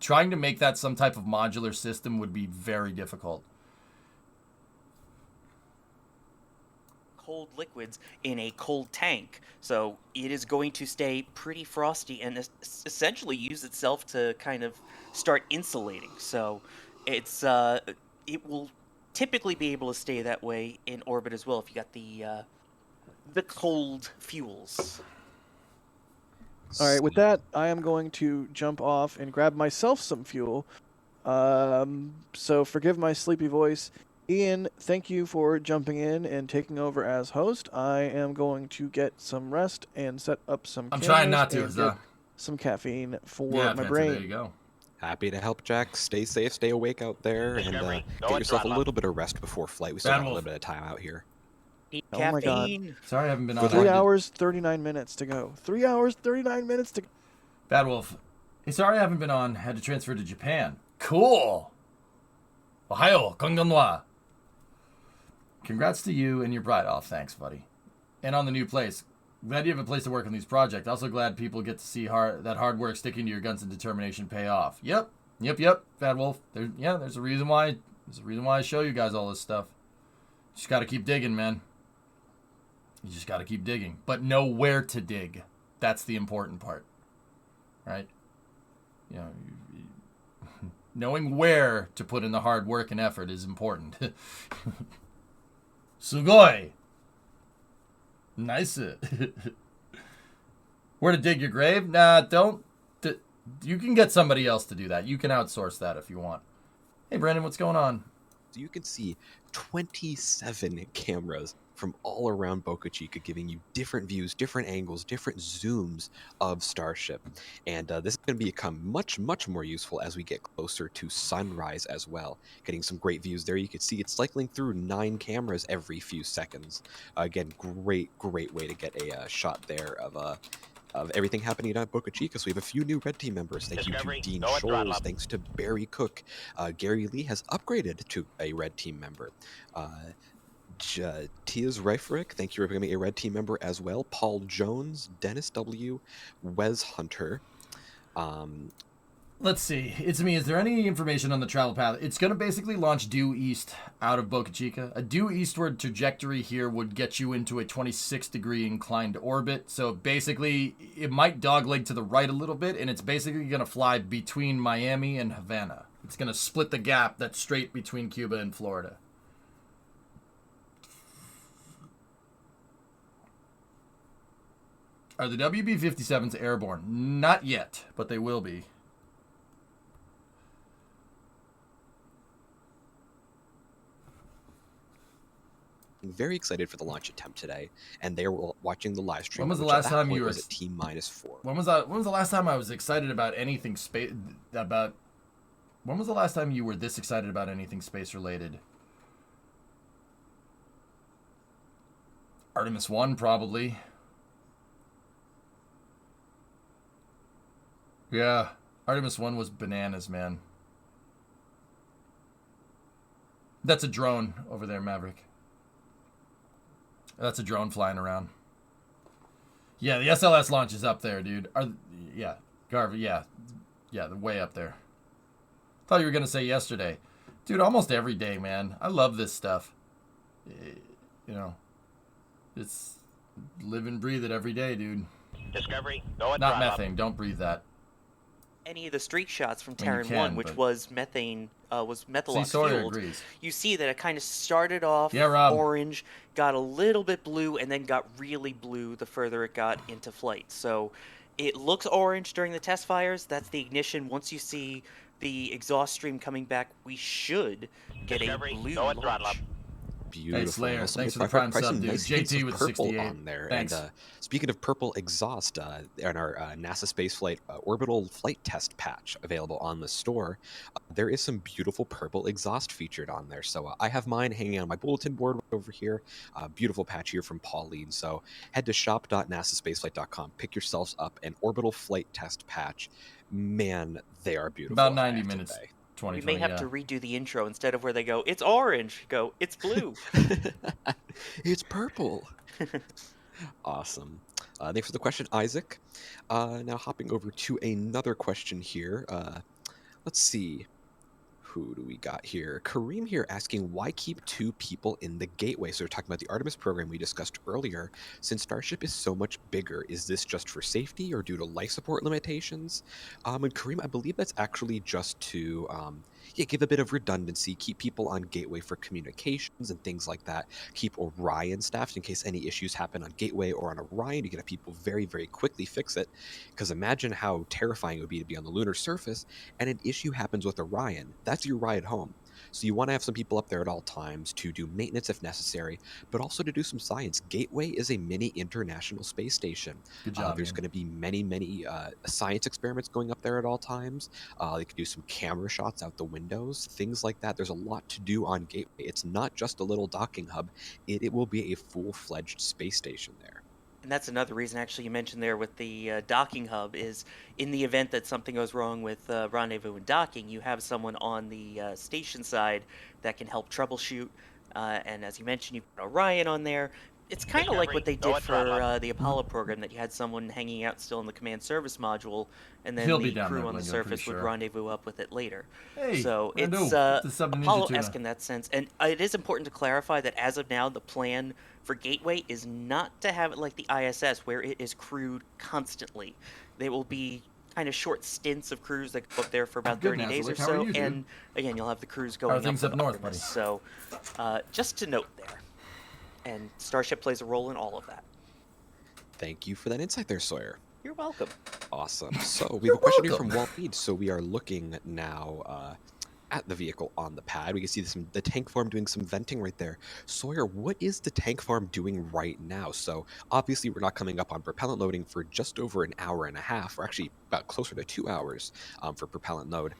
trying to make that some type of modular system would be very difficult. Cold liquids in a cold tank, so it is going to stay pretty frosty and essentially use itself to kind of start insulating. So it will typically be able to stay that way in orbit as well if you got the cold fuels. All right, with that, I am going to jump off and grab myself some fuel. So forgive my sleepy voice. Ian, thank you for jumping in and taking over as host. I am going to get some rest and set up some I'm trying not to, get some caffeine for my brain. There you go. Happy to help, Jack. Stay safe, stay awake out there, and get yourself a little bit of rest before flight. We still have a little bit of time out here. Oh my god. Sorry I haven't been on. 3 hours, 39 minutes to go. 3 hours, 39 minutes to go. Bad Wolf. Hey, sorry I haven't been on. Had to transfer to Japan. Cool. Ohayo, konbanwa. Congrats to you and your bride. Oh, thanks, buddy. And on the new place. Glad you have a place to work on these projects. Also glad people get to see that hard work, sticking to your guns and determination pay off. Yep. Bad Wolf. There's a reason why. I show you guys all this stuff. Just got to keep digging, man. You just got to keep digging. But know where to dig. That's the important part. Right? Knowing where to put in the hard work and effort is important. Sugoi! Nice. Where to dig your grave? Nah, don't. You can get somebody else to do that. You can outsource that if you want. Hey, Brandon, what's going on? So you can see 27 cameras from all around Boca Chica, giving you different views, different angles, different zooms of Starship. And this is going to become much, much more useful as we get closer to sunrise as well. Getting some great views there. You can see it's cycling through 9 cameras every few seconds. Again, great way to get a shot there of everything happening at Boca Chica. So we have a few new Red Team members. Thank you to Dean Scholes. Thanks to Barry Cook. Gary Lee has upgraded to a Red Team member. Tia's Reifrick, thank you for becoming a Red Team member as well. Paul Jones, Dennis W, Wes Hunter. Let's see. It's me. Is there any information on the travel path? It's going to basically launch due east out of Boca Chica. A due eastward trajectory here would get you into a 26-degree inclined orbit. So basically, it might dogleg to the right a little bit, and it's basically going to fly between Miami and Havana. It's going to split the gap that's straight between Cuba and Florida. Are the WB-57s airborne? Not yet, but they will be. Very excited for the launch attempt today, and they were watching the live stream. When was the which at last that time point you were was at T-4? When was the last time I was excited about anything space? When was the last time you were this excited about anything space related? Artemis 1, probably. Yeah, Artemis 1 was bananas, man. That's a drone over there, Maverick. That's a drone flying around. Yeah, the SLS launch is up there, dude. Yeah, Garvey, yeah, they're way up there. Thought you were gonna say yesterday, dude. Almost every day, man. I love this stuff. You know, it's live and breathe it every day, dude. Discovery, go and Not drive methane. up. Don't breathe that. Any of the streak shots from When you Terran can, 1, which but- was methane, was methylox Sawyer fueled, agrees. you see that it kind of started off Yeah, Rob. orange, got a little bit blue, and then got really blue the further it got into flight. So it looks orange during the test fires. That's the ignition. Once you see the exhaust stream coming back, we should get Discovery, a blue go and throttle up. launch. Beautiful. Slayer, Also, thanks for we the prime probably sub, some dude. nice JT hints of with purple 68. on there. Thanks. And speaking of purple exhaust, in our NASA spaceflight orbital flight test patch available on the store, there is some beautiful purple exhaust featured on there. So I have mine hanging on my bulletin board over here. Beautiful patch here from Pauline. So head to shop.nasaspaceflight.com. Pick yourselves up an orbital flight test patch. Man, they are beautiful. About 90 minutes. We 2020, may have yeah. to redo the intro. Instead of where they go, it's orange, go, it's blue. It's purple. Awesome. Thanks for the question, Isaac. Now hopping over to another question here. Let's see. Who do we got here? Kareem here asking, why keep 2 people in the gateway? So we're talking about the Artemis program we discussed earlier. Since Starship is so much bigger, is this just for safety or due to life support limitations? And Kareem, I believe that's actually just to give a bit of redundancy, keep people on gateway for communications and things like that. Keep Orion staffed in case any issues happen on gateway or on Orion. You can have people very, very quickly fix it. Because imagine how terrifying it would be to be on the lunar surface and an issue happens with Orion. That's your ride home. So you want to have some people up there at all times to do maintenance if necessary, but also to do some science. Gateway is a mini international space station. Good job, There's man. going to be many science experiments going up there at all times. They can do some camera shots out the windows, things like that. There's a lot to do on Gateway. It's not just a little docking hub. It will be a full-fledged space station there. And that's another reason, actually, you mentioned there with the docking hub is in the event that something goes wrong with rendezvous and docking, you have someone on the station side that can help troubleshoot. And as you mentioned, you've got Orion on there. It's kind of like what they did for the Apollo program, that you had someone hanging out still in the command service module, and then He'll be the down crew there, on the Glenn, I'm pretty surface would sure. rendezvous up with it later. Hey, So what do I it's do? The sub Ninja Apollo-esque Tuna. in that sense. And it is important to clarify that as of now, the plan for Gateway is not to have it like the ISS, where it is crewed constantly. There will be kind of short stints of crews that go up there for about Good, 30 days or Nazalik. How are so, you, dude? and again, you'll have the crews How are going things up up north, buddy? So just to note there. And Starship plays a role in all of that. Thank you for that insight there, Sawyer. You're welcome. Awesome. So we have a question here from Walt Mead. So we are looking now at the vehicle on the pad. We can see the tank farm doing some venting right there. Sawyer, what is the tank farm doing right now? So obviously we're not coming up on propellant loading for just over an hour and a half, or actually about closer to 2 hours for propellant load.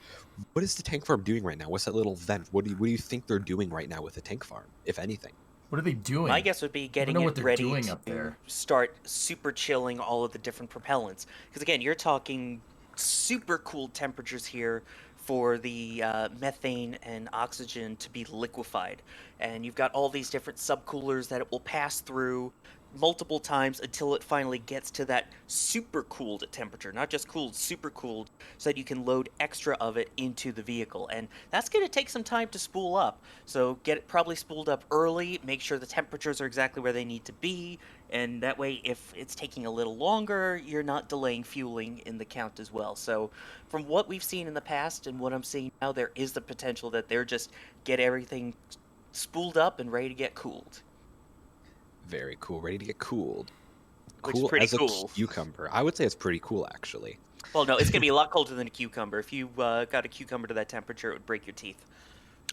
What is the tank farm doing right now? What's that little vent? What do you think they're doing right now with the tank farm, if anything? What are they doing? My guess would be getting know what it they're ready doing to up there. start super chilling all of the different propellants. Because again, you're talking super cool temperatures here for the methane and oxygen to be liquefied. And you've got all these different subcoolers that it will pass through multiple times until it finally gets to that super cooled temperature. Not just cooled, super cooled, so that you can load extra of it into the vehicle. And that's going to take some time to spool up. So get it probably spooled up early, make sure the temperatures are exactly where they need to be, and that way if it's taking a little longer, you're not delaying fueling in the count as well. So from what we've seen in the past and what I'm seeing now, there is the potential that they're just get everything spooled up and ready to get cooled. Very cool. Ready to get cooled. Which is cool pretty as a cool. cucumber. I would say it's pretty cool, actually. Well, no, it's going to be a lot colder than a cucumber. If you got a cucumber to that temperature, it would break your teeth.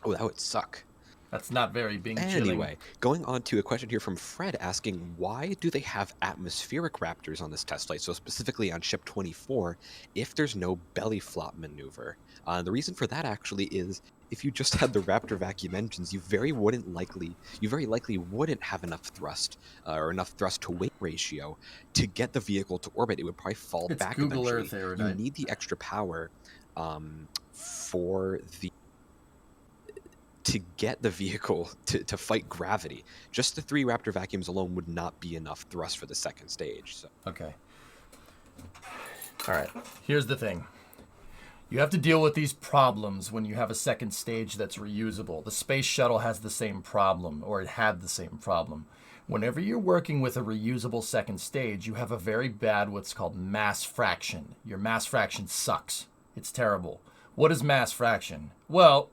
Oh, that would suck. That's not very chilling. Anyway, going on to a question here from Fred asking, why do they have atmospheric Raptors on this test flight, so specifically on Ship 24, if there's no belly flop maneuver? The reason for that actually is, if you just had the Raptor vacuum engines, you very likely wouldn't have enough thrust, or enough thrust to weight ratio to get the vehicle to orbit. It would probably fall back Google eventually. Earth You erudite. need the extra power to get the vehicle to fight gravity. Just the 3 Raptor vacuums alone would not be enough thrust for the second stage. So. Okay. All right. Here's the thing. You have to deal with these problems when you have a second stage that's reusable. The space shuttle has the same problem, or it had the same problem. Whenever you're working with a reusable second stage, you have a very bad what's called mass fraction. Your mass fraction sucks. It's terrible. What is mass fraction? Well,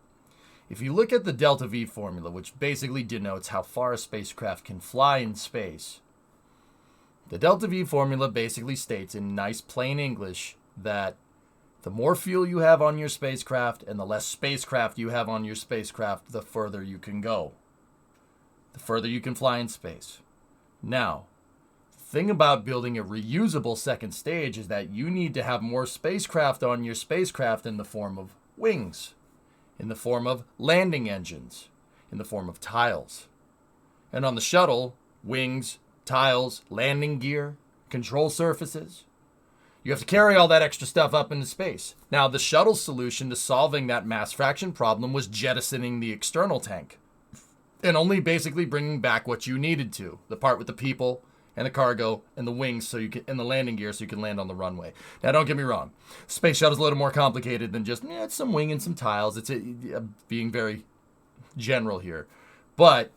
if you look at the delta V formula, which basically denotes how far a spacecraft can fly in space, the delta V formula basically states in nice plain English that the more fuel you have on your spacecraft and the less spacecraft you have on your spacecraft, the further you can go. The further you can fly in space. Now, the thing about building a reusable second stage is that you need to have more spacecraft on your spacecraft in the form of wings, in the form of landing engines, in the form of tiles. And on the shuttle, wings, tiles, landing gear, control surfaces. You have to carry all that extra stuff up into space. Now, the shuttle's solution to solving that mass fraction problem was jettisoning the external tank and only basically bringing back what you needed to, the part with the people and the cargo and the wings and the landing gear so you can land on the runway. Now, don't get me wrong. Space shuttle's a little more complicated than just, it's some wing and some tiles. It's being very general here. But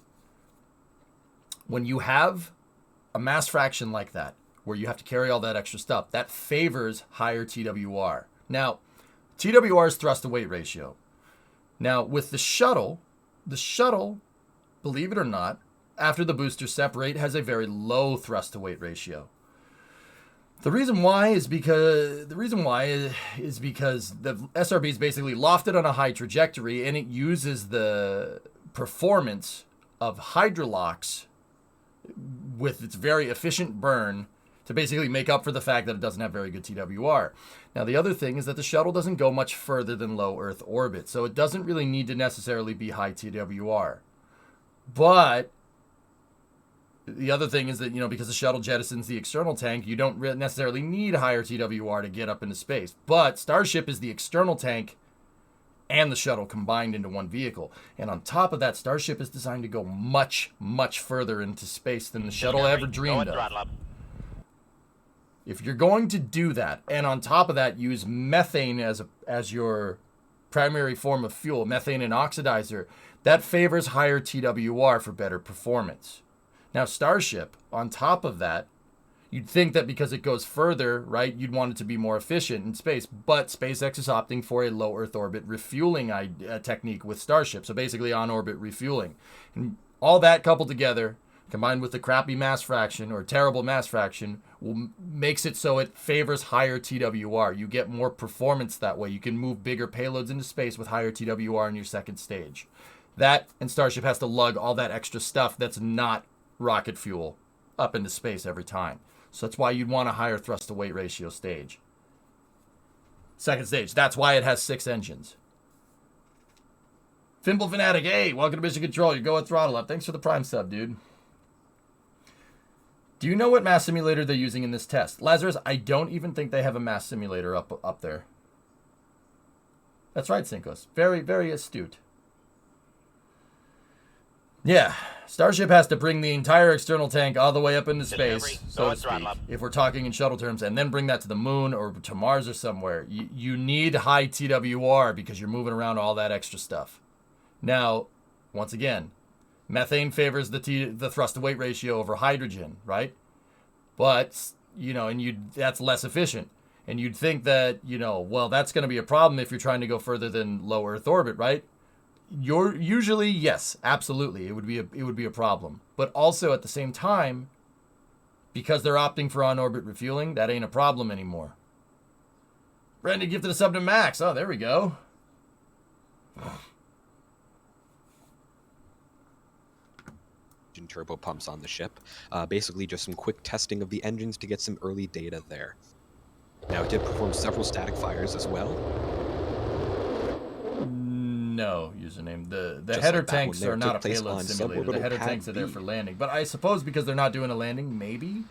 when you have a mass fraction like that, where you have to carry all that extra stuff, that favors higher TWR. Now, TWR is thrust to weight ratio. Now, with the shuttle, believe it or not, after the boosters separate, has a very low thrust to weight ratio. The reason why is because the SRB is basically lofted on a high trajectory, and it uses the performance of hydrolox with its very efficient burn to basically make up for the fact that it doesn't have very good TWR. Now, the other thing is that the shuttle doesn't go much further than low Earth orbit, so it doesn't really need to necessarily be high TWR. But the other thing is that, because the shuttle jettisons the external tank, you don't necessarily need higher TWR to get up into space. But Starship is the external tank and the shuttle combined into one vehicle. And on top of that, Starship is designed to go much, much further into space than the shuttle ever dreamed of. If you're going to do that, and on top of that, use methane as your primary form of fuel, methane and oxidizer, that favors higher TWR for better performance. Now, Starship, on top of that, you'd think that because it goes further, right, you'd want it to be more efficient in space. But SpaceX is opting for a low Earth orbit refueling technique with Starship. So basically on-orbit refueling. And all that coupled together, combined with the crappy mass fraction or terrible mass fraction, makes it so it favors higher TWR. You get more performance that way. You can move bigger payloads into space with higher TWR in your second stage. That and Starship has to lug all that extra stuff that's not rocket fuel up into space every time. So that's why you'd want a higher thrust to weight ratio stage. Second stage. That's why it has 6 engines. Fimble Fanatic, hey, welcome to Mission Control. You're going throttle up. Thanks for the Prime sub, dude. Do you know what mass simulator they're using in this test? Lazarus, I don't even think they have a mass simulator up there. That's right, Cincos. Very, very astute. Yeah, Starship has to bring the entire external tank all the way up into space, so to speak, if we're talking in shuttle terms, and then bring that to the moon or to Mars or somewhere. You need high TWR because you're moving around all that extra stuff. Now, once again, methane favors the thrust to weight ratio over hydrogen, right? But, that's less efficient. And you'd think that, that's going to be a problem if you're trying to go further than low Earth orbit, right? Usually, yes, absolutely, it would be a problem. But also at the same time, because they're opting for on-orbit refueling, that ain't a problem anymore. Brandon gifted a sub to Max. Oh, there we go. Turbo pumps on the ship. Basically just some quick testing of the engines to get some early data there. Now, it did perform several static fires as well. No, username. The Just header like that one tanks there are not a took place payload on simulator. The suborbital header pad tanks are there B. for landing. But I suppose because they're not doing a landing, maybe.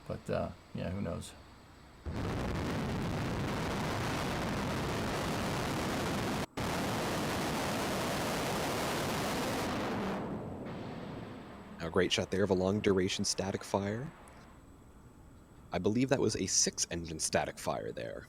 But, yeah, who knows. A great shot there of a long-duration static fire. I believe that was a 6-engine static fire there.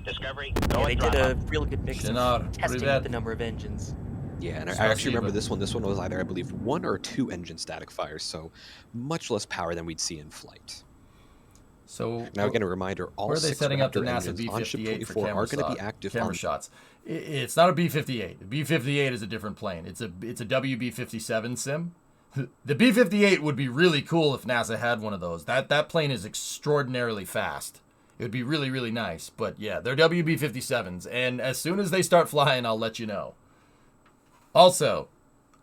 Discovery, Yeah, they did a real good mix Shinar, of testing with the number of engines. Yeah, and I actually remember this one. This one was either, I believe, 1 or 2 engine static fires, so much less power than we'd see in flight. So now, again, a reminder: all where are they 6 setting up the Raptor NASA engines on Ship B-58 for 24 camera, are going to be active camera on shots? It's not a B-58. The B-58 is a different plane. It's a WB-57 sim. The B-58 would be really cool if NASA had one of those. That plane is extraordinarily fast. It would be really, really nice. But yeah, they're WB-57s, and as soon as they start flying, I'll let you know. Also,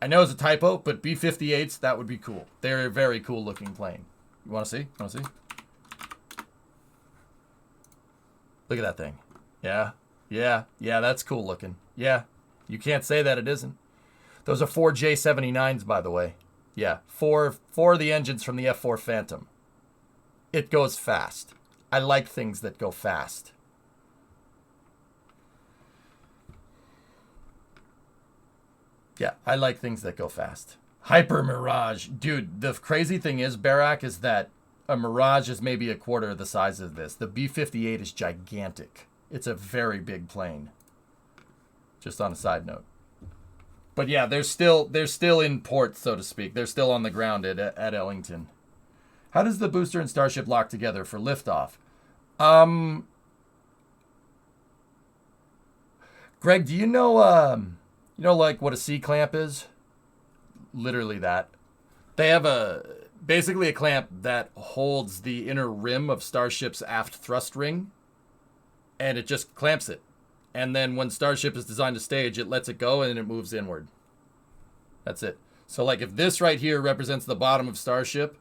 I know it's a typo, but B-58s, that would be cool. They're a very cool looking plane. You want to see? You want to see? Look at that thing. Yeah, that's cool looking. Yeah, you can't say that it isn't. Those are 4 J79s, by the way. Yeah, four of the engines from the F4 Phantom. It goes fast. I like things that go fast. Yeah, I like things that go fast. Hyper Mirage. Dude, the crazy thing is, Barak, is that a Mirage is maybe a quarter of the size of this. The B-58 is gigantic. It's a very big plane. Just on a side note. But yeah, they're still in port, so to speak. They're still on the ground at Ellington. How does the booster and Starship lock together for liftoff? Greg, do you know like what a C-clamp is? Literally that. They have basically a clamp that holds the inner rim of Starship's aft thrust ring, and it just clamps it. And then when Starship is designed to stage, it lets it go and it moves inward. That's it. So like if this right here represents the bottom of Starship,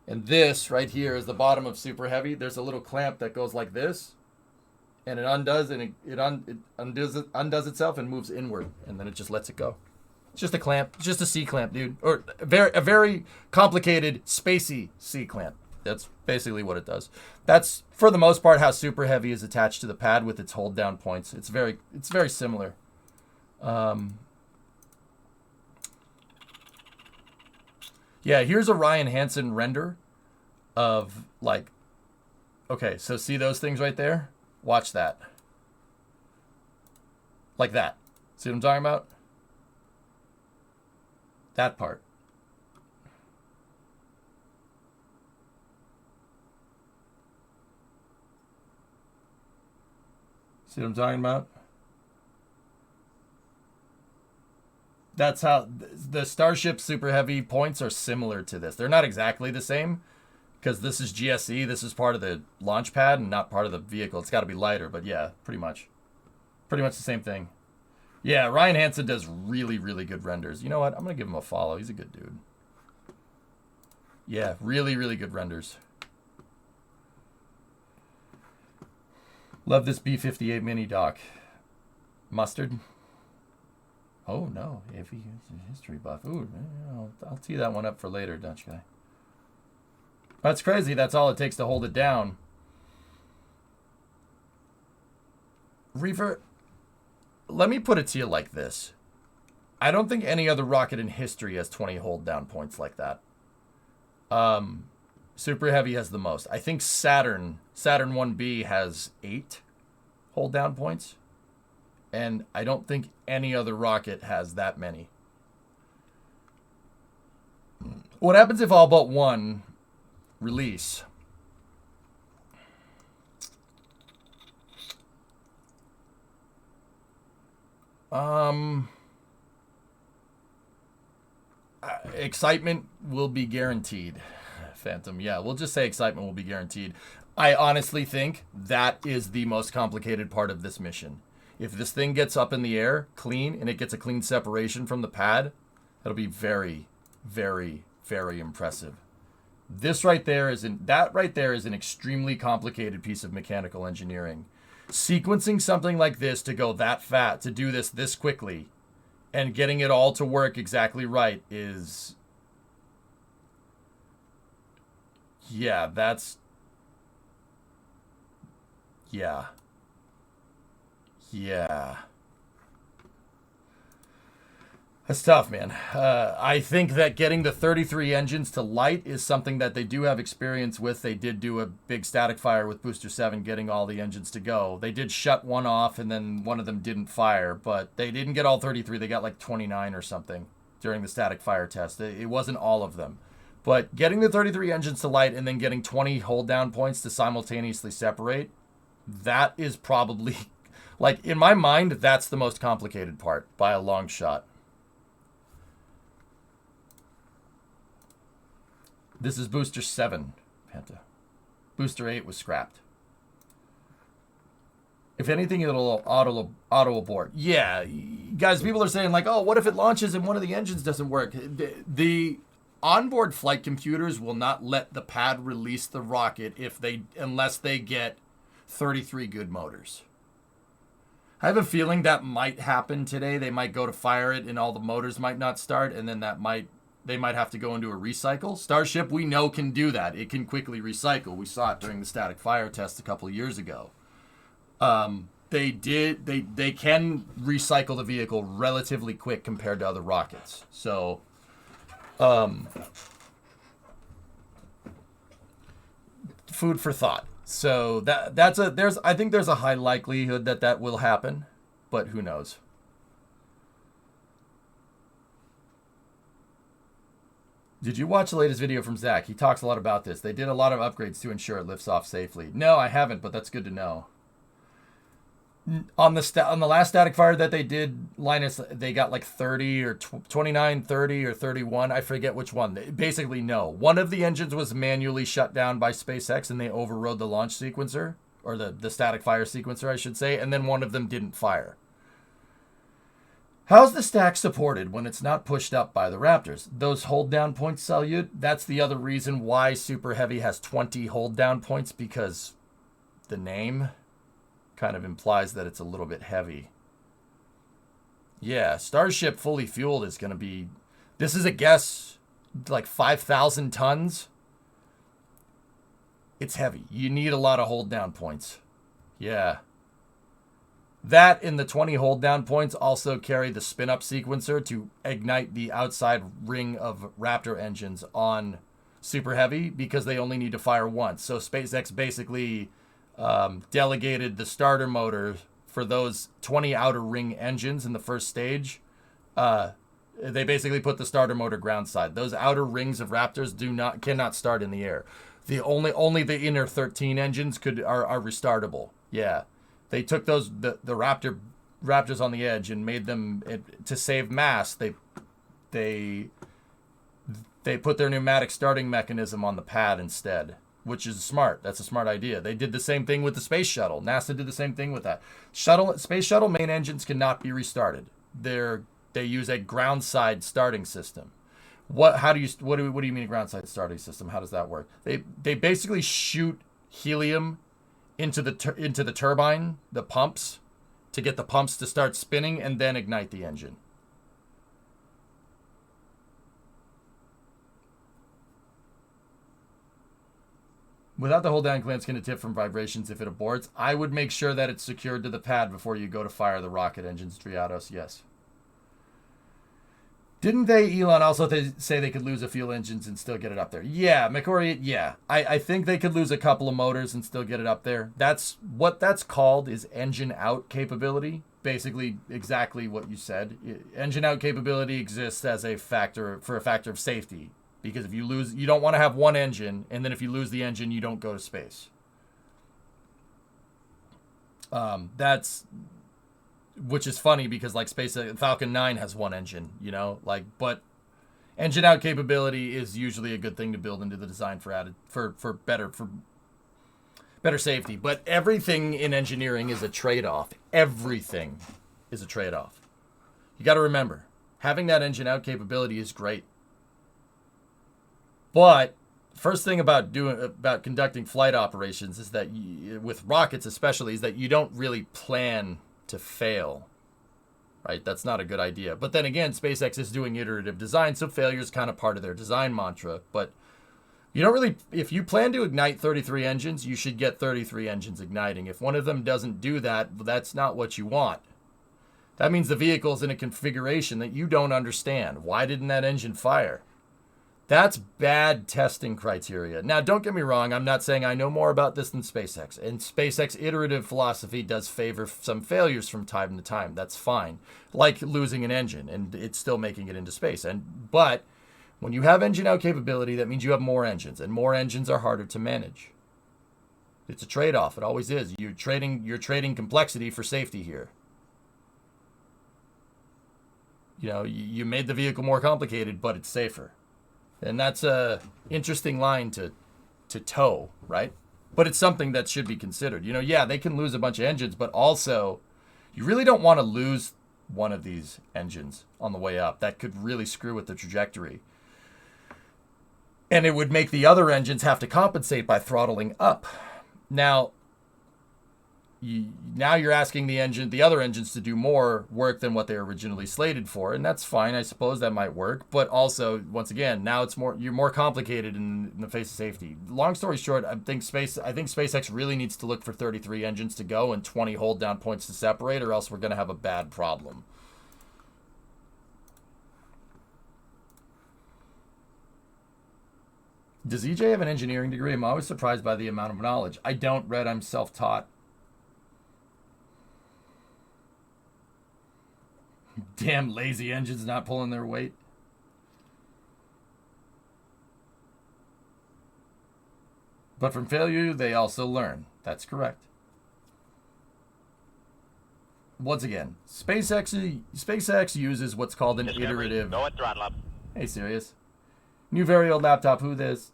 and this right here is the bottom of Super Heavy, there's a little clamp that goes like this, and it undoes, and it undoes itself and moves inward, and then it just lets it go. It's just a clamp, just a C-clamp, dude, or a very complicated spacey C-clamp. That's basically what it does. That's for the most part how Super Heavy is attached to the pad with its hold down points. It's very similar. Yeah, here's a Ryan Hansen render of like, okay, so see those things right there? Watch that. Like that. See what I'm talking about? That part. See what I'm talking about? That's how the Starship Super Heavy points are similar to this. They're not exactly the same because this is GSE. This is part of the launch pad and not part of the vehicle. It's got to be lighter, but yeah, pretty much. Pretty much the same thing. Yeah, Ryan Hansen does really, really good renders. You know what? I'm going to give him a follow. He's a good dude. Yeah, really, really good renders. Love this B-58 mini doc. Mustard. Oh, no. If he is a history buff. Ooh, I'll tee that one up for later, Dutch guy. That's crazy. That's all it takes to hold it down. Reaver, let me put it to you like this. I don't think any other rocket in history has 20 hold down points like that. Super Heavy has the most. I think Saturn 1B has 8 hold down points. And I don't think any other rocket has that many. What happens if all but one release? excitement will be guaranteed. Phantom, yeah, we'll just say excitement will be guaranteed. I honestly think that is the most complicated part of this mission. If this thing gets up in the air clean and it gets a clean separation from the pad, that'll be very, very, very impressive. That right there is an extremely complicated piece of mechanical engineering. Sequencing something like this to go that fat, to do this quickly, and getting it all to work exactly right is... Yeah, that's... Yeah. Yeah. That's tough, man. I think that getting the 33 engines to light is something that they do have experience with. They did do a big static fire with Booster 7, getting all the engines to go. They did shut one off, and then one of them didn't fire, but they didn't get all 33. They got like 29 or something during the static fire test. It wasn't all of them. But getting the 33 engines to light and then getting 20 hold down points to simultaneously separate, that is probably, like, in my mind, that's the most complicated part by a long shot. This is Booster 7, Penta. Booster 8 was scrapped. If anything, it'll auto abort. Yeah, guys, people are saying, like, oh, what if it launches and one of the engines doesn't work? The onboard flight computers will not let the pad release the rocket unless they get 33 good motors. I have a feeling that might happen today. They might go to fire it and all the motors might not start, and then they might have to go into a recycle. Starship, we know, can do that. It can quickly recycle. We saw it during the static fire test a couple of years ago. They can recycle the vehicle relatively quick compared to other rockets. So, food for thought. So I think there's a high likelihood that will happen, but who knows? Did you watch the latest video from Zach? He talks a lot about this. They did a lot of upgrades to ensure it lifts off safely. No, I haven't, but that's good to know. On the last static fire that they did, Linus, they got like 30 or 29, 30 or 31. I forget which one. Basically, no. One of the engines was manually shut down by SpaceX and they overrode the launch sequencer, or the static fire sequencer, I should say, and then one of them didn't fire. How's the stack supported when it's not pushed up by the Raptors? Those hold down points, Salute, that's the other reason why Super Heavy has 20 hold down points, because the name kind of implies that it's a little bit heavy. Yeah, Starship fully fueled is going to be, this is a guess, like 5,000 tons. It's heavy. You need a lot of hold down points. Yeah. That and the 20 hold down points also carry the spin up sequencer to ignite the outside ring of Raptor engines on Super Heavy, because they only need to fire once. So SpaceX basically delegated the starter motor for those 20 outer ring engines in the first stage. They basically put the starter motor ground side. Those outer rings of Raptors cannot start in the air. Only the inner 13 engines are restartable. Yeah, they took the Raptors on the edge and made them, to save mass. They put their pneumatic starting mechanism on the pad instead, which is smart. That's a smart idea. They did the same thing with the space shuttle. NASA did the same thing with that. Space shuttle main engines cannot be restarted. They use a ground side starting system. What do you mean a ground side starting system? How does that work? They basically shoot helium into the turbine, the pumps, to get the pumps to start spinning and then ignite the engine. Without the hold down clamp, it's going to tip from vibrations if it aborts. I would make sure that it's secured to the pad before you go to fire the rocket engines, Triados. Yes. Didn't Elon, also say they could lose a few engines and still get it up there? Yeah, McCory, yeah. I think they could lose a couple of motors and still get it up there. That's what that's called, is engine out capability. Basically, exactly what you said. Engine out capability exists as a factor of safety. Because if you lose, you don't want to have one engine, and then if you lose the engine, you don't go to space. Which is funny because like Falcon 9 has one engine, but Engine out capability is usually a good thing to build into the design for better safety. But everything in engineering is a trade-off. Everything is a trade-off. You got to remember, having that engine out capability is great. But first thing about conducting flight operations is that with rockets especially, is that you don't really plan to fail. Right? That's not a good idea. But then again, SpaceX is doing iterative design, so failure is kind of part of their design mantra. But you don't really, if you plan to ignite 33 engines, you should get 33 engines igniting. If one of them doesn't do that, that's not what you want. That means the vehicle's in a configuration that you don't understand. Why didn't that engine fire? That's bad testing criteria. Now, don't get me wrong. I'm not saying I know more about this than SpaceX. And SpaceX iterative philosophy does favor some failures from time to time. That's fine. Like losing an engine and it's still making it into space. But when you have engine out capability, that means you have more engines. And more engines are harder to manage. It's a trade-off. It always is. You're trading complexity for safety here. You know, you made the vehicle more complicated, but it's safer. And that's a interesting line to toe, right? But it's something that should be considered. You know, yeah, they can lose a bunch of engines, but also you really don't want to lose one of these engines on the way up. That could really screw with the trajectory. And it would make the other engines have to compensate by throttling up. Now you're asking the other engines to do more work than what they were originally slated for, and that's fine. I suppose that might work, but also, once again, now you're more complicated in the face of safety. Long story short, I think SpaceX really needs to look for 33 engines to go and 20 hold down points to separate, or else we're going to have a bad problem. Does EJ have an engineering degree? I'm always surprised by the amount of knowledge. I don't, Red. I'm self-taught. Damn lazy engines not pulling their weight. But from failure, they also learn. That's correct. Once again, SpaceX uses what's called an iterative... Go at throttle up. Hey, serious? New very old laptop, who this?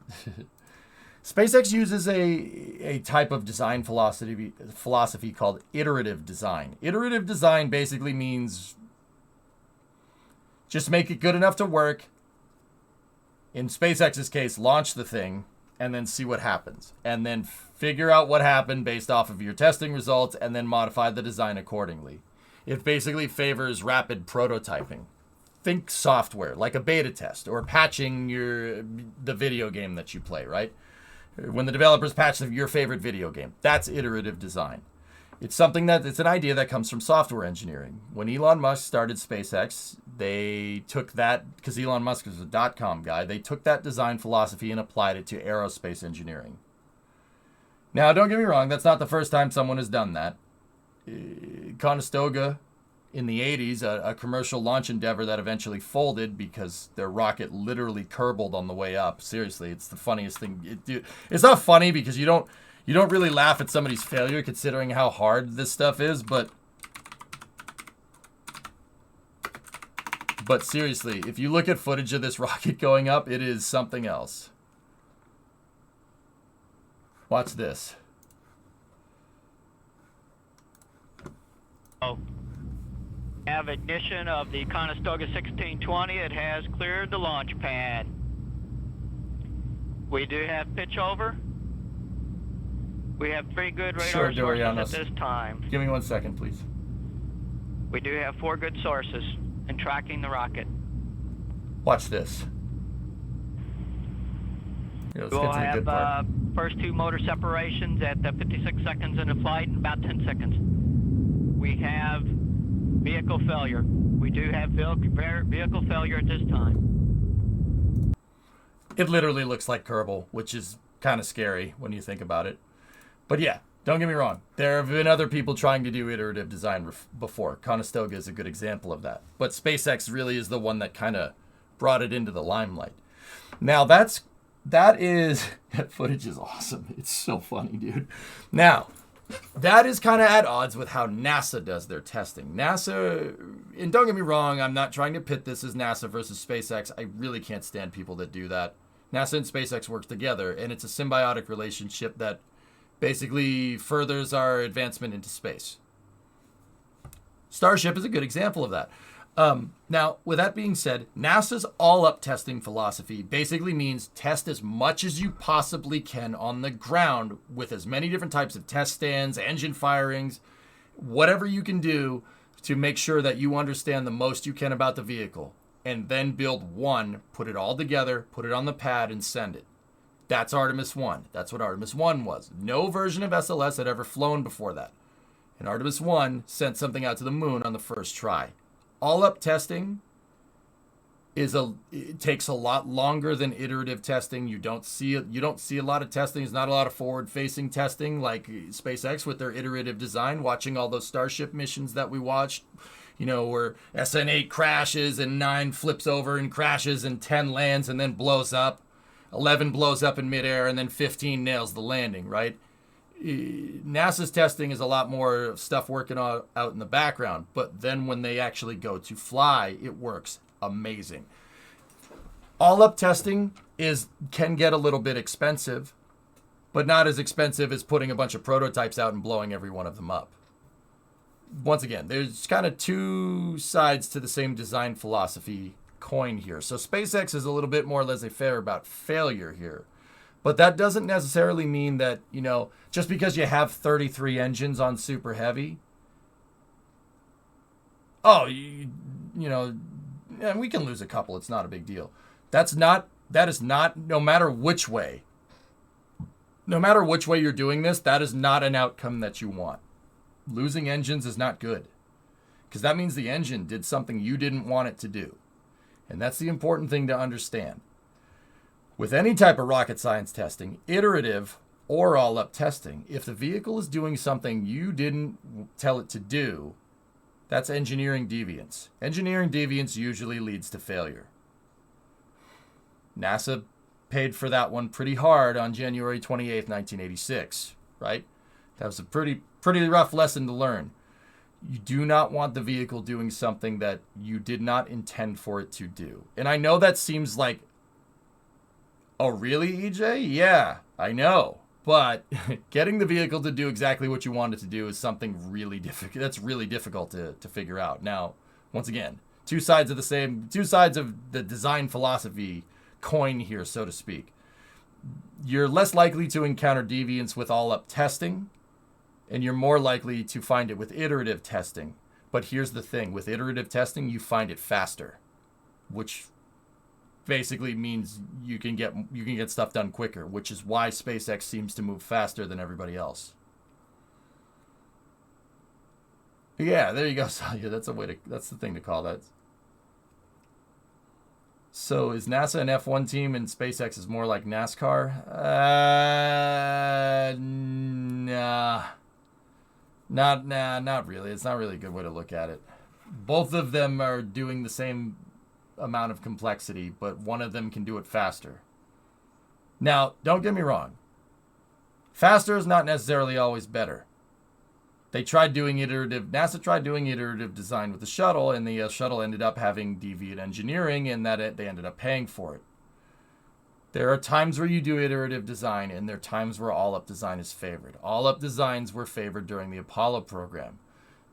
SpaceX uses a type of design philosophy called iterative design. Iterative design basically means just make it good enough to work. In SpaceX's case, launch the thing and then see what happens. And then figure out what happened based off of your testing results and then modify the design accordingly. It basically favors rapid prototyping. Think software, like a beta test or patching the video game that you play, right? When the developers patch your favorite video game, that's iterative design. It's an idea that comes from software engineering. When Elon Musk started SpaceX, they took that, because Elon Musk is a .com guy, they took that design philosophy and applied it to aerospace engineering. Now, don't get me wrong, that's not the first time someone has done that. Conestoga, in the 80s, a commercial launch endeavor that eventually folded because their rocket literally curbled on the way up. Seriously, it's the funniest thing. It's not funny because you don't really laugh at somebody's failure considering how hard this stuff is, but seriously, if you look at footage of this rocket going up, it is something else. Watch this. Oh. Have ignition of the Conestoga 1620. It has cleared the launch pad. We do have pitch over. We have 3 good radar sources at this time. Give me 1 second, please. We do have 4 good sources in tracking the rocket. Watch this. Here, let's We'll get to the good part. have first 2 motor separations at 56 seconds into flight and about 10 seconds. We have vehicle failure. We do have vehicle failure at this time. It literally looks like Kerbal, which is kind of scary when you think about it. But yeah, don't get me wrong. There have been other people trying to do iterative design before. Conestoga is a good example of that. But SpaceX really is the one that kind of brought it into the limelight. Now, that footage is awesome. It's so funny, dude. Now, that is kind of at odds with how NASA does their testing. NASA, and don't get me wrong, I'm not trying to pit this as NASA versus SpaceX. I really can't stand people that do that. NASA and SpaceX work together, and it's a symbiotic relationship that basically furthers our advancement into space. Starship is a good example of that. Now, with that being said, NASA's all-up testing philosophy basically means test as much as you possibly can on the ground with as many different types of test stands, engine firings, whatever you can do to make sure that you understand the most you can about the vehicle. And then build one, put it all together, put it on the pad, and send it. That's Artemis 1. That's what Artemis 1 was. No version of SLS had ever flown before that. And Artemis 1 sent something out to the moon on the first try. All-up testing it takes a lot longer than iterative testing. You don't see a lot of testing. There's not a lot of forward-facing testing like SpaceX with their iterative design. Watching all those Starship missions that we watched, where SN8 crashes and 9 flips over and crashes and 10 lands and then blows up. 11 blows up in midair and then 15 nails the landing, right? NASA's testing is a lot more stuff working out in the background, but then when they actually go to fly, it works amazing. All-up testing can get a little bit expensive, but not as expensive as putting a bunch of prototypes out and blowing every one of them up. Once again, there's kind of two sides to the same design philosophy coin here. So SpaceX is a little bit more laissez-faire about failure here. But that doesn't necessarily mean that, just because you have 33 engines on Super Heavy, and we can lose a couple. It's not a big deal. That is not, no matter which way you're doing this, that is not an outcome that you want. Losing engines is not good, because that means the engine did something you didn't want it to do. And that's the important thing to understand. With any type of rocket science testing, iterative or all-up testing, if the vehicle is doing something you didn't tell it to do, that's engineering deviance. Engineering deviance usually leads to failure. NASA paid for that one pretty hard on January 28th, 1986, right? That was a pretty rough lesson to learn. You do not want the vehicle doing something that you did not intend for it to do. And I know that seems like, oh, really, EJ? Yeah, I know. But getting the vehicle to do exactly what you want it to do is something really difficult. That's really difficult to figure out. Now, once again, two sides of the design philosophy coin here, so to speak. You're less likely to encounter deviance with all-up testing, and you're more likely to find it with iterative testing. But here's the thing. With iterative testing, you find it faster, which basically means you can get stuff done quicker, which is why SpaceX seems to move faster than everybody else. Yeah, there you go, Salia. That's the thing to call that. So is NASA an F1 team and SpaceX is more like NASCAR? Nah. Not really. It's not really a good way to look at it. Both of them are doing the same amount of complexity, but one of them can do it faster. Now, don't get me wrong. Faster is not necessarily always better. NASA tried doing iterative design with the shuttle, and the shuttle ended up having deviant engineering, and they ended up paying for it. There are times where you do iterative design, and there are times where all-up design is favored. All-up designs were favored during the Apollo program.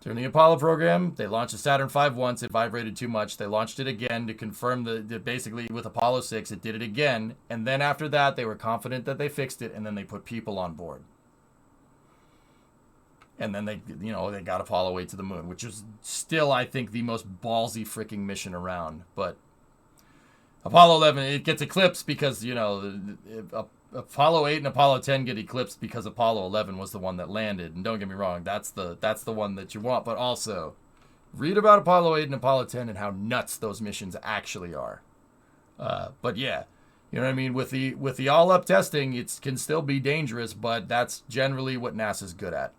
During the Apollo program, they launched the Saturn V once. It vibrated too much. They launched it again to confirm basically with Apollo 6, it did it again. And then after that, they were confident that they fixed it, and then they put people on board. And then they got Apollo 8 to the moon, which is still, I think, the most ballsy freaking mission around. But Apollo 11, it gets eclipsed because, Apollo 8 and Apollo 10 get eclipsed because Apollo 11 was the one that landed. And don't get me wrong, that's the one that you want. But also, read about Apollo 8 and Apollo 10 and how nuts those missions actually are. But yeah, you know what I mean? With the all-up testing, it can still be dangerous, but that's generally what NASA's good at.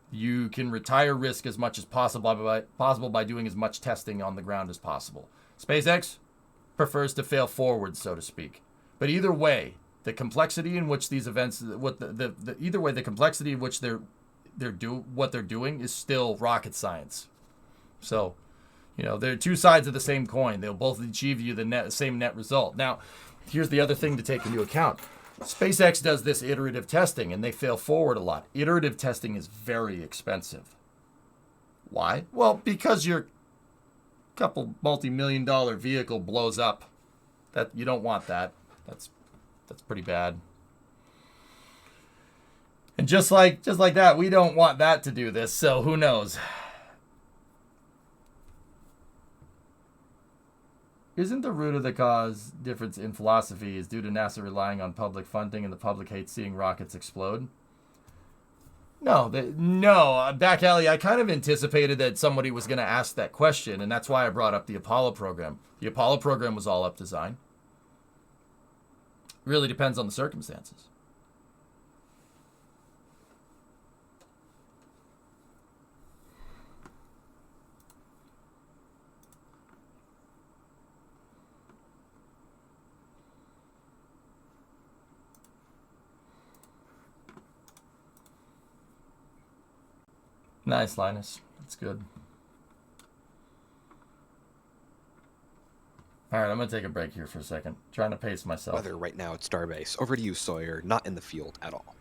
You can retire risk as much as possible by doing as much testing on the ground as possible. SpaceX prefers to fail forward, so to speak. But either way, the complexity in which these events, the complexity in which they're what they're doing is still rocket science. So, they're two sides of the same coin. They'll both achieve you the same net result. Now, here's the other thing to take into account. SpaceX does this iterative testing, and they fail forward a lot. Iterative testing is very expensive. Why? Well, because your couple multi-million-dollar vehicle blows up. That you don't want that. That's pretty bad. And just like that, we don't want that to do this. So who knows? Isn't the root of the cause difference in philosophy is due to NASA relying on public funding and the public hates seeing rockets explode? No, back alley, I kind of anticipated that somebody was going to ask that question, and that's why I brought up the Apollo program. The Apollo program was all up design. Really depends on the circumstances. Nice, Linus. That's good. All right, I'm going to take a break here for a second. Trying to pace myself. Weather right now at Starbase. Over to you, Sawyer. Not in the field at all.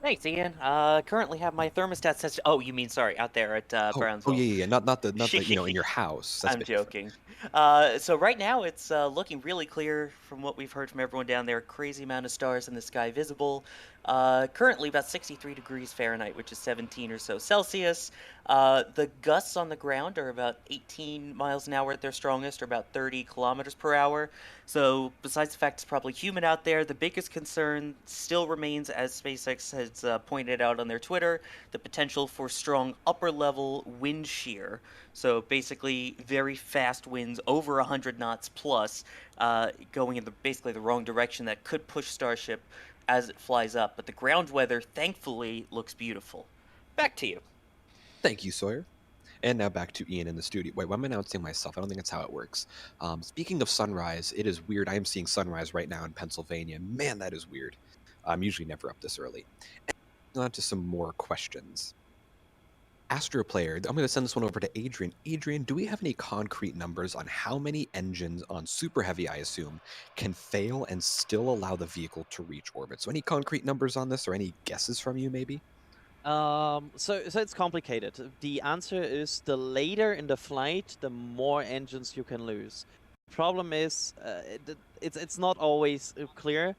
Thanks, Ian. Currently have my thermostat set. Oh, you mean out there at Brownsville? Oh yeah. Not the in your house. That's I'm joking. So right now it's looking really clear from what we've heard from everyone down there. Crazy amount of stars in the sky visible. Currently about 63 degrees Fahrenheit, which is 17 or so Celsius. The gusts on the ground are about 18 miles an hour at their strongest, or about 30 kilometers per hour. So besides the fact it's probably humid out there, the biggest concern still remains, as SpaceX has pointed out on their Twitter, the potential for strong upper-level wind shear. So basically very fast winds over 100 knots plus, going in basically the wrong direction that could push Starship as it flies up. But the ground weather, thankfully, looks beautiful. Back to you. Thank you, Sawyer. And now back to Ian in the studio. Wait, I'm announcing myself. I don't think that's how it works. Speaking of sunrise, it is weird. I am seeing sunrise right now in Pennsylvania. Man, that is weird. I'm usually never up this early. And on to some more questions. Astro Player, I'm going to send this one over to Adrian. Adrian, do we have any concrete numbers on how many engines on Super Heavy, I assume, can fail and still allow the vehicle to reach orbit? So any concrete numbers on this, or any guesses from you, maybe? So it's complicated. The answer is the later in the flight, the more engines you can lose. The problem is it's not always clear.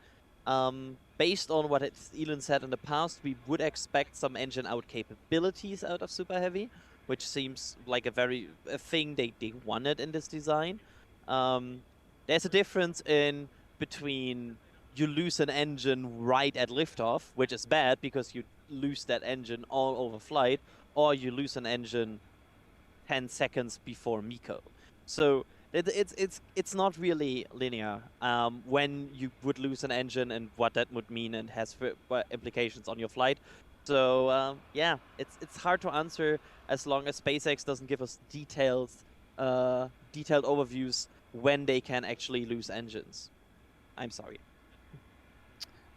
Based on what Elon said in the past, we would expect some engine out capabilities out of Super Heavy, which seems like a thing they wanted in this design. There's a difference between you lose an engine right at liftoff, which is bad because you lose that engine all over flight, or you lose an engine 10 seconds before MECO. So it's not really linear when you would lose an engine and what that would mean and has implications on your flight. So yeah, it's hard to answer as long as SpaceX doesn't give us detailed overviews when they can actually lose engines. I'm sorry.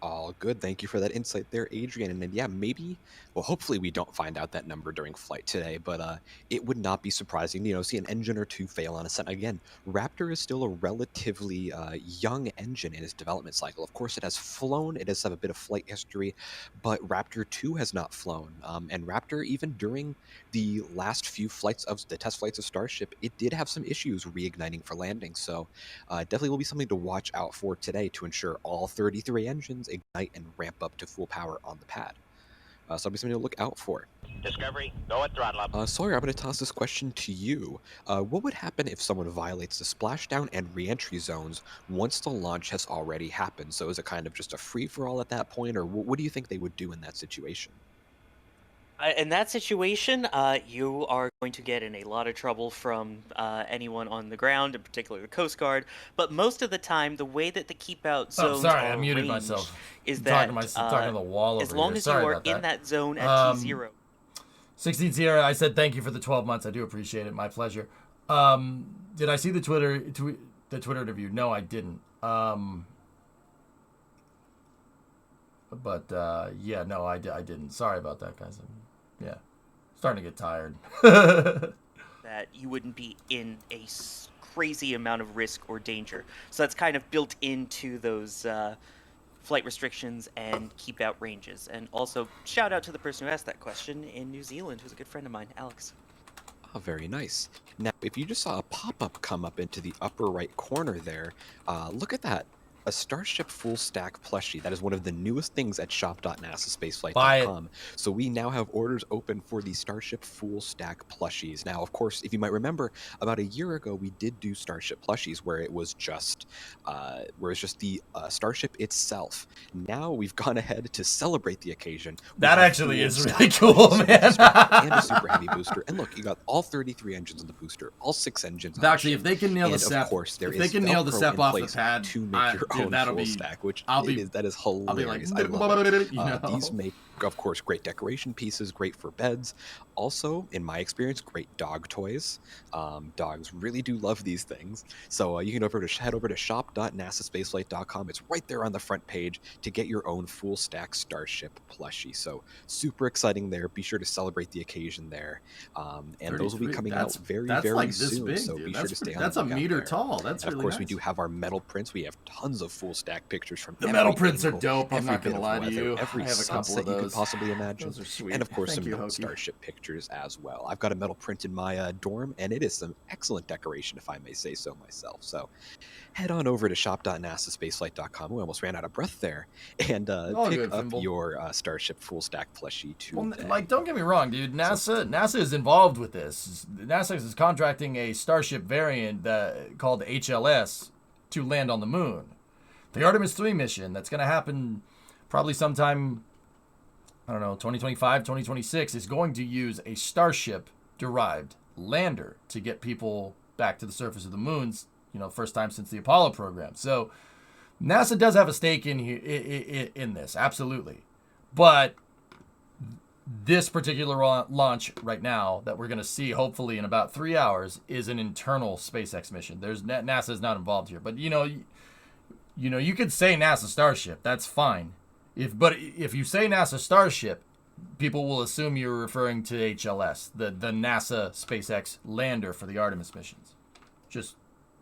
All good. Thank you for that insight there, Adrian. And then, yeah, maybe, well, hopefully we don't find out that number during flight today, but it would not be surprising, see an engine or two fail on ascent. Again, Raptor is still a relatively young engine in its development cycle. Of course, it has flown. It does have a bit of flight history, but Raptor 2 has not flown. And Raptor, even during the last few flights of the test flights of Starship, it did have some issues reigniting for landing. So definitely will be something to watch out for today to ensure all 33 engines ignite and ramp up to full power on the pad. So that'll be something to look out for. Discovery, go at throttle up. Sawyer, I'm going to toss this question to you. What would happen if someone violates the splashdown and reentry zones once the launch has already happened? So is it kind of just a free-for-all at that point, or what do you think they would do in that situation? In that situation, you are going to get in a lot of trouble from anyone on the ground, in particular the Coast Guard. But most of the time, the way that the keep out zones I muted myself. Is talking that to the wall over as long here. as Sorry you are about in that zone at T0. 16th Apr, I said thank you for the 12 months. I do appreciate it. My pleasure. Did I see the Twitter interview? No, I didn't. But yeah, no, I didn't. Sorry about that, guys. Yeah, starting to get tired. That you wouldn't be in a crazy amount of risk or danger. So that's kind of built into those flight restrictions and keep out ranges. And also, shout out to the person who asked that question in New Zealand, who's a good friend of mine, Alex. Oh, very nice. Now, if you just saw a pop-up come up into the upper right corner there, look at that. A Starship full stack plushie. That is one of the newest things at shop.nasaspaceflight.com. So we now have orders open for the Starship full stack plushies. Now, of course, if you might remember, about a year ago we did do Starship plushies where it was just the Starship itself. Now we've gone ahead to celebrate the occasion. That actually is really cool, man. And a super heavy booster. And look, you got all 33 engines in the booster, all 6 engines. Actually, if they can nail the SEP, of course, if they can nail the SEP off the pad to make your own full stack, which that is hilarious. I'll be like, I love it. you know? These make, of course, great decoration pieces, great for beds. Also, in my experience, great dog toys. Dogs really do love these things. So you can head over to shop.nasaspaceflight.com. It's right there on the front page to get your own full stack Starship plushie. So super exciting there. Be sure to celebrate the occasion there. And those will be coming out very, very like soon. Big, so dude. be sure to stay on That's the a meter there. tall. That's and really of course, nice. we do have our metal prints. We have tons of full stack pictures from the metal prints are dope. I'm not gonna lie to weather, you. Every I have a couple sunset of those. you could possibly imagine. Those are sweet. And of course, Thank some you, Starship pictures as well. I've got a metal print in my dorm, and it is some excellent decoration, if I may say so myself. So head on over to shop.nasaspaceflight.com. We almost ran out of breath there. And pick up your Starship full stack plushie today. Well, like, don't get me wrong, dude. NASA is involved with this. NASA is contracting a Starship variant called HLS to land on the moon. The Artemis 3 mission that's going to happen probably sometime, I don't know, 2025, 2026, is going to use a Starship-derived lander to get people back to the surface of the moon, first time since the Apollo program. So NASA does have a stake in this, absolutely. But this particular launch right now that we're going to see hopefully in about 3 hours is an internal SpaceX mission. NASA is not involved here. But, you could say NASA Starship. That's fine. But if you say NASA Starship, people will assume you're referring to HLS, the NASA SpaceX lander for the Artemis missions. Just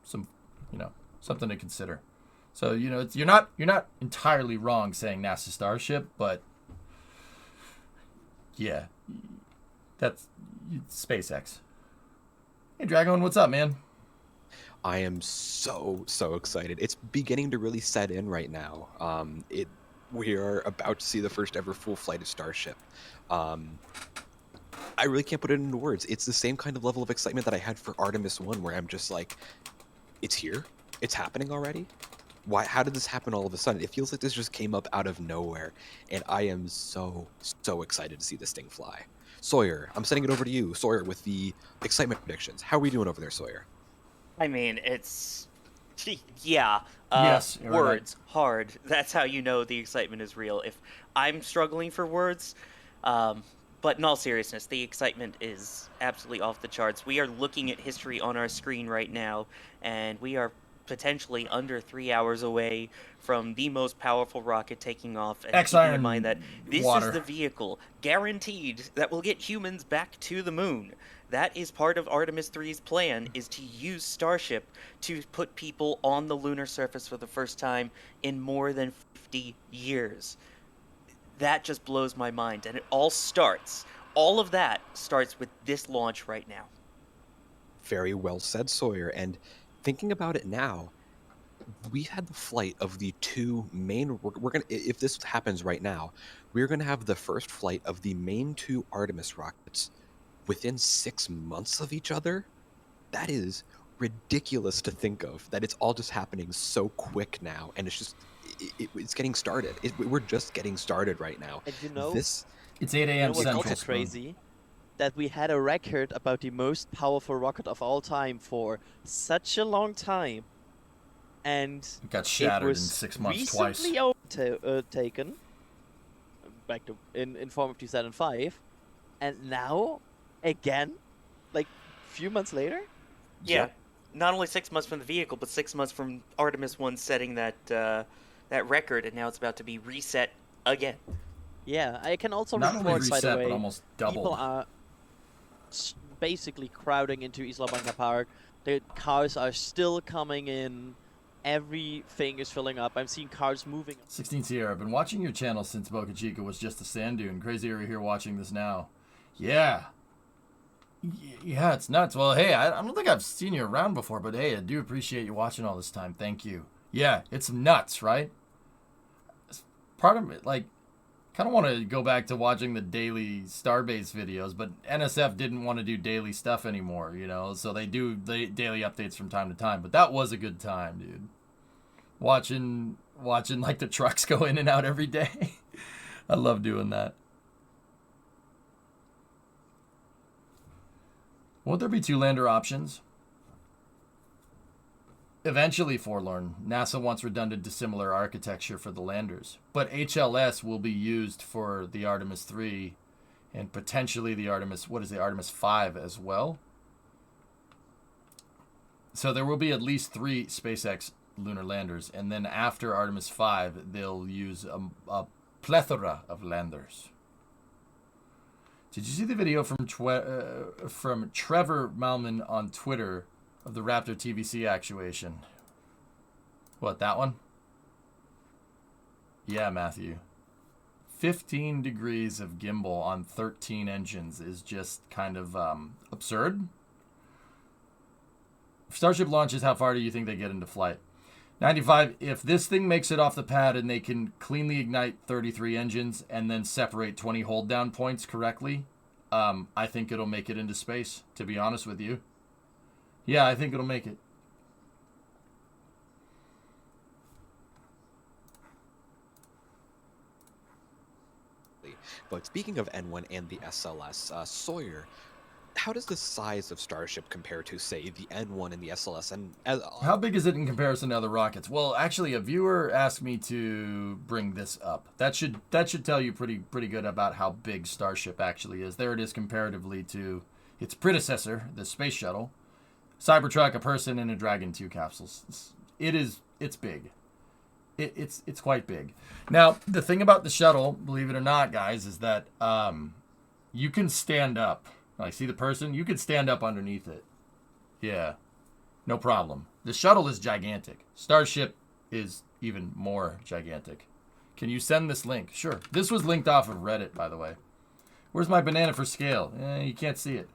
something to consider. So, you're not entirely wrong saying NASA Starship, but yeah, that's SpaceX. Hey, Dragon, what's up, man? I am so excited. It's beginning to really set in right now. We are about to see the first ever full flight of Starship. I really can't put it into words. It's the same kind of level of excitement that I had for Artemis 1, where I'm just like, it's here? It's happening already? Why? How did this happen all of a sudden? It feels like this just came up out of nowhere, and I am so excited to see this thing fly. Sawyer, I'm sending it over to you, Sawyer, with the excitement predictions. How are we doing over there, Sawyer? I mean, it's... yeah. Yes, words. Right. Hard. That's how you know the excitement is real. If I'm struggling for words... but in all seriousness, the excitement is absolutely off the charts. We are looking at history on our screen right now, and we are potentially under 3 hours away from the most powerful rocket taking off. And keeping in mind that this is the vehicle guaranteed that will get humans back to the moon. That is part of Artemis 3's plan, is to use Starship to put people on the lunar surface for the first time in more than 50 years. That just blows my mind, and all of that starts with this launch right now. Very well said, Sawyer. And thinking about it now, we had the flight of the two main... We're gonna, if this happens right now, we're going to have the first flight of the main two Artemis rockets within 6 months of each other. That is ridiculous to think of, that it's all just happening so quick now, and it's just... It's getting started. We're just getting started right now. And it's 8 a.m. Central. What's also crazy? That we had a record about the most powerful rocket of all time for such a long time, and it got shattered in 6 months twice. Recently taken back to in form of 2005, and now again, like a few months later. Yeah, not only 6 months from the vehicle, but 6 months from Artemis 1 setting that record, and now it's about to be reset again. Yeah, I can also Not only report, by the reset, way, but almost people doubled. are basically crowding into Isla Blanca Park. The cars are still coming in. Everything is filling up. I'm seeing cars moving. 16th Sierra, I've been watching your channel since Boca Chica was just a sand dune. Crazy you're here watching this now. Yeah. Yeah, it's nuts. Well, hey, I don't think I've seen you around before, but hey, I do appreciate you watching all this time. Thank you. Yeah, it's nuts, right? Part of it, like, kind of want to go back to watching the daily Starbase videos, but NSF didn't want to do daily stuff anymore, you know, so they do the daily updates from time to time. But that was a good time, dude. Watching like the trucks go in and out every day. I love doing that. Won't there be 2 lander options? Eventually, Forlorn. NASA wants redundant dissimilar architecture for the landers. But HLS will be used for the Artemis 3 and potentially the Artemis 5 as well. So there will be at least 3 SpaceX lunar landers. And then after Artemis 5, they'll use a plethora of landers. Did you see the video from Trevor Malman on Twitter of the Raptor TVC actuation? What, that one? Yeah, Matthew. 15 degrees of gimbal on 13 engines is just kind of absurd. If Starship launches, how far do you think they get into flight? 95, if this thing makes it off the pad and they can cleanly ignite 33 engines and then separate 20 hold down points correctly, I think it'll make it into space, to be honest with you. Yeah, I think it'll make it. But speaking of N1 and the SLS, Sawyer, how does the size of Starship compare to, say, the N1 and the SLS? And how big is it in comparison to other rockets? Well, actually, a viewer asked me to bring this up. That should tell you pretty good about how big Starship actually is. There it is comparatively to its predecessor, the Space Shuttle, Cybertruck, a person, and a Dragon 2 capsules. It's big. It's quite big. Now, the thing about the shuttle, believe it or not, guys, is that you can stand up. Like, see the person? You could stand up underneath it. Yeah, no problem. The shuttle is gigantic. Starship is even more gigantic. Can you send this link? Sure. This was linked off of Reddit, by the way. Where's my banana for scale? You can't see it.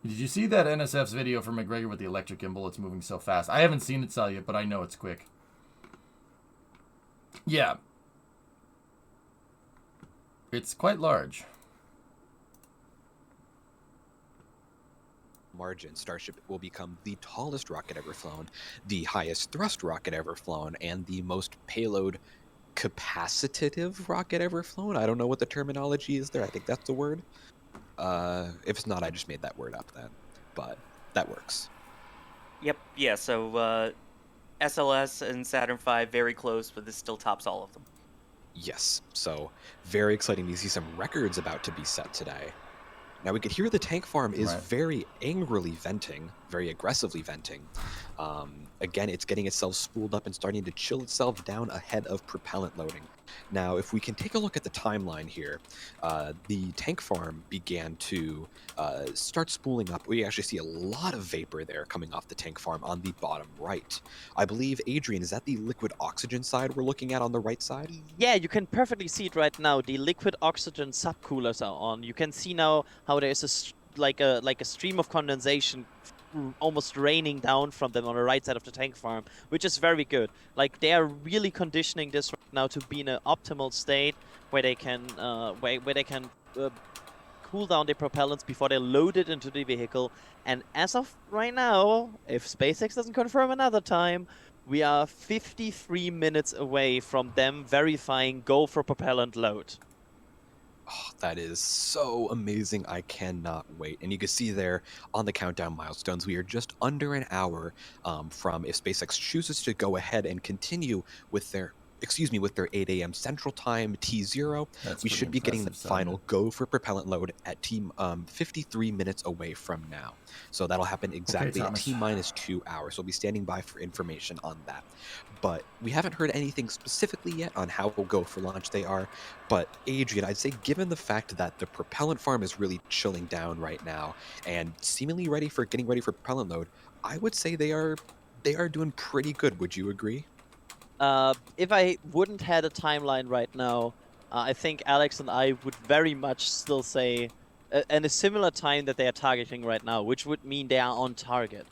Did you see that NSF's video from McGregor with the electric gimbal? It's moving so fast. I haven't seen it sell yet, but I know it's quick. Yeah. It's quite large. Margin, Starship will become the tallest rocket ever flown, the highest thrust rocket ever flown, and the most payload capacitive rocket ever flown. I don't know what the terminology is there. I think that's the word. If it's not, I just made that word up then. But that works. Yep, yeah, so SLS and Saturn V very close, but this still tops all of them. Yes, so very exciting to see some records about to be set today. Now we could hear the tank farm is very angrily venting, very aggressively venting. Again, it's getting itself spooled up and starting to chill itself down ahead of propellant loading. Now, if we can take a look at the timeline here, the tank farm began to start spooling up. We actually see a lot of vapor there coming off the tank farm on the bottom right. I believe, Adrian, is that the liquid oxygen side we're looking at on the right side? Yeah, you can perfectly see it right now. The liquid oxygen subcoolers are on. You can see now how there's a stream of condensation almost raining down from them on the right side of the tank farm, which is very good. Like, they are really conditioning this right now to be in an optimal state where they can cool down their propellants before they load it into the vehicle. And as of right now, if SpaceX doesn't confirm another time, we are 53 minutes away from them verifying go for propellant load. Oh, that is so amazing. I cannot wait. And you can see there on the countdown milestones, we are just under an hour from if SpaceX chooses to go ahead and continue with their with their 8 a.m. Central Time T0, That's we pretty should be getting the impressive, final Simon. go for propellant load at T 53 minutes away from now. So that'll happen exactly at Thomas. T minus 2 hours. We'll be standing by for information on that. But we haven't heard anything specifically yet on how we'll go for launch they are. But Adrian, I'd say given the fact that the propellant farm is really chilling down right now and seemingly getting ready for propellant load, I would say they are doing pretty good. Would you agree? If I wouldn't had a timeline right now, I think Alex and I would very much still say, and a similar time that they are targeting right now, which would mean they are on target.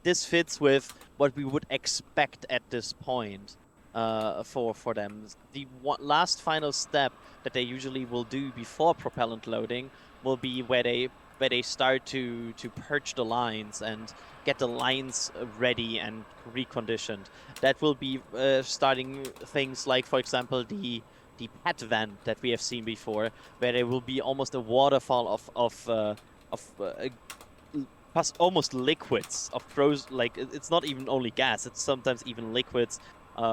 This fits with what we would expect at this point for them. The last final step that they usually will do before propellant loading will be where they start to purge the lines and get the lines ready and reconditioned. That will be starting things like, for example, the pet vent that we have seen before, where there will be almost a waterfall of almost liquids of like it's not even only gas, it's sometimes even liquids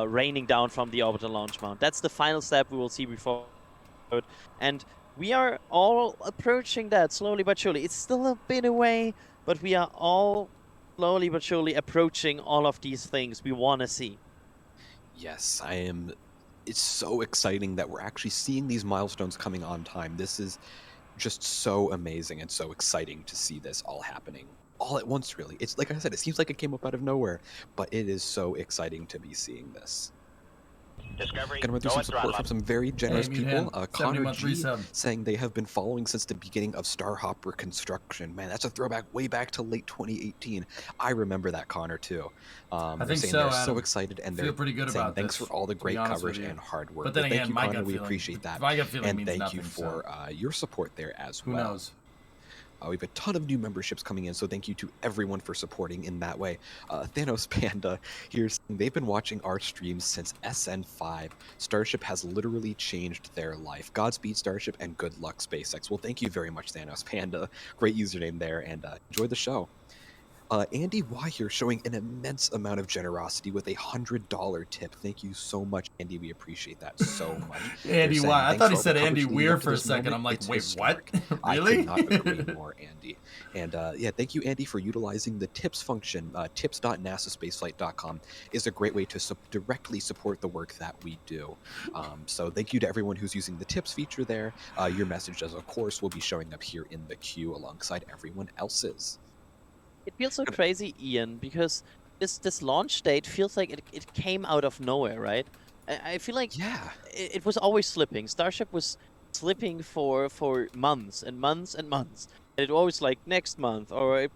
raining down from the orbital launch mount. That's the final step we will see before, and we are all approaching that slowly but surely. It's still a bit away, but we are all slowly but surely approaching all of these things we want to see. Yes, I am. It's so exciting that we're actually seeing these milestones coming on time. This is just so amazing and so exciting to see this all happening all at once, really. It's like I said, it seems like it came up out of nowhere, but it is so exciting to be seeing this. Discovery, Gonna run through some support from some very generous people. Connor G saying they have been following since the beginning of Starhopper construction. Man, that's a throwback way back to late 2018. I remember that, Connor, too. I think so, they're Adam. so excited and they're pretty good saying about thanks this, for all the great coverage and hard work. But then thank again, you, my Connor. gut We feeling, appreciate that. my gut feeling and means thank nothing, you for your support there as well. Who knows? We have a ton of new memberships coming in, so thank you to everyone for supporting in that way. Thanos Panda here saying they've been watching our streams since SN5. Starship has literally changed their life. Godspeed, Starship, and good luck, SpaceX. Well, thank you very much, Thanos Panda. Great username there, and enjoy the show. Andy Y here showing an immense amount of generosity with a $100 tip. Thank you so much, Andy. We appreciate that so much. Andy Y. I thought he said Andy Weir for a second. I'm like, wait, what? Really? I could not agree more, Andy. And yeah, thank you, Andy, for utilizing the tips function. Tips.nasaspaceflight.com is a great way to directly support the work that we do. So thank you to everyone who's using the tips feature there. Your messages, of course, will be showing up here in the queue alongside everyone else's. It feels so crazy, Ian, because this launch date feels like it came out of nowhere, right? I feel like it was always slipping. Starship was slipping for months and months and months. And it always like next month, or it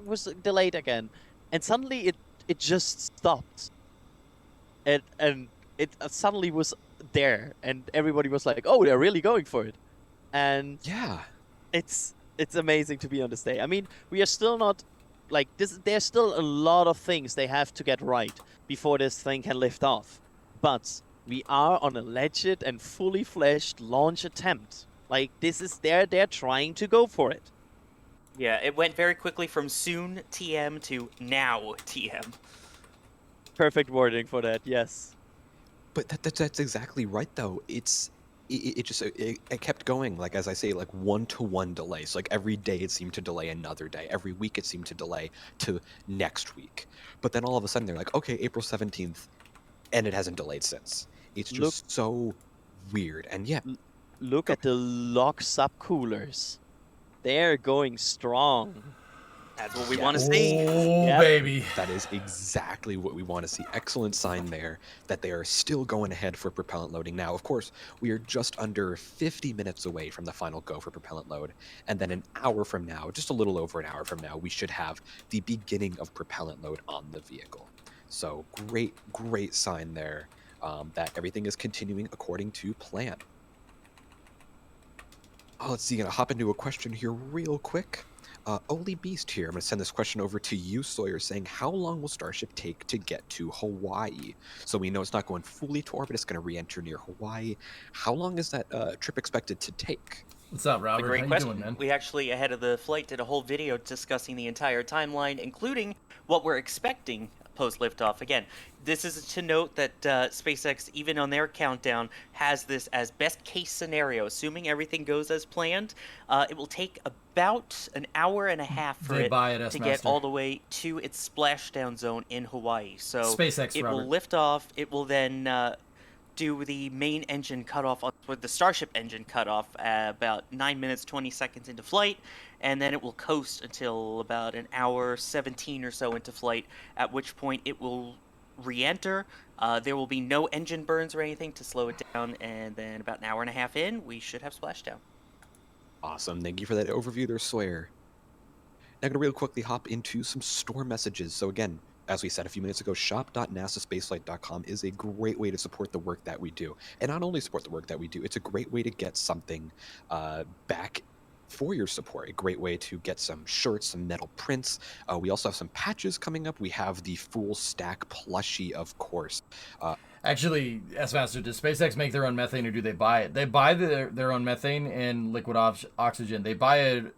was delayed again. And suddenly it just stopped. And it suddenly was there, and everybody was like, oh, they're really going for it. And yeah, it's amazing to be on this day. I mean, we are still not like this. There's still a lot of things they have to get right before this thing can lift off. But we are on a legit and fully fledged launch attempt. Like, this is they're trying to go for it. Yeah, it went very quickly from soon TM to now TM. Perfect wording for that, yes. But that's exactly right, though. It kept going, like, as I say, like one-to-one delays. Like every day it seemed to delay another day. Every week it seemed to delay to next week. But then all of a sudden they're like, okay, April 17th, and it hasn't delayed since. It's just so weird. And yeah. Look at the LOX subcoolers. They're going strong. That's what we want to see. Oh, baby. That is exactly what we want to see. Excellent sign there that they are still going ahead for propellant loading. Now, of course, we are just under 50 minutes away from the final go for propellant load. And then an hour from now, just a little over an hour from now, we should have the beginning of propellant load on the vehicle. So great sign there that everything is continuing according to plan. Let's see, gonna hop into a question here real quick. Oli Beast here. I'm going to send this question over to you, Sawyer, saying, how long will Starship take to get to Hawaii? So we know it's not going fully to orbit. It's going to re-enter near Hawaii. How long is that trip expected to take? What's up, Robert? Great How question. you doing, man? We actually, ahead of the flight, did a whole video discussing the entire timeline, including what we're expecting post liftoff. Again, this is to note that SpaceX, even on their countdown, has this as best case scenario. Assuming everything goes as planned, it will take about an hour and a half for it to get all the way to its splashdown zone in Hawaii. So SpaceX, it Robert. will lift off. It will then do the main engine cutoff with the Starship engine cutoff about 9 minutes 20 seconds into flight, and then it will coast until about an hour 17 or so into flight, at which point it will re-enter. There will be no engine burns or anything to slow it down, and then about an hour and a half in, we should have splashdown. Awesome. Thank you for that overview there, Sawyer. Now I'm going to real quickly hop into some store messages. So again, as we said a few minutes ago, shop.nasaspaceflight.com is a great way to support the work that we do. And not only support the work that we do, it's a great way to get something back for your support. A great way to get some shirts, some metal prints. We also have some patches coming up. We have the full stack plushie, of course. Actually, S-Master, does SpaceX make their own methane or do they buy it? They buy their own methane and liquid oxygen. They buy it,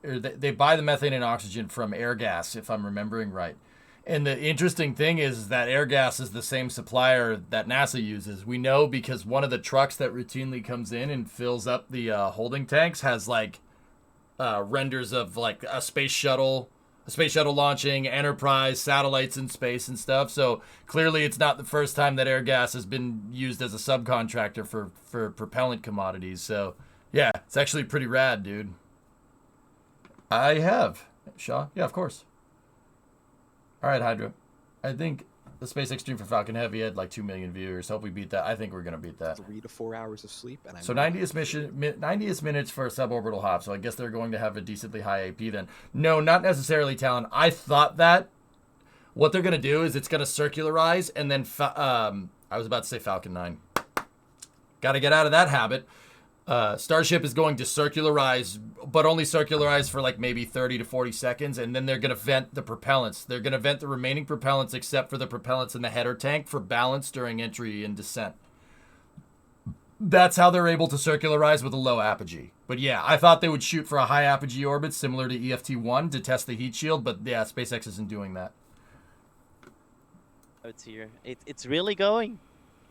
or they buy the methane and oxygen from Airgas, if I'm remembering right. And the interesting thing is that Airgas is the same supplier that NASA uses. We know because one of the trucks that routinely comes in and fills up the holding tanks has like renders of like a space shuttle launching, Enterprise, satellites in space and stuff. So clearly it's not the first time that Airgas has been used as a subcontractor for propellant commodities. So yeah, it's actually pretty rad, dude. I have. Shaw? Yeah, of course. All right, Hydra. I think the SpaceX stream for Falcon Heavy had like 2 million viewers. Hope we beat that. I think we're going to beat that. 3 to 4 hours of sleep. And so 90th minutes for a suborbital hop. So I guess they're going to have a decently high AP then. No, not necessarily, Talon. I thought that what they're going to do is it's going to circularize and then I was about to say Falcon 9. Got to get out of that habit. Starship is going to circularize, but only circularize for like maybe 30 to 40 seconds, and then they're going to vent the propellants. They're going to vent the remaining propellants except for the propellants in the header tank for balance during entry and descent. That's how they're able to circularize with a low apogee. But yeah, I thought they would shoot for a high apogee orbit similar to EFT-1 to test the heat shield, but yeah, SpaceX isn't doing that. Oh, it's here. It's really going.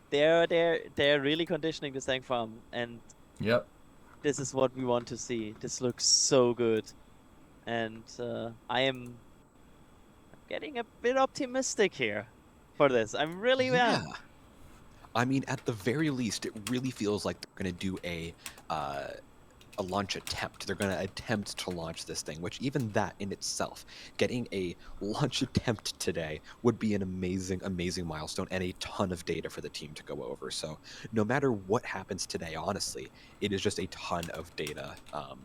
They're really conditioning this tank farm, and yep. This is what we want to see. This looks so good. And I'm getting a bit optimistic here for this. I'm really am. I mean, at the very least, it really feels like they're going to do a launch attempt. They're going to attempt to launch this thing, which even that in itself, getting a launch attempt today would be an amazing, amazing milestone and a ton of data for the team to go over. So no matter what happens today, honestly, it is just a ton of data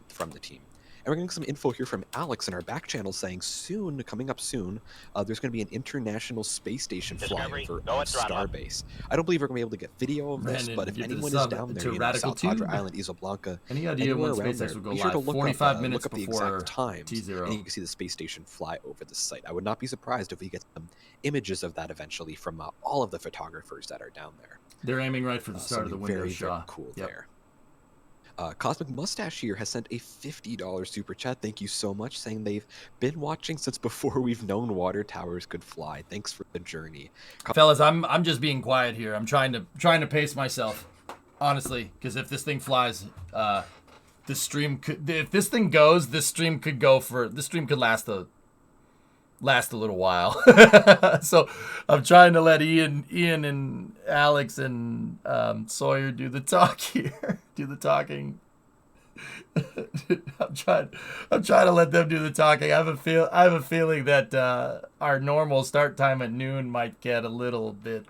from the team. And we're getting some info here from Alex in our back channel saying soon, coming up soon, there's going to be an International Space Station flyover of Starbase. I don't believe we're going to be able to get video of this, but if anyone is down there, you know, South Padre Island, Isla Blanca, any idea when SpaceX will go live? Be sure to look 45 up, minutes look up the before exact times, T0. and you can see the space station fly over the site. I would not be surprised if we get some images of that eventually from all of the photographers that are down there. They're aiming right for the start of the window very, shot. Very cool there. Cosmic Mustache here has sent a $50 super chat. Thank you so much, saying they've been watching since before we've known water towers could fly. Thanks for the journey, fellas. I'm just being quiet here. I'm trying to pace myself, honestly, because if this thing flies, this stream could. If this thing goes, this stream could last a little while. So I'm trying to let Ian and Alex and Sawyer do the talk here. Do the talking. I'm trying to let them do the talking. I have a feeling that our normal start time at noon might get a little bit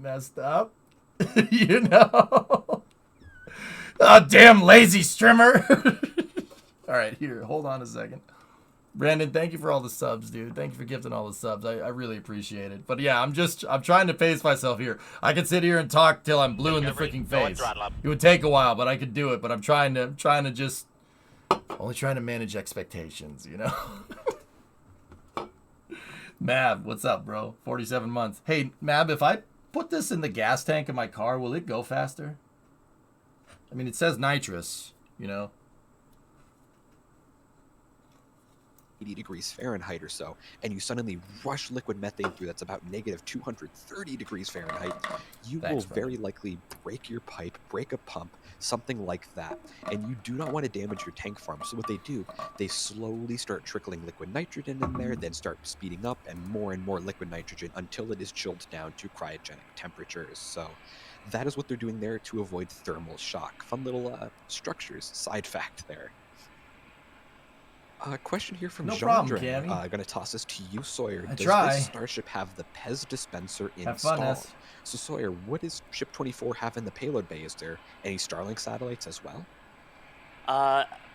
messed up. You know. Oh, damn lazy strimmer. All right, here. Hold on a second. Brandon, thank you for all the subs, dude. Thank you for gifting all the subs. I really appreciate it. But yeah, I'm trying to pace myself here. I could sit here and talk till I'm blue in the freaking face. It would take a while, but I could do it. But I'm trying to just only trying to manage expectations, you know. Mab, what's up, bro? 47 months. Hey, Mab, if I put this in the gas tank of my car, will it go faster? I mean, it says nitrous, you know. 80 degrees Fahrenheit or so, and you suddenly rush liquid methane through that's about negative 230 degrees Fahrenheit, you will very likely break your pipe, break a pump, something like that. And you do not want to damage your tank farm. So what they do, they slowly start trickling liquid nitrogen in there, then start speeding up and more liquid nitrogen until it is chilled down to cryogenic temperatures. So that is what they're doing there to avoid thermal shock. Fun little structures, side fact there. Question here from No Chandra. problem, Cammy. Gonna toss this to you, Sawyer. I Does try. this Starship have the PEZ dispenser Have fun, installed? S. So Sawyer, what does Ship 24 have in the payload bay? Is there any Starlink satellites as well?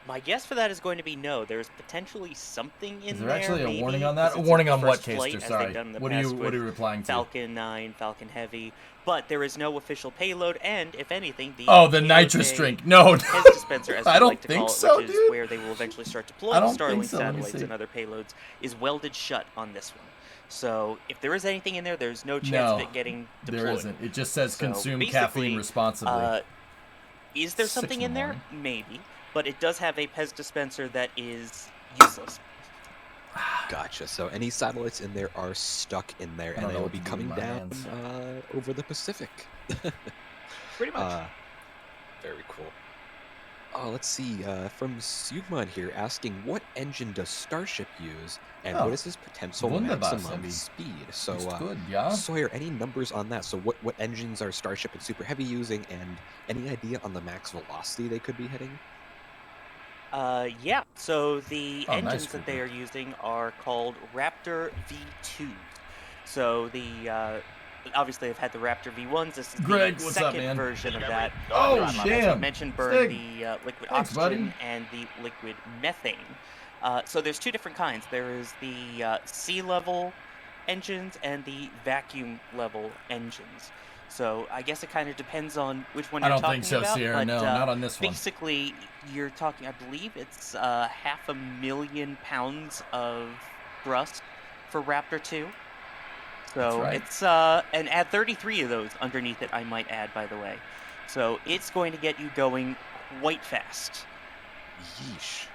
My guess for that is going to be no. There's potentially something in there. Is there actually a maybe, warning on that? A 'cause it's warning the on what, first flight, Caster? as Sorry. they've done in the What are past you with replying to? Falcon 9, Falcon Heavy, but there is no official payload, and if anything, the the nitrous drink. No, PEZ dispenser, as I we don't like to think call it, so, which is dude. where they will eventually start deploying I don't Starlink think so. Let me satellites see. and other payloads, is welded shut on this one. So if there is anything in there, there's no chance of it getting deployed. There isn't. It just says So consume basically, caffeine responsibly. Is there 6 something in in the there? morning. Maybe. But it does have a PEZ dispenser that is useless. Gotcha. So any satellites in there are stuck in there, and they will be coming down over the Pacific. Pretty much. Very cool. Let's see. From Sugman here asking, what engine does Starship use, and what is his potential maximum speed? So, good, yeah. Sawyer, any numbers on that? So, what engines are Starship and Super Heavy using, and any idea on the max velocity they could be hitting? Yeah. So the engines nice, that they are using are called Raptor V2. So the obviously they've had the Raptor V1s. This is Greg, the what's up, second man? version of that. Oh, As damn. I mentioned, burn Stig. the liquid Thanks, oxygen buddy. and the liquid methane. So there's two different kinds. There is the sea level engines and the vacuum level engines. So I guess it kind of depends on which one I you're don't talking think so, about. Sierra. But, No, not on this one. Basically, you're talking, I believe it's 500,000 pounds of thrust for Raptor 2. So right. it's, and add 33 of those underneath it, I might add, by the way. So it's going to get you going quite fast. Yeesh.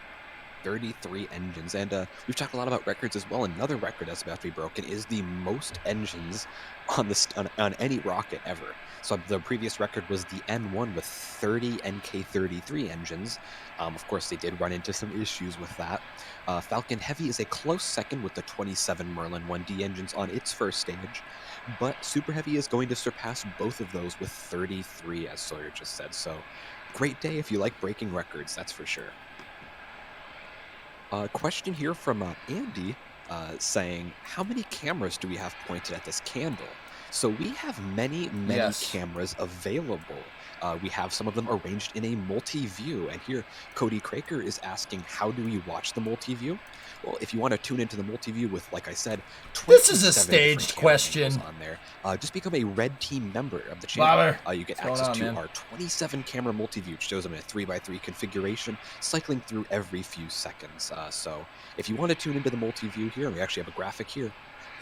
33 engines, and we've talked a lot about records as well. Another record that's about to be broken is the most engines on any rocket ever. So the previous record was the N1 with 30 NK-33 engines. Of course, they did run into some issues with that. Falcon Heavy is a close second with the 27 Merlin 1D engines on its first stage, but Super Heavy is going to surpass both of those with 33, as Sawyer just said. So great day if you like breaking records, that's for sure. Question here from Andy saying, how many cameras do we have pointed at this candle? So we have many cameras available. We have some of them arranged in a multi-view. And here, Cody Craker is asking, how do we watch the multi-view? Well, if you want to tune into the multi-view with, like I said, this is a staged question on there, just become a red team member of the channel. You get access to our 27 camera multi-view, which shows them in a 3x3 configuration, cycling through every few seconds. So if you want to tune into the multi-view here, and we actually have a graphic here,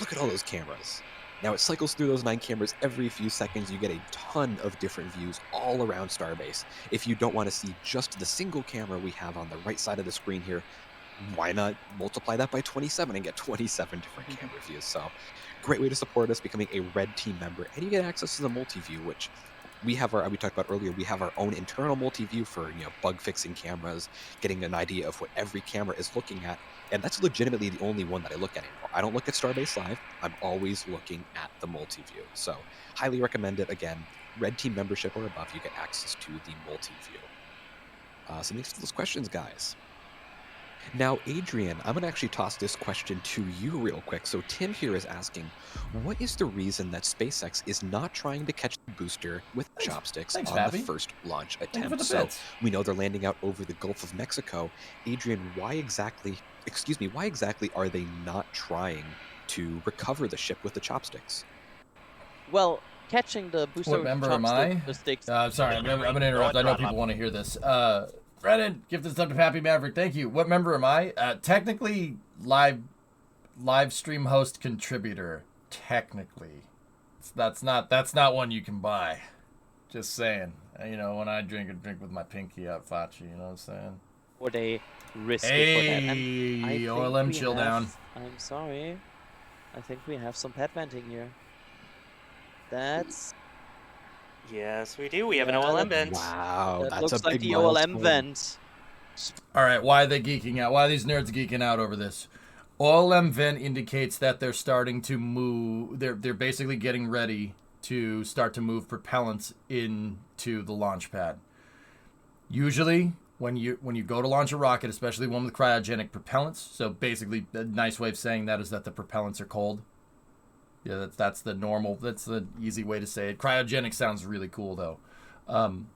look at all those cameras. Now it cycles through those 9 cameras every few seconds. You get a ton of different views all around Starbase. If you don't want to see just the single camera we have on the right side of the screen here, why not multiply that by 27 and get 27 different camera views? So great way to support us, becoming a red team member, and you get access to the multi-view, which we talked about earlier. We have our own internal multi-view for bug fixing cameras, getting an idea of what every camera is looking at, and that's legitimately the only one that I look at anymore. I don't look at Starbase Live. I'm always looking at the multi-view. So highly recommend it. Again, red team membership or above, you get access to the multi-view. So thanks for those questions, guys. Now, Adrian, I'm going to actually toss this question to you real quick. So Tim here is asking, what is the reason that SpaceX is not trying to catch the booster with chopsticks on the first launch attempt? So we know they're landing out over the Gulf of Mexico. Adrian, why exactly are they not trying to recover the ship with the chopsticks? Well, catching the booster What member am I? Sorry, I'm going to interrupt. I know people want to hear this. Brennan, give this up to Pappy Maverick. Thank you. What member am I? Technically, live stream host contributor. Technically, that's not one you can buy. Just saying. When I drink with my pinky out, Fachi. You know what I'm saying? before they risk it for that. And I Hey, think OLM we chill have- down. I'm sorry. I think we have some pad venting here. That's... Yes, we do. We have an Yeah, OLM that- vent. Wow, that that's looks a like big the OLM milestone. vent. All right, why are they geeking out? Why are these nerds geeking out over this? OLM vent indicates that they're starting to move. They're basically getting ready to start to move propellants into the launch pad. Usually, when you go to launch a rocket, especially one with cryogenic propellants, so basically a nice way of saying that is that the propellants are cold. Yeah, that's the easy way to say it. Cryogenic sounds really cool though.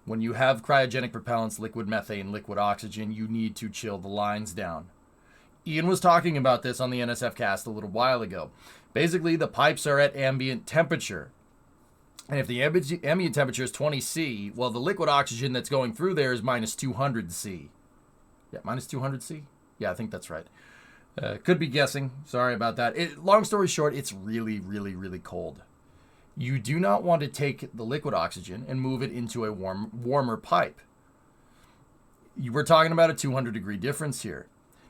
When you have cryogenic propellants, liquid methane, liquid oxygen, you need to chill the lines down. Ian was talking about this on the NSF cast a little while ago. Basically, the pipes are at ambient temperature. And if the ambient temperature is 20 C, well, the liquid oxygen that's going through there is minus 200 C. Yeah, minus 200 C? Yeah, I think that's right. Could be guessing. Sorry about that. Long story short, it's really, really, really cold. You do not want to take the liquid oxygen and move it into a warmer pipe. We're talking about a 200 degree difference here.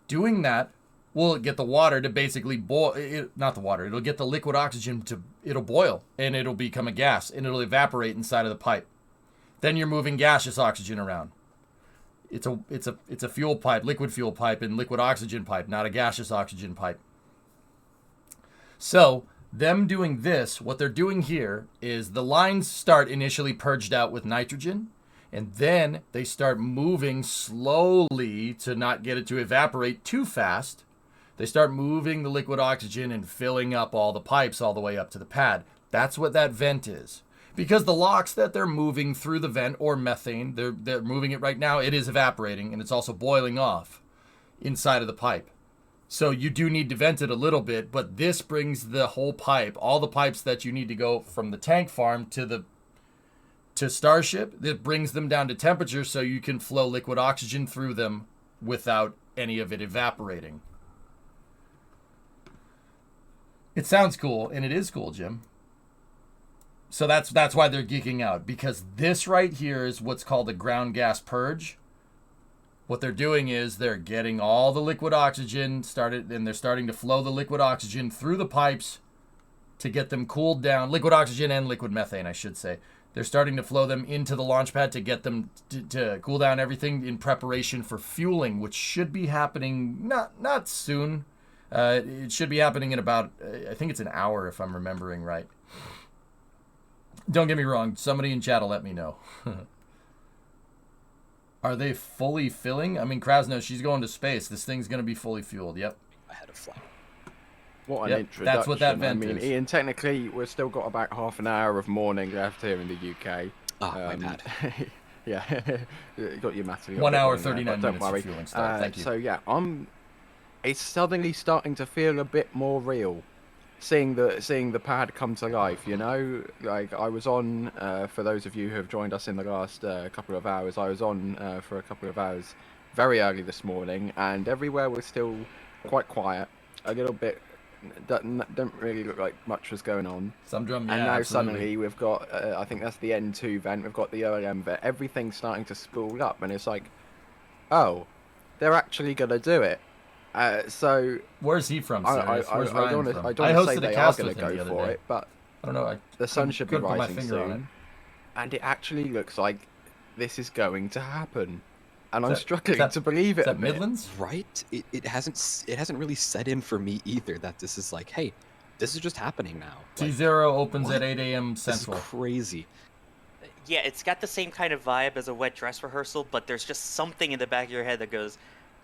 Doing that will get the water to basically boil. Not the water. It'll get the liquid oxygen it'll boil and it'll become a gas and it'll evaporate inside of the pipe. Then you're moving gaseous oxygen around. It's a fuel pipe, liquid fuel pipe, and liquid oxygen pipe, not a gaseous oxygen pipe. So them doing this, what they're doing here is the lines start initially purged out with nitrogen, and then they start moving slowly to not get it to evaporate too fast. They start moving the liquid oxygen and filling up all the pipes all the way up to the pad. That's what that vent is. Because the LOX that they're moving through the vent, or methane, they're moving it right now, it is evaporating, and it's also boiling off inside of the pipe. So you do need to vent it a little bit, but this brings the whole pipe, all the pipes that you need to go from the tank farm to Starship, that brings them down to temperature so you can flow liquid oxygen through them without any of it evaporating. It sounds cool, and it is cool, Jim. So that's why they're geeking out, because this right here is what's called a ground gas purge. What they're doing is they're getting all the liquid oxygen started, and they're starting to flow the liquid oxygen through the pipes to get them cooled down. Liquid oxygen and liquid methane, I should say. They're starting to flow them into the launch pad to get them to cool down everything in preparation for fueling, which should be happening not soon. It should be happening in about, I think it's an hour if I'm remembering right. Don't get me wrong. Somebody in chat will let me know. Are they fully filling? I mean, Krasno, she's going to space. This thing's going to be fully fueled. Yep. Ahead of flight. What an Yep, introduction. that's what that vent I mean, is. Ian, technically, we've still got about half an hour of morning left here in the UK. My bad. Yeah, you got your maths. 1 hour, there, 39 but don't minutes worry. of fueling start. Thank you. So yeah, it's suddenly starting to feel a bit more real. Seeing the pad come to life, you know, like I was on, for those of you who have joined us in the last couple of hours, I was on for a couple of hours very early this morning, and everywhere was still quite quiet, a little bit, don't really look like much was going on. Some drum, And yeah, now absolutely. suddenly we've got, I think that's the N2 vent, we've got the OLM vent, everything's starting to spool up, and it's like, oh, they're actually going to do it. So where's he from, Sirius? Where's I Ryan don't from? want I to say hosted a they are cast going with to him the go other for day. it, but I don't know. the sun should be couldn't put my rising finger on it. soon, and it actually looks like this is going to happen, and I'm that- struggling is that- to believe it. Is a that bit. Midlands? Right? It hasn't really set in for me either that this is like, hey, this is just happening now. Like, T0 opens what? at 8 a.m. This is Central. crazy. Yeah, it's got the same kind of vibe as a wet dress rehearsal, but there's just something in the back of your head that goes,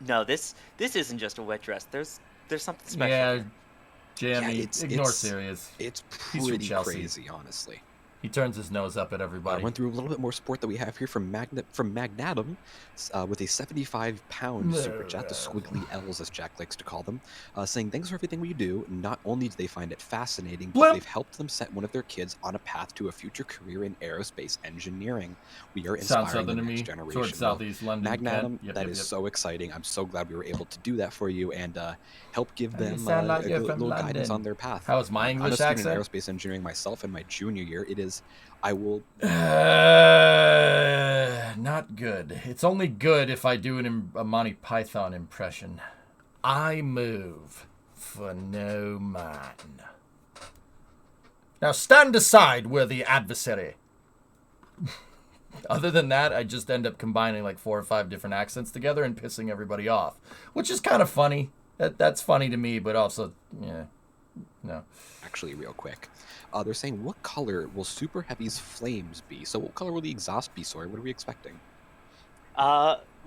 no, this isn't just a wet dress. There's something special. Yeah, Jamie, Yeah, ignore Sirius. It's He's from pretty Chelsea. crazy, honestly. He turns his nose up at I everybody. went through a little bit more support that we have here from Magnatum with a 75-pound super chat, the squiggly L's as Jack likes to call them, saying thanks for everything we do. Not only do they find it fascinating, but they've helped them set one of their kids on a path to a future career in aerospace engineering. We are Sounds inspiring the southern to next me. generation. Towards southeast London. Magnatum, Kent. Yep, that yep, is yep. so exciting. I'm so glad we were able to do that for you and help give And you them sound like a you're little from guidance London. on their path. How is my I'm English a student in accent? aerospace engineering myself in my junior year. It is. I will... Not good. It's only good if I do a Monty Python impression. I move for no man. Now stand aside, worthy adversary. Other than that, I just end up combining like 4 or 5 different accents together and pissing everybody off, which is kind of funny. That's funny to me, but also, yeah, no. Actually, real quick, they're saying, what color will Super Heavy's flames be? So what color will the exhaust be, Sawyer? What are we expecting?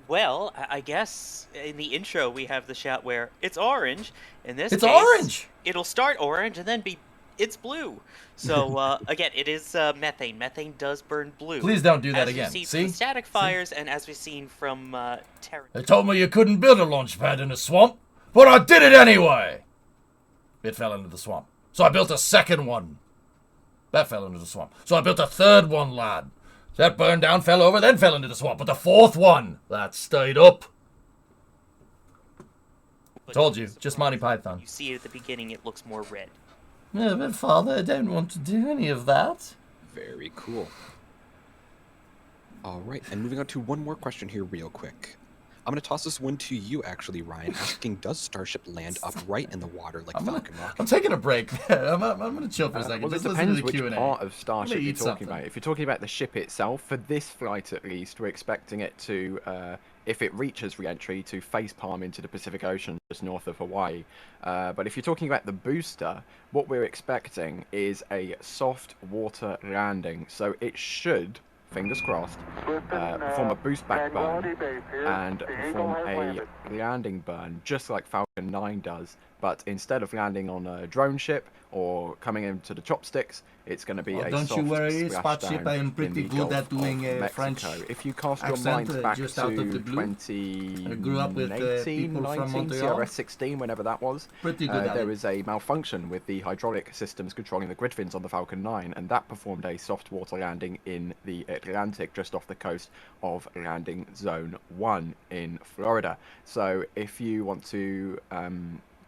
Well, I guess in the intro we have the shot where it's orange. In this It's case, orange! It'll start orange and then it's blue. So, again, it is methane. Methane does burn blue. Please don't do that as again. As we've seen See? from the static fires and as we've seen from Terra. They told me you couldn't build a launch pad in a swamp, but I did it anyway! It fell into the swamp. So I built a second one. That fell into the swamp. So I built a third one, lad. That burned down, fell over, then fell into the swamp. But the fourth one, that stayed up. But Told you, just Monty Python. You see it at the beginning, it looks more red. Yeah, but Father, I don't want to do any of that. Very cool. All right, and moving on to one more question here real quick. I'm going to toss this one to you, actually, Ryan, asking, does Starship land upright in the water like Falcon Rocket? I'm taking a break. I'm going to chill for a second. Well, just it listen to depends the which Q&A. part of Starship you're talking something. about. If you're talking about the ship itself, for this flight at least, we're expecting it to, if it reaches re-entry, to facepalm into the Pacific Ocean just north of Hawaii. But if you're talking about the booster, what we're expecting is a soft water landing. So it should, fingers crossed, perform a boost back burn and perform a landing burn just like Falcon 9 does, but instead of landing on a drone ship or coming into the chopsticks, it's going to be a don't soft you worry, splashdown I am in pretty the good Gulf at doing of French Mexico. If you cast your accent, mind back just to out of the blue. 2018, I grew up with people from 19, Montreal. CRS 16, whenever that was, Pretty good at there it. was a malfunction with the hydraulic systems controlling the grid fins on the Falcon 9, and that performed a soft water landing in the Atlantic just off the coast of landing zone 1 in Florida. So if you want to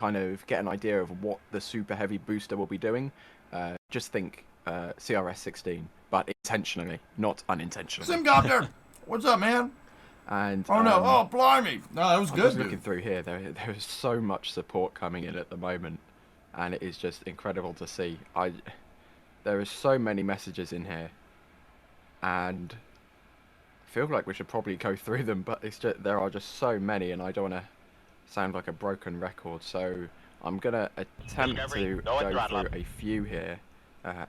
kind of get an idea of what the Super Heavy booster will be doing, just think CRS 16, but intentionally, not unintentionally. Simgopter! What's up, man? And oh no! Oh blimey! No, that was I'm good. just looking through here. There is so much support coming in at the moment, and it is just incredible to see. There are so many messages in here, and I feel like we should probably go through them, but there are just so many, and I don't want to sound like a broken record. So I'm gonna attempt to go through a few here.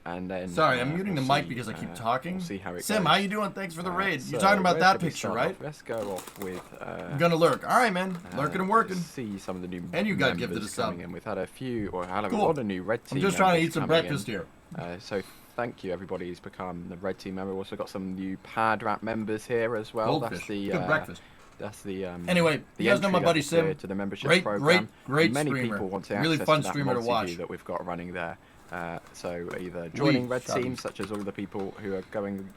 And then sorry, I'm muting the mic because I keep talking. We'll see how it Sim, goes. how you doing? Thanks for the raid. So You're talking about where that should we picture, start right? off? Let's go off with. I'm gonna lurk. All right, man. Lurking and working. See some of the new and you got gifted a sub. coming in. We've had a few, or had a cool. lot of new red team. I'm just trying to eat some coming breakfast here. So thank you everybody who's become the red team member. We've also got some new pad wrap members here as well. Goldfish. That's the good breakfast. That's the anyway. The you guys know my buddy Sim. to the membership program. Great Many streamer. people want to really access fun to that streamer to watch that we've got running there. So either joining red teams, such as all the people who are going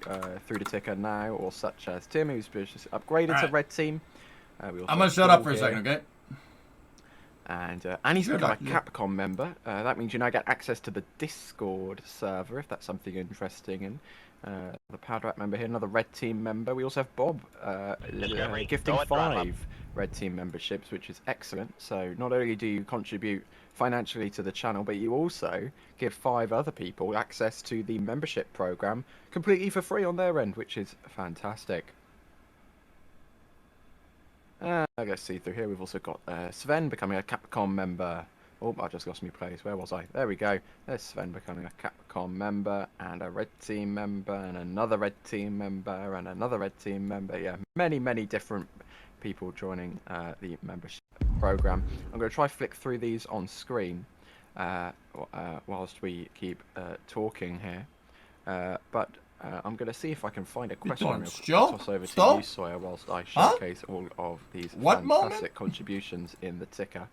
through the ticker now, or such as Tim, who's just upgraded to red team. I'm gonna shut up for a second, okay? And he's become a Capcom member. That means you now get access to the Discord server, if that's something interesting. And the Power member here, another red team member. We also have Bob gifting 5 red team memberships, which is excellent. So not only do you contribute financially to the channel, but you also give 5 other people access to the membership program completely for free on their end, which is fantastic. Let's see through here. We've also got Sven becoming a Capcom member. Oh, I just lost my place. Where was I? There we go. There's Sven becoming a Capcom member, and a red team member, and another red team member, and another red team member. Yeah, many different people joining the membership program. I'm going to try flick through these on screen whilst we keep talking here. But I'm going to see if I can find a question real quick. Toss over to you, Sawyer, whilst I showcase all of these fantastic contributions in the ticker.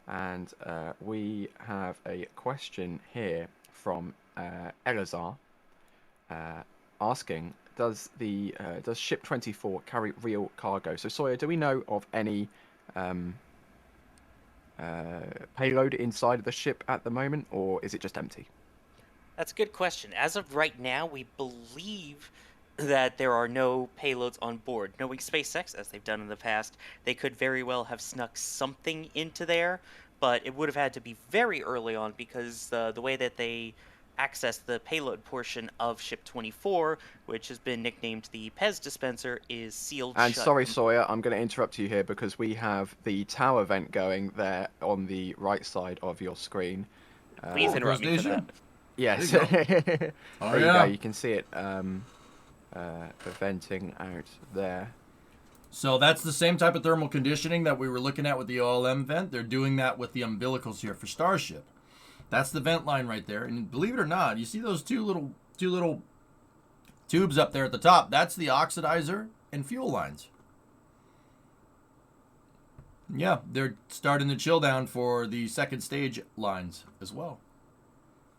And we have a question here from Elazar asking, does Ship 24 carry real cargo? So Sawyer, do we know of any payload inside of the ship at the moment, or is it just empty? That's a good question. As of right now, we believe that there are no payloads on board. Knowing SpaceX, as they've done in the past, they could very well have snuck something into there, but it would have had to be very early on because the way that they access the payload portion of Ship 24, which has been nicknamed the Pez dispenser, is sealed And shut. sorry, Sawyer, I'm going to interrupt you here because we have the tower vent going there on the right side of your screen. Please interrupt me for that. Yes. There There you go. You can see it venting out there. So that's the same type of thermal conditioning that we were looking at with the OLM vent. They're doing that with the umbilicals here for Starship. That's the vent line right there. And believe it or not, you see those two little tubes up there at the top? That's the oxidizer and fuel lines. Yeah, they're starting the chill down for the second stage lines as well.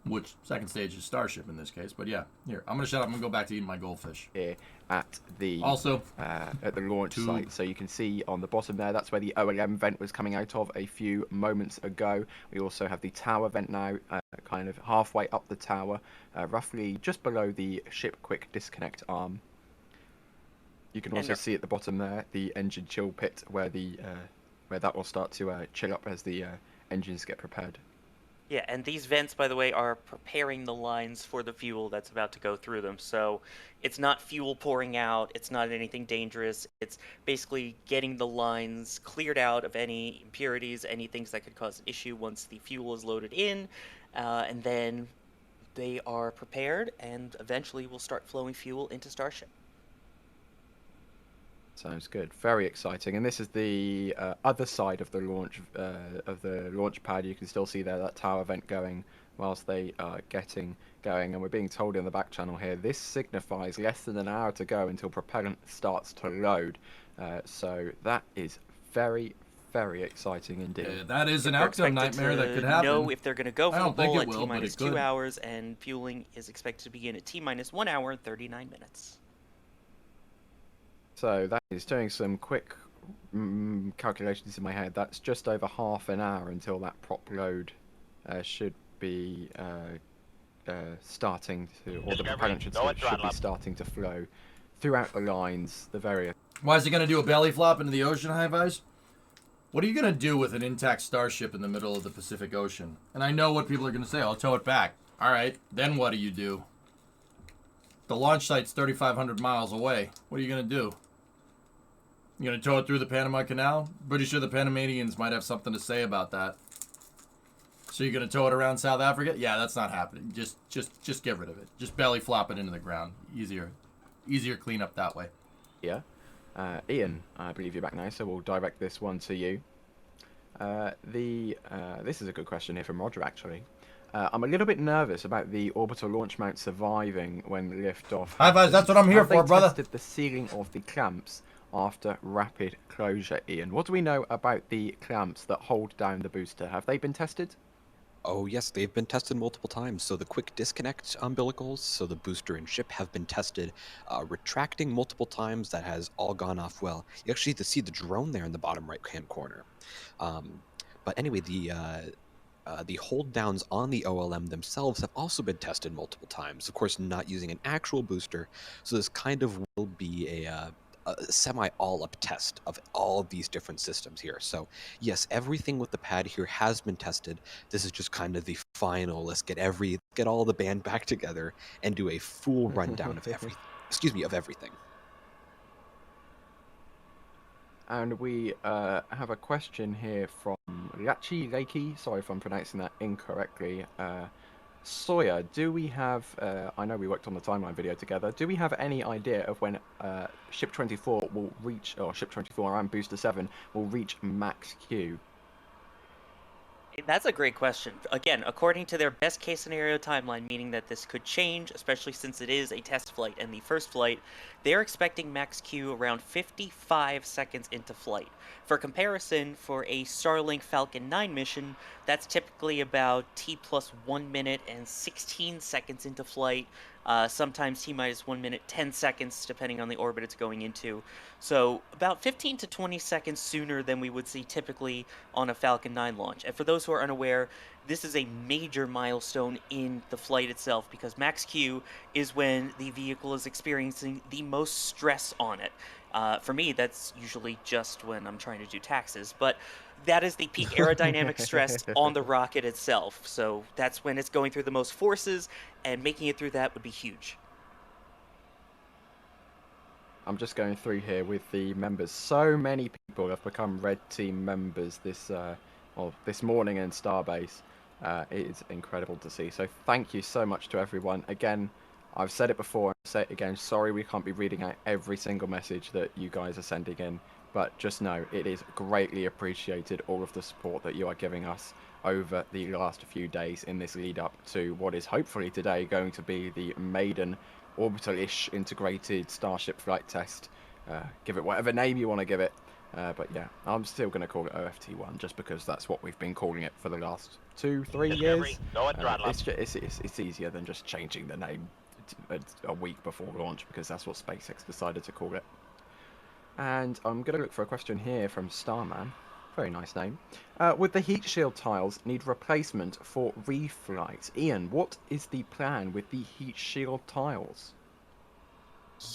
Which second stage is Starship in this case, but yeah. Here, I'm gonna shut up. I'm gonna go back to eating my goldfish. Here at the at the launch tube site, so you can see on the bottom there. That's where the OLM vent was coming out of a few moments ago. We also have the tower vent now, kind of halfway up the tower, roughly just below the ship quick disconnect arm. You can also see at the bottom there the engine chill pit, where the where that will start to chill up as the engines get prepared. Yeah, and these vents, by the way, are preparing the lines for the fuel that's about to go through them. So it's not fuel pouring out. It's not anything dangerous. It's basically getting the lines cleared out of any impurities, any things that could cause an issue once the fuel is loaded in. And then they are prepared, and eventually we'll start flowing fuel into Starship. Sounds good. Very exciting. And this is the other side of the launch pad. You can still see there that tower vent going whilst they are getting going. And we're being told in the back channel here, this signifies less than an hour to go until propellant starts to load. So that is very, very exciting indeed. Yeah, that is an outcome nightmare that could happen. Know if they're going to go for the bull at T-minus 2 hours, and fueling is expected to begin at T-minus 1 hour and 39 minutes. So that is doing some quick calculations in my head. That's just over half an hour until that prop load should be starting to, or the propellant should be starting to flow throughout the lines, the various... Why is he going to do a belly flop into the ocean, High-Vis? What are you going to do with an intact Starship in the middle of the Pacific Ocean? And I know what people are going to say. I'll tow it back. All right, then what do? The launch site's 3,500 miles away. What are you going to do? You going to tow it through the Panama Canal? Pretty sure the Panamanians might have something to say about that. So you're going to tow it around South Africa? Yeah, that's not happening. Just get rid of it. Just belly flop it into the ground. Easier cleanup that way. Yeah. Ian, I believe you're back now, so we'll direct this one to you. This is a good question here from Roger, actually. I'm a little bit nervous about the orbital launch mount surviving when liftoff. High-Vis, that's what I'm here for, brother. Have they tested the sealing of the clamps after rapid closure, Ian? What do we know about the clamps that hold down the booster? Have they been tested? Oh yes, they've been tested multiple times. So the quick disconnect umbilicals, so the booster and ship, have been tested, retracting multiple times. That has all gone off well. You actually see the drone there in the bottom right-hand corner. But anyway, the hold downs on the OLM themselves have also been tested multiple times. Of course, not using an actual booster, so this kind of will be a semi-all-up test of all these different systems here. So yes, everything with the pad here has been tested. This is just kind of the final. Let's get all the band back together and do a full rundown of everything. And we have a question here from Lakey. Sorry if I'm pronouncing that incorrectly. Sawyer, do we have, I know we worked on the timeline video together, do we have any idea of when Ship 24 will reach, or Ship 24 and Booster 7 will reach max Q? That's a great question. Again, according to their best case scenario timeline, meaning that this could change, especially since it is a test flight and the first flight, they're expecting max Q around 55 seconds into flight. For comparison, for a Starlink Falcon 9 mission, that's typically about T plus 1 minute and 16 seconds into flight, sometimes T-minus 1 minute, 10 seconds, depending on the orbit it's going into. So about 15 to 20 seconds sooner than we would see typically on a Falcon 9 launch. And for those who are unaware, this is a major milestone in the flight itself, because max Q is when the vehicle is experiencing the most stress on it. For me, that's usually just when I'm trying to do taxes, but that is the peak aerodynamic stress on the rocket itself. So that's when it's going through the most forces, and making it through that would be huge. I'm just going through here with the members. So many people have become Red Team members this morning in Starbase. It is incredible to see. So thank you so much to everyone. Again, I've said it before, I'll say it again. Sorry we can't be reading out every single message that you guys are sending in, but just know it is greatly appreciated, all of the support that you are giving us over the last few days in this lead up to what is hopefully today going to be the maiden orbital-ish integrated Starship flight test. Give it whatever name you want to give it. But yeah, I'm still going to call it OFT1 just because that's what we've been calling it for the last 2-3 years. It's easier than just changing the name a week before launch, because that's what SpaceX decided to call it. And I'm going to look for a question here from Starman. Very nice name. Would the heat shield tiles need replacement for reflight? Ian, what is the plan with the heat shield tiles?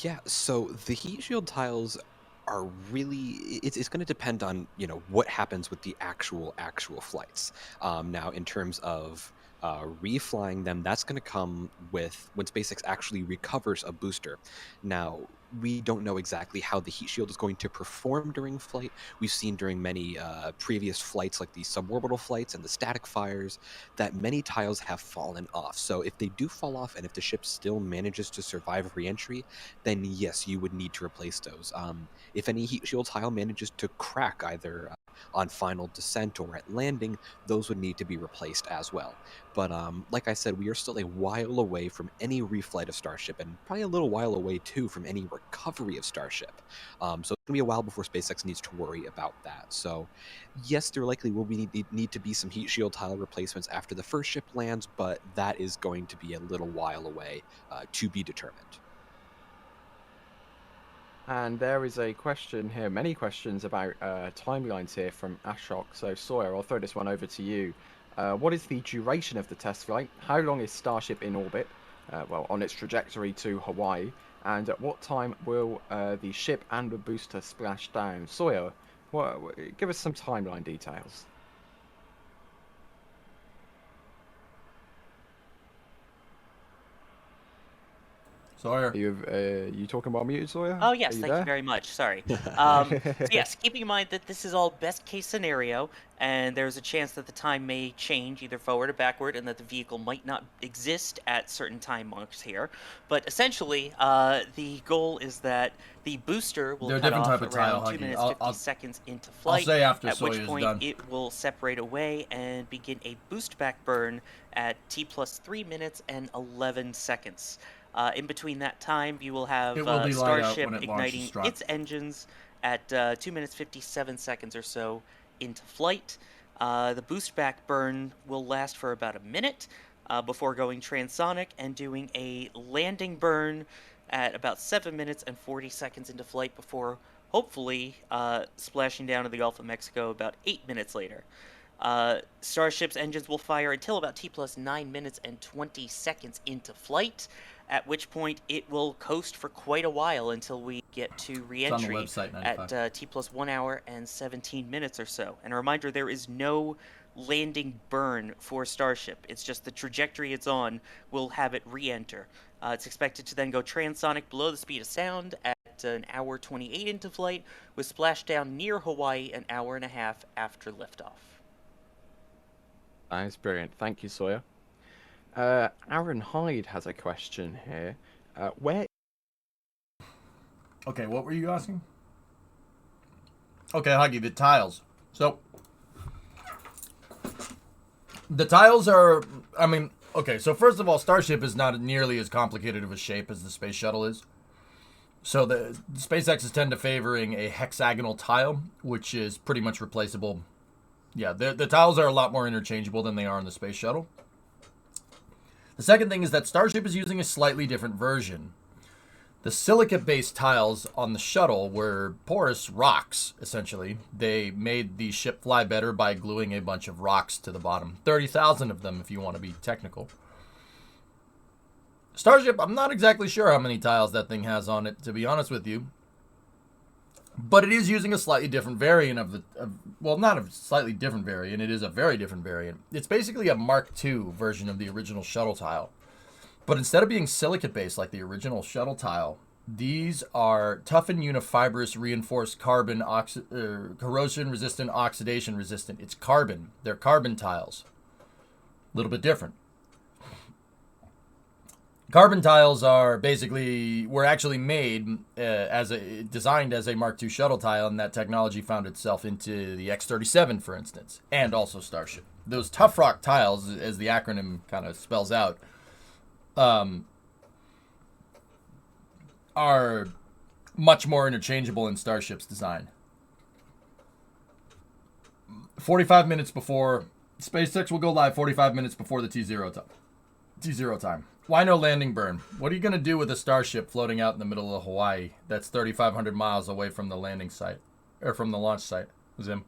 Yeah, so the heat shield tiles are really, it's going to depend on, you know, what happens with the actual flights. Now, in terms of reflying them, that's going to come with when SpaceX actually recovers a booster. Now, we don't know exactly how the heat shield is going to perform during flight. We've seen during many previous flights, like the suborbital flights and the static fires, that many tiles have fallen off. So if they do fall off and if the ship still manages to survive re-entry, then yes, you would need to replace those. If any heat shield tile manages to crack either on final descent or at landing, those would need to be replaced as well. But like I said, we are still a while away from any reflight of Starship, and probably a little while away too from any recovery of Starship. So it's going to be a while before SpaceX needs to worry about that. So yes, there likely will need to be some heat shield tile replacements after the first ship lands, but that is going to be a little while away to be determined. And there is a question here, many questions about timelines here from Ashok. So Sawyer, I'll throw this one over to you. What is the duration of the test flight? How long is Starship in orbit? Well, on its trajectory to Hawaii. And at what time will the ship and the booster splash down? Sawyer, give us some timeline details. Sawyer. Are you talking about muted, Sawyer? Oh, yes, thank you very much. Sorry. So yes, keeping in mind that this is all best case scenario, and there's a chance that the time may change either forward or backward, and that the vehicle might not exist at certain time marks here. But essentially, the goal is that the booster will cut off around 2 minutes 50 seconds into flight, I'll say after at which Sawyer's point done. it will separate away and begin a boost back burn at T plus 3 minutes and 11 seconds. In between that time, you will have Starship igniting its engines at 2 minutes 57 seconds or so into flight. The boost back burn will last for about a minute before going transonic and doing a landing burn at about 7 minutes and 40 seconds into flight before hopefully splashing down to the Gulf of Mexico about 8 minutes later. Starship's engines will fire until about T plus 9 minutes and 20 seconds into flight, at which point it will coast for quite a while until we get to re-entry at T plus 1 hour and 17 minutes or so. And a reminder, there is no landing burn for Starship. It's just the trajectory it's on will have it re-enter. It's expected to then go transonic below the speed of sound at an hour 28 into flight, with splashdown near Hawaii an hour and a half after liftoff. That's brilliant. Thank you, Sawyer. Aaron Hyde has a question here. Where... Okay, what were you asking? Okay, Huggy, the tiles. So, the tiles are, I mean, okay, so first of all, Starship is not nearly as complicated of a shape as the Space Shuttle is. So the SpaceX is tend to favoring a hexagonal tile, which is pretty much replaceable. Yeah, the tiles are a lot more interchangeable than they are in the Space Shuttle. The second thing is that Starship is using a slightly different version. The silicate-based tiles on the shuttle were porous rocks, essentially. They made the ship fly better by gluing a bunch of rocks to the bottom. 30,000 of them, if you want to be technical. Starship, I'm not exactly sure how many tiles that thing has on it, to be honest with you. But it is using a slightly different variant of the... well, not a slightly different variant. It is a very different variant. It's basically a Mark II version of the original shuttle tile. But instead of being silicate-based like the original shuttle tile, these are tough and unifibrous, reinforced carbon, corrosion-resistant, oxidation-resistant. It's carbon. They're carbon tiles. A little bit different. Carbon tiles are were actually made designed as a Mark II shuttle tile, and that technology found itself into the X-37, for instance, and also Starship. Those tough rock tiles, as the acronym kind of spells out, are much more interchangeable in Starship's design. 45 minutes before SpaceX will go live, 45 minutes before the T0 time. Why no landing burn? What are you going to do with a Starship floating out in the middle of Hawaii that's 3,500 miles away from the landing site, or from the launch site, Zim?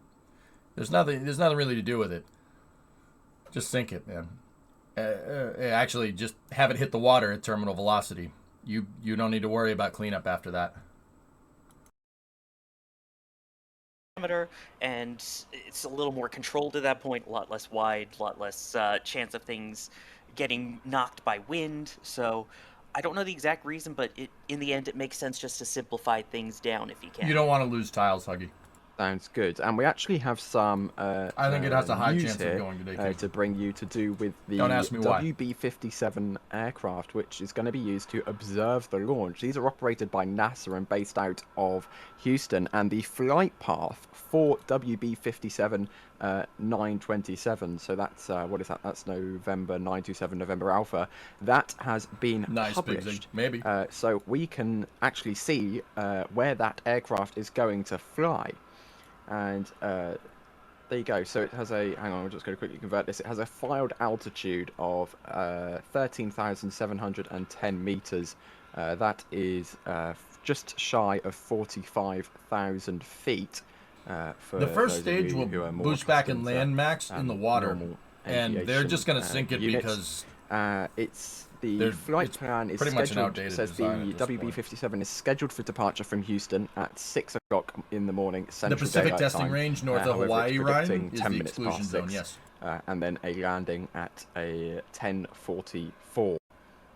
There's nothing really to do with it. Just sink it, man. Actually, just have it hit the water at terminal velocity. You don't need to worry about cleanup after that. And it's a little more controlled at that point, a lot less wide, a lot less chance of things getting knocked by wind. So I don't know the exact reason, but in the end it makes sense just to simplify things down if you can. You don't want to lose tiles, Huggy. Sounds good. And we actually have some I think it has a high chance here, of going today, to bring you to do with the Don't ask me why. WB-57 aircraft, which is going to be used to observe the launch. These are operated by NASA and based out of Houston, and the flight path for WB-57 927, so that's what is that? That's November 927, November Alpha. That has been published. Maybe. So we can actually see where that aircraft is going to fly. And there you go. So it has a, hang on, we're just going to quickly convert this. It has a filed altitude of 13,710 meters. That is just shy of 45,000 feet. For the first stage will boost back and land max in the water, and they're just going to sink it because it's the flight plan is scheduled. It says the WB-57 is scheduled for departure from Houston at 6 o'clock in the morning Central The Pacific Daylight testing Time. range north of Hawaii, Ryan, is 10 the minutes exclusion past zone. 6, Yes, and then a landing at a 10:44.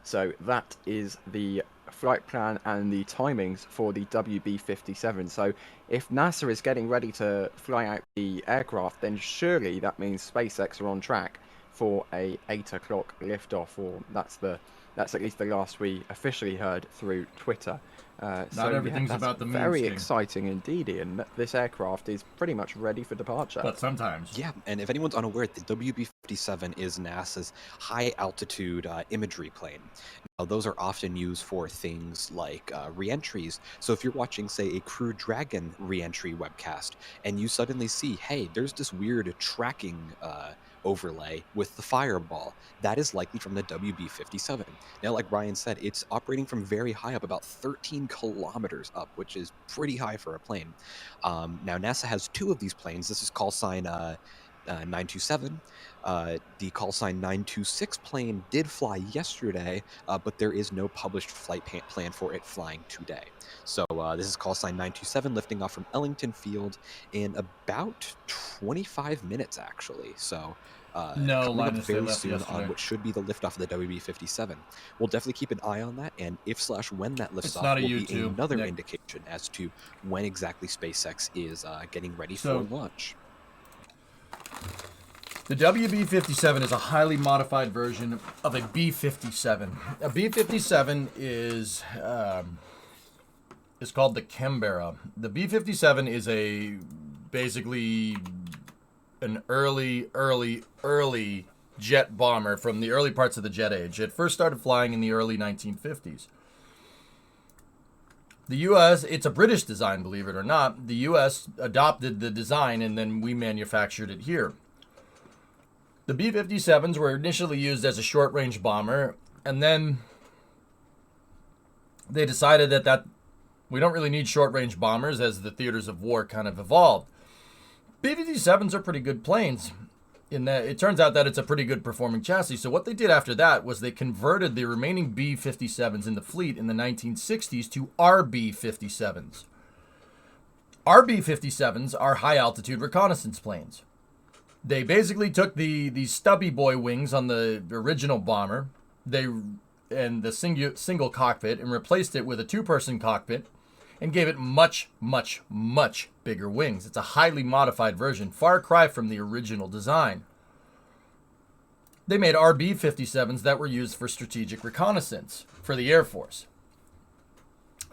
So that is the flight plan and the timings for the WB-57. So if NASA is getting ready to fly out the aircraft, then surely that means SpaceX are on track for a 8 o'clock liftoff, or that's at least the last we officially heard through Twitter. Not everything's about the moon. Very exciting indeed, Ian. This aircraft is pretty much ready for departure. But sometimes. Yeah, and if anyone's unaware, the WB-57 is NASA's high-altitude imagery plane. Now, those are often used for things like re-entries. So if you're watching, say, a Crew Dragon re-entry webcast, and you suddenly see, hey, there's this weird tracking overlay with the fireball, that is likely from the WB-57. Now, like Ryan said, it's operating from very high up, about 13 kilometers up, which is pretty high for a plane. Now, NASA has 2 of these planes. This is call sign 927. The call sign 926 plane did fly yesterday, but there is no published flight plan for it flying today. So this is call sign 927 lifting off from Ellington Field in about 25 minutes, actually. So coming up very soon on what should be the liftoff of the WB-57. We'll definitely keep an eye on that, and if/when that lifts off will be another indication as to when exactly SpaceX is getting ready for launch. The WB-57 is a highly modified version of a B-57. A B-57 is called the Canberra. The B-57 is basically an early jet bomber from the early parts of the jet age. It first started flying in the early 1950s. The U.S., it's a British design, believe it or not. The U.S. adopted the design, and then we manufactured it here. The B-57s were initially used as a short-range bomber, and then they decided that we don't really need short-range bombers as the theaters of war kind of evolved. B-57s are pretty good planes. In that, it turns out that it's a pretty good performing chassis. So what they did after that was they converted the remaining B-57s in the fleet in the 1960s to RB-57s. RB-57s are high-altitude reconnaissance planes. They basically took the stubby boy wings on the original bomber, and the single cockpit, and replaced it with a two-person cockpit, and gave it much, much, much bigger wings. It's a highly modified version, far cry from the original design. They made RB-57s that were used for strategic reconnaissance for the Air Force.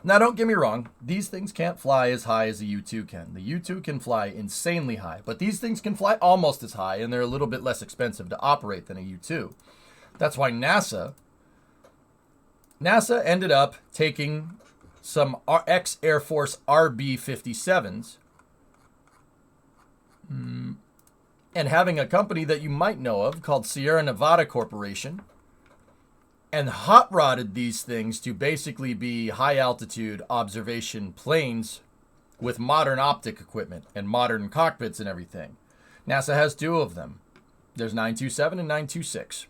Now, don't get me wrong, these things can't fly as high as a U-2 can. The U-2 can fly insanely high, but these things can fly almost as high, and they're a little bit less expensive to operate than a U-2. That's why NASA ended up taking some ex-Air Force RB-57s and having a company that you might know of called Sierra Nevada Corporation and hot-rodded these things to basically be high-altitude observation planes with modern optic equipment and modern cockpits and everything. NASA has two of them. There's 927 and 926.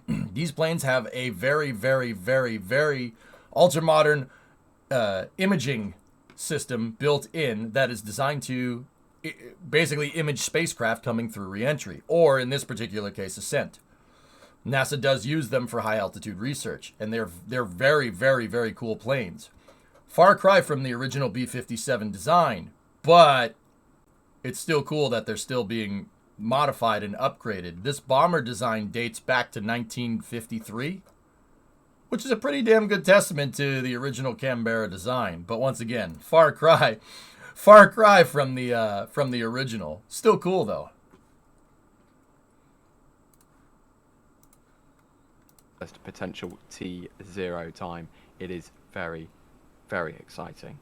These planes have a very, very, very, very ultra-modern imaging system built in that is designed to basically image spacecraft coming through re-entry, or in this particular case, ascent. NASA does use them for high-altitude research, and they're very, very, very cool planes. Far cry from the original B-57 design, but it's still cool that they're still being modified and upgraded. This bomber design dates back to 1953, which is a pretty damn good testament to the original Canberra design. But once again, far cry from the original. Still cool though. Potential T0 time. It is very, very exciting.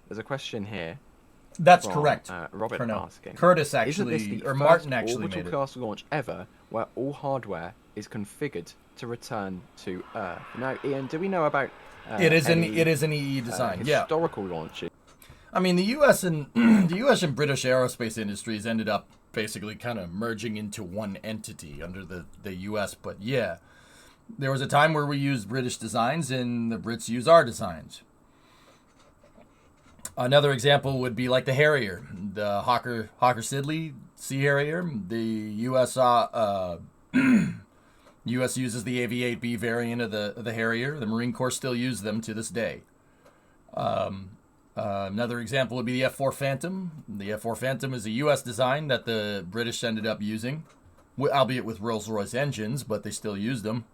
There's a question here. That's from, correct. Robert asking. Curtis actually, or Martin actually made it. Orbital class launch ever where all hardware is configured to return to Earth. Now, Ian, do we know about it is an EE design. Historical launches. I mean, the U.S. and the British aerospace industries ended up basically kind of merging into one entity under the U.S. But yeah, there was a time where we used British designs and the Brits use our designs. Another example would be like the Harrier, the Hawker Siddeley Sea Harrier. The U.S. U.S. uses the AV-8B variant of the Harrier. The Marine Corps still use them to this day. Another example would be the F-4 Phantom. The F-4 Phantom is a U.S. design that the British ended up using, albeit with Rolls-Royce engines, but they still used them.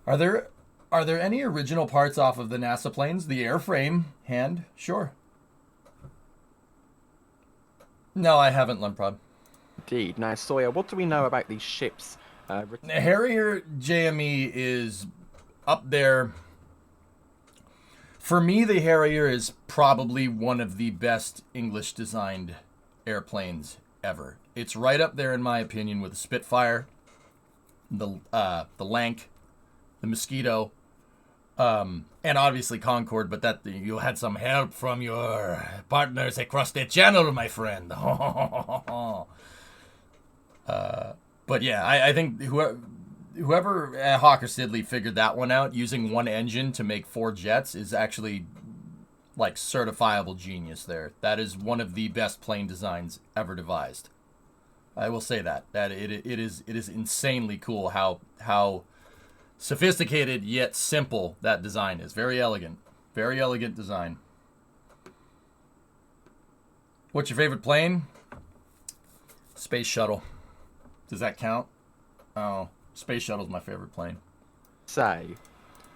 Are there any original parts off of the NASA planes? The airframe, hand, sure. No, I haven't, Lemprod. Indeed. Now, Sawyer, what do we know about these ships? The Harrier JME is up there. For me, the Harrier is probably one of the best English-designed airplanes ever. It's right up there, in my opinion, with the Spitfire, the Lank, the Mosquito, and obviously Concorde, but that you had some help from your partners across the channel, my friend. But yeah, I think whoever at Hawker Siddeley figured that one out, using one engine to make 4 jets, is actually like certifiable genius there. That is one of the best plane designs ever devised. I will say that it is insanely cool how sophisticated yet simple that design is. Very elegant design. What's your favorite plane? Space Shuttle. Does that count? Oh, Space Shuttle's my favorite plane. Say,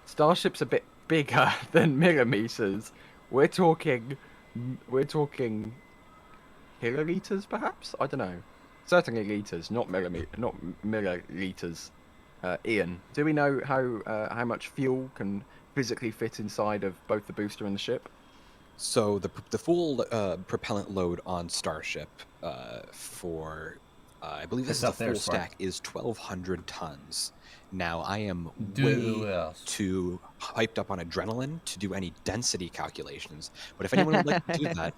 Starship's a bit bigger than millimeters. We're talking kiloliters, perhaps? I don't know. Certainly liters, not milliliters. Ian, do we know how much fuel can physically fit inside of both the booster and the ship? So the full propellant load on Starship for I believe this It's is the up there, full Spark. stack is 1,200 tons. Now I am Do way else. too hyped up on adrenaline to do any density calculations. But if anyone would like to do that,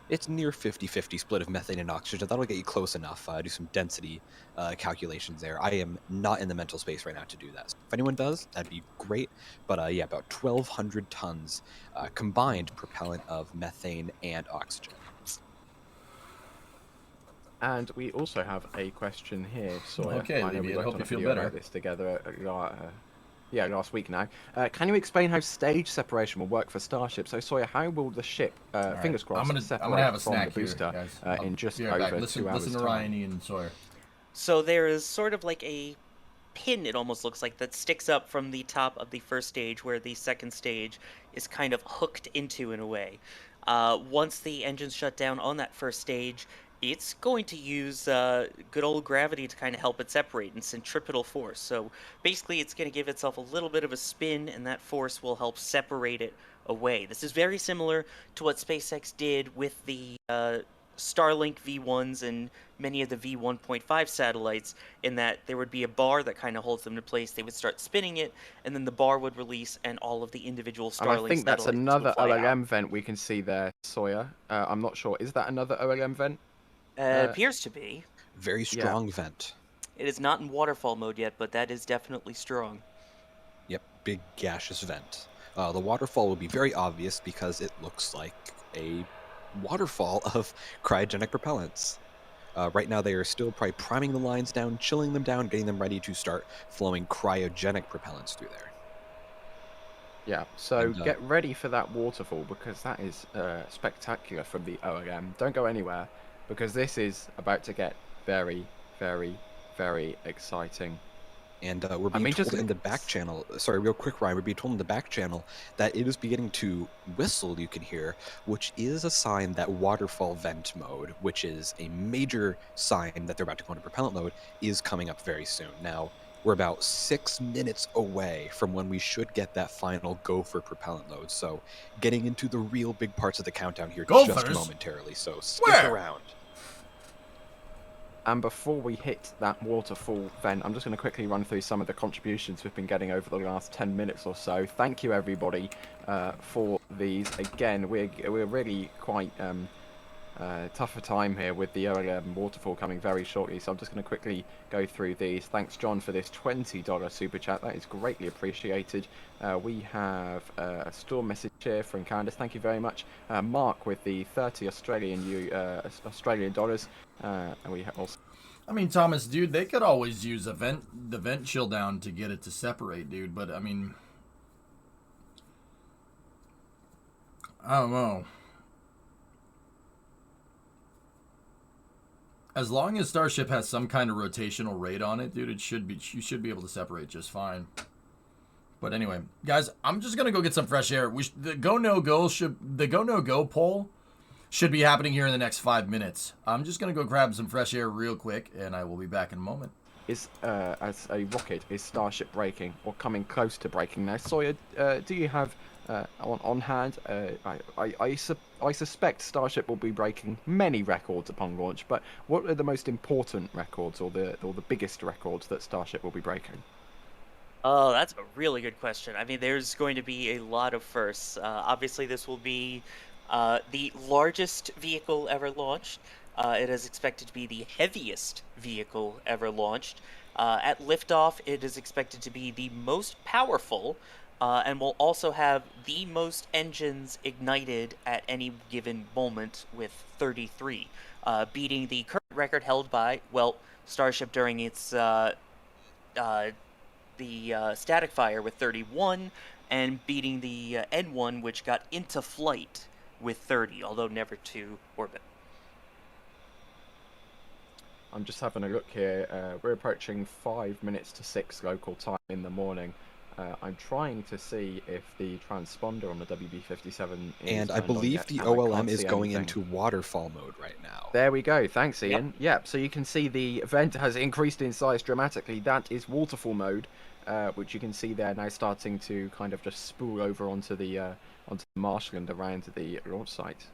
it's near 50-50 split of methane and oxygen. That'll get you close enough. Do some density calculations there. I am not in the mental space right now to do that. So if anyone does, that'd be great. But yeah, about 1,200 tons combined propellant of methane and oxygen. And we also have a question here, Sawyer. Okay, I know Levy, we I worked hope on you a feel video better. about this together last week now. Can you explain how stage separation will work for Starship? So, Sawyer, how will the ship, fingers crossed, separate I'm gonna have a from snack the booster here, guys. in just Be right back. over Listen, 2 hours' listen to time? Ryan and Sawyer. So there is sort of like a pin, it almost looks like, that sticks up from the top of the first stage where the second stage is kind of hooked into in a way. Once the engines shut down on that first stage, it's going to use good old gravity to kind of help it separate and centripetal force. So basically it's going to give itself a little bit of a spin, and that force will help separate it away. This is very similar to what SpaceX did with the Starlink V1s and many of the V1.5 satellites, in that there would be a bar that kind of holds them in place. They would start spinning it, and then the bar would release, and all of the individual And Starlink I think that's satellites another would fly out. OLM vent we can see there, Sawyer. I'm not sure. Is that another OLM vent? Appears to be. Very strong vent. It is not in waterfall mode yet, but that is definitely strong. Yep, big gaseous vent. The waterfall will be very obvious because it looks like a waterfall of cryogenic propellants. Right now they are still probably priming the lines down, chilling them down, getting them ready to start flowing cryogenic propellants through there. Yeah, so get ready for that waterfall, because that is spectacular from the OLM. Don't go anywhere, because this is about to get very, very, very exciting. And we're being told in the back channel, sorry, real quick, Ryan, we're being told in the back channel that it is beginning to whistle, you can hear, which is a sign that waterfall vent mode, which is a major sign that they're about to go into propellant mode, is coming up very soon. Now, we're about 6 minutes away from when we should get that final go for propellant load, so getting into the real big parts of the countdown here just momentarily, so stick around. And before we hit that waterfall vent, I'm just going to quickly run through some of the contributions we've been getting over the last 10 minutes or so. Thank you, everybody, for these. Again, we're really quite tougher time here with the OLM waterfall coming very shortly, so I'm just going to quickly go through these. Thanks, John, for this $20 super chat. That is greatly appreciated. We have a store message here from Candace. Thank you very much. Mark with the 30 Australian dollars. And we also... I mean, Thomas, dude, they could always use the vent chill down to get it to separate, dude. But I mean, I don't know. As long as Starship has some kind of rotational rate on it, dude, you should be able to separate just fine. But anyway, guys, I'm just gonna go get some fresh air. The go no go poll should be happening here in the next 5 minutes. I'm just gonna go grab some fresh air real quick, and I will be back in a moment. As a rocket, is Starship braking or coming close to braking now? Sawyer, do you have on hand? I suspect Starship will be breaking many records upon launch, but what are the most important records, or the biggest records that Starship will be breaking? Oh, that's a really good question. I mean, there's going to be a lot of firsts. Obviously, this will be the largest vehicle ever launched. It is expected to be the heaviest vehicle ever launched. At liftoff, it is expected to be the most powerful, and will also have the most engines ignited at any given moment, with 33, beating the current record held by, well, Starship during its static fire with 31, and beating the N1, which got into flight with 30, although never to orbit. I'm just having a look here. We're approaching 5 minutes to 6 local time in the morning. I'm trying to see if the transponder on the WB-57 is and I believe the OLM is going into waterfall mode right now. There we go. Thanks, Ian. Yep. So you can see the vent has increased in size dramatically. That is waterfall mode. which you can see there now starting to kind of just spool over onto the marshland around the launch site.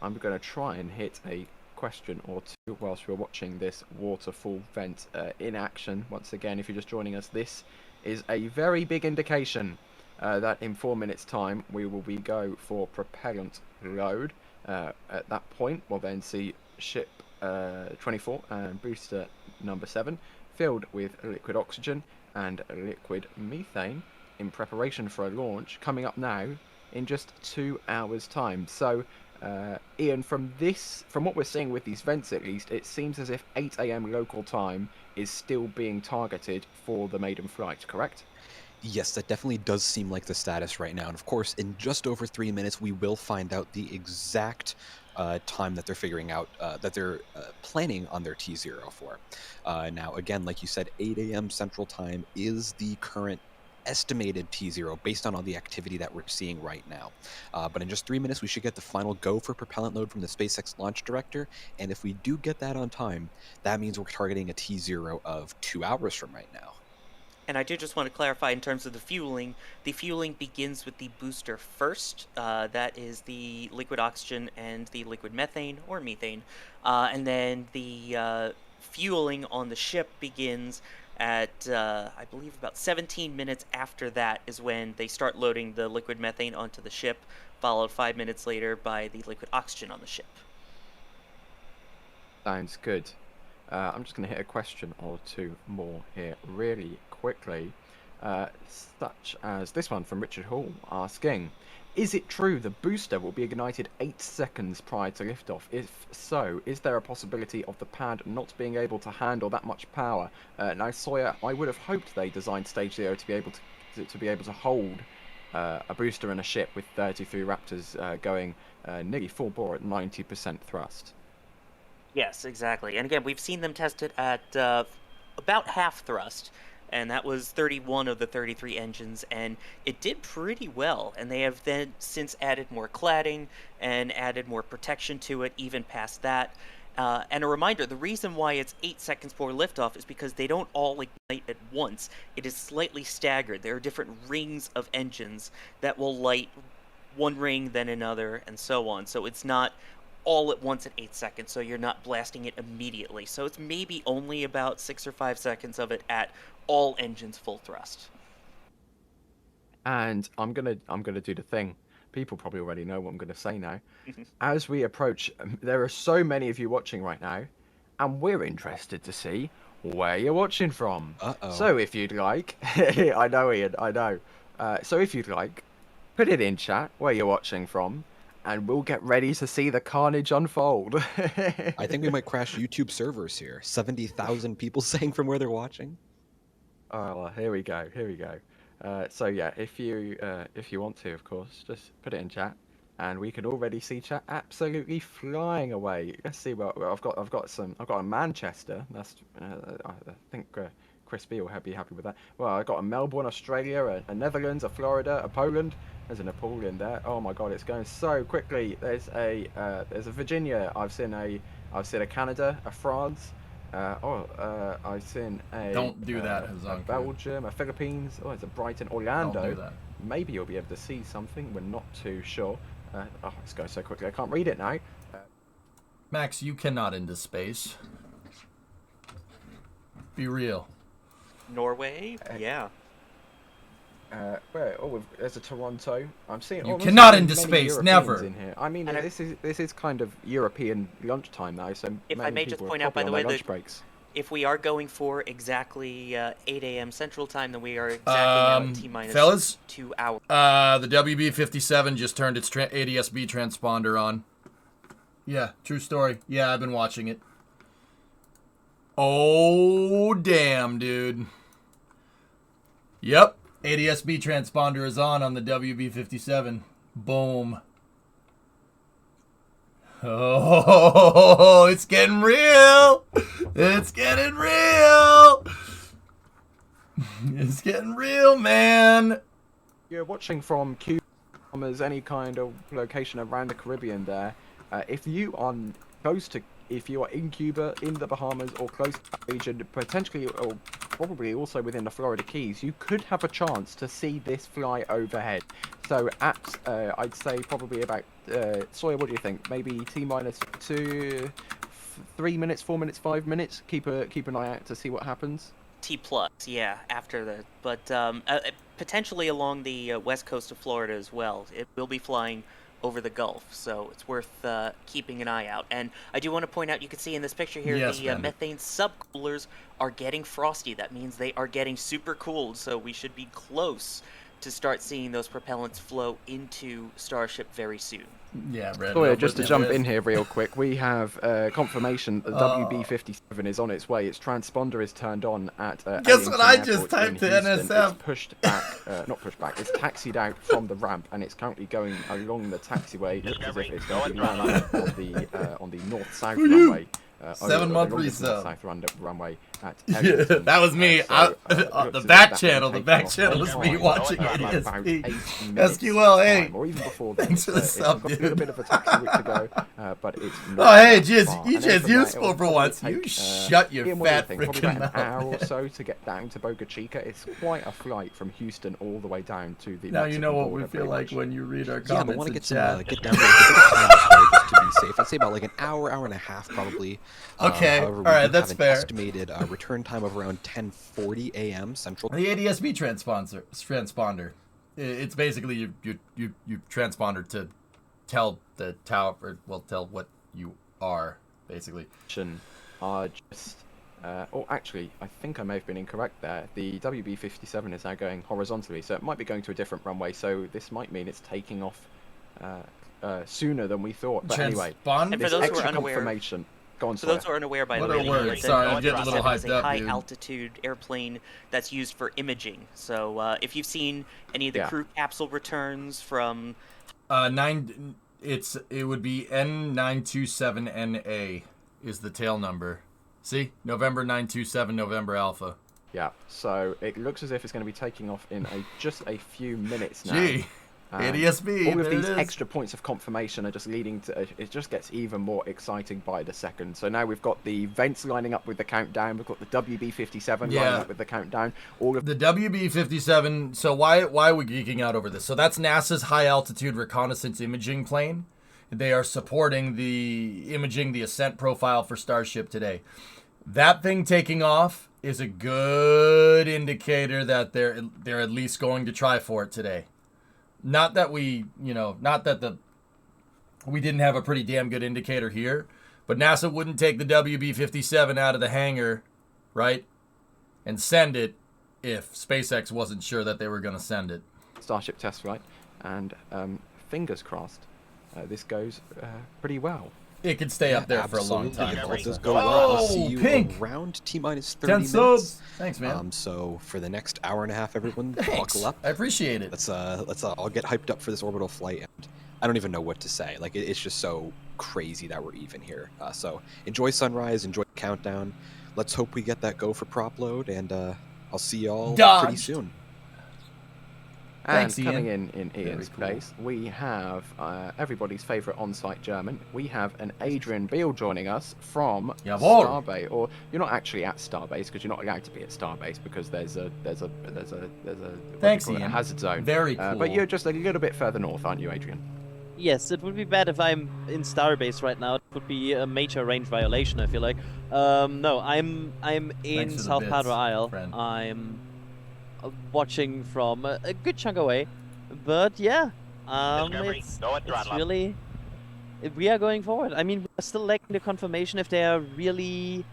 I'm going to try and hit a question or two whilst we're watching this waterfall vent in action. Once again, if you're just joining us, this is a very big indication that in 4 minutes time we will be go for propellant load. At that point we'll then see ship 24 and booster number 7 filled with liquid oxygen and liquid methane in preparation for a launch coming up now in just 2 hours time. So Ian, from what we're seeing with these vents at least, it seems as if 8 AM local time is still being targeted for the maiden flight, correct? Yes, that definitely does seem like the status right now. And of course, in just over 3 minutes, we will find out the exact time that they're figuring out, that they're planning on their T0 for. Now, again, like you said, 8 AM Central Time is the current estimated T0 based on all the activity that we're seeing right now. But in just 3 minutes, we should get the final go for propellant load from the SpaceX launch director. And if we do get that on time, that means we're targeting a T0 of 2 hours from right now. And I do just want to clarify in terms of the fueling begins with the booster first. That is the liquid oxygen and the liquid methane or methane. And then the fueling on the ship begins at, I believe, about 17 minutes after that is when they start loading the liquid methane onto the ship, followed 5 minutes later by the liquid oxygen on the ship. Sounds good. I'm just going to hit a question or two more here really quickly, such as this one from Richard Hall asking, is it true the booster will be ignited 8 seconds prior to liftoff? If so, is there a possibility of the pad not being able to handle that much power? Now, Sawyer, I would have hoped they designed Stage 0 to be able to hold a booster in a ship with 33 Raptors going nearly full bore at 90% thrust. Yes, exactly. And again, we've seen them tested at about half thrust, and that was 31 of the 33 engines, and it did pretty well. And they have then since added more cladding and added more protection to it, even past that. And a reminder, the reason why it's 8 seconds before liftoff is because they don't all ignite at once. It is slightly staggered. There are different rings of engines that will light one ring, then another, and so on. So it's not all at once at 8 seconds, so you're not blasting it immediately. So it's maybe only about 6 or 5 seconds of it at all engines full thrust. And I'm gonna do the thing. People probably already know what I'm gonna say now. As we approach, there are so many of you watching right now, and we're interested to see where you're watching from. So if you'd like, I know Ian, I know. So if you'd like, put it in chat where you're watching from, and we'll get ready to see the carnage unfold. I think we might crash YouTube servers here. 70,000 people saying from where they're watching. Oh, well, here we go. So yeah, if you want to, of course, just put it in chat, and we can already see chat absolutely flying away. Let's see. Well, I've got a Manchester. That's I think Chris B will be happy with that. Well, I got a Melbourne, Australia, a Netherlands, a Florida, a Poland. There's a Napoleon there. Oh my God, it's going so quickly. There's a Virginia. I've seen a Canada, a France. I've seen a. Don't do that, a Belgium, a Philippines. Oh, it's a Brighton, Orlando. Don't do that. Maybe you'll be able to see something. We're not too sure. Oh, it's going so quickly. I can't read it now. Max, you cannot into space. Be real. Norway? Yeah. Where? Oh, there's a Toronto. I'm seeing. You cannot into space. Europeans Never. In here. I mean, this is kind of European lunchtime now. So if I may just point out, by the way, that if we are going for exactly 8 AM Central Time, then we are exactly now at T-minus fellas, 2 hours. The WB-57 just turned its ADS-B transponder on. Yeah, true story. Yeah, I've been watching it. Oh, damn, dude. Yep. ADS-B transponder is on the WB-57. Boom. Oh, it's getting real. It's getting real. It's getting real, man. You're watching from Cuba, any kind of location around the Caribbean there. If you are close to if you are in Cuba, in the Bahamas, or close to that region, potentially or probably also within the Florida Keys, you could have a chance to see this fly overhead. So at, I'd say probably about, Sawyer, what do you think? Maybe T-minus 2, 3 minutes, 4 minutes, 5 minutes? Keep an eye out to see what happens. T plus, yeah, after the, but potentially along the west coast of Florida as well. It will be flying over the Gulf, so it's worth keeping an eye out. And I do want to point out, you can see in this picture here, Yes, the methane subcoolers are getting frosty. That means they are getting super cooled, so we should be close to start seeing those propellants flow into Starship very soon. Yeah, Brad. Sawyer, just to jump in here real quick, we have confirmation that WB-57 is on its way. Its transponder is turned on at Guess what I just Airport typed to in Houston. NSF? It's pushed back, not pushed back, it's taxied out from the ramp, and it's currently going along the taxiway. It looks as if it's going to be landing on the north-south runway. 7-month resale. South runway at Yeah, that was me. The back channel. The back channel was me watching ADSP. SQL, or even before thanks for the sub, dude. A little bit of a taxi route to go, but it's not. Oh, hey, far. EJ's useful for once. You shut your fat freaking mouth. An hour or so to get down to Boca Chica. It's quite a flight from Houston all the way down to the. Now you know what we border, feel like when you read our comments. Yeah, but want to get chat. get down there a bit of time this way just to be safe. I'd say about like an hour and a half probably. Okay, however, all right, do that's have fair. An estimated return time of around 10:40 a.m. Central. The ADSB transponder. It's basically you transponder to tell the tower, or well, tell what you are basically. Are just. Oh, actually, I think I may have been incorrect there. The WB-57 is now going horizontally, so it might be going to a different runway. So this might mean it's taking off sooner than we thought. But anyway, and for those who extra are unaware, confirmation. For those who are unaware, by the What a way, word. the Sorry, I'm Noah getting a little Dropset is hyped a up, dude. high-altitude airplane that's used for imaging. So if you've seen any of the crew capsule returns from... it would be N927NA is the tail number. See? November 927, November Alpha. Yeah, so it looks as if it's going to be taking off in just a few minutes now. Gee. ADSB, all of these extra points of confirmation are just leading to it just gets even more exciting by the second. So now we've got the vents lining up with the countdown. We've got the WB-57 lining up with the countdown. All of the WB-57. So why are we geeking out over this? So that's NASA's high altitude reconnaissance imaging plane. They are supporting the imaging the ascent profile for Starship today. That thing taking off is a good indicator that they're at least going to try for it today. Not that we didn't have a pretty damn good indicator here, but NASA wouldn't take the WB-57 out of the hangar, right, and send it if SpaceX wasn't sure that they were going to send it. Starship test flight, and fingers crossed, this goes pretty well. It could stay up there for a long time. If all does go well, I'll see you pink. around T-minus 30 10 minutes. subs. Thanks, man. So for the next hour and a half, everyone buckle up. I appreciate it. Let's I'll get hyped up for this orbital flight, and I don't even know what to say. Like it's just so crazy that we're even here. So enjoy sunrise, enjoy the countdown. Let's hope we get that go for prop load, and I'll see y'all pretty soon. And Thanks, coming Ian. in Ian's place, we have everybody's favourite on-site German. We have an Adrian Beale joining us from Jawohl. Starbase, or you're not actually at Starbase because you're not allowed to be at Starbase because there's a Thanks, a Ian. hazard zone. Very cool. But you're just a little bit further north, aren't you, Adrian? Yes, it would be bad if I'm in Starbase right now. It would be a major range violation, I feel like. No, I'm in South Padre Isle. friend. I'm watching from a good chunk away, but yeah, it's really we are going forward. I mean, we're still lacking the confirmation if they are really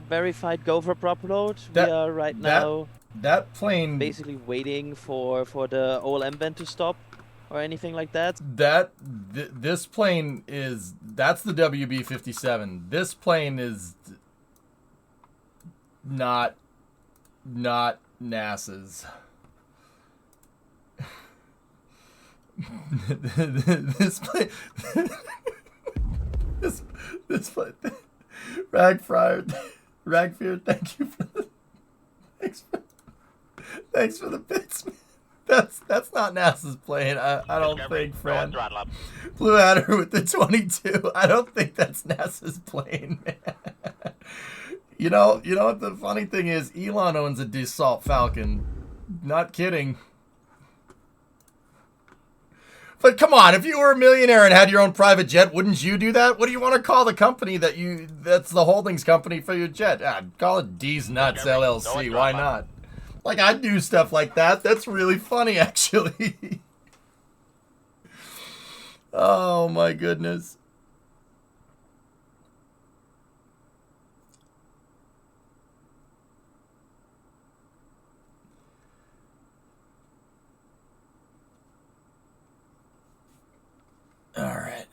verified go for prop load. We are right now that plane basically waiting for the OLM vent to stop or anything like that. This plane that's the WB-57. This plane is not NASA's. This plane. this plane. Ragfear, thank you for the thanks for the bits, man. That's not NASA's plane. I don't Discovery, think, go Fran. and throttle up. Blue Adder with the 22. I don't think that's NASA's plane, man. You know what the funny thing is? Elon owns a Dassault Falcon. Not kidding. But come on, if you were a millionaire and had your own private jet, wouldn't you do that? What do you want to call the company that's the holdings company for your jet? Call it D's Nuts LLC. Why not? Like, I'd do stuff like that. That's really funny, actually. Oh, my goodness. All right.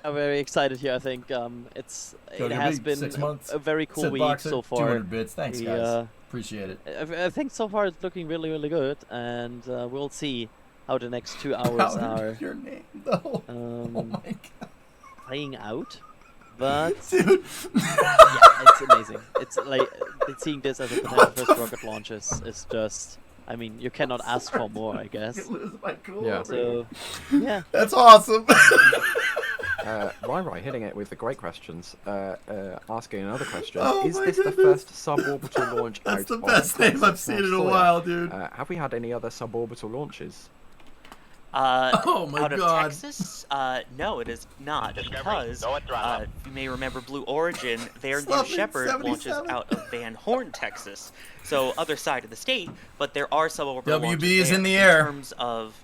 I'm very excited here. I think it has been 6 months. a very cool Sid week Boxer, so far. 200 bits. Thanks, guys. Appreciate it. I think so far it's looking really, really good, and we'll see how the next 2 hours are. Your name, though. Oh my God. Playing out, but Dude. yeah, it's amazing. It's like seeing this as a potential first rocket launch is just. I mean, you cannot ask for more, I guess. Yeah. So, yeah. That's awesome. Rai hitting it with the great questions. Asking another question. Oh Is my this the goodness. first suborbital launch That's out the of best name I've Texas seen in a Sawyer? while, dude. Have we had any other suborbital launches? Oh my out of God. Texas? No, it is not, because go and throttle up. you may remember Blue Origin, their New Slumping Shepard launches 77. out of Van Horn, Texas. So other side of the state, but there are suborbital WB launches is there. in the air. In terms of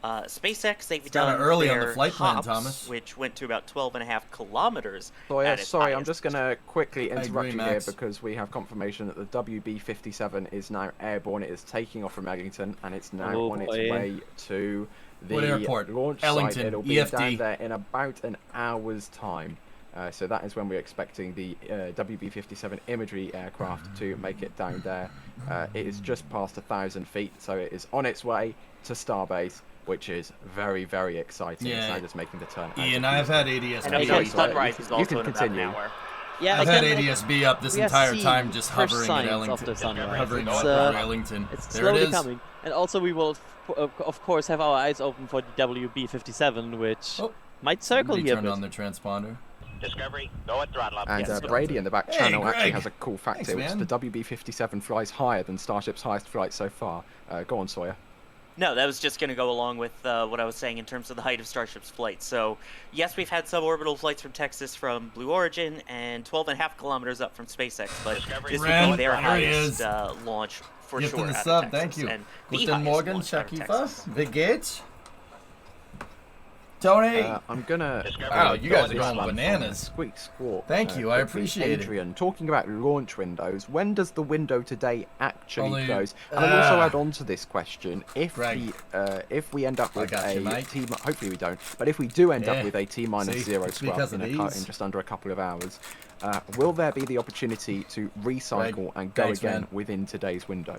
SpaceX, they've kinda done early on the their flight plan, hops, Thomas. which went to about 12.5 kilometers. Sawyer, at its sorry, I'm highest. just going to quickly I interrupt agree, you here Max. because we have confirmation that the WB-57 is now airborne. It is taking off from Ellington, and it's now Oh, on its boy. way to the What airport? launch Ellington, site. It'll be EFD. down there in about an hour's time. So that is when we're expecting the WB-57 imagery aircraft to make it down there. It is just past 1,000 feet, so it is on its way to Starbase, which is very, very exciting. It's Yeah. now just making the turn. Ian, I've had ADSB. And Okay, also so Sunrise you is can also in about an continue. hour. Yeah, I've again, had ADSB up this we are entire seeing time, just first hovering signs at of Ellington. the sunrise. Hovering It's, over Ellington. It's There it slowly is. coming, and also we will, of course, have our eyes open for the WB-57, which Oh, might circle somebody here a turned bit. on their transponder. Discovery, go and throttle up. And Yes. Brady in the back Hey, channel actually Greg. has a cool fact Thanks, here, which man. the WB-57 flies higher than Starship's highest flight so far. Go on, Sawyer. No, that was just going to go along with what I was saying in terms of the height of Starship's flight. So, yes, we've had suborbital flights from Texas from Blue Origin and 12.5 kilometers up from SpaceX, but Discovery, this Ren, would be their there he highest is. launch for Gift sure in the out sub, of thank Texas, you. and the Guten highest Morgen, launch out of Shakifa. Texas. Wie geht's? Tony. I'm gonna. Wow, you guys are this going one from bananas. Squeak Squawk. Thank you, I quickly. appreciate it. Adrian, talking about launch windows, when does the window today actually Only- close? And I'll also Ah. add on to this question: if Greg. if we end up with got you, a mate. T, hopefully we don't, but if we do end Yeah. up with a T-minus See, 0 it's scrub because in, of in these. just under a couple of hours, will there be the opportunity to recycle Greg, and go thanks, again man. within today's window?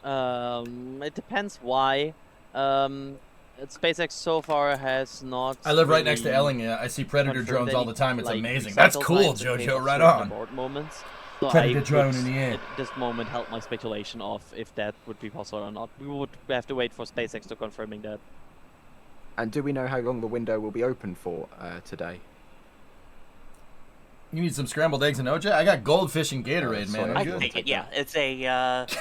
It depends why. SpaceX so far has not. I live right next to really Ellington. I see Predator confirmed drones all any, the time. It's like, amazing. recycle That's cool, times in case Jojo. of Right certain on. abort moments. So Predator I drone would, in the air. at this moment, help my speculation of if that would be possible or not. We would have to wait for SpaceX to confirming that. And do we know how long the window will be open for today? You need some scrambled eggs and OJ? I got goldfish and Gatorade, man. sorry. I'm I good. can take it, yeah. It's a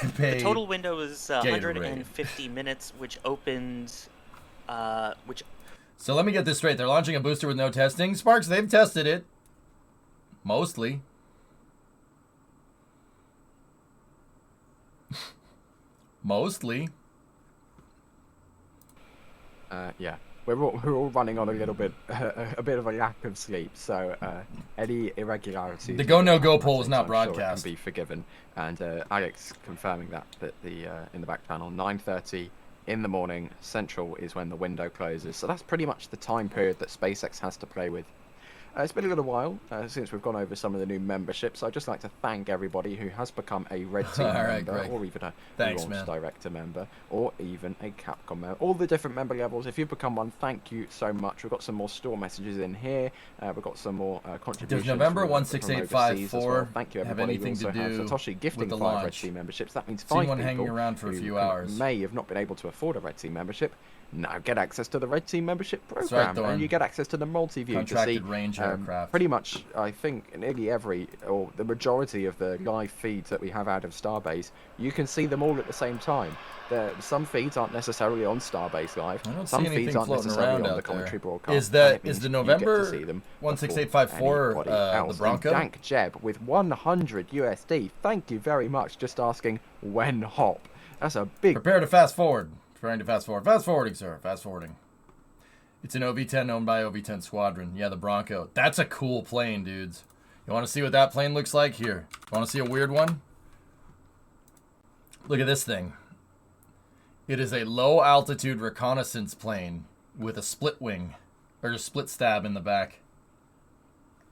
the Pay total window is 150 Gatorade. minutes, which opened, which So let me get this straight. They're launching a booster with no testing. Sparks, they've tested it. Mostly. Mostly. Yeah, we're all running on a little bit a bit of a lack of sleep, so any irregularities. The go no go poll was I'm not sure it broadcast. can be forgiven, and Alex confirming that the in the back panel 9:30 in the morning Central is when the window closes. So that's pretty much the time period that SpaceX has to play with. it's been a little while since we've gone over some of the new memberships. I'd just like to thank everybody who has become a Red Team member, Greg. or even a Thanks, Launch man. Director member, or even a Capcom member. All the different member levels. If you've become one, thank you so much. We've got some more store messages in here. We've got some more contributions. Does November from 16854 well. Thank you, have everybody. anything We also to have do Satoshi gifting with the 5 Red launch? Team memberships. That means Seen 5 one people hanging around for a who few hours. may have not been able to afford a Red Team membership now get access to the Red Team membership right, program, Thorn. and you get access to the multi-view to see Contracted range aircraft. pretty much, I think, nearly every, or the majority of the live feeds that we have out of Starbase. You can see them all at the same time. Some feeds aren't necessarily on Starbase Live. I don't Some see anything feeds aren't floating necessarily around on the out commentary there. broadcast. Is and the it means the you get to November see them 16854 before the anybody else. Bronco? And Dank Jeb with 100 USD. Thank you very much. Just asking when hop. That's a big. Prepare to fast forward. Preparing to fast forward. Fast forwarding, sir. Fast forwarding. It's an OV-10 owned by OV-10 Squadron. Yeah, the Bronco. That's a cool plane, dudes. You want to see what that plane looks like? Here. You want to see a weird one? Look at this thing. It is a low-altitude reconnaissance plane with a split wing, or a split stab in the back.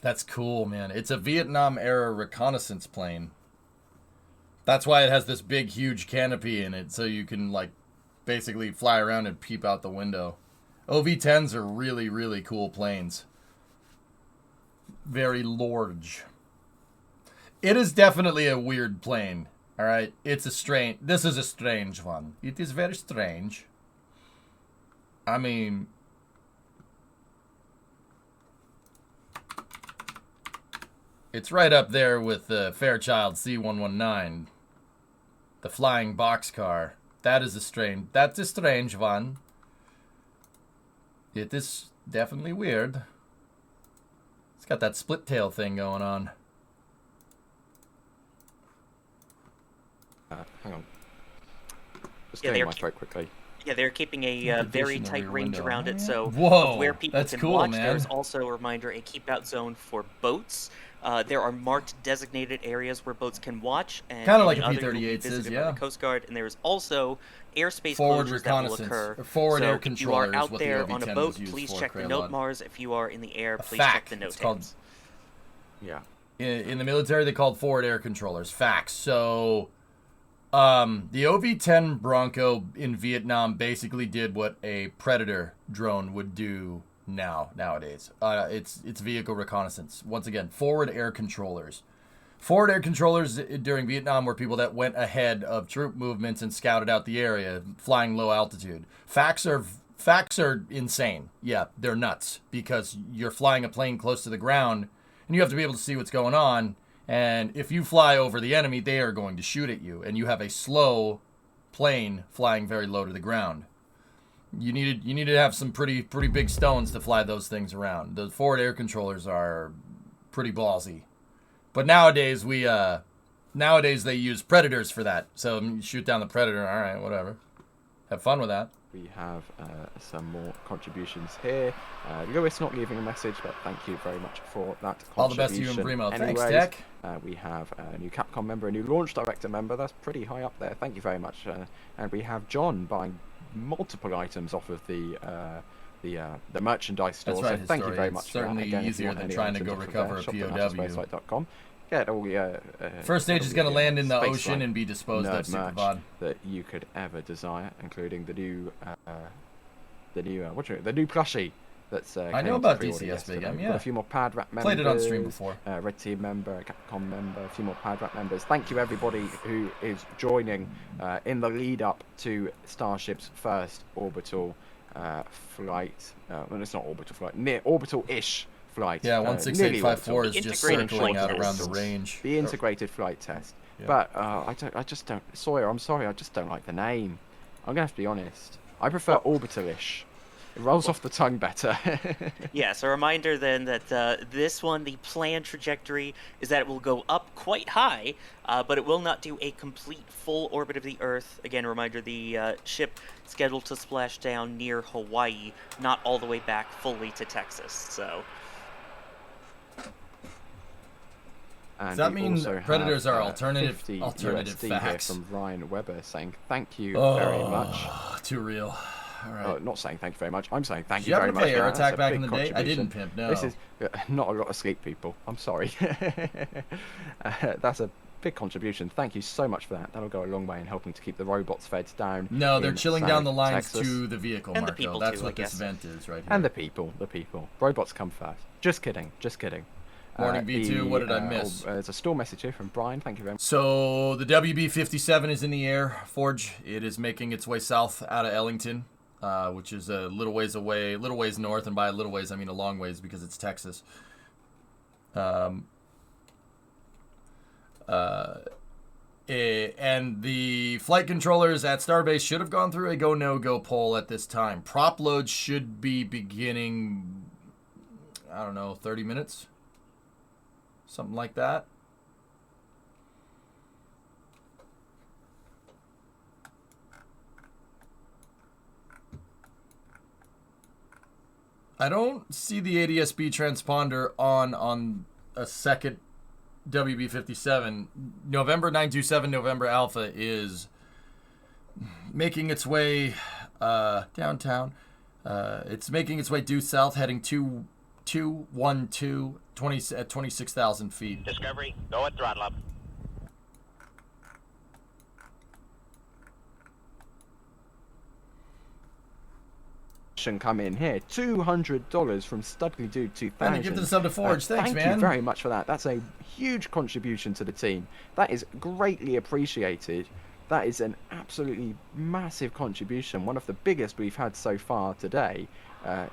That's cool, man. It's a Vietnam-era reconnaissance plane. That's why it has this big, huge canopy in it, so you can, like, basically fly around and peep out the window. OV-10s are really, really cool planes. Very large. It is definitely a weird plane. All right, it's a strange. This is a strange one. It is very strange. I mean, it's right up there with the Fairchild C119, the flying boxcar. That's a strange one. It is definitely weird. It's got that split tail thing going on. Hang on. Just Yeah, getting they're my throat quickly. Yeah, they're keeping a very Additional tight rear range window. around it, so Whoa, of where people that's can cool, watch, man. there's also a reminder, a keep-out zone for boats. There are marked designated areas where boats can watch, and Kinda like a other will be P-38 says, visited by yeah. the Coast Guard, and there's also airspace Forward closures that will reconnaissance, occur. or forward so air if you are controller is out what the there OV-10 on a was boat, used please for, check the Craylon. note Mars. If you are in the air, please FAC. check the note It's called- tags. Yeah. In the military, they called forward air controllers. FACs. So, the OV-10 Bronco in Vietnam basically did what a Predator drone would do nowadays. It's vehicle reconnaissance. Once again, forward air controllers. Forward air controllers during Vietnam were people that went ahead of troop movements and scouted out the area, flying low altitude. FACs are insane. Yeah, they're nuts because you're flying a plane close to the ground and you have to be able to see what's going on. And if you fly over the enemy, they are going to shoot at you. And you have a slow plane flying very low to the ground. You needed to have some pretty big stones to fly those things around. The forward air controllers are pretty ballsy. But nowadays they use Predators for that. So you shoot down the Predator. All right, whatever. Have fun with that. We have some more contributions here. Lewis not leaving a message, but thank you very much for that contribution. All the best to you and Brimo. Thanks, Anyways, Tech. We have a new Capcom member, a new Launch Director member. That's pretty high up there. Thank you very much. And we have John buying multiple items off of the merchandise store. That's right, so thank you very Historia. much. It's for that. certainly Again, if you easier want than any trying to items go off of recover a there, POW. shop.spaceflight.com. Get all the First stage is going to land in the Spaceflight ocean and be disposed of nerd super merch VOD. that you could ever desire, including the new plushie that's I came know to about pre-order DCS yesterday. Big M, We've yeah. got a few more pad rap members. Played it on stream before. Red Team member, Capcom member, a few more pad rap members. Thank you everybody who is joining in the lead up to Starship's first orbital flight. Well, it's not orbital flight, near orbital-ish flight. Yeah, 16854 is The just integrated circling flight out around the test. range. The integrated flight test. Yeah. But I just don't. Sawyer, I'm sorry, I just don't like the name. I'm gonna have to be honest. I prefer orbital-ish. It rolls off the tongue better. Yes, a reminder then that this one, the planned trajectory is that it will go up quite high, but it will not do a complete full orbit of the Earth. Again, a reminder, the ship scheduled to splash down near Hawaii, not all the way back fully to Texas. So. And Does that we mean also Predators have, are alternative 50 USD USD here facts? from Ryan Weber saying thank you very much. Too real. All right. Oh, not saying thank you very much. I'm saying thank Did you you very happen to much. play Air That's Attack a back big in the day? I contribution. didn't, pimp. No. This is not a lot of sleep, people. I'm sorry. That's a big contribution. Thank you so much for that. That'll go a long way in helping to keep the robots fed down. No, they're in chilling down the South lines Texas. to the vehicle, And the Marco. people That's too, what I this guess. event is right here. And the people. Robots come first. Just kidding. Just kidding. Morning, V2. What did I miss? There's a store message here from Brian. Thank you very much. So the WB-57 is in the air, Forge. It is making its way south out of Ellington, which is a little ways away, little ways north, and by a little ways I mean a long ways because it's Texas. And the flight controllers at Starbase should have gone through a go no go poll at this time. Prop load should be beginning, I don't know, 30 minutes. Something like that. I don't see the ADS-B transponder on a second WB-57. November 927 November Alpha is making its way downtown. It's making its way due south, heading 212 at 26,000 feet. Discovery, go at throttle up. Come in here, $200 from Studley Dude 2000. And give the sub to Forge. Thanks, thank man. you very much for that. That's a huge contribution to the team. That is greatly appreciated. That is an absolutely massive contribution, one of the biggest we've had so far today.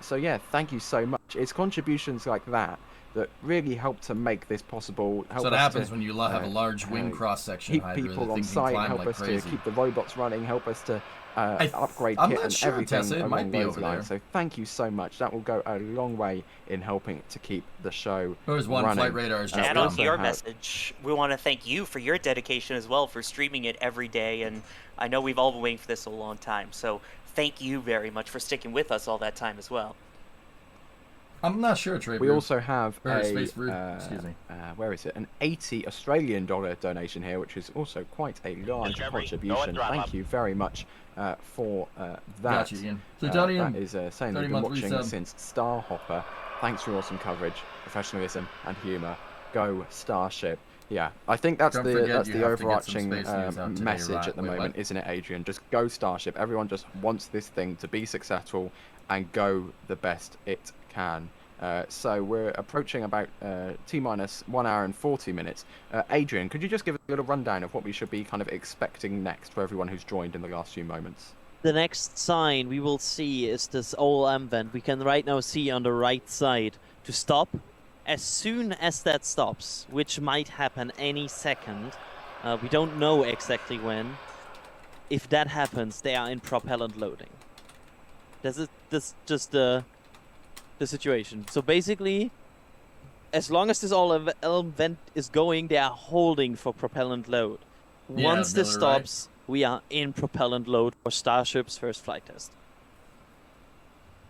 So yeah, thank you so much. It's contributions like that that really help to make this possible. So what happens when you have a large wing cross section? Keep people on site, help us to keep the robots running, help us to upgrade kit and everything Tessa, it might be those over lines. there. So thank you so much. That will go a long way in helping to keep the show There's one running. flight radar is just And gone. on your message, we want to thank you for your dedication as well for streaming it every day. And I know we've all been waiting for this a long time. So thank you very much for sticking with us all that time as well. I'm not sure, Trey. We also have excuse me. where is it? An $80 Australian donation here, which is also quite a large contribution. Thank you very much for that. Got you, Ian. So that is saying they've been watching since Starhopper. Thanks for your awesome coverage, professionalism, and humour. Go Starship. Yeah, I think that's the overarching message at the moment, isn't it, Adrian? Just go Starship. Everyone just wants this thing to be successful and go the best it can. So we're approaching about T-minus 1 hour and 40 minutes. Adrian, could you just give a little rundown of what we should be kind of expecting next for everyone who's joined in the last few moments? The next sign we will see is this OLM vent. We can right now see on the right side to stop. As soon as that stops, which might happen any second, we don't know exactly when. If that happens, they are in propellant loading. This just the situation. So basically, as long as this OLM vent is going, they are holding for propellant load. Once this stops, we are in propellant load for Starship's first flight test.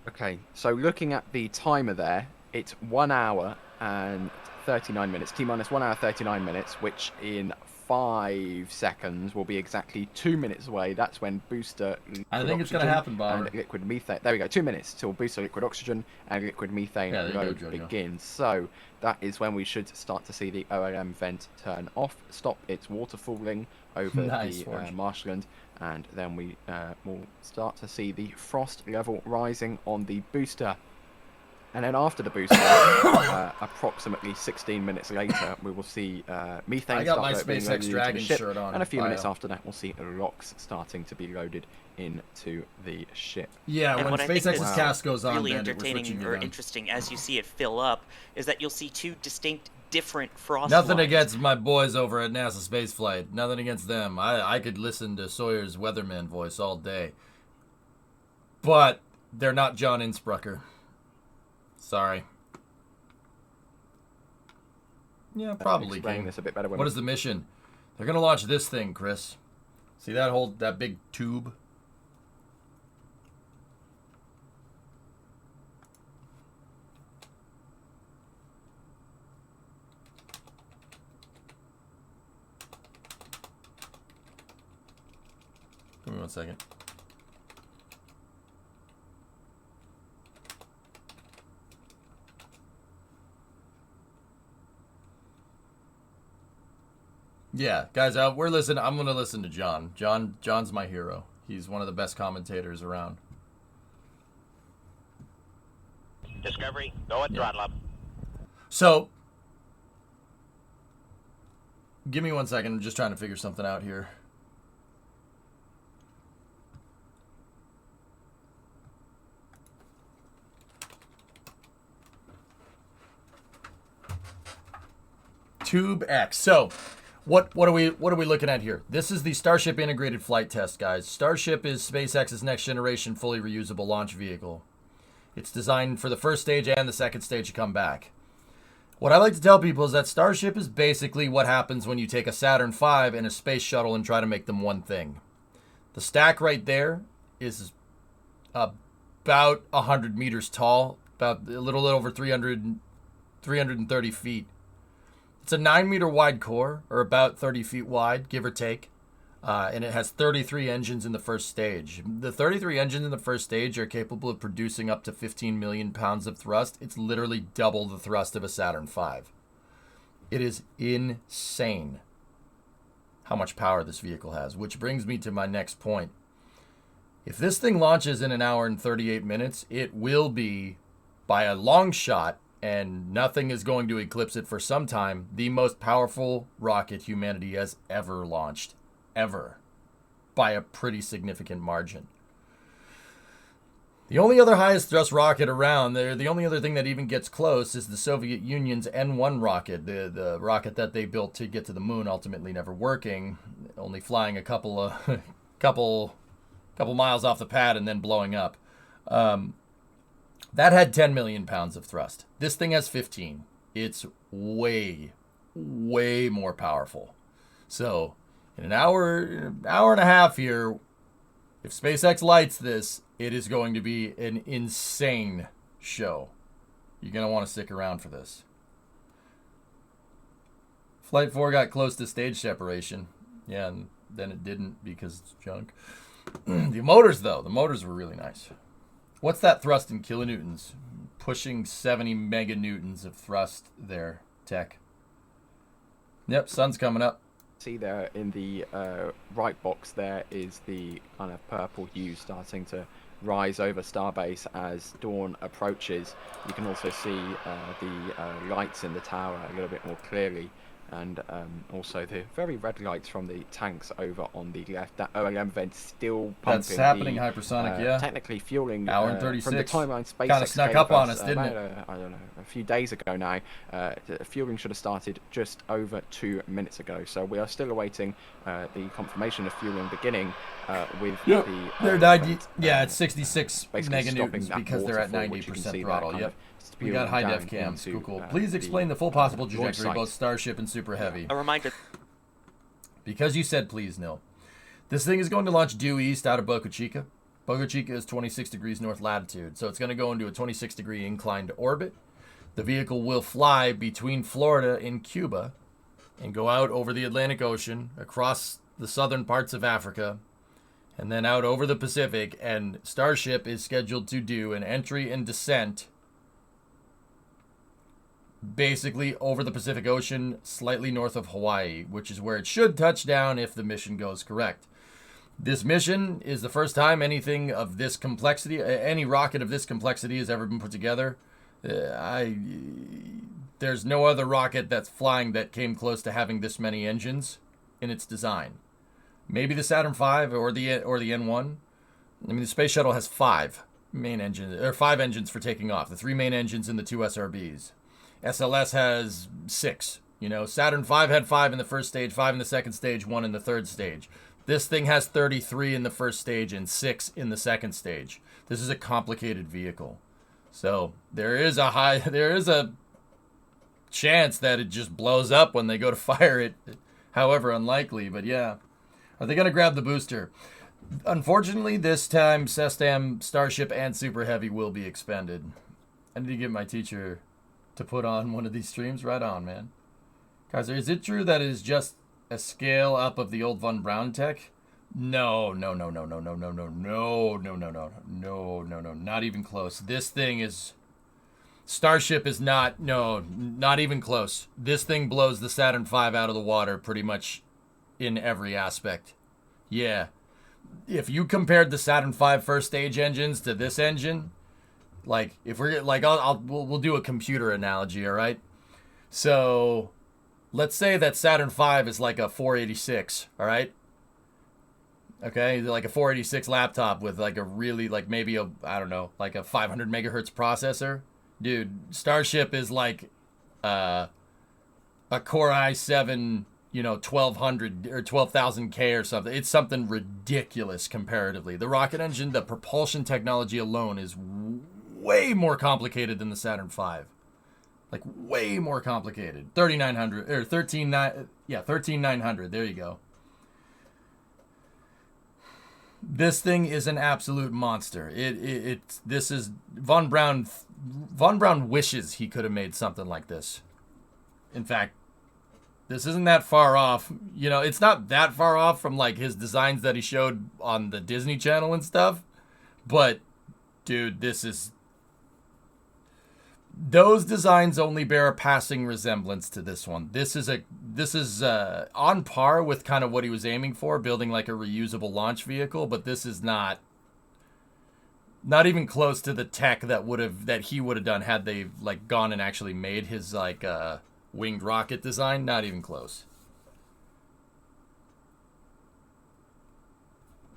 Okay, so looking at the timer there, it's 1 hour and 39 minutes, T-minus 1 hour 39 minutes, which in 5 seconds will be exactly 2 minutes away. That's when booster I think it's going to happen, Bob. And liquid methane. There we go, 2 minutes till booster liquid oxygen and liquid methane load begins. So that is when we should start to see the OLM vent turn off, stop its waterfalling over the marshland, and then we will start to see the frost level rising on the booster. And then after the booster, approximately 16 minutes later, we will see methane I got start my being SpaceX loaded into Dragon the ship, shirt on. and a few minutes after that, we'll see LOX starting to be loaded into the ship. Yeah, and when SpaceX's cast goes on, really entertaining or interesting as you see it fill up is that you'll see two distinct different frost Nothing lines. against my boys over at NASA Spaceflight. Nothing against them. I could listen to Sawyer's weatherman voice all day. But they're not John Innsbrucker. Sorry. Yeah, probably. Explain this a bit better. What is the mission? They're gonna launch this thing, Chris. See that big tube? Give me 1 second. Yeah, guys, we're listening. I'm gonna listen to John. John's my hero. He's one of the best commentators around. Discovery, go at throttle up. So, give me 1 second. I'm just trying to figure something out here. Tube X. So, what are we looking at here? This is the Starship integrated flight test, guys. Starship is SpaceX's next generation fully reusable launch vehicle. It's designed for the first stage and the second stage to come back. What I like to tell people is that Starship is basically what happens when you take a Saturn V and a space shuttle and try to make them one thing. The stack right there is about 100 meters tall, about a little over 330 feet. It's a 9-meter wide core, or about 30 feet wide, give or take, and it has 33 engines in the first stage. The 33 engines in the first stage are capable of producing up to 15 million pounds of thrust. It's literally double the thrust of a Saturn V. It is insane how much power this vehicle has, which brings me to my next point. If this thing launches in 1 hour and 38 minutes, it will be, by a long shot, and nothing is going to eclipse it for some time, the most powerful rocket humanity has ever launched. Ever. By a pretty significant margin. The only other highest thrust rocket around, the only other thing that even gets close is the Soviet Union's N-1 rocket, the rocket that they built to get to the moon, ultimately never working, only flying a couple miles off the pad and then blowing up. That had 10 million pounds of thrust. This thing has 15. It's way, way more powerful. So, in an hour and a half here, if SpaceX lights this, it is going to be an insane show. You're going to want to stick around for this. Flight 4 got close to stage separation. Yeah, and then it didn't because it's junk. The motors, though, the motors were really nice. What's that thrust in kilonewtons? Pushing 70 meganewtons of thrust there, Tech. Yep, sun's coming up. See there in the right box there is the kind of purple hue starting to rise over Starbase as dawn approaches. You can also see the lights in the tower a little bit more clearly, and also the very red lights from the tanks over on the left. That OLM vent still pumping. That's happening, hypersonic, yeah. Technically fueling. Hour and 36. From the timeline SpaceX kind of snuck up on us, didn't it? I don't know, a few days ago now. Fueling should have started just over 2 minutes ago. So we are still awaiting the confirmation of fueling beginning with the. They're 90, yeah, it's 66 meganewtons because they're at 90% throttle. Yep. We got high def cams. Cool. Please explain the full possible trajectory of both Starship and Super Heavy. A reminder. Because you said please, Nil. This thing is going to launch due east out of Boca Chica. Boca Chica is 26 degrees north latitude, so it's going to go into a 26-degree inclined orbit. The vehicle will fly between Florida and Cuba and go out over the Atlantic Ocean, across the southern parts of Africa, and then out over the Pacific, and Starship is scheduled to do an entry and descent basically over the Pacific Ocean, slightly north of Hawaii, which is where it should touch down if the mission goes correct. This mission is the first time anything of this complexity, any rocket of this complexity has ever been put together. There's no other rocket that's flying that came close to having this many engines in its design. Maybe the Saturn V or the N1. I mean, the space shuttle has 5 main engines, or 5 engines for taking off. The 3 main engines and the 2 SRBs. SLS has 6. Saturn V had 5 in the first stage, 5 in the second stage, 1 in the third stage. This thing has 33 in the first stage and 6 in the second stage. This is a complicated vehicle. So there is a chance that it just blows up when they go to fire it, however unlikely, but yeah. Are they going to grab the booster? Unfortunately, this time, SESTAM, Starship, and Super Heavy will be expended. I need to get my teacher to put on one of these streams. Right on, man. Guys, is it true that it is just a scale up of the old Von Braun tech? No, not even close. This thing is... Starship is not even close. This thing blows the Saturn V out of the water pretty much in every aspect. Yeah. If you compared the Saturn V first stage engines to this engine, like if we're like, we'll do a computer analogy, all right? So let's say that Saturn V is like a 486, all right? Okay, like a 486 laptop with like a really, like maybe a, I don't know, like a 500 megahertz processor. Dude, Starship is like a Core i7, 1200 or 12,000K or something. It's something ridiculous comparatively. The rocket engine, the propulsion technology alone is way more complicated than the Saturn V. Like way more complicated. 3900 or 13900. There you go. This thing is an absolute monster. This is Von Braun. Von Braun wishes he could have made something like this. In fact, this isn't that far off. It's not that far off from like his designs that he showed on the Disney Channel and stuff. But, dude, those designs only bear a passing resemblance to this one. This is on par with kind of what he was aiming for, building like a reusable launch vehicle, but this is not even close to the tech that he would have done had they like gone and actually made his like winged rocket design. Not even close.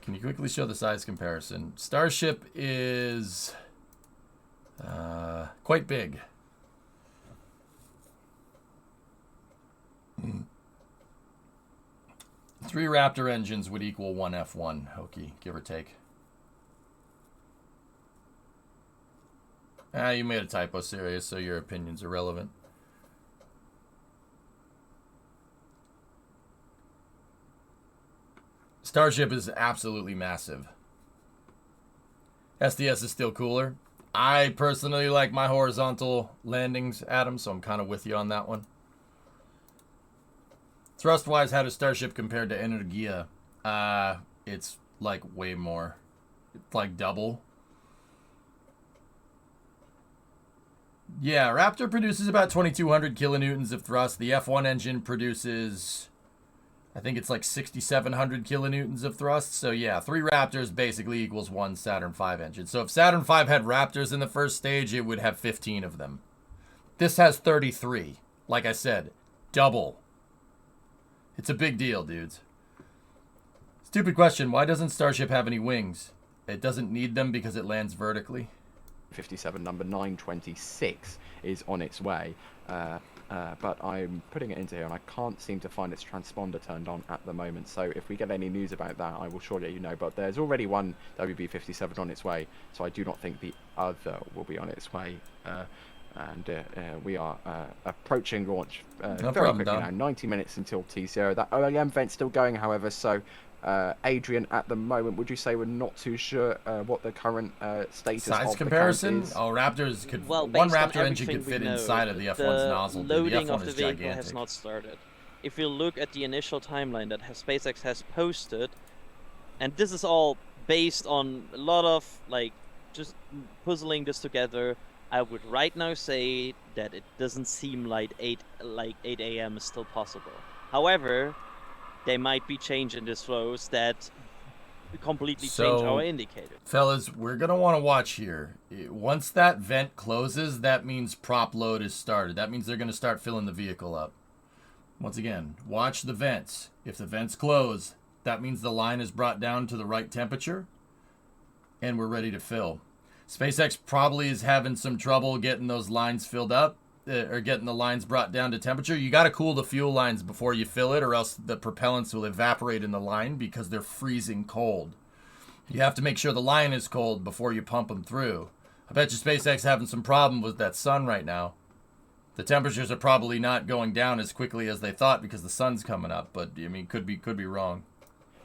Can you quickly show the size comparison? Starship is quite big. 3 Raptor engines would equal 1 F1, Hokie, give or take. You made a typo, Sirius, so your opinion's irrelevant. Starship is absolutely massive. SDS is still cooler. I personally like my horizontal landings, Adam, so I'm kind of with you on that one. Thrust-wise, how does Starship compare to Energia? It's like way more. It's like double. Yeah, Raptor produces about 2,200 kilonewtons of thrust. The F1 engine produces, I think it's like 6,700 kilonewtons of thrust. So yeah, 3 Raptors basically equals 1 Saturn V engine. So if Saturn V had Raptors in the first stage, it would have 15 of them. This has 33. Like I said, double. It's a big deal, dudes. Stupid question. Why doesn't Starship have any wings? It doesn't need them because it lands vertically. 57 number 926 is on its way. But I'm putting it into here and I can't seem to find its transponder turned on at the moment. So if we get any news about that, I will surely let you know. But there's already one WB-57 on its way, so I do not think the other will be on its way. We are approaching launch very quickly now. 90 minutes until T0. That OEM vent's still going, however, so Adrian, at the moment, would you say we're not too sure what the current status size of comparison? the count is? Oh, Raptors could. Well, one based on Raptor engine could fit inside of the F1's nozzle. The loading F1 of the is vehicle gigantic. has not started. If you look at the initial timeline that SpaceX has posted, and this is all based on a lot of like just puzzling this together, I would right now say that it doesn't seem like 8 a.m. is still possible. However, there might be change in this flows that completely change our indicator. Fellas, we're going to want to watch here. Once that vent closes, that means prop load is started. That means they're going to start filling the vehicle up. Once again, watch the vents. If the vents close, that means the line is brought down to the right temperature, and we're ready to fill. SpaceX probably is having some trouble getting those lines filled up, or getting the lines brought down to temperature. You got to cool the fuel lines before you fill it, or else the propellants will evaporate in the line because they're freezing cold. You have to make sure the line is cold before you pump them through. I bet you SpaceX having some problem with that sun right now. The temperatures are probably not going down as quickly as they thought because the sun's coming up, but I mean, could be wrong.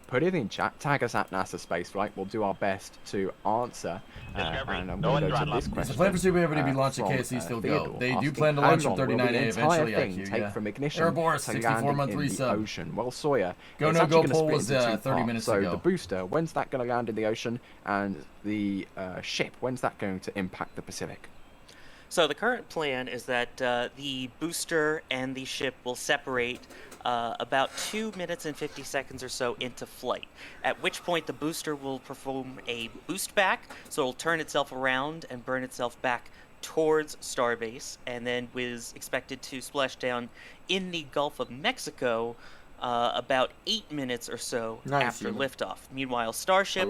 Put it in chat, tag us at NASA Spaceflight. We'll do our best to answer. And I'm going to go to this question. Is the plan for Super to be launched at KSC still go? They do plan to launch from 39A eventually, IQ, take from ignition Ouroboros, to 64-month land in the resub. ocean? Well, Sawyer, Go it's no actually go gonna poll split was into two 30 parts. minutes so ago. the booster, when's that going to land in the ocean? And the ship, when's that going to impact the Pacific? So the current plan is that the booster and the ship will separate about 2 minutes and 50 seconds or so into flight, at which point the booster will perform a boost back, so it'll turn itself around and burn itself back towards Starbase, and then was expected to splash down in the Gulf of Mexico about 8 minutes or so after liftoff. Meanwhile, Starship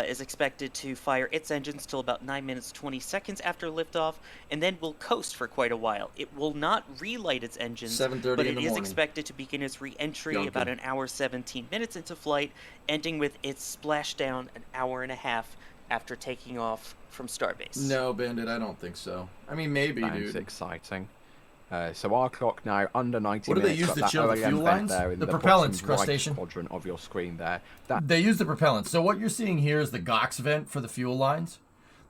is expected to fire its engines till about 9 minutes 20 seconds after liftoff, and then will coast for quite a while. It will not relight its engines, but it is expected to begin its re-entry about an hour 17 minutes into flight, ending with its splashdown an hour and a half after taking off from Starbase. No, Bandit, I don't think so. I mean, maybe, dude. That's exciting. So our clock now under 90 what do minutes. they use to chill the fuel lines? The propellants, crustacean. Quadrant of your screen there. They use the propellants. So what you're seeing here is the GOX vent for the fuel lines.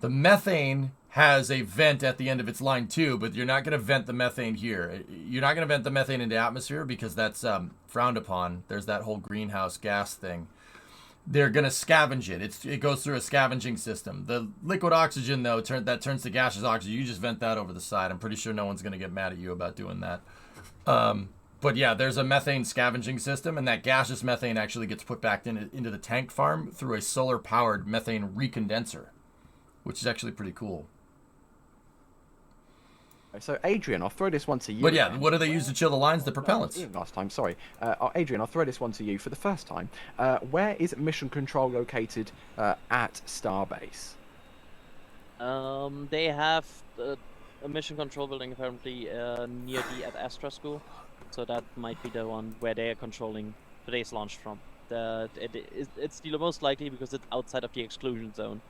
The methane has a vent at the end of its line too, but you're not going to vent the methane here. You're not going to vent the methane into atmosphere because that's frowned upon. There's that whole greenhouse gas thing. They're going to scavenge it. It goes through a scavenging system. The liquid oxygen, though, that turns to gaseous oxygen. You just vent that over the side. I'm pretty sure no one's going to get mad at you about doing that. But yeah, there's a methane scavenging system, and that gaseous methane actually gets put back into the tank farm through a solar-powered methane recondenser, which is actually pretty cool. So, Adrian, I'll throw this one to you. But yeah, what do they use to chill the lines? The propellants. Last time, sorry. Adrian, I'll throw this one to you for the first time. Where is mission control located at Starbase? They have a mission control building apparently near the Astra School. So that might be the one where they are controlling today's launch from. It's the most likely because it's outside of the exclusion zone.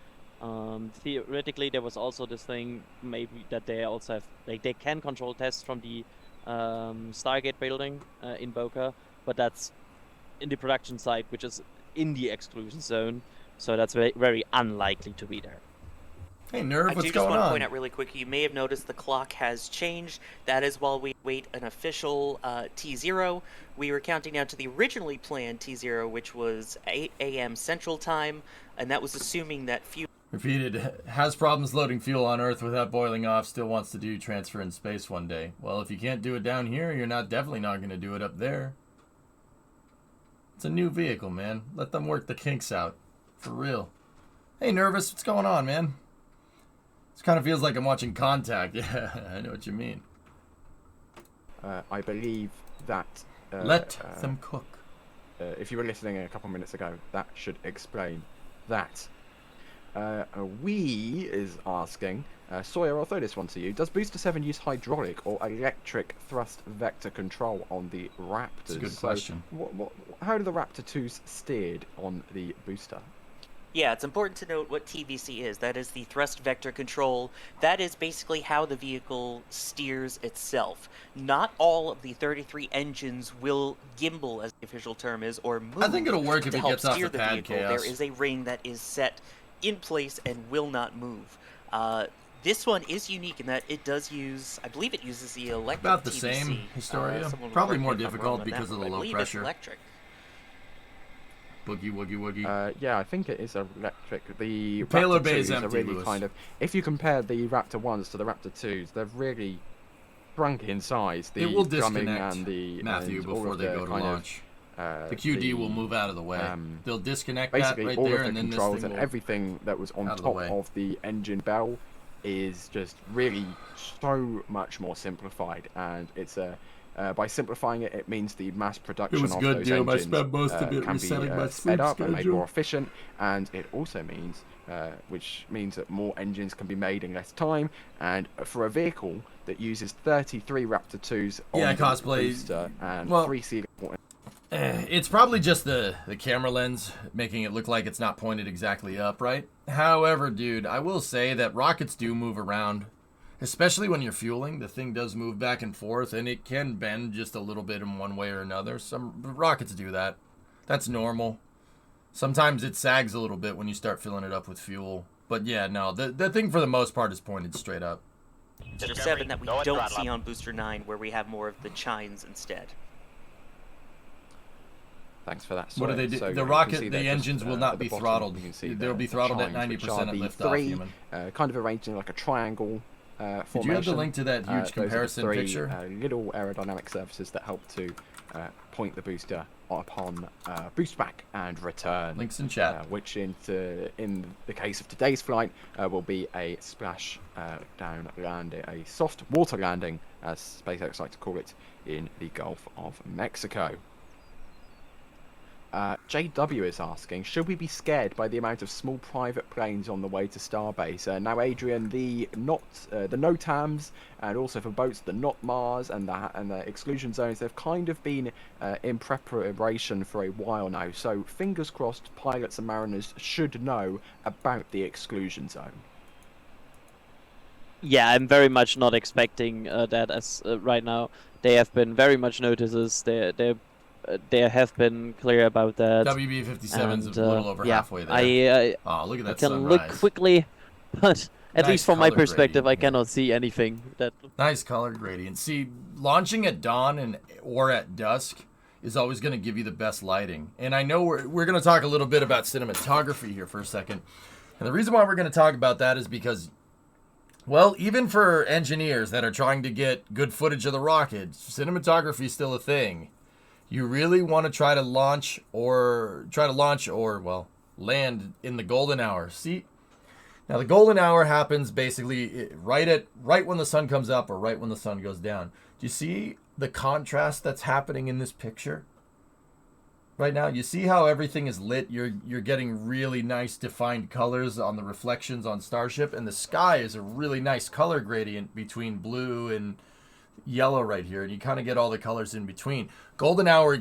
Theoretically, there was also this thing maybe that they also have, like, they can control tests from the Stargate building in Boca, but that's in the production site, which is in the exclusion zone, so that's very, very unlikely to be there. Hey, Nerve, what's going on? I do just want to point out really quick, you may have noticed the clock has changed. That is while we wait an official T0. We were counting down to the originally planned T0, which was 8 a.m. Central Time, and that was assuming that fuel... Repeated, has problems loading fuel on Earth without boiling off, still wants to do transfer in space one day. Well, if you can't do it down here, you're definitely not going to do it up there. It's a new vehicle, man. Let them work the kinks out. For real. Hey, Nervous, what's going on, man? This kind of feels like I'm watching Contact. Yeah, I know what you mean. I believe that... Let them cook. If you were listening a couple minutes ago, that should explain that. We is asking, Sawyer, I'll throw this one to you. Does Booster 7 use hydraulic or electric thrust vector control on the Raptors? That's a good question. How do the Raptor 2s steered on the booster? Yeah, it's important to note what TVC is. That is the thrust vector control. That is basically how the vehicle steers itself. Not all of the 33 engines will gimbal, as the official term is, or move. I think it'll work if it gets off the pad, Chaos. There is a ring that is set in place and will not move. This one is unique in that it does use, I believe it uses the electric about the TVC. Same, Historia. Probably more difficult because of the low pressure. Electric. Boogie woogie woogie. Yeah, I think it is electric. The payload Raptor bay 2s is empty, are really Lewis. kind of. If you compare the Raptor 1s to the Raptor 2s, they're really shrunk in size. The it will drumming disconnect and the Matthew and all before of they the go to kind of, launch. The QD will move out of the way. They'll disconnect that basically right all there, of the and then controls this thing and will everything that was on out of the top way. of the engine bell is just really so much more simplified, and it's a. By simplifying it, it means the mass production of those engines I spent most of it can resetting be my sped sleep up and made schedule. more efficient, and it also means, which means that more engines can be made in less time, and for a vehicle that uses 33 Raptor 2s on the cosplay. booster and 3 Sea Level. It's probably just the camera lens making it look like it's not pointed exactly up, right? However, dude, I will say that rockets do move around. Especially when you're fueling, the thing does move back and forth, and it can bend just a little bit in one way or another. Some rockets do that. That's normal. Sometimes it sags a little bit when you start filling it up with fuel. But yeah, no, the thing for the most part is pointed straight up. Booster 7 that we don't see on Booster 9, where we have more of the chines instead. Thanks for that. What do they do? So the rocket, the engines will not be throttled. They'll be throttled at 90% at liftoff, human. Kind of arranged in like a triangle formation. Did you have the link to that huge comparison three, picture? Little aerodynamic surfaces that help to point the booster upon boost back and return. Links in chat. Which in the case of today's flight will be a splash down landing, a soft water landing, as SpaceX like to call it, in the Gulf of Mexico. JW is asking, should we be scared by the amount of small private planes on the way to Starbase? Now, Adrian, the NOTAMs, and also for boats, the NOTMARs and the exclusion zones, they've kind of been in preparation for a while now. So, fingers crossed, pilots and mariners should know about the exclusion zone. Yeah, I'm very much not expecting that as right now. They have been very much notices. They have been clear about that. WB-57 is a little over halfway there. Oh, look at that I can sunrise. look quickly, but at Nice least from my color perspective, gradient. I cannot see anything. That Nice color gradient. See, launching at dawn or at dusk is always going to give you the best lighting. And I know we're going to talk a little bit about cinematography here for a second. And the reason why we're going to talk about that is because, well, even for engineers that are trying to get good footage of the rocket, cinematography is still a thing. You really want to try to launch or well, land in the golden hour. See, now the golden hour happens basically right when the sun comes up or right when the sun goes down. Do you see the contrast that's happening in this picture right now? You see how everything is lit? You're getting really nice defined colors on the reflections on Starship, and the sky is a really nice color gradient between blue and yellow right here, and you kind of get all the colors in between. Golden hour,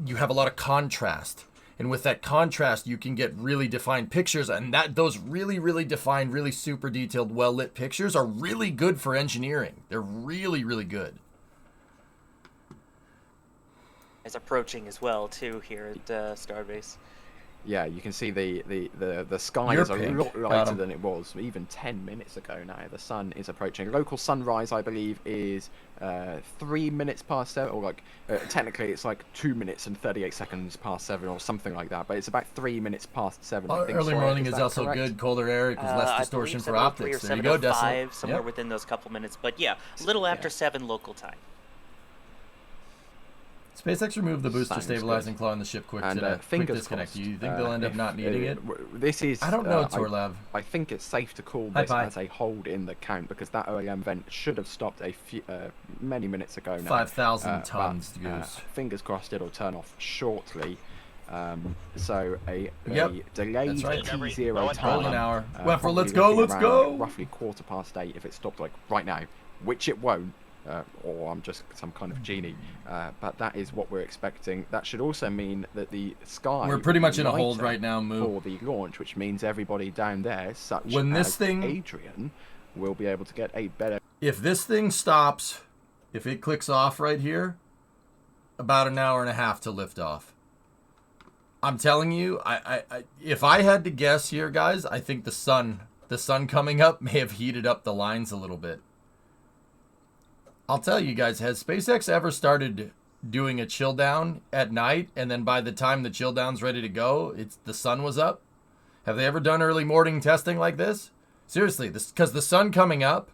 you have a lot of contrast, and with that contrast you can get really defined pictures, and those really defined, really super detailed, well lit pictures are really good for engineering. They're really good. It's approaching as well too here at Starbase. Yeah, you can see the sky You're is a pink. lot lighter than it was even 10 minutes ago now. The sun is approaching. Local sunrise, I believe, is 3 minutes past 7, or like technically it's like 2 minutes and 38 seconds past 7 or something like that, but it's about 3 minutes past 7. I think. Early morning is also correct? good. Colder air equals less distortion for 7:03 optics. or There you go, 7:05, Decimal. somewhere Yep. within those couple minutes. But yeah, a little after 7 local time. SpaceX removed the booster Sounds stabilizing good. claw in the ship quick And quick fingers disconnect. crossed, Do you think they'll end up not needing it? This is. I don't know, Torlev. I think it's safe to call Hi, this bye. as a hold in the count because that OEM vent should have stopped many minutes ago now. 5,000 tons, but, Goose. fingers crossed it'll turn off shortly. So a Yep, delayed that's right. T0 time. Golden hour. Weffer, probably let's go, looking let's around go. Roughly 8:15 if it stopped like right now, which it won't. Or I'm just some kind of genie, but that is what we're expecting. That should also mean that the sky. We're pretty will much be in a hold lighter right now, Moo. for the launch, which means everybody down there, such When this as thing- Adrian, will be able to get a better. If this thing stops, if it clicks off right here, about an hour and a half to lift off. I'm telling you, I if I had to guess here, guys, I think the sun coming up may have heated up the lines a little bit. I'll tell you guys, has SpaceX ever started doing a chill down at night, and then by the time the chill down's ready to go, the sun was up? Have they ever done early morning testing like this? Seriously, because the sun coming up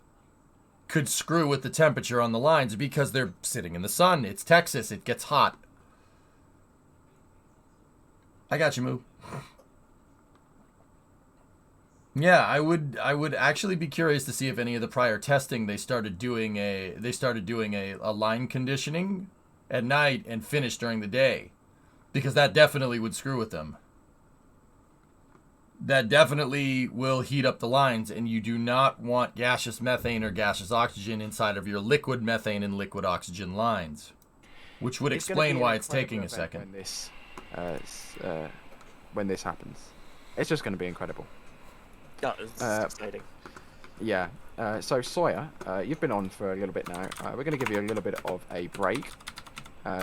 could screw with the temperature on the lines because they're sitting in the sun. It's Texas. It gets hot. I got you, Moo. Yeah, I would actually be curious to see if any of the prior testing they started doing a line conditioning at night and finished during the day, because that definitely would screw with them. That definitely will heat up the lines, and you do not want gaseous methane or gaseous oxygen inside of your liquid methane and liquid oxygen lines, which would It's gonna be explain an why it's incredible taking a event second. When this happens, it's just going to be incredible. Oh, it's exciting. Yeah. So Sawyer, you've been on for a little bit now. We're going to give you a little bit of a break.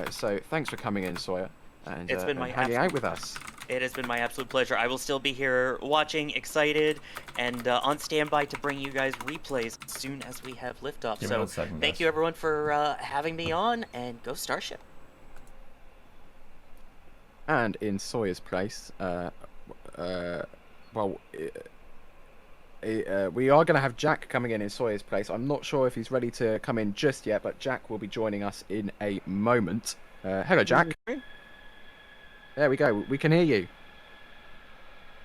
So thanks for coming in, Sawyer, and It's been my hanging out with us. It has been my absolute pleasure. I will still be here watching, excited, and on standby to bring you guys replays as soon as we have liftoff. Give me So 1 second, thank guys. you everyone for having me on, and go Starship. And in Sawyer's place, we are going to have Jack coming in Sawyer's place. I'm not sure if he's ready to come in just yet, but Jack will be joining us in a moment. Hello, Jack. There we go. We can hear you.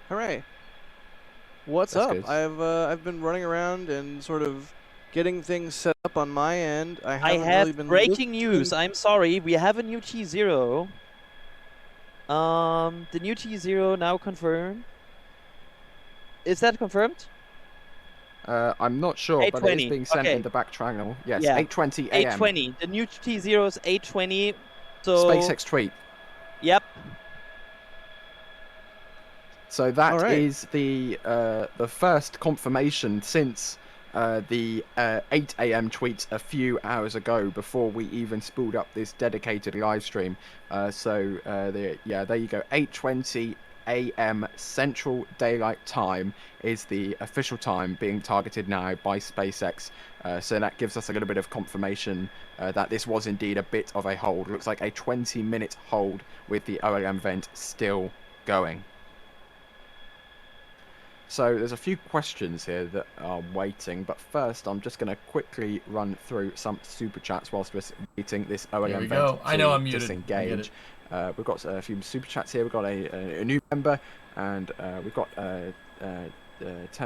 Hooray! What's That's up? good. I've been running around and sort of getting things set up on my end. I I haven't have really been breaking listening- news. I'm sorry. We have a new T0. The new T0 now confirmed. Is that confirmed? I'm not sure, but it is 8:20, being sent okay. in the back channel. Yes, Yeah. 8:20 a.m. 8:20. The new T0 is 8:20. So SpaceX tweet. Yep. So that All right. is the first confirmation since the 8 a.m. tweet a few hours ago, before we even spooled up this dedicated live stream. There you go. 8:20 a.m. Central Daylight Time is the official time being targeted now by SpaceX. So that gives us a little bit of confirmation that this was indeed a bit of a hold. It looks like a 20-minute hold with the OLM vent still going. So there's a few questions here that are waiting, but first I'm just going to quickly run through some super chats whilst we're waiting this OLM Here we vent go. I know to I'm muted. disengage. We've got a few super chats here. We've got a new member, and we've got 10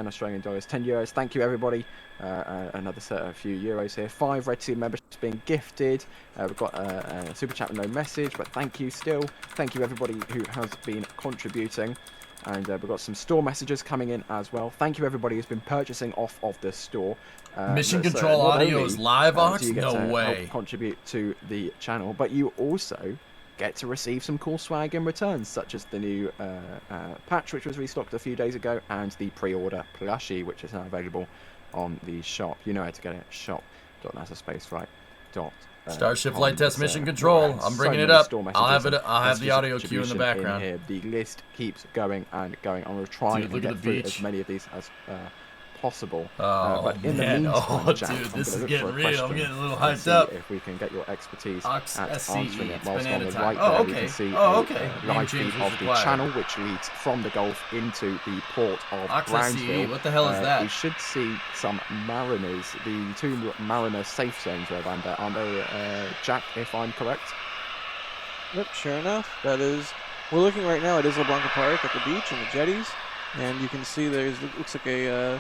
Australian dollars, 10 euros. Thank you, everybody. Another a few euros here. 5 Red Team memberships being gifted. We've got a super chat with no message, but thank you still. Thank you, everybody who has been contributing. And we've got some store messages coming in as well. Thank you, everybody who's been purchasing off of the store. Mission Control not Audio only, is live, Ox? do you get No to way. help contribute to the channel, but you also get to receive some cool swag in return, such as the new patch, which was restocked a few days ago, and the pre-order plushie, which is now available on the shop. You know how to get it. shop.nasaspaceflight.com. Starship Flight Test Mission Control. I'm bringing it up. I'll have it. I'll have the audio cue in the background. Here. The list keeps going and going. I'm going to try and get through as many of these as possible. But in the meantime, Jack, dude, I'm this is gonna look getting for a real. I'm question getting a little and hyped see up. if we can get your expertise Ox at SCE, answering it. it's Whilst on banana the time. right Oh, there, okay. you can see Oh, a okay. live Name feed change of was the required. channel, which leads from the Gulf into the port of Ox Brownsville. SCE, what the hell is that? We should see some mariners. The 2 mariner safe zones are around there, aren't they, Jack, if I'm correct? Yep, sure enough. That is. We're looking right now at Isla Blanca Park at the beach and the jetties, and you can see there's looks like a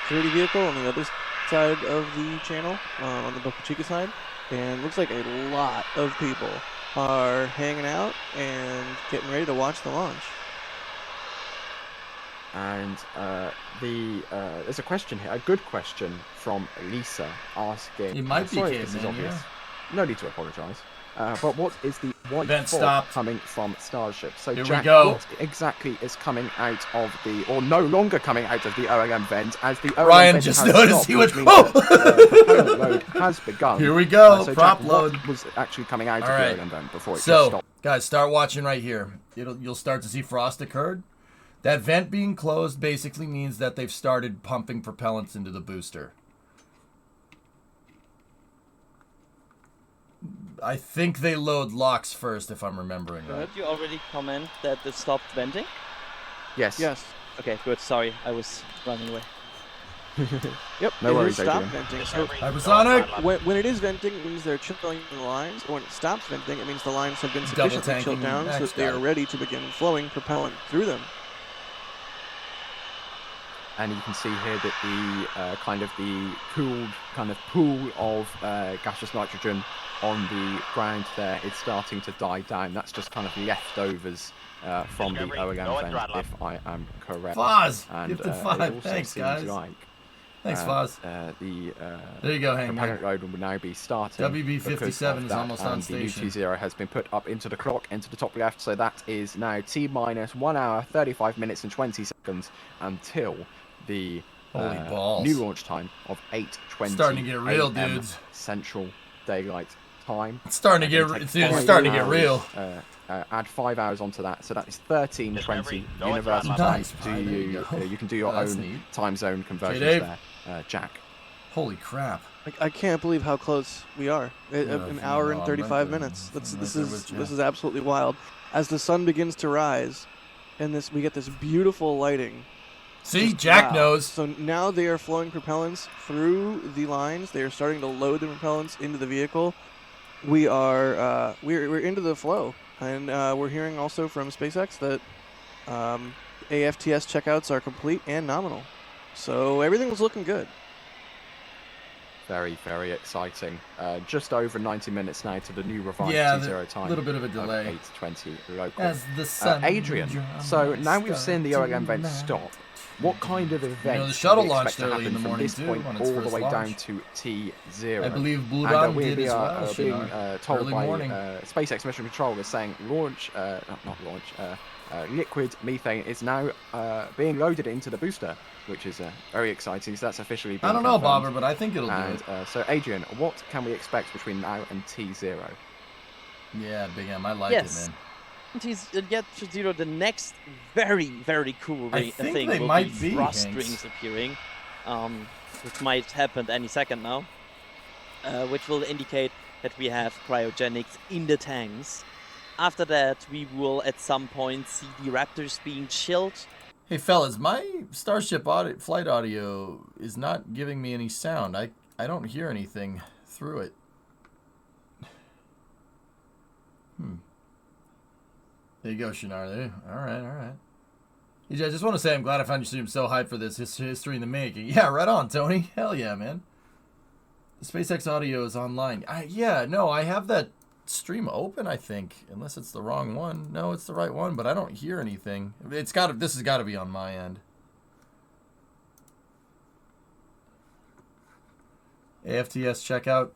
security vehicle on the other side of the channel, on the Boca Chica side, and looks like a lot of people are hanging out and getting ready to watch the launch. And there's a question here, a good question from Lisa asking. It might be sorry if this is caveman, obvious. yeah. No need to apologise. But what is the white Vent fog stop. coming from Starship? So Here we Jack, go. what exactly is coming out of the, or no longer coming out of the OLM vent, as the OLM Ryan vent just has noticed stopped, he which went, means "Oh!" that, propellant load has begun. Here we go, So prop Jack, load. what was actually coming out All of right. the OLM vent before it just So, stopped? guys, start watching right here. You'll start to see frost occurred. That vent being closed basically means that they've started pumping propellants into the booster. I think they load locks first, if I'm remembering right. Did you already comment that it stopped venting? Yes. Yes. Okay, good. Sorry, I was running away. Yep. No it worries, has stopped Adrian. venting. So Hypersonic! when it is venting, it means they're chilling the lines. When it stops venting, it means the lines have been Double sufficiently chilled tanking, down so Max that they got are it. ready to begin flowing propellant through them. And you can see here that the kind of the cooled kind of pool of gaseous nitrogen on the ground there is starting to die down. That's just kind of leftovers from the OLM vent, if I am correct. Foz! And Gifted it 5. also Thanks, seems guys. like Thanks, Foz. There you go, Hangman. propellant load will now be starting. WB57 because of is that, almost on and the new station. T0 has been put up into the clock, into the top left, so that is now T-minus 1 hour, 35 minutes and 20 seconds until the Holy balls. new launch time of 8:20 Starting to get real, AM dudes. Central Daylight Time. It's starting to Gonna get, take it's 5 starting to get hours, real. Add 5 hours onto that, so that is 13:20 Universal Nice, Time. Pi, there you go. You can do your Oh, that's own neat. time zone conversions Dave. there, Jack. Holy crap. I can't believe how close we are. An hour and I'm 35 right there. minutes. I'm This right there is with you. this is absolutely wild. As the sun begins to rise, and we get this beautiful lighting. See, Just Jack wow. knows. So now they are flowing propellants through the lines. They are starting to load the propellants into the vehicle. we're into the flow, and we're hearing also from SpaceX that AFTS checkouts are complete and nominal. So everything was looking good. Very, very exciting. Just over 90 minutes now to the new revised Yeah, T0 time. a little bit of a delay. 8:20 local. As the sun Adrian, so now we've seen the OLM event stop. What kind of event the shuttle do we expect launched to early in happen the morning from this too, point on its all the first way launch. down to T0? I believe And Buran we did as are well, being Shinar. told Early by morning. SpaceX Mission Control is saying liquid methane is now being loaded into the booster, which is very exciting. So that's officially been I don't know, confirmed. Bobber, but I think it'll do And it. so, Adrian, what can we expect between now and T0? Yeah, Big M, I like Yes. it, man. Get to zero. The next very, very cool I think thing they will might be be, frost Hanks. rings appearing, which might happen any second now, which will indicate that we have cryogenics in the tanks. After that, we will at some point see the Raptors being chilled. Hey, fellas, my Starship flight audio is not giving me any sound. I don't hear anything through it. There you go, Shinar. There. All right. I just want to say I'm glad I found your stream so hyped for this history in the making. Yeah, right on, Tony. Hell yeah, man. The SpaceX audio is online. I have that stream open, I think, unless it's the wrong one. No, it's the right one, but I don't hear anything. This has got to be on my end. AFTS checkout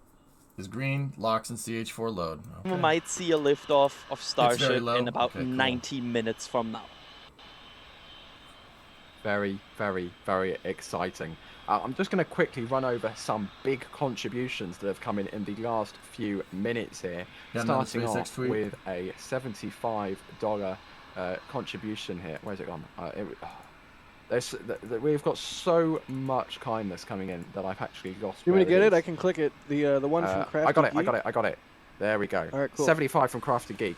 is green. Locks and CH4 load. Okay. We might see a liftoff of Starship low. in about Okay, cool. 90 minutes from now. Very, very, very exciting. I'm just going to quickly run over some big contributions that have come in the last few minutes here. Yeah, another starting SpaceX off tweet. with a $75 contribution here. Where's it gone? We've got so much kindness coming in that I've actually lost. You want me to where get it? is. I can click it. The one from Crafty I got it. Geek. I got it. There we go. All right, cool. 75 from Crafty Geek.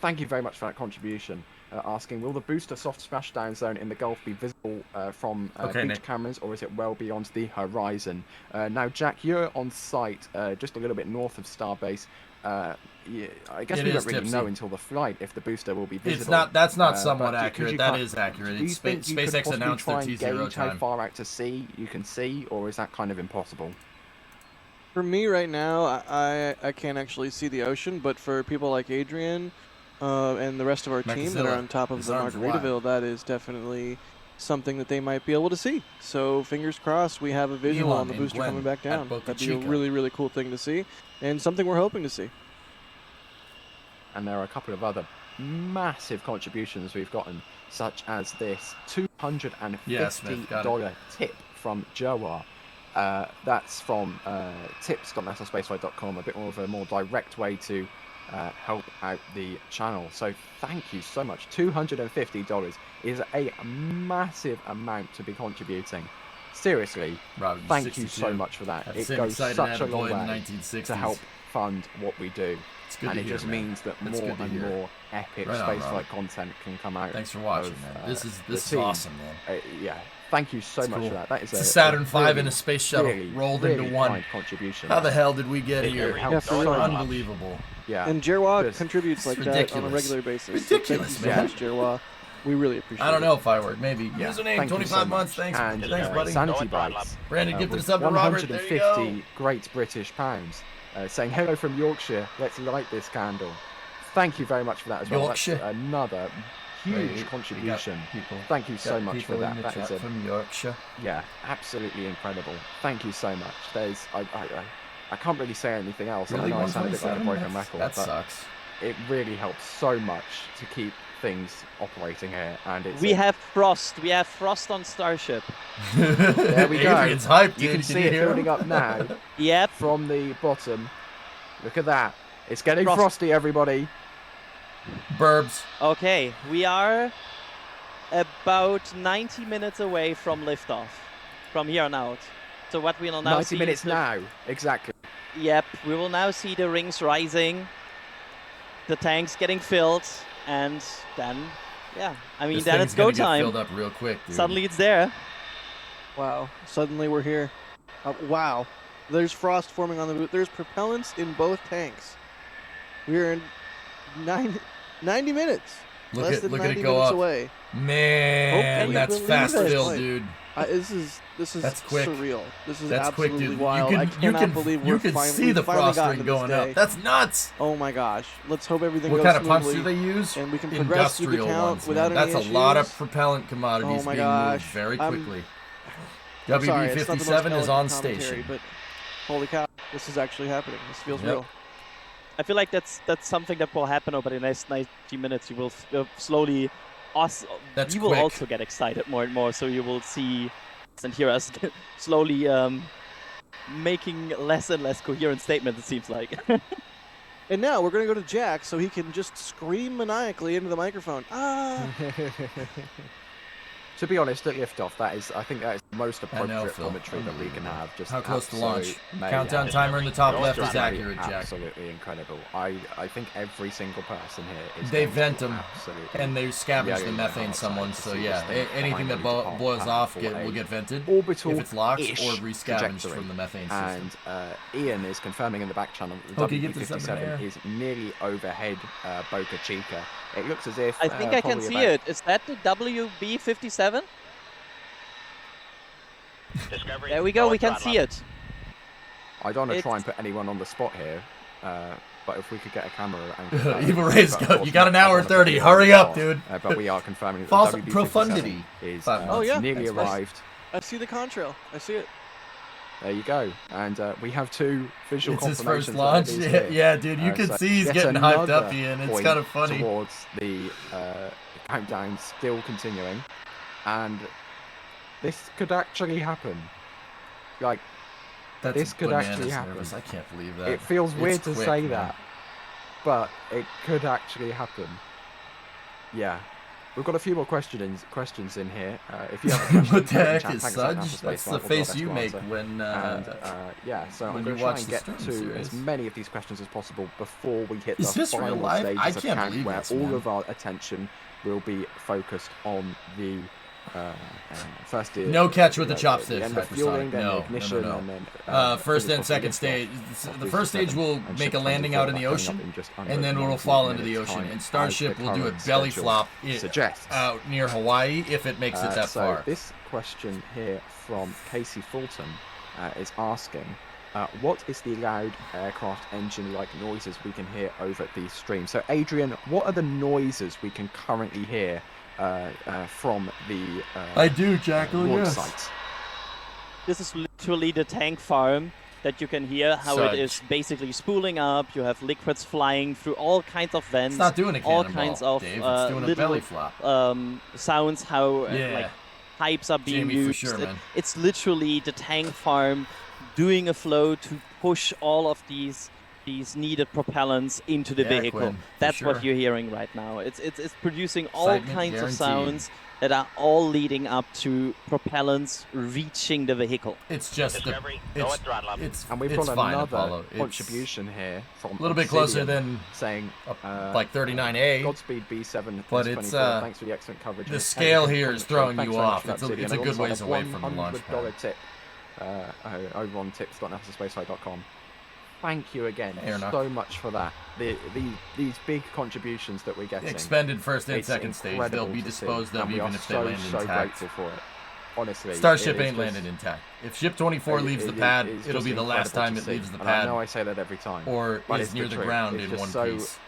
Thank you very much for that contribution. Asking, will the booster soft splashdown zone in the Gulf be visible from Okay, beach Nick. cameras, or is it well beyond the horizon? Now, Jack, you're on site just a little bit north of Starbase. Yeah, I guess It we is don't really tipsy. know until the flight if the booster will be visible. It's not. That's not but somewhat could accurate. you That kind- is accurate. Do you It's think you could SpaceX possibly announced their try and T0 gauge how time. far out to sea you can see, or is that kind of impossible? For me right now, I can't actually see the ocean, but for people like Adrian and the rest of our team that are Mechazilla. on top of His the arms wide. Margaritaville, that is definitely something that they might be able to see. So fingers crossed we have a visual Elon on the and booster Gwen coming back at down. Boca That'd be a Chica. really, really cool thing to see, and something we're hoping to see. And there are a couple of other massive contributions we've gotten, such as this $250 Yes, Smith, got it. tip from Jawar. That's from tips.nasaspaceflight.com, a bit more of a more direct way to help out the channel. So thank you so much. $250 is a massive amount to be contributing. Seriously, Rob, thank you 62. so much for that. That It same goes excited such had a a boy long in the way 1960s. to help fund what we do. It's good And to it hear, just man. means that That's more good to and hear. more epic Right on, spaceflight Rob. content can come out. Thanks for watching, of, man. This the is team. awesome, man. Yeah, thank you so It's much cool. for that. That is It's a Saturn V really, in a space shuttle really, rolled really into one. kind contribution. How the hell did we get It here? helps for so real. much. Unbelievable. Yeah, And Jerwa just- contributes like it's that on a ridiculous. regular basis. Ridiculous, so thank man. you so much, Jerwa. We really appreciate it. I don't know if I were. Maybe. Yeah, Username, thank you 25 so months. much. Thanks. And Thanks, buddy. Santibites, Brandon, gifted with us up to Robert. There you 150 go. great British pounds, saying hello from Yorkshire. Let's light this candle. Thank you very much for that as well. Yorkshire. That's another Right, huge we got contribution. people. Thank you so Got much for people that. in the That is chat a from Yorkshire. yeah, absolutely incredible. Thank you so much. There's I can't really say anything else. Really, I know I sound a bit like a 127? broken record, That but sucks. it really helps so much to keep things operating here, and it's We have frost. We have frost on Starship. there we go. Adrian's hyped, You dude. can see you it hear building him? up now Yep. from the bottom. Look at that. It's getting Frost. frosty, everybody. Burbs. Okay, we are about 90 minutes away from liftoff, from here on out. So what we will now 90 see minutes is the- now. Exactly. Yep, we will now see the rings rising, the tanks getting filled, and then, yeah, I mean, This then thing's it's go gonna get time. filled up real quick, dude. Suddenly it's there. Wow. Suddenly we're here. Wow. There's frost forming on the boot. There's propellants in both tanks. We're in 90 minutes. Look less than at 90 it go minutes up. away. Man, Can that's you fast believe it? fill, dude. This is That's quick. surreal. This is That's quick, absolutely dude. wild. I cannot believe you we're can finally, see the finally frost gotten ring to this going day. up. That's nuts. Oh my gosh. Let's hope everything What goes kind of pumps smoothly, do they use? and we can progress through the Industrial count ones, without man. any That's a lot of issues. propellant commodities Oh my being gosh. moved very quickly. I'm sorry, it's not the most WB-57 is elegant on commentary, station. But holy cow, this is actually happening. This feels Yep. real. I feel like that's something that will happen over the next 90 minutes. You will slowly, That's you will quick. also get excited more and more. So you will see and hear us slowly making less and less coherent statements. It seems like. And now we're going to go to Jack so he can just scream maniacally into the microphone. Ah! To be honest, at liftoff, I think that is the most I know, appropriate Phil. commentary that we can have. Just How close to absolute launch? mayhem. Countdown timer in the top left is Absolutely accurate, Jack. Absolutely incredible. I think every single person here is. They going to vent be them, absolutely and they scavenge the yelling methane their someone. hearts out So to see yeah, this thing anything that finally boils depart off for will a get vented. orbital If it's locked or ish re-scavenged trajectory. from the methane system. And Ian is confirming in the back channel that the Okay, get this up in the air. WB-57 is nearly overhead Boca Chica. It looks as if I think I can probably see about it. Is that the WB-57? Discovery. There we go. We can throttle see up. it. I don't want to It's- try and put anyone on the spot here, but if we could get a camera and Evil Ray's but of go. course You got not, an I don't hour wanna put 30. anyone on Hurry the up, spot, dude. but we are confirming that False the WB-57 profundity. is Oh, yeah. nearly That's right. arrived. I see the contrail. I see it. There you go. And we have two visual It's his confirmations. first that launch. it is Yeah, here. yeah, dude. You can So see he's yet getting hyped up, another Ian. It's point kind of funny. Towards the countdown still continuing, and this could actually happen. Like, That's this could bananas actually happen. nervous. I can't believe that. It feels It's weird to quick, say man. that, but it could actually happen. Yeah. We've got a few more questions in here. If you have a question, What the put it in heck chat, is tag us out, Sudge? Space That's Flight, the we'll do our face best you to make answer. when yeah, so I'm when going you to try watch and the get stream to series. as many of these questions as possible before we hit Is the this real final life? stages I of can't camp, believe where this, all man. of our attention will be focused on the first No catch with the chopsticks, end of hypersonic. fueling, then No, the no, ignition, no. and then First fingers and crossed second liftoff stage. of The first stage 57, will and make ship a landing transit out in the coming up ocean, in just under and then it'll 19 fall into the minutes' ocean. time, And as Starship the will do a current belly schedule flop suggests. out near Hawaii if it makes it that so far. this question here from Casey Fulton is asking, what is the loud aircraft engine-like noises we can hear over the stream? So Adrian, what are the noises we can currently hear from the I do, Jackal, launch yes. site? This is literally the tank farm that you can hear how Sudge. it is basically spooling up. You have liquids flying through all kinds of vents. It's not doing a all cannonball, kinds of Dave. It's doing a little belly flop. sounds how Yeah. like pipes are being Jamie, for used. sure, man. It's literally the tank farm doing a flow to push all of these needed propellants into the Yeah, vehicle. Quinn, for That's sure. what you're hearing right now. It's producing all Excitement kinds of guaranteed. sounds that are all leading up to propellants reaching the vehicle. It's just the, Discovery. Go it's, at throttle up. it's, And we've it's got fine, another Apollo. It's contribution here from a little bit closer Obsidian than saying like 39A. Godspeed B7 But S24. it's, Thanks for the excellent coverage. the And scale thank here you is for the throwing thanks you very much off. for It's a Obsidian. good Alongside ways a away from the launch $100 pad. tip over on tips.nasasspaceflight.com. Thank you again Fair enough. so much for that. These big contributions that we're getting. Expended first and It's second stage. incredible They'll be to see, disposed of and we even are if they so, land so intact. grateful for it. Honestly, Starship it is ain't just- landed intact. If Ship 24 leaves the pad, it's it'll just be the last incredible time to it see. leaves the And I know pad I say that every time. or but is it's near the truth. ground It's in just one so, piece.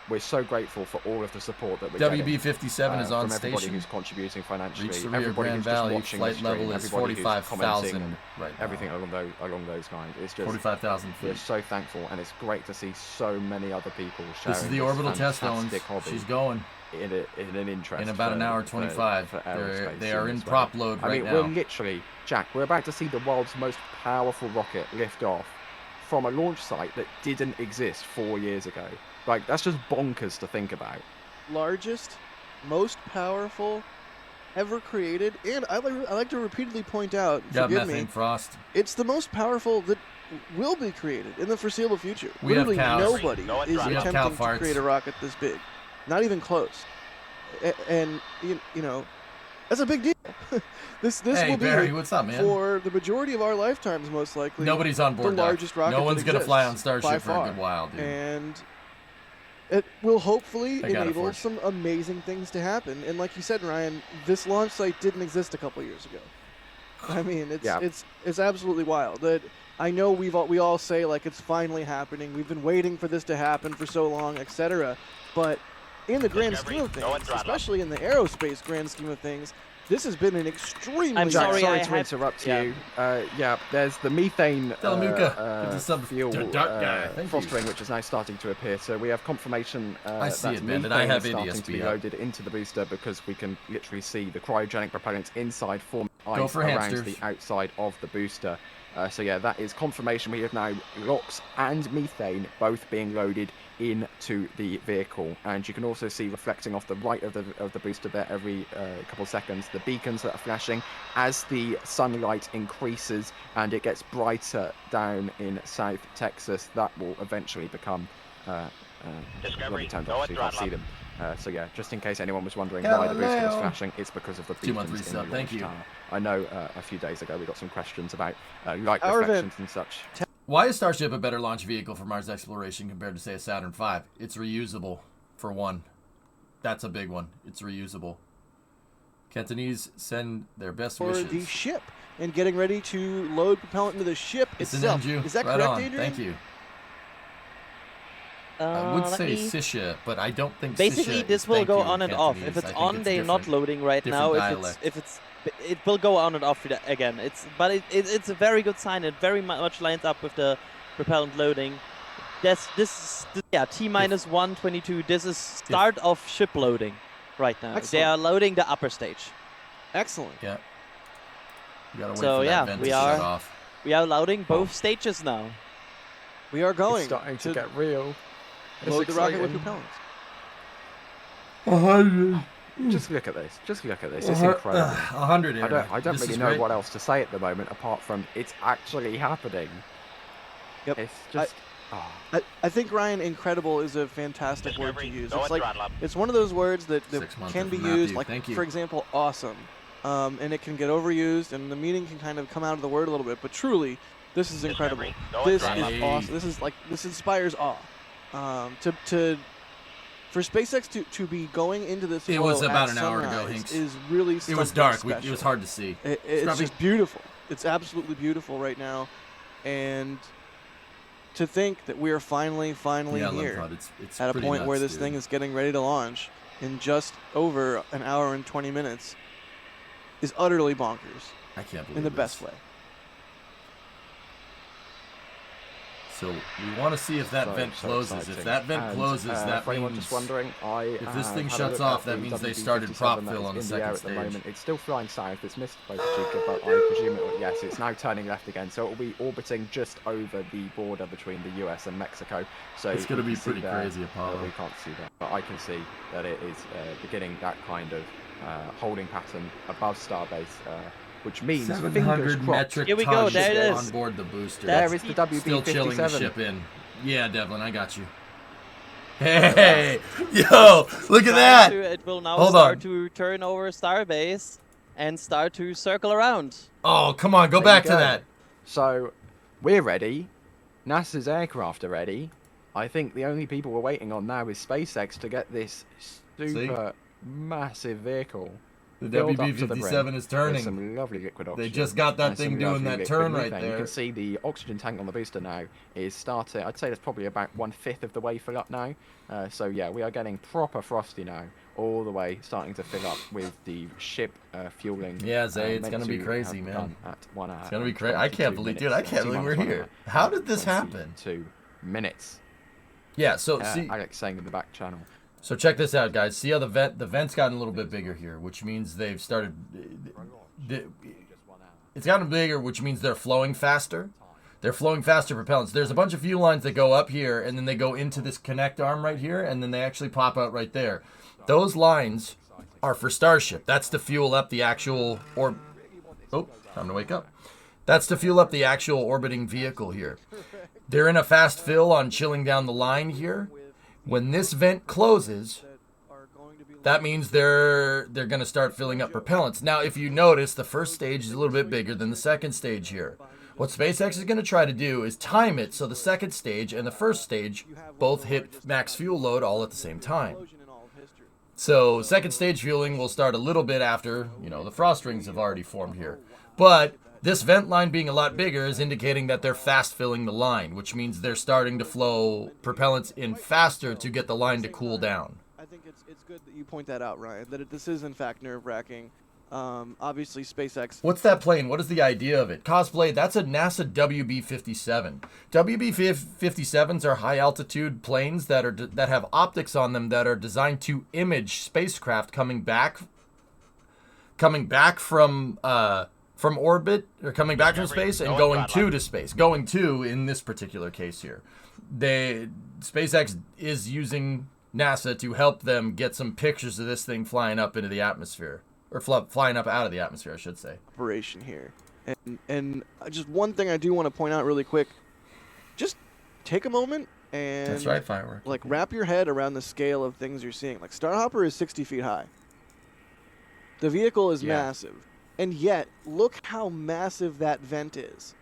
We're so grateful for all of the support that we're getting. WB-57 is on from everybody station. who's contributing financially. Reach the Rio everybody Grande who's just Valley. watching Flight the stream, level is everybody who's commenting 45,000 and right now. everything along those lines. It's just 45,000 we're feet. so thankful, and it's great to see so many other people sharing This is the orbital test fantastic zones. hobby She's going. in an interest In about an hour 25. for They aerospace are in as well. prop load I right mean, we're now. literally, Jack, we're about to see the world's most powerful rocket lift off from a launch site that didn't exist 4 years ago. Like, that's just bonkers to think about. Largest, most powerful ever created, and I like to repeatedly point out, Got forgive methane me, frost. it's the most powerful that will be created in the foreseeable future. We have Literally cows. nobody is We have cow attempting to farts. create a rocket this big. Not even close. And, you know, That's a big deal. this Hey, will be Barry, what's up, man? for the majority of our lifetimes, most likely. Nobody's on board, the Doc. largest rocket. No one's going to fly on Starship by for a far. good while, dude. And it will hopefully I got it enable for you. some amazing things to happen. And like you said, Ryan, this launch site didn't exist a couple years ago. I mean, it's absolutely wild. That I know we all say like it's finally happening. We've been waiting for this to happen for so long, etc. But in the grand scheme of things, especially in the aerospace grand scheme of things, this has been an extremely. I'm Jack, sorry, sorry I to had- interrupt yeah. you. Yeah, there's the methane fuel Thank fostering, which is now starting to appear. So we have confirmation I see that it, man, methane and I have is starting ADSB to be up. loaded into the booster because we can literally see the cryogenic propellants inside forming Go ice for around hamsters. the outside of the booster. So yeah, that is confirmation. We have now LOX and methane both being loaded into the vehicle, and you can also see reflecting off the right of the booster there every couple seconds the beacons that are flashing as the sunlight increases and it gets brighter down in South Texas. That will eventually become Discovery, turned go off, at so you can't throttle see them. So yeah, just in case anyone was wondering why the booster was Galileo. flashing, it's because of the beacons 213 in sub, the thank launch you. tower. I know a few days ago we got some questions about light Our reflections and such. Why is Starship a better launch vehicle for Mars exploration compared to, say, a Saturn V? It's reusable, for one. That's a big one. It's reusable. Cantonese send their best For wishes. the ship and getting ready to load propellant into the ship It's an itself. Enju. Is that right correct, on. Adrian? Thank you. I would Let say me- Sisha, but I don't think Basically, Sisha this is will thank go you on in and off. Cantonese. If it's I think on, they're not different. loading right different now. dialect. If it's, it will go on and off again. It's a very good sign. It very much lines up with the propellant loading. Yeah, T-122. This is start of ship loading right now. They Excellent. are loading the upper stage. Excellent. Yeah. You gotta wait So, for yeah, that vent we to are- shut off. We are loading both stages now. We are going It's starting to get real. It's load the rocket with exciting. propellants. 100. Just look at this. Just look at this. It's incredible. 100. I don't This really is know great. what else to say at the moment apart from it's actually happening. Yep. It's just. I think, Ryan, incredible is a fantastic word to Discovery, use. go It's at like throttle up. it's one of those words that 6 months can be from used, Matthew. like Thank you. for example, awesome, and it can get overused, and the meaning can kind of come out of the word a little bit. But truly, this is incredible. Discovery, go at This throttle is up. awesome. This inspires awe. For SpaceX to be going into this It was flow about at an hour ago, sunrise Hinks. is really It was something dark. special. It was hard to see. It's Scruffy. just beautiful. It's absolutely beautiful right now, and to think that we are finally Yeah, here Limprod, it's at a pretty point where nuts, this dude. thing is getting ready to launch in just over an hour and 20 minutes is utterly bonkers I can't believe in the this. best way. So we want to see if that vent closes. If exciting. that vent And, closes, that for anyone means just wondering, if this thing had a shuts look off, at that the means they WB-57 started prop that fill is on the in second air at stage. the moment. It's still flying south. It's missed by the Chica, but I presume yes, it's now turning left again. So it will be orbiting just over the border between the US and Mexico. So It's gonna you be can see pretty there, crazy, Apollo. we can't see that, but I can see that it is beginning that kind of holding pattern above Starbase. Which means, fingers 700 crossed, metric Here we go, tons there it is. on board the booster. That's there is the WB-57. Still chilling the ship in. Yeah, Devlin, I got you. Hey, yo, look at that. It will now Hold start on. to turn over Starbase and start to circle around. Oh, come on, go There you back to go. that. So, we're ready. NASA's aircraft are ready. I think the only people we're waiting on now is SpaceX to get this super massive vehicle. The filled up to the WB-57 brim is with turning. some lovely liquid oxygen. They just got that and some thing doing lovely that liquid turn right methane. You there. can see the oxygen tank on the booster now is starting. I'd say that's probably about 1/5 of the way full up now. So yeah, we are getting proper frosty now, all the way starting to fill up with the ship fueling. Yeah, Zay, it's meant gonna be to crazy, have man. begun At 1 hour It's gonna be and crazy. I can't 22 believe, dude. minutes. I can't believe we're here. How did this happen? 2 minutes. Yeah. So see, Alex saying in the back channel. so check this out, guys. See how the vent's gotten a little bit bigger here, which means they've started. It's gotten bigger, which means they're flowing faster. They're flowing faster propellants. There's a bunch of fuel lines that go up here, and then they go into this connect arm right here, and then they actually pop out right there. Those lines are for Starship. That's to fuel up the actual Oh, time to wake up. That's to fuel up the actual orbiting vehicle here. They're in a fast fill on chilling down the line here. When this vent closes, that means they're going to start filling up propellants. Now, if you notice, the first stage is a little bit bigger than the second stage here. What SpaceX is going to try to do is time it so the second stage and the first stage both hit max fuel load all at the same time. So second stage fueling will start a little bit after, the frost rings have already formed here. But this vent line being a lot bigger is indicating that they're fast filling the line, which means they're starting to flow propellants in faster to get the line to cool down. I think it's good that you point that out, Ryan, that this is in fact nerve-wracking. Obviously, SpaceX... What's that plane? What is the idea of it? Cosplay, that's a NASA WB-57. WB-57s are high-altitude planes that have optics on them that are designed to image spacecraft coming back from orbit, or coming back from space and going to space. Going to, in this particular case here. SpaceX is using NASA to help them get some pictures of this thing flying up into the atmosphere. Or flying up out of the atmosphere, I should say. Operation here. And just one thing I do want to point out really quick. Just take a moment and... That's right, firework. Like, wrap your head around the scale of things you're seeing. Like, Starhopper is 60 feet high. The vehicle is massive. And yet, look how massive that vent is.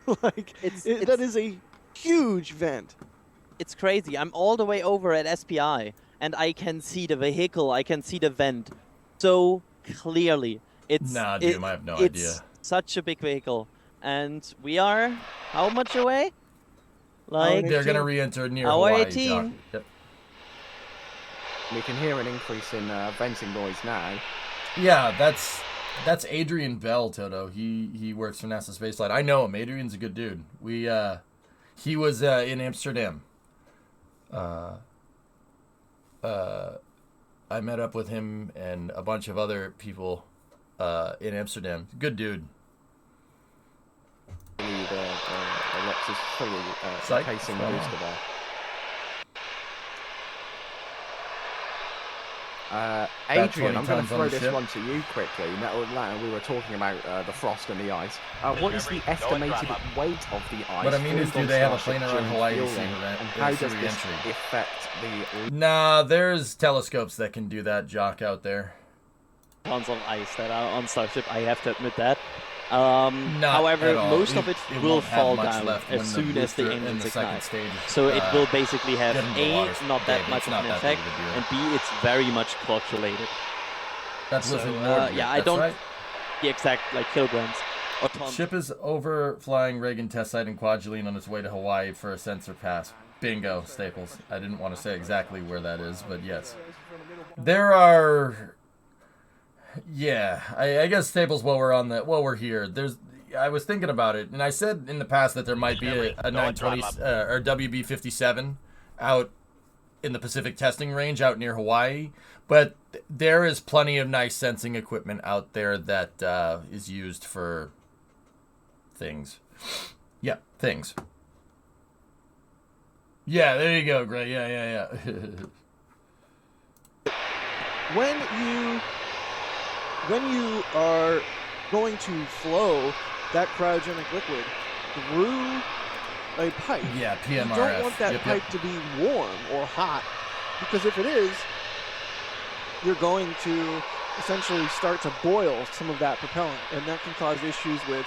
That is a huge vent. It's crazy. I'm all the way over at SPI, and I can see the vehicle. I can see the vent. So... clearly, I have no idea. It's such a big vehicle, and we are how much away? Like they're gonna re-enter near hour Hawaii. 18. Yep. We can hear an increase in venting noise now. Yeah, that's Adrian Bell, Toto. He works for NASA Spaceflight. I know him. Adrian's a good dude. He was in Amsterdam. I met up with him and a bunch of other people in Amsterdam. Good dude. Alexa's fully casing the booster there. Adrian, I'm going to throw this one to you quickly. Now, we were talking about the frost and the ice. What is the estimated weight of the ice? What I mean is, do they have a plane around Hawaii to see that? And how does this affect the... Nah, there's telescopes that can do that, Jock, out there. Tons of ice that are on Starship, I have to admit that. However, most of it will fall down as soon as the engines ignite. So it will basically have A, not that much of an effect, and B, it's very much calculated. That's so, yeah, I don't the exact kilograms or tons. Ship is overflying Reagan test site in Kwajalein on its way to Hawaii for a sensor pass. Bingo, Staples. I didn't want to say exactly where that is, but yes. There are... Yeah, I guess Staples. While we're here, I was thinking about it, and I said in the past that there might be a 920 or WB-57 out in the Pacific testing range out near Hawaii, but there is plenty of nice sensing equipment out there that is used for things. Yeah, things. Yeah, there you go, Gray. Yeah. When you are going to flow that cryogenic liquid through a pipe, PMRF. You don't want that pipe to be warm or hot, because if it is, you're going to essentially start to boil some of that propellant, and that can cause issues with,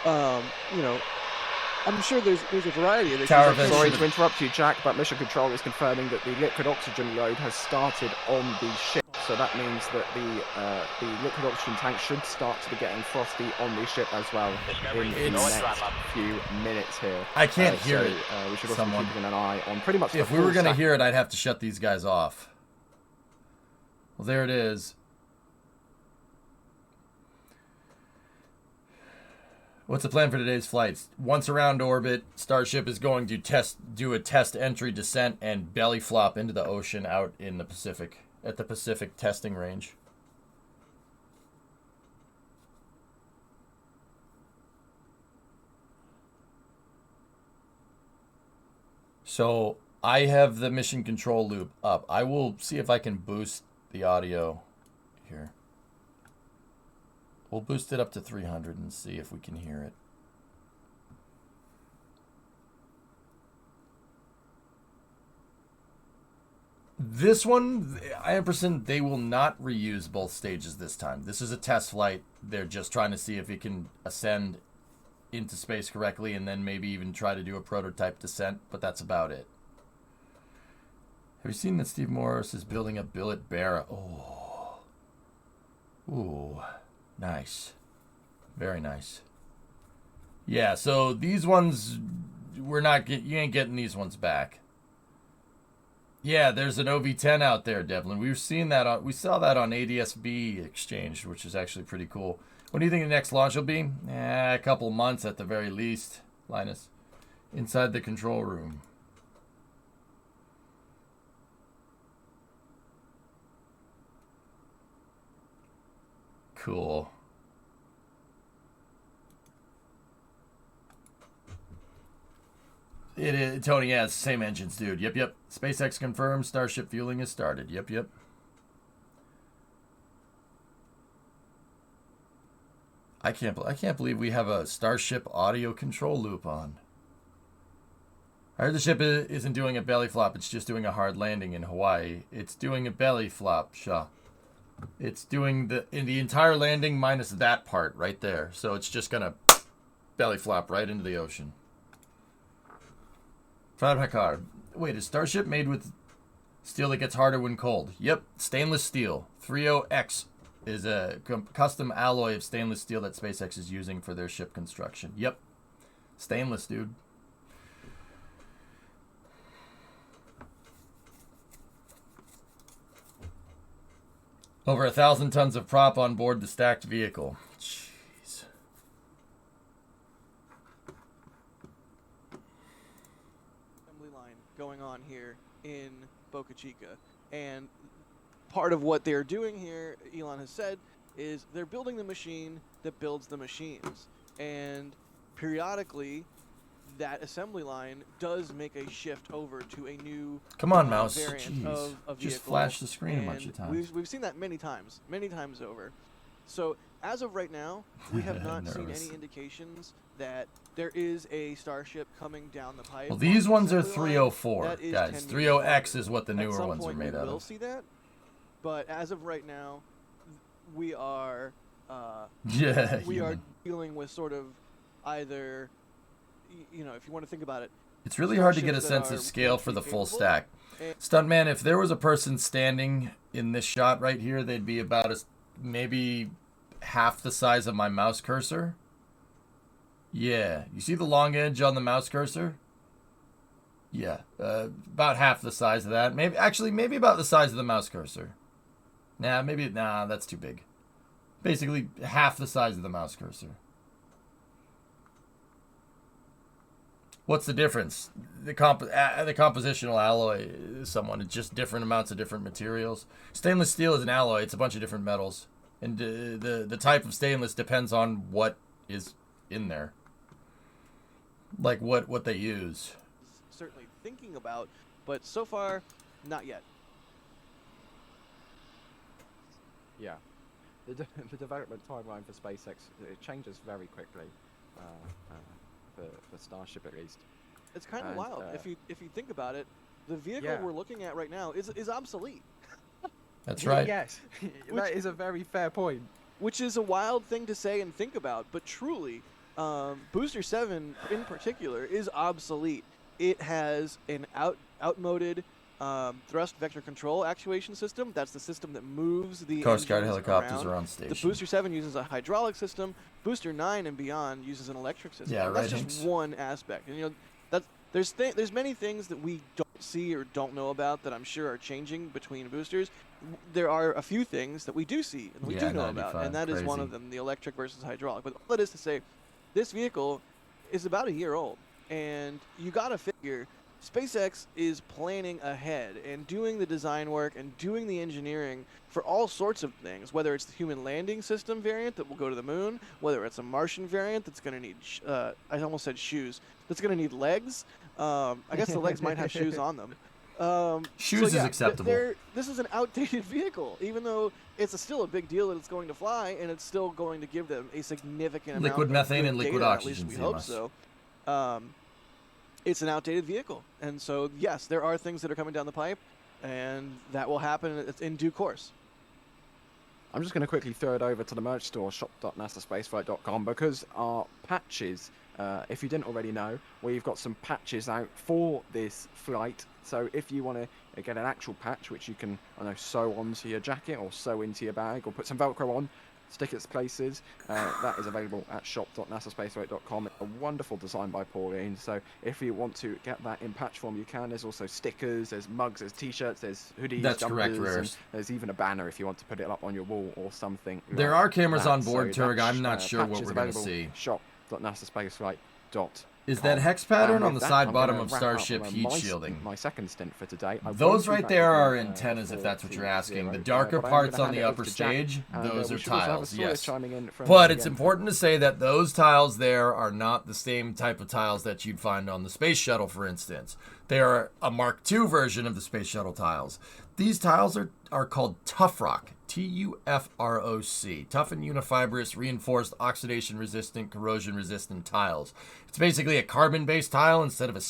I'm sure there's a variety of issues. Sorry to interrupt you, Jack, but Mission Control is confirming that the liquid oxygen load has started on the ship. So that means that the liquid oxygen tank should start to be getting frosty on the ship as well in the next few minutes here. I can't hear it. We should also be keeping an eye on pretty much. If we were going to hear it, I'd have to shut these guys off. Well, there it is. What's the plan for today's flights? Once around orbit, Starship is going to do a test entry descent and belly flop into the ocean out in the Pacific, at the Pacific testing range. So I have the mission control loop up. I will see if I can boost the audio here. We'll boost it up to 300 and see if we can hear it. This one, Ampersand, they will not reuse both stages this time. This is a test flight. They're just trying to see if it can ascend into space correctly and then maybe even try to do a prototype descent, but that's about it. Have you seen that Steve Morris is building a billet bearer? Oh. Ooh. Nice. Very nice. Yeah, so these ones, you ain't getting these ones back. Yeah, there's an OV-10 out there, Devlin. We saw that on ADSB Exchange, which is actually pretty cool. What do you think the next launch will be? A couple months at the very least, Linus. Inside the control room. Cool. It is, Tony, yeah, it's the same engines, dude. Yep. SpaceX confirmed Starship fueling has started. Yep. I can't believe we have a Starship audio control loop on. I heard the ship isn't doing a belly flop, it's just doing a hard landing in Hawaii. It's doing a belly flop, Shaw. It's doing the entire landing minus that part right there. So it's just gonna belly flop right into the ocean. Fadhakar. Wait, is Starship made with steel that gets harder when cold? Yep, stainless steel. 30X is a custom alloy of stainless steel that SpaceX is using for their ship construction. Yep, stainless, dude. Over 1,000 tons of prop on board the stacked vehicle. Jeez. Assembly line going on here in Boca Chica, and part of what they're doing here, Elon has said, is they're building the machine that builds the machines, and periodically that assembly line does make a shift over to a new Come on, mouse. variant of a vehicle. Just flash the screen a bunch and of times. We've seen that many times over. So as of right now, we have not seen any indications that there is a Starship coming down the pipe. Well, these ones are assembly line. 304, That is guys. 10 years 30X older. is what the At newer some ones are point made out we will of. see that, but as of right now, we are we are dealing with sort of either, you know, if you want to think about it, It's really hard to get a sense of scale for the full stack. Stuntman, if there was a person standing in this shot right here, they'd be about maybe half the size of my mouse cursor. Yeah, you see the long edge on the mouse cursor? Yeah, about half the size of that. Maybe about the size of the mouse cursor. Nah, that's too big. Basically, half the size of the mouse cursor. What's the difference? The compositional alloy is it's just different amounts of different materials. Stainless steel is an alloy. It's a bunch of different metals. And the type of stainless depends on what is in there. Like what they use. Certainly thinking about, but so far, not yet. Yeah. The development timeline for SpaceX, it changes very quickly. For Starship at least. It's kind of wild. If you think about it, the vehicle we're looking at right now is obsolete. That's right. Yes, that is a very fair point. Which is a wild thing to say and think about, but truly, Booster 7 in particular is obsolete. It has an outmoded thrust vector control actuation system. That's the system that moves the Coast Guard engines helicopters around. are on station. The Booster 7 uses a hydraulic system. Booster 9 and beyond uses an electric system. Yeah, and right. That's just one aspect. And you know, there's many things that we don't see or don't know about that I'm sure are changing between boosters. There are a few things that we do see and we do know about, and that is one of them, the electric versus hydraulic. But all that is to say, this vehicle is about a year old, and you got to figure SpaceX is planning ahead and doing the design work and doing the engineering for all sorts of things, whether it's the human landing system variant that will go to the moon, whether it's a Martian variant that's going to need, I almost said shoes, that's going to need legs. I guess the legs might have shoes on them. Shoes is acceptable. This is an outdated vehicle, even though it's still a big deal that it's going to fly, and it's still going to give them a significant amount liquid of methane good and liquid data, oxygen. At least we hope so. It's an outdated vehicle, and so yes, there are things that are coming down the pipe. and that will happen in due course. I'm just going to quickly throw it over to the merch store, shop.nasaspaceflight.com, because our patches, if you didn't already know, we've got some patches out for this flight. So if you want to get an actual patch, which you can, I don't know, sew onto your jacket or sew into your bag or put some Velcro on, stick its places, that is available at shop.nasaspaceflight.com. It's a wonderful design by Pauline. So if you want to get that in patch form, you can. There's also stickers, there's mugs, there's t-shirts, there's hoodies, That's jumpers, correct, and Rares. there's even a banner if you want to put it up on your wall or something. There like are cameras that. on board, So Turg. that I'm not sure patch what is we're going to available, see. shop.nasaspaceflight.com. Is that hex pattern on the With that, side I'm bottom gonna of wrap up, Starship heat my shielding? My second stint for today. I Those won't be right back there with you, are antennas, if that's what you're asking. The darker but I'm gonna parts on hand the it over upper to Jack, stage, and, those we are should also have a tiles, Sawyer yes. chiming in from But us it's again. important to say that those tiles there are not the same type of tiles that you'd find on the Space Shuttle, for instance. They are a Mark II version of the Space Shuttle tiles. These tiles are called Tough Rock, T-U-F-R-O-C, tough and unifibrous, reinforced, oxidation-resistant, corrosion-resistant tiles. It's basically a carbon-based tile instead of a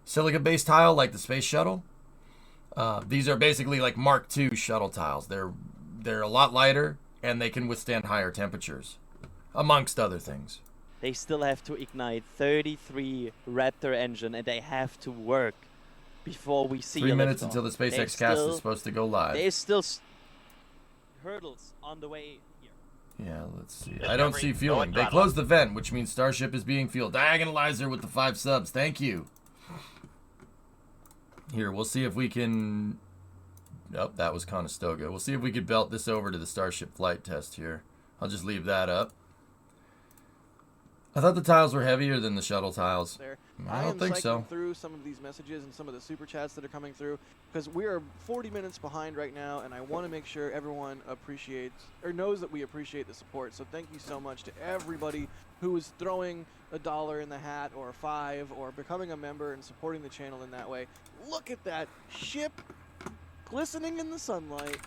silica-based tile like the Space Shuttle. These are basically like Mark II shuttle tiles. They're a lot lighter, and they can withstand higher temperatures, amongst other things. They still have to ignite 33 Raptor engine, and they have to work before we see 3 a minutes liftoff. until the SpaceX There's cast still- is supposed to go live. There's still hurdles on the way here. Yeah, let's see. I don't see fueling. They closed the vent, which means Starship is being fueled. Diagonalizer with the 5 subs. Thank you. Here, we'll see if we can... Oh, that was Conestoga. We'll see if we could belt this over to the Starship flight test here. I'll just leave that up. I thought the tiles were heavier than the shuttle tiles. I don't think so. am through some of these messages and some of the super chats that are coming through because we are 40 minutes behind right now, and I want to make sure everyone appreciates or knows that we appreciate the support. So thank you so much to everybody who is throwing $1 in the hat or $5 or becoming a member and supporting the channel in that way. Look at that ship glistening in the sunlight,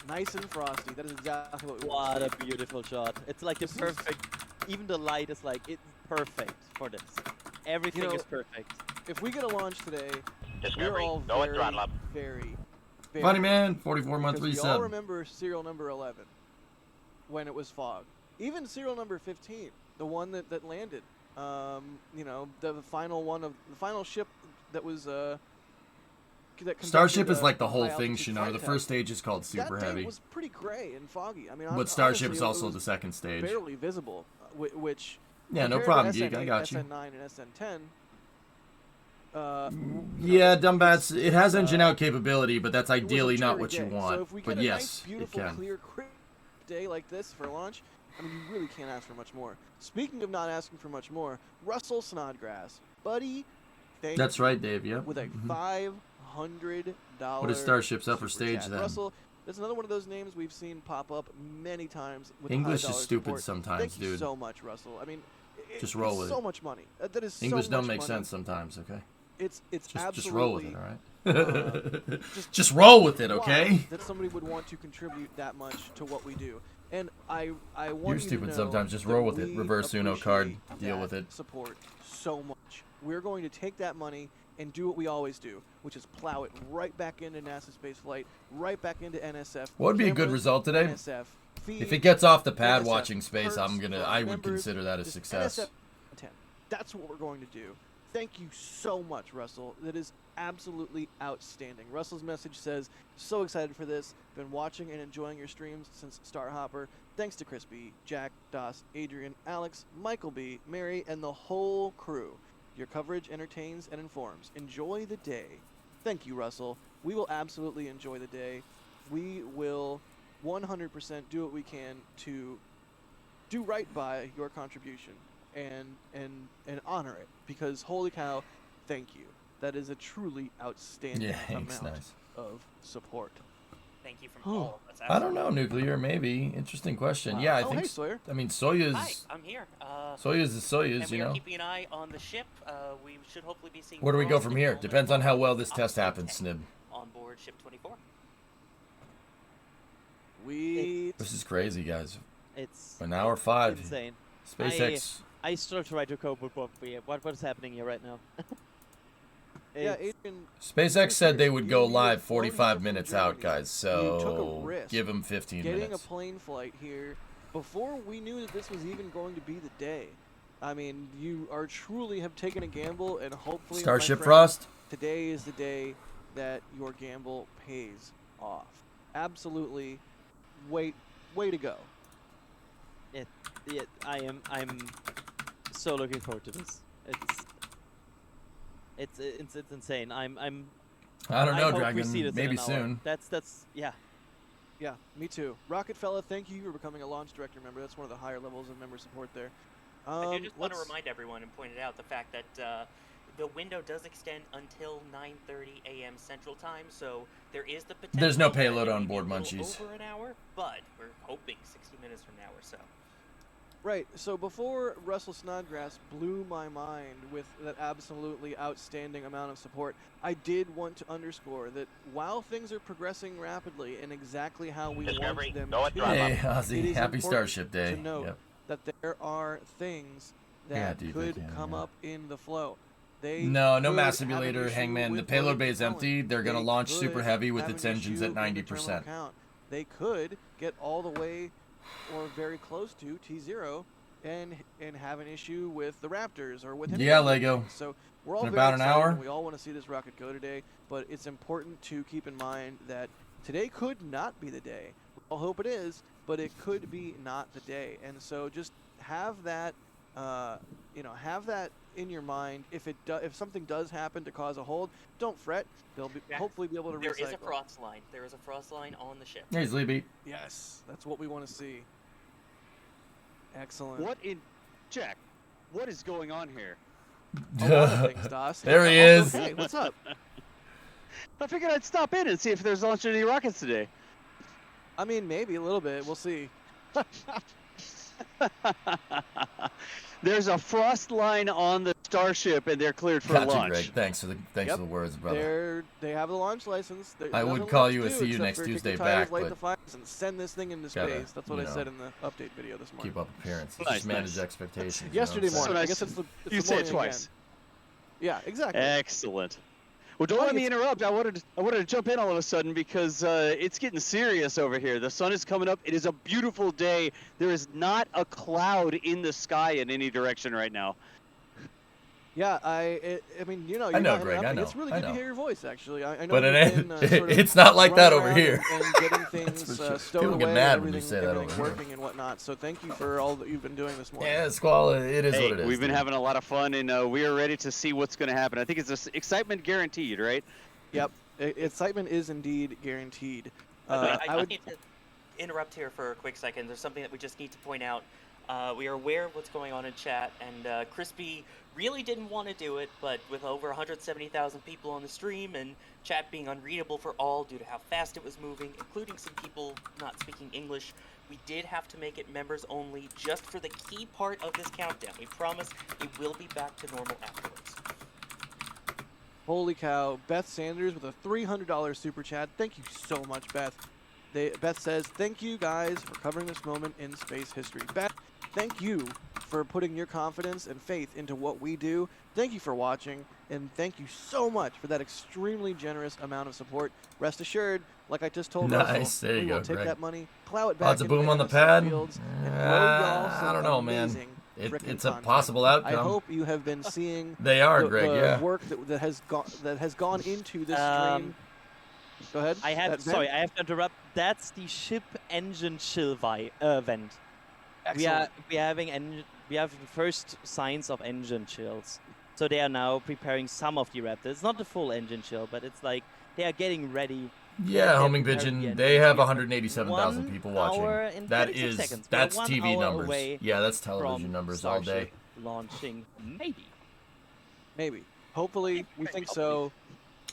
nice and frosty. That is exactly what we want. What a beautiful shot. It's like the perfect, even the light is like, it's perfect for this. Everything is perfect. If we get a launch today, we're all very Funny man, 44-month because we all resub. remember serial number 11 when it was fog. Even serial number 15, the one that landed. You know, the final one of the final ship that was that Starship conducted, is like the whole high thing, altitude Shinar. flight The test. first stage is called Super That day Heavy. was pretty gray and foggy. I mean, But Starship honestly, is it also was the second stage. barely visible, which Yeah, no compared problem, to Geek. I SN8, got you. SN9 and SN10. Yeah, Dumbbats, it has engine out capability, but that's it was a ideally not dreary what you day. want. So if we But get a yes, nice, it beautiful, can. clear, crisp day like this for launch, I mean, you really can't ask for much more. Speaking of not asking for much more, Russell Snodgrass, buddy, thank That's you right, Dave, yep. with a $500 What is Starship's upper super stage chat. then? Russell, that's another one of those names we've seen pop up many times. With English $100 is stupid support. sometimes, Thank you dude. so much, Russell. I mean, Just roll it's with so it. much money. That is English so don't much make money. sense sometimes, okay? It's Just roll with absolutely, it, all right? just Just roll with it, okay? wild that somebody would want to contribute that much to what we do. And I want You're you to stupid know sometimes. Just that roll with it. we Reverse Uno card. appreciate Deal that with it. Support so much. We're going to take that money and do what we always do, which is plow it right back into NASA spaceflight, right back into NSF. What would be a good cameras, result today? NSF, If feed, it gets off the pad NSF, watching space, perks I for would members, consider that a just success. NSF content. That's what we're going to do. Thank you so much, Russell. That is absolutely outstanding. Russell's message says, so excited for this. Been watching and enjoying your streams since Starhopper. Thanks to Chris B, Jack, Doss, Adrian, Alex, Michael B, Mary, and the whole crew. Your coverage entertains and informs. Enjoy the day. Thank you, Russell. We will absolutely enjoy the day. We will 100% do what we can to do right by your contribution and honor it, because holy cow, thank you. That is a truly outstanding thanks, amount nice. of support. Thank you from all of us. I don't know, Nuclear, maybe. Interesting question. Yeah, I Oh, think. hey, Sawyer. I mean, Soyuz. Hi, I'm here. Soyuz is Soyuz, and we you are know. keeping an eye on the ship. We should hopefully be seeing. Where do we go from Frost here? and Depends on how well this up test to happens, 10 Snib. On board ship 24. This is crazy, guys. It's An hour 5. insane. SpaceX. I still try to cope with what is happening here right now. Yeah, Adrian. SpaceX said they would go live You're 45 from minutes Germany. out, guys. You took a So risk give them 15 getting minutes. a plane flight here before we knew that this was even going to be the day. I mean, you are truly have taken a gamble, and hopefully, Starship my friend, Frost. today is the day that your gamble pays off. Absolutely, way to go. I'm so looking forward to this. It's insane. I don't know, I hope we Dragon. see this in Maybe an hour. soon. That's yeah. Yeah, me too. Rocket Fella, thank you for becoming a launch director member. That's one of the higher levels of member support there. I do just want to remind everyone and point it out the fact that the window does extend until 9:30 a.m. Central Time, so there is the potential. There's no that payload it on may be board, a little Munchies. Over an hour, but we're hoping 60 minutes from now or so. Right, so before Russell Snodgrass blew my mind with that absolutely outstanding amount of support, I did want to underscore that while things are progressing rapidly and exactly how we want them to, Hey, it Ozzy. is Happy important Starship Day. to note Yep. that there are things Yeah, that dude, could yeah, come yeah. up in the flow. They No could mass have an simulator, issue Hangman. The with payload burning bay is propellant. empty. They're going to They launch super could heavy with have its an engines issue at in the terminal 90%. count. They could get all the way or very close to T0 and have an issue with the Raptors or with any Yeah, number of Lego. things. So we're all In very about an excited hour. and we all want to see this rocket go today, but it's important to keep in mind that today could not be the day. We all hope it is, but it could be not the day. And so just have that have that in your mind. If something does happen to cause a hold, don't fret. They'll hopefully be able to recycle. There is a frost line. There is a frost line on the ship. Here's Libby. Yes, that's what we want to see. Excellent. What in Jack? What is going on here? A lot of things, Das. There he is. Hey, what's up? I figured I'd stop in and see if there's launching any rockets today. I mean, maybe a little bit. We'll see. There's a frost line on the Starship, and they're cleared for Got you, launch. Greg. Thanks for the words, brother. They have the launch license. There's I would nothing call left you to a do see you except next for kick Tuesday the tires, back, light but the fires, and send this thing into gotta, space. That's what you I know, said in the update video this morning. keep up appearances. Nice, Just manage nice. expectations. you know Yesterday what I'm morning. saying? I guess it's the You the said it morning twice. again. Yeah, exactly. Excellent. Well, don't let me interrupt. I wanted to jump in all of a sudden because it's getting serious over here. The sun is coming up. It is a beautiful day. There is not a cloud in the sky in any direction right now. Yeah, I mean, you know, I you're know, not Greg, I interrupting. know, It's really I good to know. hear your voice, actually. I know But you've been, sort of it's not like that running over around here. and getting That's things for sure. stowed People get away, mad when you everything, say that everything over here. working and whatnot. So thank you for all that you've been doing this morning. Yeah, Squall, it is Hey, what it is. we've been dude. having a lot of fun, and we are ready to see what's going to happen. I think it's excitement guaranteed, right? Yep, excitement is indeed guaranteed. I need to interrupt here for a quick second. There's something that we just need to point out. We are aware of what's going on in chat, and Crispy really didn't want to do it, but with over 170,000 people on the stream and chat being unreadable for all due to how fast it was moving, including some people not speaking English, we did have to make it members only just for the key part of this countdown. We promise it will be back to normal afterwards. Holy cow. Beth Sanders with a $300 super chat. Thank you so much, Beth. Beth says, thank you guys for covering this moment in space history. Beth, thank you for putting your confidence and faith into what we do. Thank you for watching, and thank you so much for that extremely generous amount of support. Rest assured, like I just told Nice, Russell, there you we will go, take Greg. that money, plow it back Odds of into boom on the NSF pad? fields, and blow y'all some I don't know, man. amazing frickin' It's a content. possible outcome. I hope you have been seeing They are, the, Greg, the yeah. work that has gone into this stream. Go ahead. I have Sorry, I have to interrupt. That's the ship engine chill vent. Excellent. We have the first signs of engine chills. So they are now preparing some of the Raptors. It's not the full engine chill, but it's like they are getting ready. Yeah, They're Homing preparing the Pigeon. engine They have chill. 187,000 1 people hour watching. and That 36 is seconds. that's We're 1 TV hour numbers. away Yeah, that's television from numbers all day. Starship launching, maybe. Maybe. Hopefully, we think so.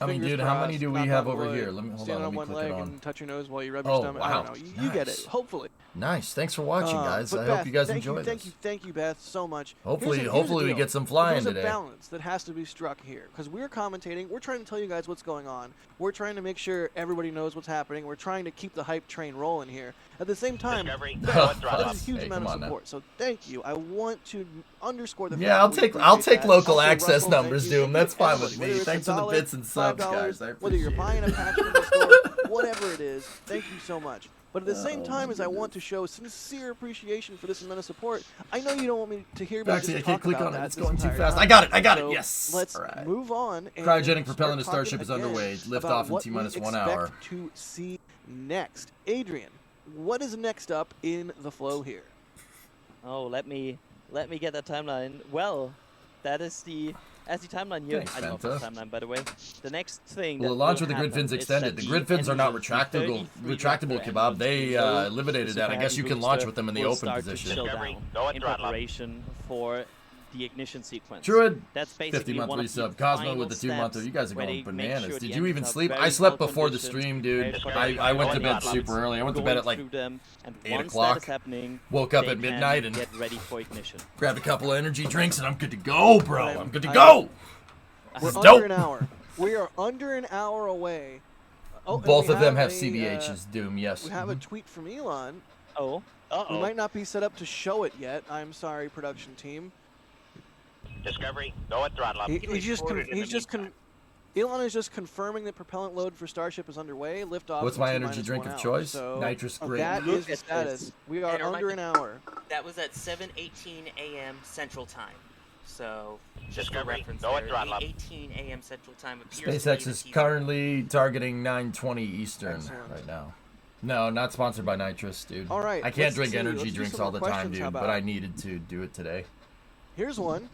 I mean, Fingers dude, how many crossed, do we knock have on over wood, here? Let me hold stand on. Let me one click leg it on. and touch your nose while you rub your Oh, stomach. wow. I don't know. You get it. Nice. Hopefully. Nice. Thanks for watching, guys. But I Beth, hope you guys thank enjoy Thank this. you, thank you, Beth, so much. Hopefully, Here's the hopefully we deal. get some flying There's today. a balance that has to be struck here because we're commentating. We're trying to tell you guys what's going on. We're trying to make sure everybody knows what's happening. We're trying to keep the hype train rolling here. At the same time, there's a huge amount of support. So thank you. I want to underscore the fact Yeah, that I'll appreciate take that. local Also, access Russell, numbers, thank you. Doom. That's fine with Everybody, me. whether Thanks it's for the $1, bits and subs, guys. I whether you're appreciate buying it. a patch from the store, whatever it is, thank you so much. But at the same time as I want to show sincere appreciation for this amount of support, I know you don't want me to hear me Actually, just I can't talk click about on it. that It's this going too entire fast. time. I got it. So Yes. Let's All right. move on. And Cryogenic start propellant of talking Starship is again underway. Lift about off in what T-minus we 1 expect hour. to see next. Adrian, what is next up in the flow here? Oh, let me get that timeline. Well, that is the timeline here. Thanks, I love Fanta. the timeline, by the way. The next thing. Well, that the launch will with the grid happen fins is extended. that The grid fins are not engines, the retractable, 33 retractable, Apr Kebab. They engines below eliminated the that. I guess you Super can launch Heavy with them in the will open start position. To chill down in preparation for the ignition sequence. Druid, That's basically 50-month one of resub. the Cosmo final with the 2-monther. steps You guys are where going they make bananas. sure the Did you even engines are sleep? very I slept well before the conditioned, stream, dude. prepared for I went to the bed launch, super early. I went to going bed at like through them, and 8 once o'clock. that is happening, Woke up they at midnight and can get ready for ignition. grabbed a couple of energy drinks, and I'm good to go, bro. I'm good to I- go. We're This is under dope. an hour. We are under an hour away. Oh, and Both we of them have a, CBHs, Doom, yes. We have a tweet from Elon. Oh. We might not be set up to show it yet. I'm sorry, production team. Discovery, go at throttle up. Elon is just confirming that propellant load for Starship is underway. Liftoff. What's in my T energy minus drink 1 of hour. choice? So Nitrous grape. that is the status. We are And under an hour. That was at 7:18 a.m. Central Time. So, just for Discovery, reference go there, at throttle up. the 18 a.m. Central Time appears SpaceX to be is the currently targeting 9:20 Eastern Excellent. right now. No, not sponsored by Nitrous, dude. All right, I can't let's drink see. energy Let's do drinks some all the more time, questions. How dude, but about- I needed to do it today. Here's one.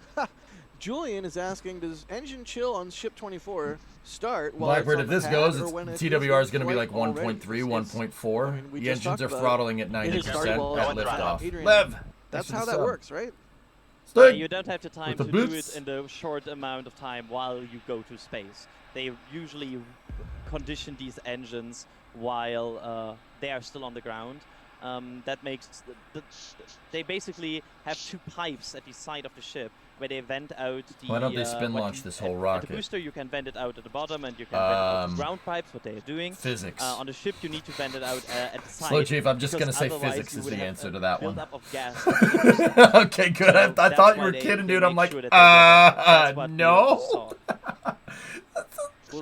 Julian is asking, does engine chill on ship 24 start while Blackbird, it's if on this the goes, pad, or it's, when it TWR is in going to be flight like 1.3, already? 1.4. I mean, we The just engines talked are about it. throttling at It has started 90% while at it's on liftoff. Adrian, Lev, that's thanks for how the that sub. works, right? Yeah, you don't have the time the to do boots. it in the short amount of time while you go to space. They usually condition these engines while they are still on the ground. That makes they basically have two pipes at the side of the ship where they vent out the. Why don't they spin what launch you- this whole At rocket? the booster, you can vent it out at the bottom, and you can vent it out the ground pipes. What they are doing. Physics. On the ship, you need to vent it out at the side. Slow Chief, I'm just because going to say otherwise physics you is would the have answer a to that one. buildup of gas. Okay, good. I that's thought you why were they- kidding, they dude. I'm make like, sure that they get that. That's what we no. saw.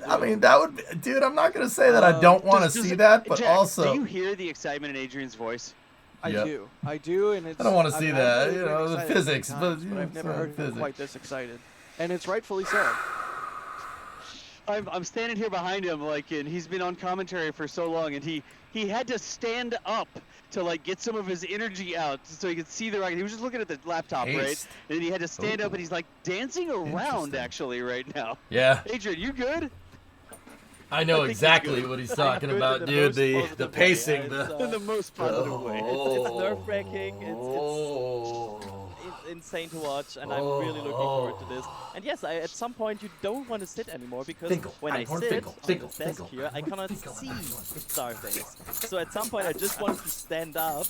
I mean, that would be, dude, I'm not going to say that I don't want to see that, but Jack, also. do you hear the excitement in Adrian's voice? I Yep. do. I do, and it's. I don't want to see I've that, really you been know, the excited physics, many but times, I've never it's heard him physics. quite this excited, and it's rightfully so. I'm standing here behind him, like, and he's been on commentary for so long, and he had to stand up to like get some of his energy out so he could see the rocket. He was just looking at the laptop, right? Haste. And he had to stand up, Ooh. and he's like dancing around Interesting. actually right now. Yeah. Adrian, you good? I know think exactly you're what he's good. talking good about, in the dude. most The positive way. pacing, It's, the. In the most positive way. It's nerve-wracking. Oh. It's insane to watch, and I'm really looking forward to this. And yes, at some point you don't want to sit anymore because Finkel, when I Einhorn, sit Finkel, on Finkel, the desk Finkel, here, I cannot Finkel, see Einhorn. Starbase. So at some point I just want to stand up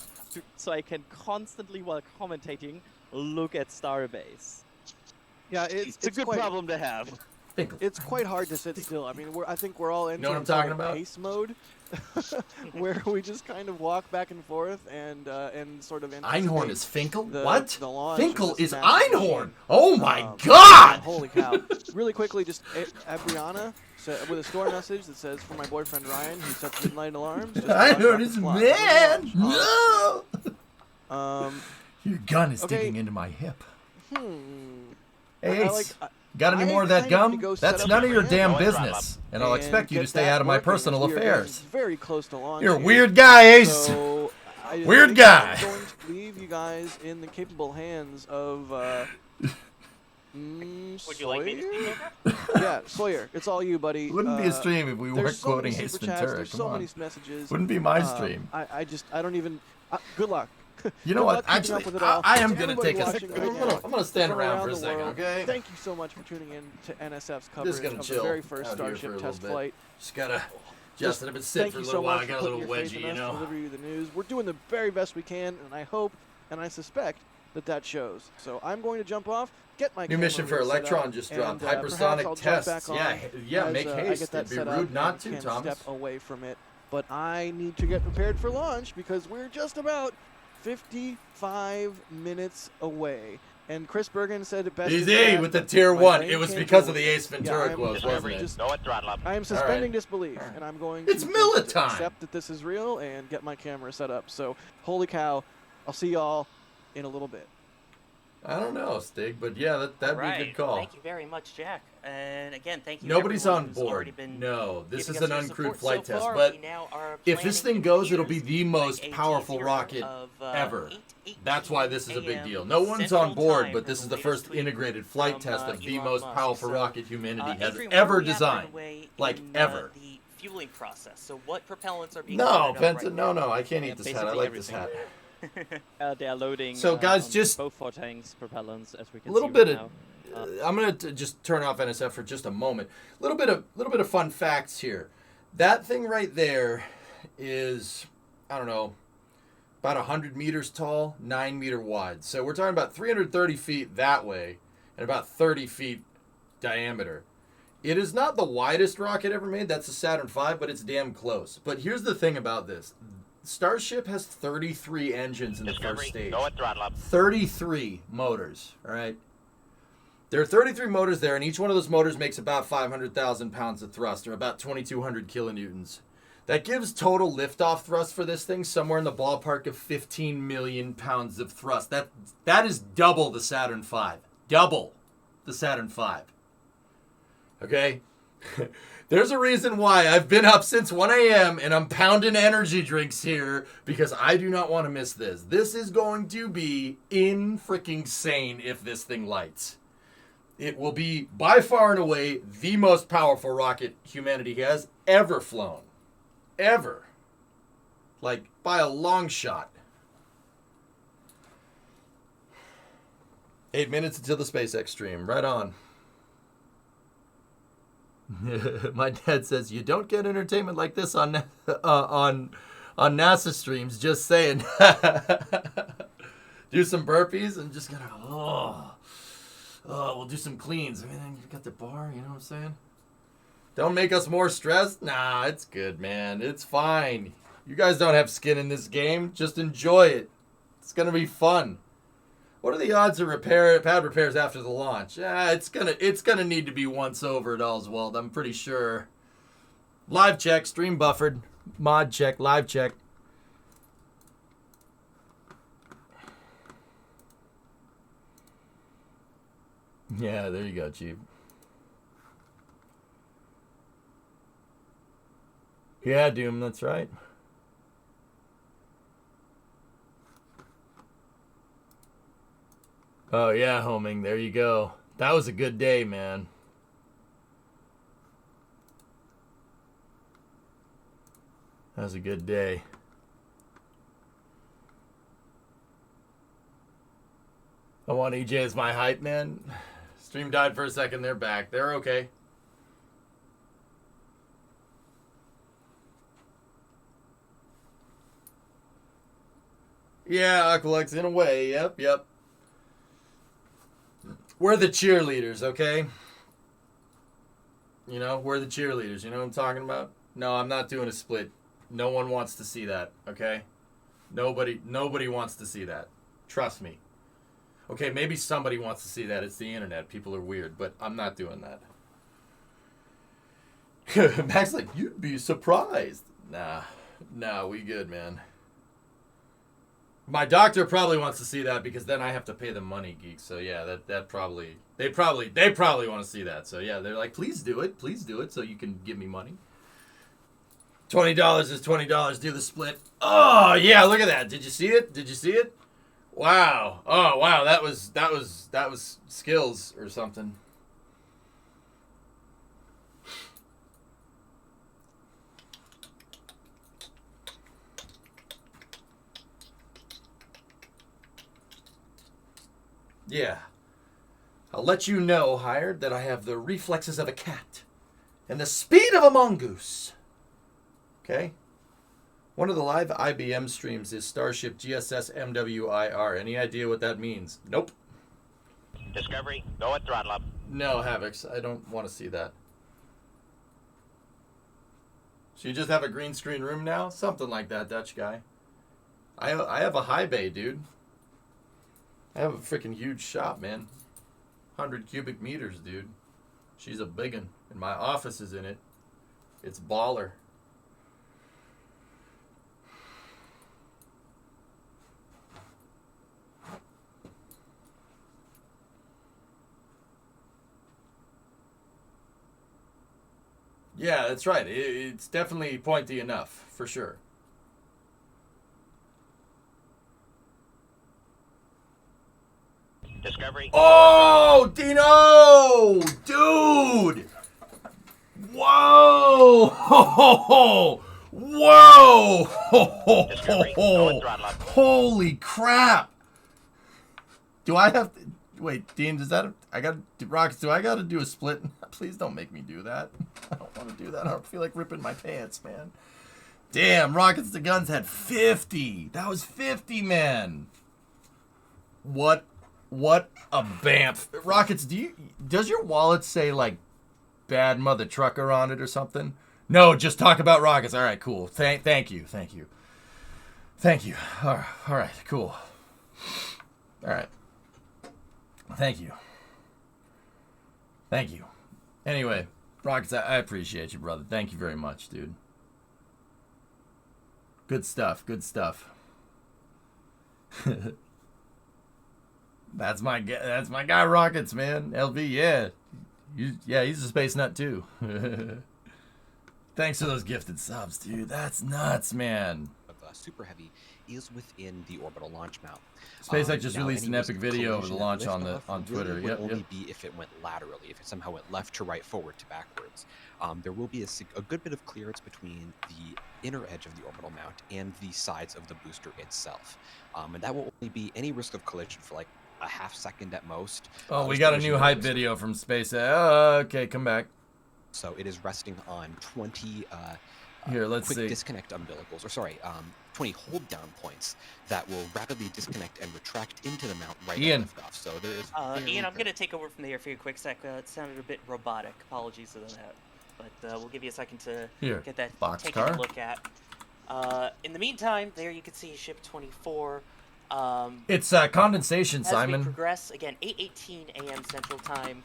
so I can constantly, while commentating, look at Starbase. Yeah, It's a good quite, problem to have. Finkel. It's quite hard to sit still. I mean, I think we're all know what entering I'm talking sort of about? pace mode, where we just kind of walk back and forth and sort of. Einhorn anticipate is Finkel? the- What? the launch of Finkel this is massive Einhorn! machine. Oh my Um, god! Holy cow! Really quickly, just Brianna with a store message that says, "For my boyfriend Ryan, who sets midnight alarms." Just Einhorn is fly. man! No! Um. Your gun is Okay. digging into my hip. Hmm. Hey, I Ace. Got any more of that gum? That's none of your damn business. And I'll expect you to stay out of my personal affairs. Very close to launch. You're a here. weird guy, Ace. So I just Weird think guy. I'm going to leave you guys in the capable hands of Would you like me to Sawyer? speak over? Yeah, Sawyer. It's all you, buddy. Wouldn't be a stream if we there's weren't so many quoting Ace super chats, Ventura. There's Come so on. many messages. Wouldn't be my stream. I don't even. Good luck. You know Good what? luck keeping Actually, up with it all. I am To going to everybody take a watching second. right now I'm going to stand from around for a the second, world, okay? Thank you so much for tuning in to NSF's coverage Just gonna of chill the very first out here for a Starship little test bit. flight. Just gotta Justin, I've been sitting thank for a you little so while. much I got for a little putting your faith wedgie, in you us to know. deliver you the news. We're doing the very best we can, and I hope and I suspect that shows. So I'm going to jump off, get my New camera mission for rig set up, Electron just dropped. and, perhaps Hypersonic I'll jump tests. back Yeah, on yeah, as, make I haste. get that It'd be set rude up not and to, can Thomas. step away from it. But I need to get prepared for launch because we're just about 55 minutes away. And Chris Bergen said it best. Easy with the tier 1. It was because of the Ace Ventura quotes, wasn't it? Go at throttle up. I am suspending disbelief, and I'm going It's to Milla just time. accept that this is real and get my camera set up. So, holy cow, I'll see y'all in a little bit. I don't know, Stig, but yeah, that'd be a good call. Thank you very much, Jack. And again, thank you. Nobody's everyone on who's board. already been No, this is giving an us your uncrewed support. flight So test. far, But we now are if this planning thing goes, it'll appears be the most like a powerful T0 rocket of, ever. 8:18 That's why this is a big AM deal. No one's Central on board, Time but for this the is the latest first tweet integrated flight from, test of the Elon most Musk. powerful So, rocket humanity has Adrian, ever where are we at, by designed. the way, Like, in, ever. The fueling process. So what propellants are being No, loaded up Penton, right no, now? no, I can't eat this hat. I like this hat. They are loading. So, guys, on just both four tanks, propellants, as we can a little see bit right of. now. I'm gonna just turn off NSF for just a moment. A little bit of fun facts here. That thing right there is, I don't know, about 100 meters tall, 9 meter wide. So we're talking about 330 feet that way, and about 30 feet diameter. It is not the widest rocket ever made. That's the Saturn V, but it's damn close. But here's the thing about this. Starship has 33 engines in the first stage. Go at throttle up. 33 motors, all right? There are 33 motors there, and each one of those motors makes about 500,000 pounds of thrust, or about 2,200 kilonewtons. That gives total liftoff thrust for this thing somewhere in the ballpark of 15 million pounds of thrust. That is double the Saturn V. Double the Saturn V. Okay? There's a reason why I've been up since 1 a.m. and I'm pounding energy drinks here because I do not want to miss this. This is going to be in-freaking-sane if this thing lights. It will be by far and away the most powerful rocket humanity has ever flown. Ever. Like, by a long shot. 8 minutes until the SpaceX stream. Right on. My dad says, you don't get entertainment like this on NASA streams. Just saying. Do some burpees and just gonna, we'll do some cleans. I mean, you've got the bar, you know what I'm saying? Don't make us more stressed? Nah, it's good, man. It's fine. You guys don't have skin in this game. Just enjoy it. It's gonna be fun. What are the odds of pad repairs after the launch? It's gonna need to be once over at Oswald, I'm pretty sure. Live check, stream buffered. Mod check, live check. Yeah, there you go, Chief. Yeah, Doom, that's right. Oh, yeah, homing. There you go. That was a good day, man. That was a good day. I want EJ as my hype man. Stream died for a second. They're back. They're okay. Yeah, Aqualex, in a way. Yep. We're the cheerleaders, okay? You know, we're the cheerleaders. You know what I'm talking about? No, I'm not doing a split. No one wants to see that, okay? Nobody wants to see that. Trust me. Okay, maybe somebody wants to see that. It's the internet. People are weird, but I'm not doing that. Mac's like, you'd be surprised. Nah, we good, man. My doctor probably wants to see that because then I have to pay the money, geek. So yeah, that probably they probably want to see that. So yeah, they're like, please do it, so you can give me money. $20 is $20. Do the split. Oh yeah, look at that. Did you see it? Wow. Oh wow, that was skills or something. Yeah. I'll let you know, Hired, that I have the reflexes of a cat and the speed of a mongoose. Okay. One of the live IBM streams is Starship GSS MWIR. Any idea what that means? Nope. Discovery, go at throttle up. No, Havocs. I don't want to see that. So you just have a green screen room now? Something like that, Dutch guy. I have a high bay, dude. I have a freaking huge shop, man. 100 cubic meters, dude. She's a big one. And my office is in it. It's baller. Yeah, that's right. It's definitely pointy enough, for sure. Discovery. Oh, Dino! Dude! Whoa! Whoa! Discovery, go at throttle up. Holy crap! Do I have to... Wait, Dean, does that... Rockets, do I gotta do a split? Please don't make me do that. I don't want to do that. I don't feel like ripping my pants, man. Damn, Rockets to Guns had 50. That was 50, man. What a bamf. Rockets, does your wallet say, like, bad mother trucker on it or something? No, just talk about Rockets. All right, cool. Thank you. Thank you. All right, cool. All right. Thank you. Anyway, Rockets, I appreciate you, brother. Thank you very much, dude. Good stuff. That's my guy, Rockets, man. LV, yeah. He's a space nut, too. Thanks for those gifted subs, dude. That's nuts, man. Super Heavy is within the orbital launch mount. SpaceX just now released an any epic video of the collision launch and on liftoff Twitter. really would Yep. only be if it went laterally, if it somehow went left to right, forward to backwards. There will be a good bit of clearance between the inner edge of the orbital mount and the sides of the booster itself. And that will only be any risk of collision for like a half second at most. Oh, we got a new hype video from SpaceX. Okay, come back. So it is resting on 20 Here, let's quick see. disconnect umbilicals, or sorry, 20 hold down points that will rapidly disconnect and retract into the mount right Ian. at liftoff. So there is Ian, I'm going to take over from there for you a quick sec. It sounded a bit robotic. Apologies for that. But we'll give you a second to get that taken a look at. In the meantime, there you can see ship 24. It's condensation, as Simon. we progress, again, 8:18 a.m. Central Time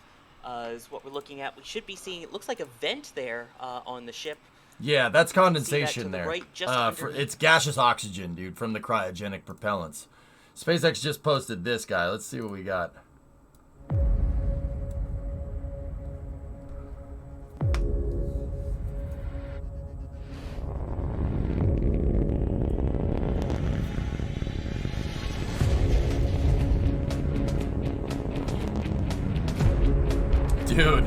is what we're looking at. We should be seeing, it looks like a vent there on the ship. Yeah, that's condensation See that to the there. right, just It's gaseous oxygen, dude, from the cryogenic propellants. SpaceX just posted this guy. Let's see what we got. Dude.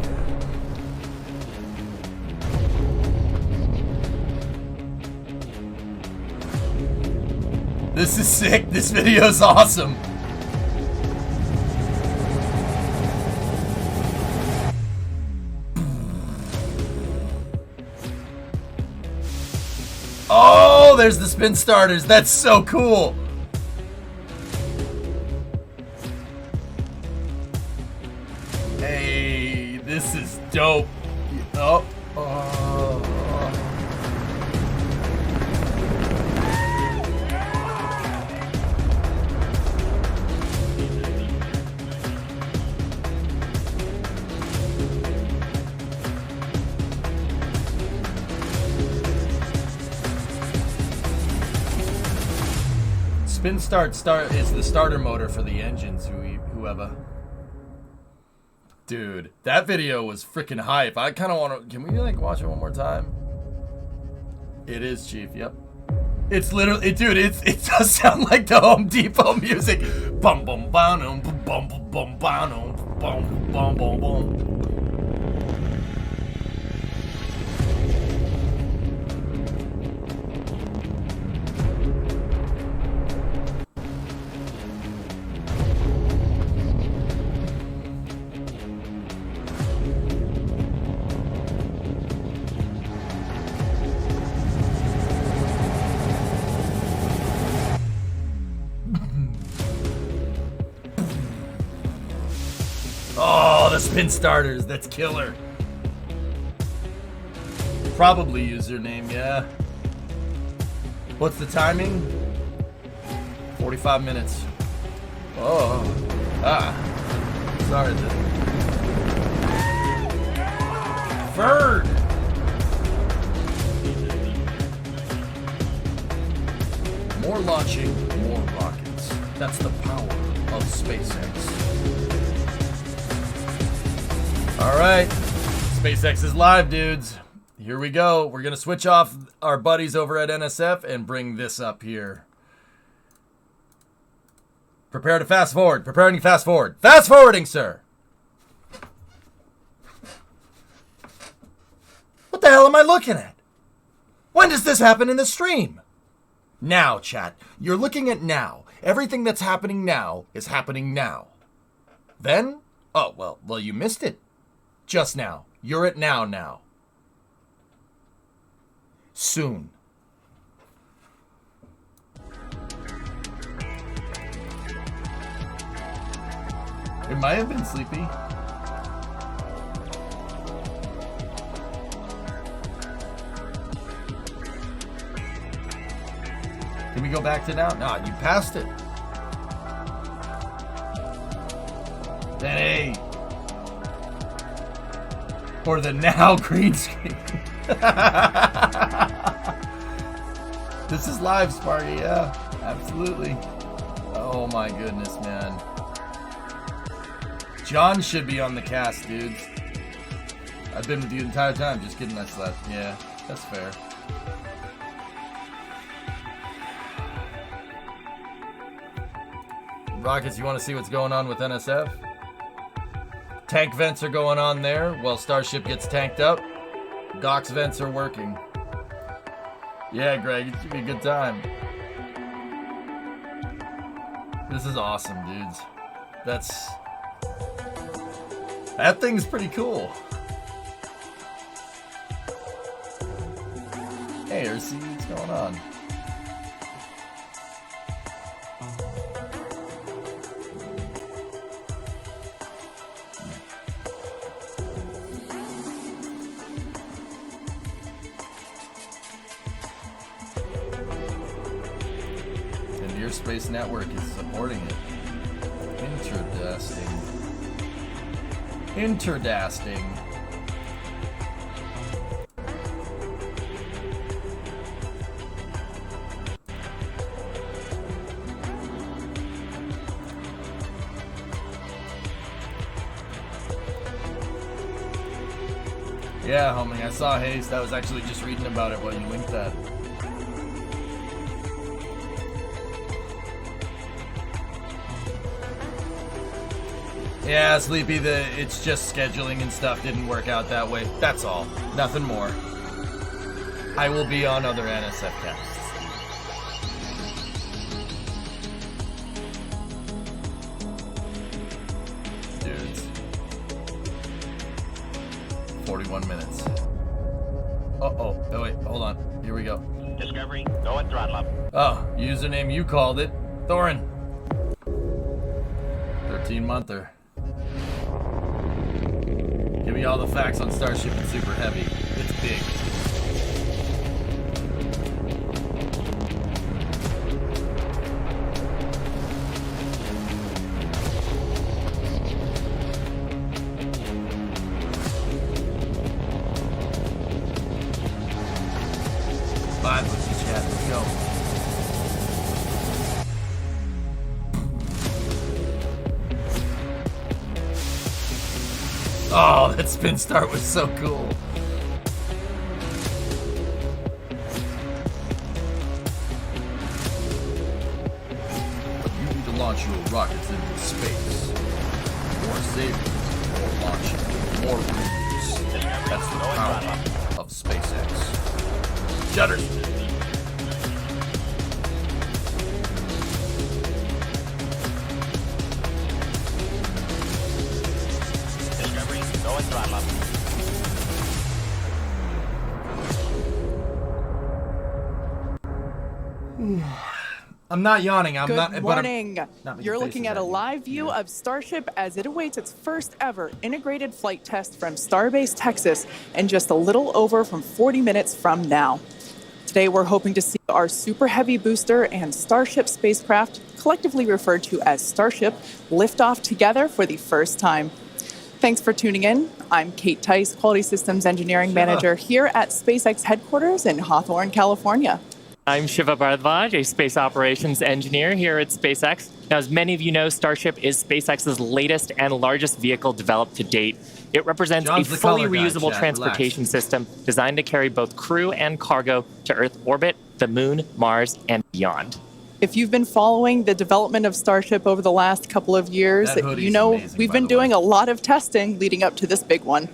This is sick. This video is awesome. Oh, there's the spin starters. That's so cool. Hey, this is dope. Oh. Spin start is the starter motor for the engines, whoever. Dude, that video was freaking hype. I kind of want to. Can we like watch it one more time? It is, Chief. Yep. It's literally, dude. It does sound like the Home Depot music. Bum bum bum bum bum bum bum bum bum bum bum. Oh, the spin starters. That's killer. Probably username, yeah. What's the timing? 45 minutes. Oh. Sorry. Bird. More launching, more rockets. That's the power of SpaceX. All right. SpaceX is live, dudes. Here we go. We're going to switch off our buddies over at NSF and bring this up here. Prepare to fast forward. Preparing to fast forward. Fast forwarding, sir. What the hell am I looking at? When does this happen in the stream? Now, chat. You're looking at now. Everything that's happening now is happening now. Then? Oh, well, you missed it. Just now. You're at now. Soon. It might have been sleepy. Can we go back to now? Nah, you passed it. Then A. Or the now green screen. This is live, Sparky. Yeah, absolutely. Oh my goodness, man. John should be on the cast, dudes. I've been with you the entire time. Just kidding, I slept. Yeah, that's fair. Rockets, you want to see what's going on with NSF? Tank vents are going on there while Starship gets tanked up. Doc's vents are working. Yeah, Greg, it should be a good time. This is awesome, dudes. That thing's pretty cool. Hey, RC, what's going on? Space Network is supporting it. Interdasting. Yeah, homie, I saw Haste. I was actually just reading about it while you linked that. Yeah, Sleepy, it's just scheduling and stuff didn't work out that way. That's all. Nothing more. I will be on other NSF casts. Dudes. 41 minutes. Uh-oh. Oh, wait. Hold on. Here we go. Discovery, go at throttle up. Oh, username you called it. Thorin. 13-monther. Give me all the facts on Starship and Super Heavy. It's big. Vibes with you, chat. Let's go. Oh, that spin start was so cool. You need to launch your rockets into space. More savings, more launching, more reuse. That's the power of SpaceX. Judders. I'm not yawning. I'm Good not. morning. Not You're making looking faces at a you. live view of Starship as it awaits its first ever integrated flight test from Starbase, Texas, in just a little over from 40 minutes from now. Today, we're hoping to see our Super Heavy booster and Starship spacecraft, collectively referred to as Starship, lift off together for the first time. Thanks for tuning in. I'm Kate Tice, Quality Systems Engineering Manager here at SpaceX headquarters in Hawthorne, California. I'm Shiva Bharadwaj, a space operations engineer here at SpaceX. Now, as many of you know, Starship is SpaceX's latest and largest vehicle developed to date. It represents John's a the fully color guy, reusable Chad. transportation system designed to carry both crew and cargo to Earth orbit, the Moon, Mars, and beyond. If you've been following the development of Starship over the last couple of years, you know we've been doing a lot of testing leading up to this big one.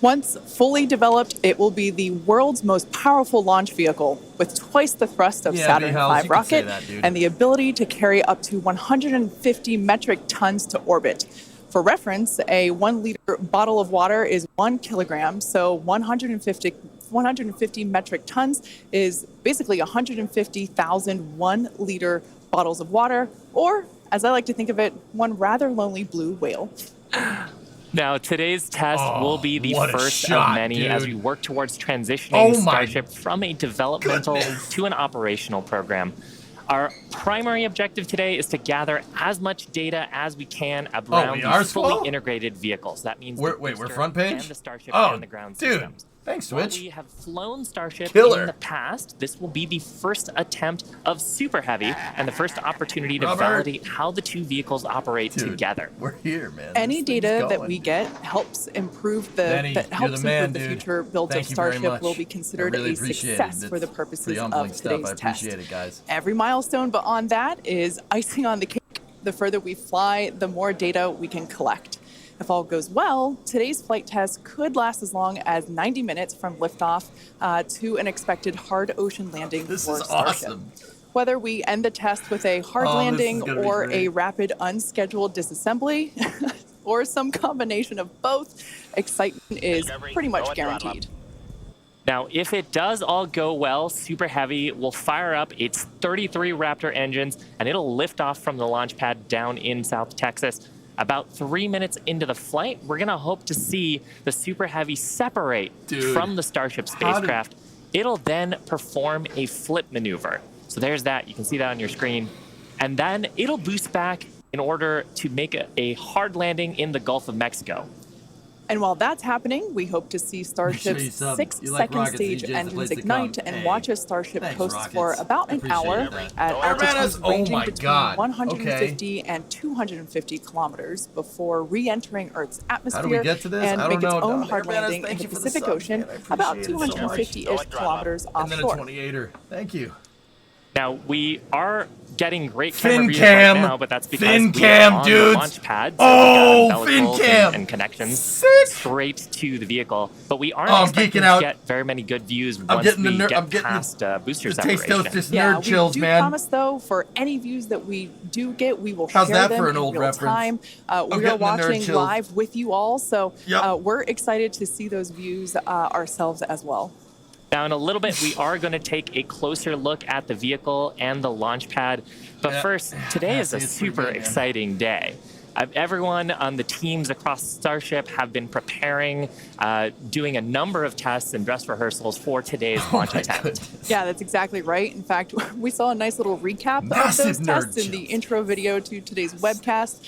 Once fully developed, it will be the world's most powerful launch vehicle with twice the thrust of Saturn V rocket and the ability to carry up to 150 metric tons to orbit. For reference, a 1 liter bottle of water is 1 kilogram, so 150 metric tons is basically 150,000 1 liter bottles of water, or as I like to think of it, one rather lonely blue whale. Now, today's test will be the first of many as we work towards transitioning Starship from a developmental to an operational program. Our primary objective today is to gather as much data as we can around these fully integrated vehicles. That means we're front page and the Starship and the ground systems. Thanks, Switch. While we have flown Starship in the past, this will be the first attempt of Super Heavy and the first opportunity to validate how the two vehicles operate together. We're here, man. Any data that we get helps improve the future build of Starship will be considered a success for the purposes of today's test. Every milestone beyond that is icing on the cake. The further we fly, the more data we can collect. If all goes well, today's flight test could last as long as 90 minutes from liftoff to an expected hard ocean landing for Starship. Awesome. Whether we end the test with a hard landing or a rapid unscheduled disassembly, or some combination of both, excitement is pretty much guaranteed. Now, if it does all go well, Super Heavy will fire up its 33 Raptor engines, and it'll lift off from the launch pad down in South Texas. About 3 minutes into the flight, we're going to hope to see the Super Heavy separate from the Starship spacecraft. It'll then perform a flip maneuver. So there's that. You can see that on your screen. And then it'll boost back in order to make a hard landing in the Gulf of Mexico. And while that's happening, we hope to see Starship's 6-second stage engines ignite and watch as Starship coasts for about an hour at altitudes ranging between 150 and 250 kilometers before re-entering Earth's atmosphere and make its own hard landing in the Pacific Ocean about 250-ish kilometers offshore. And then a 28er. Thank you. Now, we are getting great camera views right now, but that's because we are on the launch pad. So we got and connections straight to the vehicle. But we aren't expecting to get very many good views once we get past booster separation. We do promise, though, for any views that we do get, we will share them in real time. We are watching live with you all, so we're excited to see those views ourselves as well. Now, in a little bit, we are going to take a closer look at the vehicle and the launch pad. But first, today is a super exciting day. Everyone on the teams across Starship have been preparing, doing a number of tests and dress rehearsals for today's launch attempt. Yeah, that's exactly right. In fact, we saw a nice little recap of those tests in the intro video to today's webcast.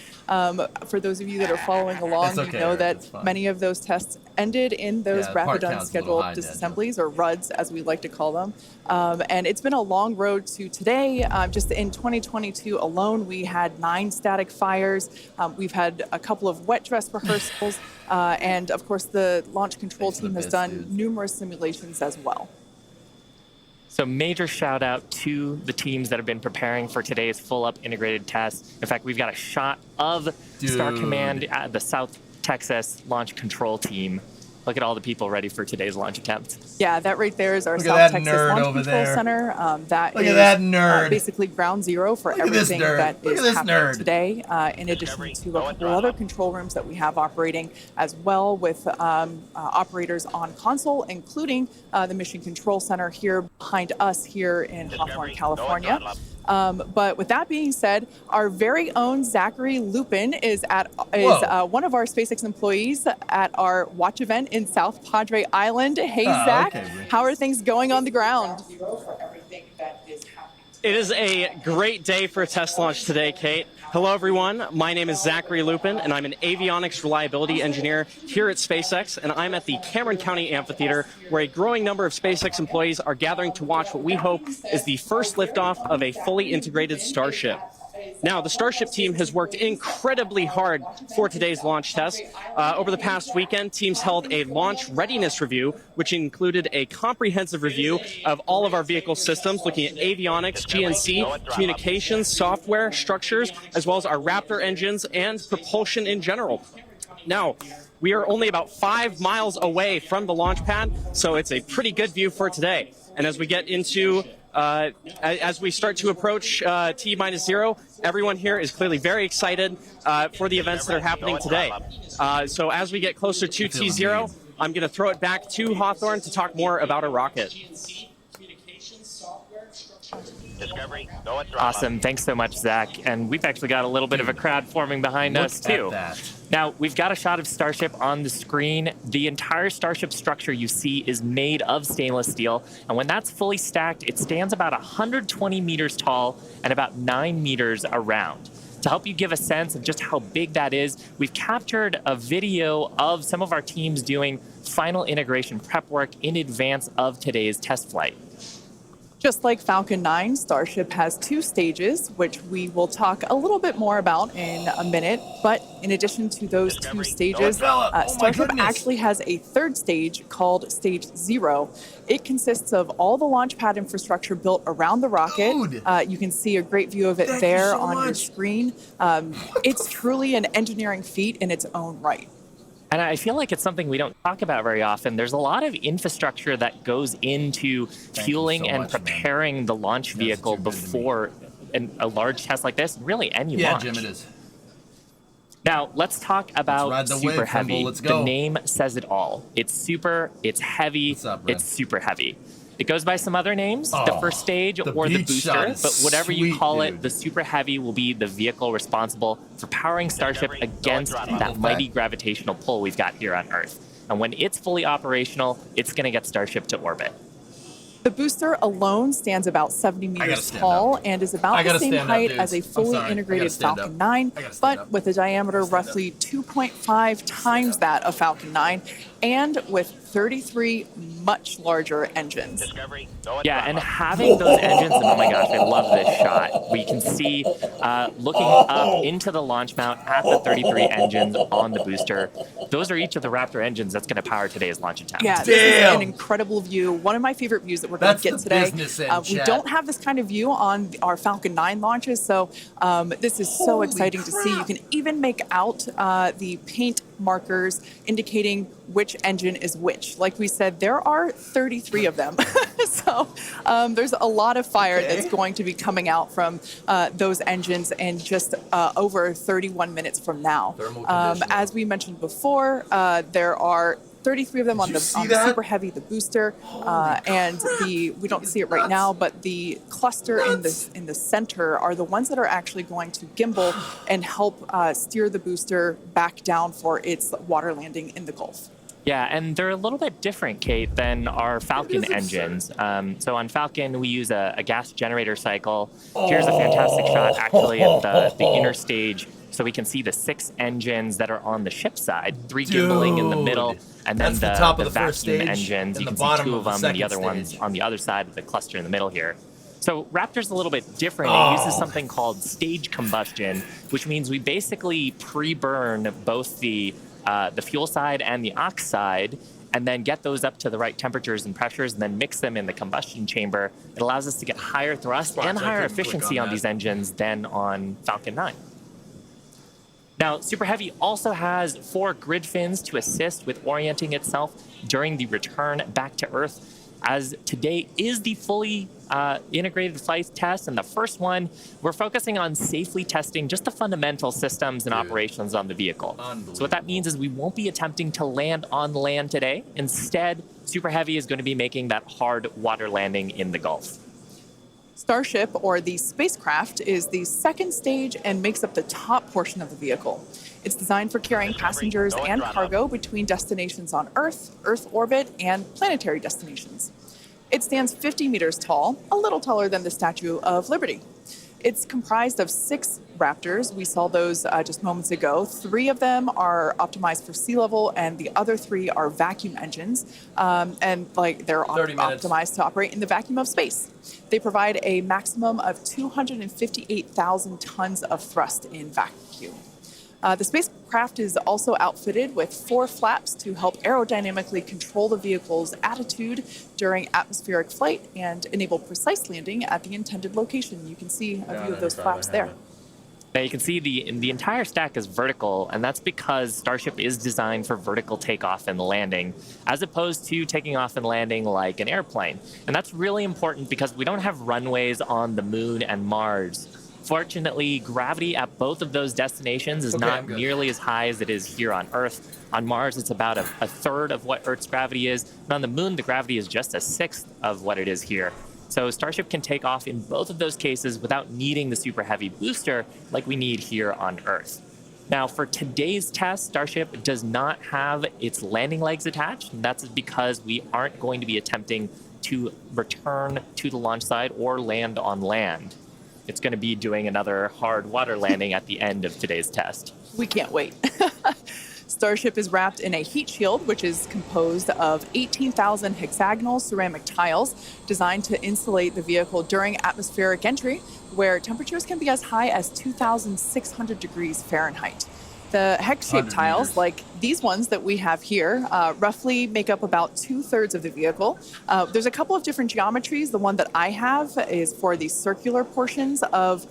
For those of you that are following along, you know that many of those tests ended in those rapid unscheduled disassemblies, or RUDs as we like to call them. And it's been a long road to today. Just in 2022 alone, we had 9 static fires. We've had a couple of wet dress rehearsals. And of course, the launch control team has done numerous simulations as well. So major shout out to the teams that have been preparing for today's full up integrated test. In fact, we've got a shot of Star Command, the South Texas launch control team. Look at all the people ready for today's launch attempt. Yeah, that right there is our South Texas Launch Control Center. That is basically ground zero for everything that is happening today, in addition to a couple other control rooms that we have operating as well with operators on console, including the Mission Control Center here behind us here in Hawthorne, California. But with that being said, our very own Zachary Lupin is one of our SpaceX employees at our watch event in South Padre Island. Hey, Zach, how are things going on the ground? It is a great day for a test launch today, Kate. Hello, everyone. My name is Zachary Lupin, and I'm an avionics reliability engineer here at SpaceX, and I'm at the Cameron County Amphitheater, where a growing number of SpaceX employees are gathering to watch what we hope is the first liftoff of a fully integrated Starship. Now, the Starship team has worked incredibly hard for today's launch test. Over the past weekend, teams held a launch readiness review, which included a comprehensive review of all of our vehicle systems, looking at avionics, GNC, communications, software, structures, as well as our Raptor engines and propulsion in general. Now, we are only about 5 miles away from the launch pad, so it's a pretty good view for today. And as we get into as we start to approach T-0, everyone here is clearly very excited for the events that are happening today. So as we get closer to T-0, I'm going to throw it back to Hawthorne to talk more about a rocket. Awesome. Thanks so much, Zach. And we've actually got a little bit of a crowd forming behind us, too. Now, we've got a shot of Starship on the screen. The entire Starship structure you see is made of stainless steel. And when that's fully stacked, it stands about 120 meters tall and about 9 meters around. To help you give a sense of just how big that is, we've captured a video of some of our teams doing final integration prep work in advance of today's test flight. Just like Falcon 9, Starship has 2 stages, which we will talk a little bit more about in a minute. But in addition to those 2 stages, Starship actually has a 3rd stage called Stage 0. It consists of all the launch pad infrastructure built around the rocket. You can see a great view of it there on your screen. It's truly an engineering feat in its own right. And I feel like it's something we don't talk about very often. There's a lot of infrastructure that goes into fueling and preparing the launch vehicle before a large test like this, really any launch. Yeah, Jim, it is. Now, let's talk about Super Heavy. The name says it all. It's super, it's heavy, it's super heavy. It goes by some other names, the first stage or the booster, but whatever you call it, the Super Heavy will be the vehicle responsible for powering Starship against that mighty gravitational pull we've got here on Earth. And when it's fully operational, it's going to get Starship to orbit. The booster alone stands about 70 meters tall and is about the same height as a fully integrated Falcon 9, but with a diameter roughly 2.5 times that of Falcon 9 and with 33 much larger engines. Yeah, and having those engines, and oh my gosh, I love this shot. We can see looking up into the launch mount at the 33 engines on the booster. Those are each of the Raptor engines that's going to power today's launch attempt. Yeah, this is an incredible view. One of my favorite views that we're going to get today. We don't have this kind of view on our Falcon 9 launches, so this is so exciting to see. You can even make out the paint markers indicating which engine is which. Like we said, there are 33 of them. So there's a lot of fire that's going to be coming out from those engines in just over 31 minutes from now. As we mentioned before, there are 33 of them on the Super Heavy, the booster, and we don't see it right now, but the cluster in the center are the ones that are actually going to gimbal and help steer the booster back down for its water landing in the Gulf. Yeah, and they're a little bit different, Kate, than our Falcon engines. So on Falcon, we use a gas generator cycle. Here's a fantastic shot, actually, at the inner stage. So we can see the 6 engines that are on the ship side, 3 gimbaling in the middle, and then the vacuum engines. You can see 2 of them, and the other ones on the other side of the cluster in the middle here. So Raptor's a little bit different. It uses something called stage combustion, which means we basically pre-burn both the fuel side and the aux side, and then get those up to the right temperatures and pressures, and then mix them in the combustion chamber. It allows us to get higher thrust and higher efficiency on these engines than on Falcon 9. Now, Super Heavy also has 4 grid fins to assist with orienting itself during the return back to Earth, as today is the fully integrated flight test, and the first one, we're focusing on safely testing just the fundamental systems and operations on the vehicle. So what that means is we won't be attempting to land on land today. Instead, Super Heavy is going to be making that hard water landing in the Gulf. Starship, or the spacecraft, is the second stage and makes up the top portion of the vehicle. It's designed for carrying passengers and cargo between destinations on Earth, Earth orbit, and planetary destinations. It stands 50 meters tall, a little taller than the Statue of Liberty. It's comprised of 6 Raptors. We saw those just moments ago. 3 of them are optimized for sea level, and the other 3 are vacuum engines. And they're optimized to operate in the vacuum of space. They provide a maximum of 258,000 tons of thrust in vacuum. The spacecraft is also outfitted with 4 flaps to help aerodynamically control the vehicle's attitude during atmospheric flight and enable precise landing at the intended location. You can see a view of those flaps there. Now you can see the entire stack is vertical, and that's because Starship is designed for vertical takeoff and landing, as opposed to taking off and landing like an airplane. And that's really important because we don't have runways on the Moon and Mars. Fortunately, gravity at both of those destinations is not nearly as high as it is here on Earth. On Mars, it's about a third of what Earth's gravity is, and on the Moon, the gravity is just a sixth of what it is here. So Starship can take off in both of those cases without needing the super heavy booster like we need here on Earth. Now, for today's test, Starship does not have its landing legs attached, and that's because we aren't going to be attempting to return to the launch site or land on land. It's going to be doing another hard water landing at the end of today's test. We can't wait. Starship is wrapped in a heat shield, which is composed of 18,000 hexagonal ceramic tiles designed to insulate the vehicle during atmospheric entry, where temperatures can be as high as 2,600 degrees Fahrenheit. The hex-shaped tiles, like these ones that we have here, roughly make up about 2/3 of the vehicle. There's a couple of different geometries. The one that I have is for the circular portions of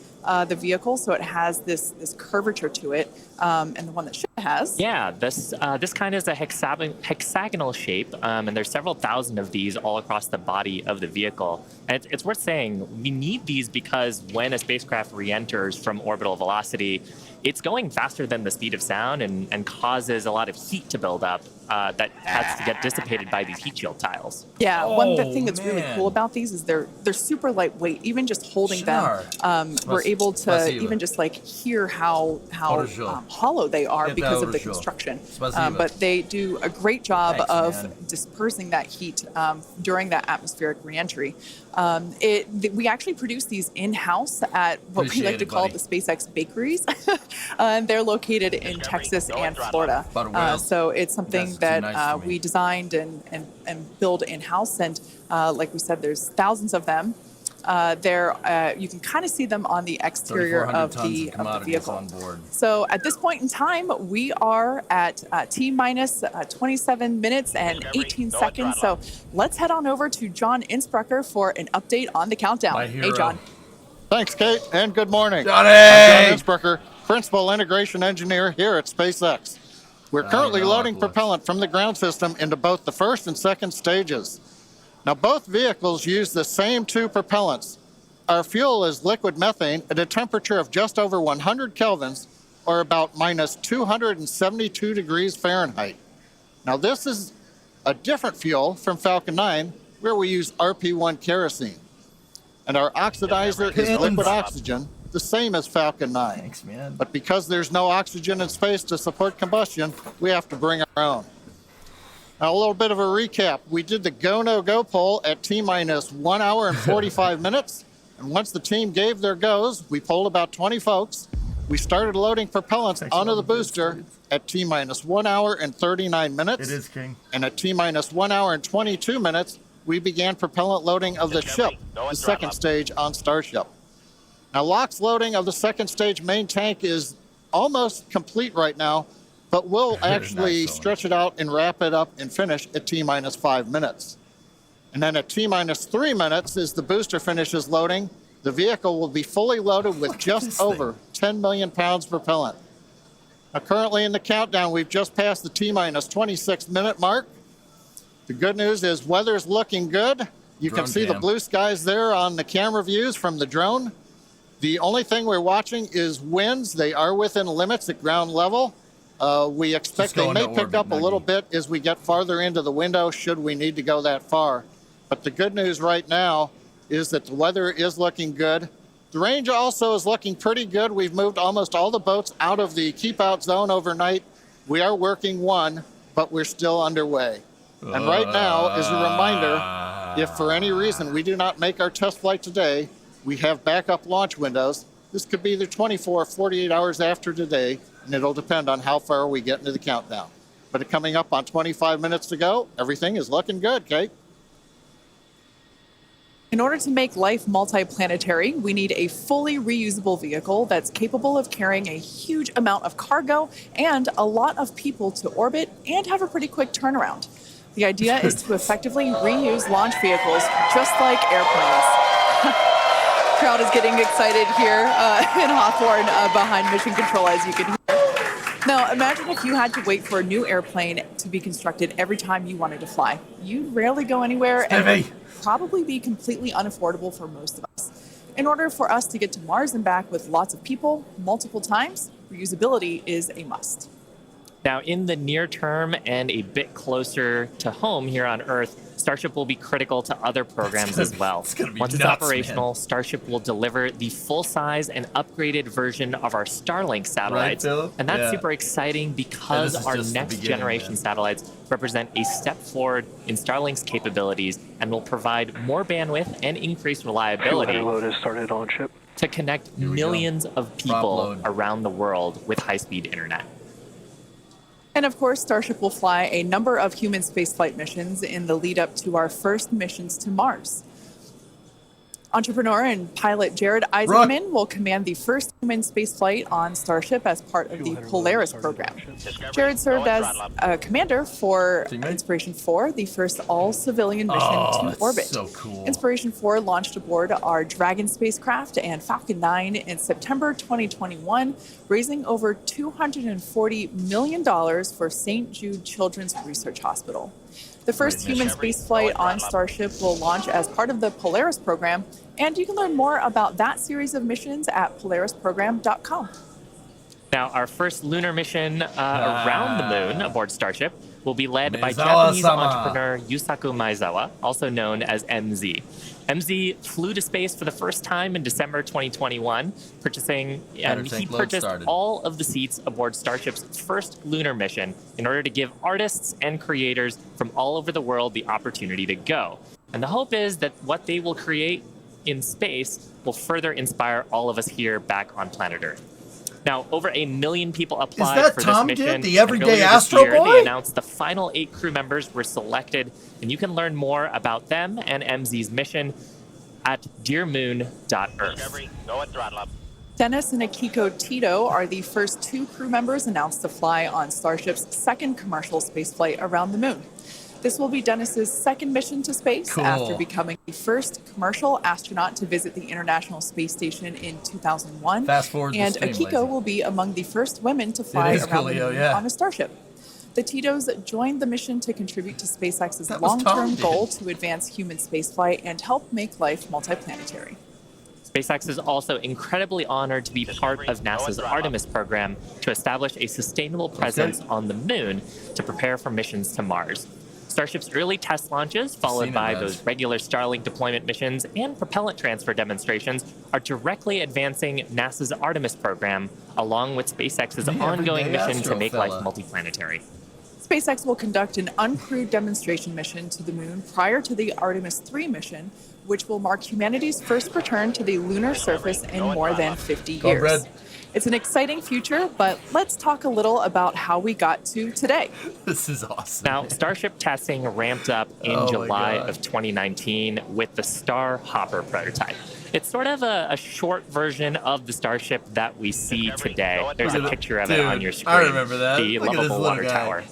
the vehicle, so it has this curvature to it, and the one that Ship has. Yeah, this kind is a hexagonal shape, and there's several thousand of these all across the body of the vehicle. And it's worth saying we need these because when a spacecraft re-enters from orbital velocity, it's going faster than the speed of sound and causes a lot of heat to build up that has to get dissipated by these heat shield tiles. Yeah, one thing that's really cool about these is they're super lightweight. Even just holding them, we're able to even just hear how hollow they are because of the construction. But they do a great job of dispersing that heat during that atmospheric reentry. We actually produce these in-house at what we like to call the SpaceX bakeries. And they're located in Texas and Florida. So it's something that we designed and build in-house. And like we said, there's thousands of them. You can kind of see them on the exterior of the vehicle. On board. So at this point in time, we are at T-minus 27 minutes and 18 seconds. So let's head on over to John Innsbrucker for an update on the countdown. Hey, John. Thanks, Kate, and good morning. Johnny! I'm John Innsbrucker, Principal Integration Engineer here at SpaceX. We're currently loading propellant from the ground system into both the first and second stages. Now, both vehicles use the same 2 propellants. Our fuel is liquid methane at a temperature of just over 100 kelvins, or about minus 272 degrees Fahrenheit. Now, this is a different fuel from Falcon 9, where we use RP1 kerosene. And our oxidizer is liquid oxygen, the same as Falcon 9. Thanks, man. But because there's no oxygen in space to support combustion, we have to bring our own. Now, a little bit of a recap. We did the go, no go poll at T-minus 1 hour and 45 minutes. And once the team gave their goes, we polled about 20 folks. We started loading propellants onto the booster at T-minus 1 hour and 39 minutes. It is, King. And at T-minus 1 hour and 22 minutes, we began propellant loading of the ship, the second stage on Starship. Now, LOX loading of the second stage main tank is almost complete right now, but we'll actually stretch it out and wrap it up and finish at T-minus 5 minutes. And then at T-minus 3 minutes, as the booster finishes loading, the vehicle will be fully loaded with just over 10 million pounds propellant. Now, currently in the countdown, we've just passed the T-minus 26 minute mark. The good news is weather's looking good. You can see the blue skies there on the camera views from the drone. The only thing we're watching is winds. They are within limits at ground level. We expect they may pick up a little bit as we get farther into the window should we need to go that far. But the good news right now is that the weather is looking good. The range also is looking pretty good. We've moved almost all the boats out of the keep out zone overnight. We are working one, but we're still underway. And right now, as a reminder, if for any reason we do not make our test flight today, we have backup launch windows. This could be either 24 or 48 hours after today, and it'll depend on how far we get into the countdown. But coming up on 25 minutes to go, everything is looking good, Kate. In order to make life multiplanetary, we need a fully reusable vehicle that's capable of carrying a huge amount of cargo and a lot of people to orbit and have a pretty quick turnaround. The idea is to effectively reuse launch vehicles just like airplanes. Crowd is getting excited here in Hawthorne behind Mission Control, as you can hear. Now, imagine if you had to wait for a new airplane to be constructed every time you wanted to fly. You'd rarely go anywhere and it would probably be completely unaffordable for most of us. In order for us to get to Mars and back with lots of people, multiple times, reusability is a must. Now, in the near term and a bit closer to home here on Earth, Starship will be critical to other programs as well. Once it's operational, Starship will deliver the full-size and upgraded version of our Starlink satellites. Right, and that's super exciting because our next generation satellites represent a step forward in Starlink's capabilities and will provide more bandwidth and increased reliability to connect millions of people around the world with high-speed internet. And of course, Starship will fly a number of human spaceflight missions in the lead up to our first missions to Mars. Entrepreneur and pilot Jared Isaacman will command the first human spaceflight on Starship as part of the Polaris program. Jared served as a commander for Inspiration 4, the first all-civilian mission to orbit. So cool. Inspiration 4 launched aboard our Dragon spacecraft and Falcon 9 in September 2021, raising over $240 million for St. Jude Children's Research Hospital. The first human spaceflight on Starship will launch as part of the Polaris program, and you can learn more about that series of missions at polarisprogram.com. Now, our first lunar mission around the moon aboard Starship will be led by Japanese entrepreneur Yusaku Maezawa, also known as MZ. MZ flew to space for the first time in December 2021, he purchased all of the seats aboard Starship's first lunar mission in order to give artists and creators from all over the world the opportunity to go. And the hope is that what they will create in space will further inspire all of us here back on planet Earth. Now, over 1 million people applied for this mission. The everyday Astro Boy? They announced the final 8 crew members were selected, and you can learn more about them and MZ's mission at dearmoon.earth. Dennis and Akiko Tito are the first 2 crew members announced to fly on Starship's second commercial spaceflight around the moon. This will be Dennis's second mission to space after becoming the first commercial astronaut to visit the International Space Station in 2001. Fast forward and Akiko will be among the first women to fly around the moon on a Starship. The Titos joined the mission to contribute to SpaceX's long-term goal to advance human spaceflight and help make life multiplanetary. SpaceX is also incredibly honored to be part of NASA's Artemis program to establish a sustainable presence on the moon to prepare for missions to Mars. Starship's early test launches, followed by those regular Starlink deployment missions and propellant transfer demonstrations, are directly advancing NASA's Artemis program, along with SpaceX's ongoing mission to make life multiplanetary. SpaceX will conduct an uncrewed demonstration mission to the moon prior to the Artemis 3 mission, which will mark humanity's first return to the lunar surface in more than 50 years. It's an exciting future, but let's talk a little about how we got to today. This is awesome. Now, Starship testing ramped up in July of 2019 with the Star Hopper prototype. It's sort of a short version of the Starship that we see today. There's a picture of it on your screen. I remember that. The lovable water tower.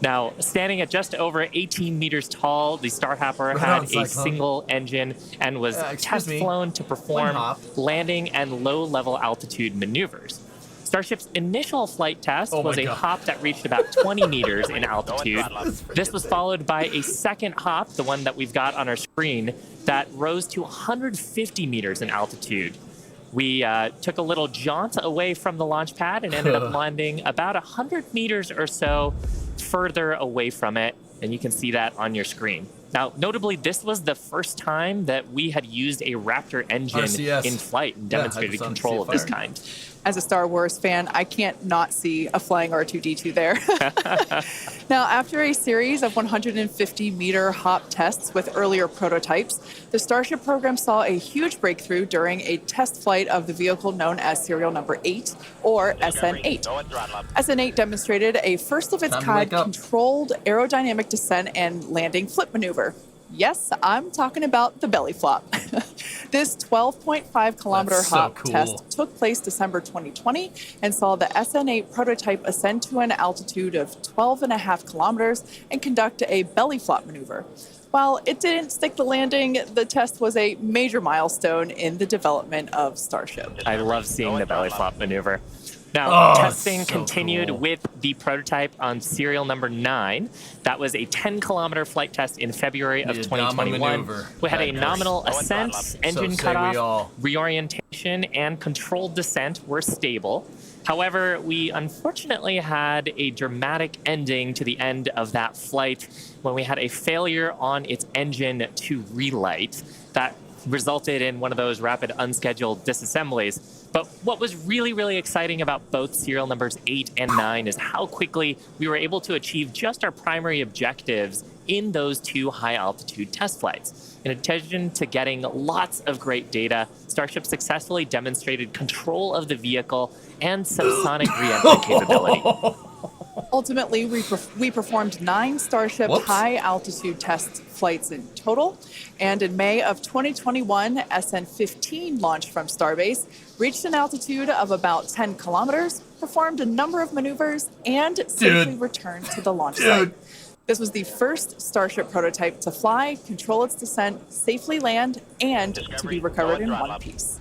Now, standing at just over 18 meters tall, the Star Hopper had a single engine and was test flown to perform landing and low-level altitude maneuvers. Starship's initial flight test was a hop that reached about 20 meters in altitude. This was followed by a second hop, the one that we've got on our screen, that rose to 150 meters in altitude. We took a little jaunt away from the launch pad and ended up landing about 100 meters or so further away from it, and you can see that on your screen. Now, notably, this was the first time that we had used a Raptor engine RCS. in flight and demonstrated control of this kind. As a Star Wars fan, I can't not see a flying R2-D2 there. Now, after a series of 150-meter hop tests with earlier prototypes, the Starship program saw a huge breakthrough during a test flight of the vehicle known as serial number 8, or SN8. SN8 demonstrated a first-of-its-kind controlled aerodynamic descent and landing flip maneuver. Yes, I'm talking about the belly flop. This 12.5-kilometer hop test took place December 2020 and saw the SN8 prototype ascend to an altitude of 12.5 kilometers and conduct a belly flop maneuver. While it didn't stick the landing, the test was a major milestone in the development of Starship. I love seeing the belly flop maneuver. Now, testing continued with the prototype on serial number 9. That was a 10-kilometer flight test in February of 2021. We had a nominal ascent, engine cutoff, reorientation, and controlled descent were stable. However, we unfortunately had a dramatic ending to the end of that flight when we had a failure on its engine to relight. That resulted in one of those rapid unscheduled disassemblies. But what was really, really exciting about both serial numbers 8 and 9 is how quickly we were able to achieve just our primary objectives in those 2 high-altitude test flights. In addition to getting lots of great data, Starship successfully demonstrated control of the vehicle and subsonic re-entry capability. Ultimately, we performed 9 Starship high-altitude test flights in total, and in May of 2021, SN15 launched from Starbase, reached an altitude of about 10 kilometers, performed a number of maneuvers, and safely returned to the launch site. This was the first Starship prototype to fly, control its descent, safely land, and to be recovered in one piece.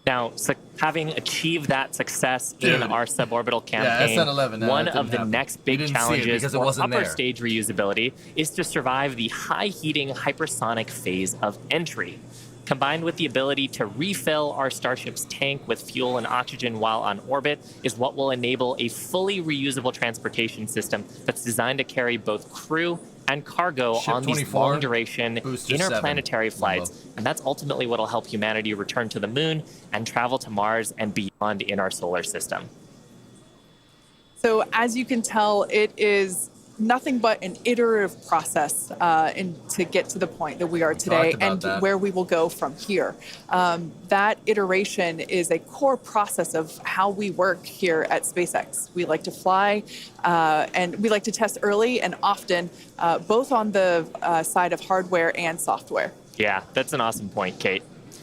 Now, having achieved that success in our suborbital campaign, one of the next big challenges for upper stage reusability is to survive the high-heating hypersonic phase of entry. Combined with the ability to refill our Starship's tank with fuel and oxygen while on orbit is what will enable a fully reusable transportation system that's designed to carry both crew and cargo on these long-duration interplanetary flights. And that's ultimately what will help humanity return to the moon and travel to Mars and beyond in our solar system. So as you can tell, it is nothing but an iterative process to get to the point that we are today and where we will go from here. That iteration is a core process of how we work here at SpaceX. We like to fly and we like to test early and often, both on the side of hardware and software. Yeah, that's an awesome point, Kate.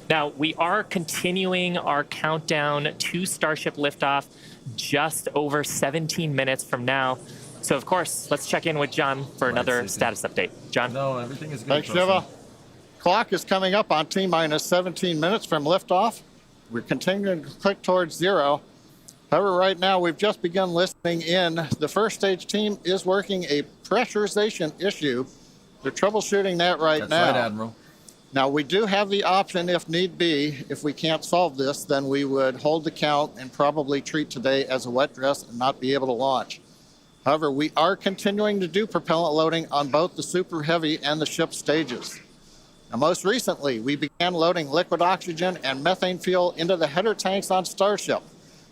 Now, we are continuing our countdown to Starship liftoff just over 17 minutes from now. So, of course, let's check in with John for another status update. John? No, everything is good. Thanks, Shiva. Clock is coming up on T-minus 17 minutes from liftoff. We're continuing to click towards 0. However, right now, we've just begun listening in. The first stage team is working a pressurization issue. They're troubleshooting that now. That's right, Admiral. Now, we do have the option, if need be, if we can't solve this, then we would hold the count and probably treat today as a wet dress and not be able to launch. However, we are continuing to do propellant loading on both the Super Heavy and the ship stages. Now, most recently, we began loading liquid oxygen and methane fuel into the header tanks on Starship.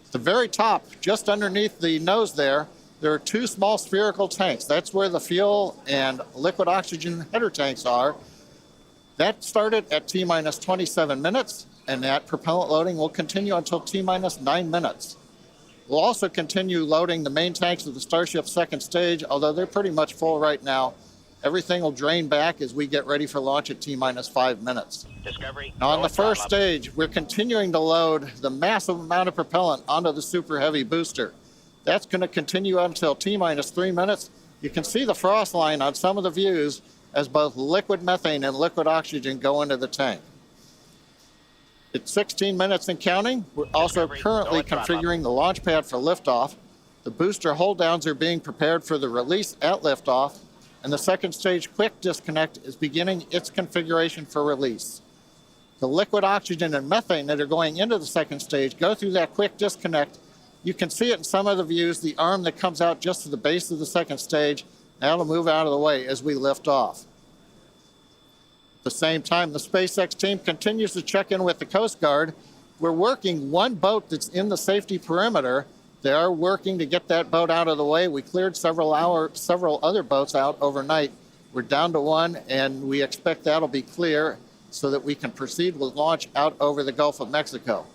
At the very top, just underneath the nose there are 2 small spherical tanks. That's where the fuel and liquid oxygen header tanks are. That started at T-minus 27 minutes, and that propellant loading will continue until T-minus 9 minutes. We'll also continue loading the main tanks of the Starship second stage, although they're pretty much full right now. Everything will drain back as we get ready for launch at T-minus 5 minutes. Now, on the first stage, we're continuing to load the massive amount of propellant onto the Super Heavy booster. That's going to continue until T-minus 3 minutes. You can see the frost line on some of the views as both liquid methane and liquid oxygen go into the tank. It's 16 minutes and counting. We're also currently configuring the launch pad for liftoff. The booster hold downs are being prepared for the release at liftoff, and the second stage quick disconnect is beginning its configuration for release. The liquid oxygen and methane that are going into the second stage go through that quick disconnect. You can see it in some of the views, the arm that comes out just to the base of the second stage. That'll move out of the way as we lift off. At the same time, the SpaceX team continues to check in with the Coast Guard. We're working one boat that's in the safety perimeter. They are working to get that boat out of the way. We cleared several other boats out overnight. We're down to one, and we expect that'll be clear so that we can proceed with launch out over the Gulf of Mexico.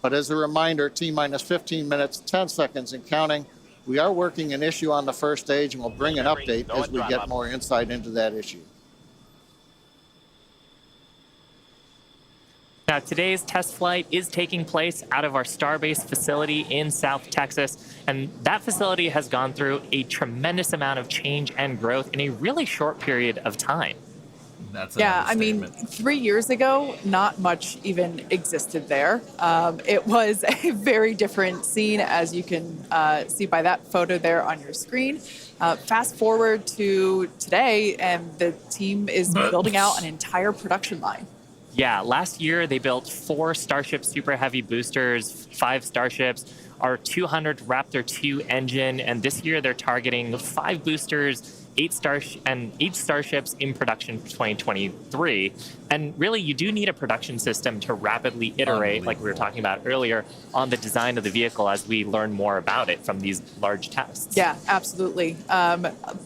But as a reminder, T-minus 15 minutes, 10 seconds and counting. We are working an issue on the first stage, and we'll bring an update as we get more insight into that issue. Now, today's test flight is taking place out of our Starbase facility in South Texas, and that facility has gone through a tremendous amount of change and growth in a really short period of time. That's yeah, I mean, 3 years ago, not much even existed there. It was a very different scene, as you can see by that photo there on your screen. Fast forward to today, and the team is building out an entire production line. Yeah, last year they built 4 Starship Super Heavy boosters, 5 Starships, our 200 Raptor 2 engine, and this year they're targeting 5 boosters, 8 Starships in production for 2023. And really, you do need a production system to rapidly iterate, like we were talking about earlier, on the design of the vehicle as we learn more about it from these large tests. Yeah, absolutely.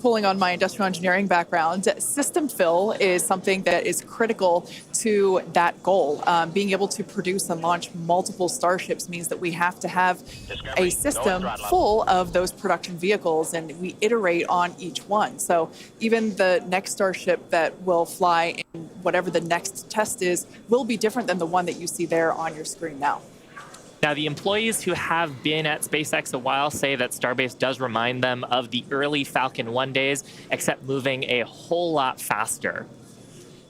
Pulling on my industrial engineering background, system fill is something that is critical to that goal. Being able to produce and launch multiple Starships means that we have to have a system full of those production vehicles, and we iterate on each one. So even the next Starship that will fly in whatever the next test is will be different than the one that you see there on your screen now. Now, the employees who have been at SpaceX a while say that Starbase does remind them of the early Falcon 1 days, except moving a whole lot faster.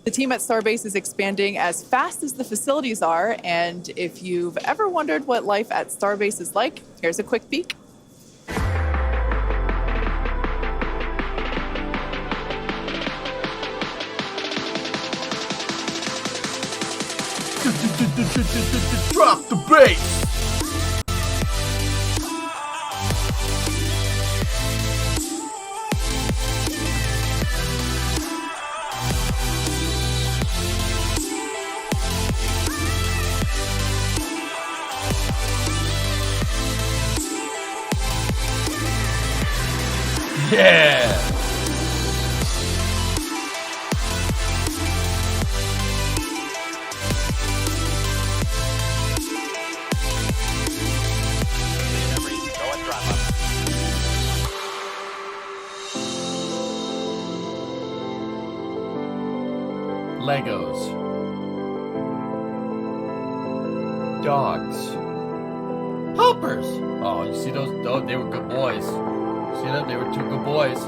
The team at Starbase is expanding as fast as the facilities are, and if you've ever wondered what life at Starbase is like, here's a quick peek. Drop the bass! Yeah! Legos. Dogs. Hoppers. Oh, you see those? Oh, they were good boys. See that? They were 2 good boys.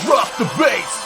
Drop the bass.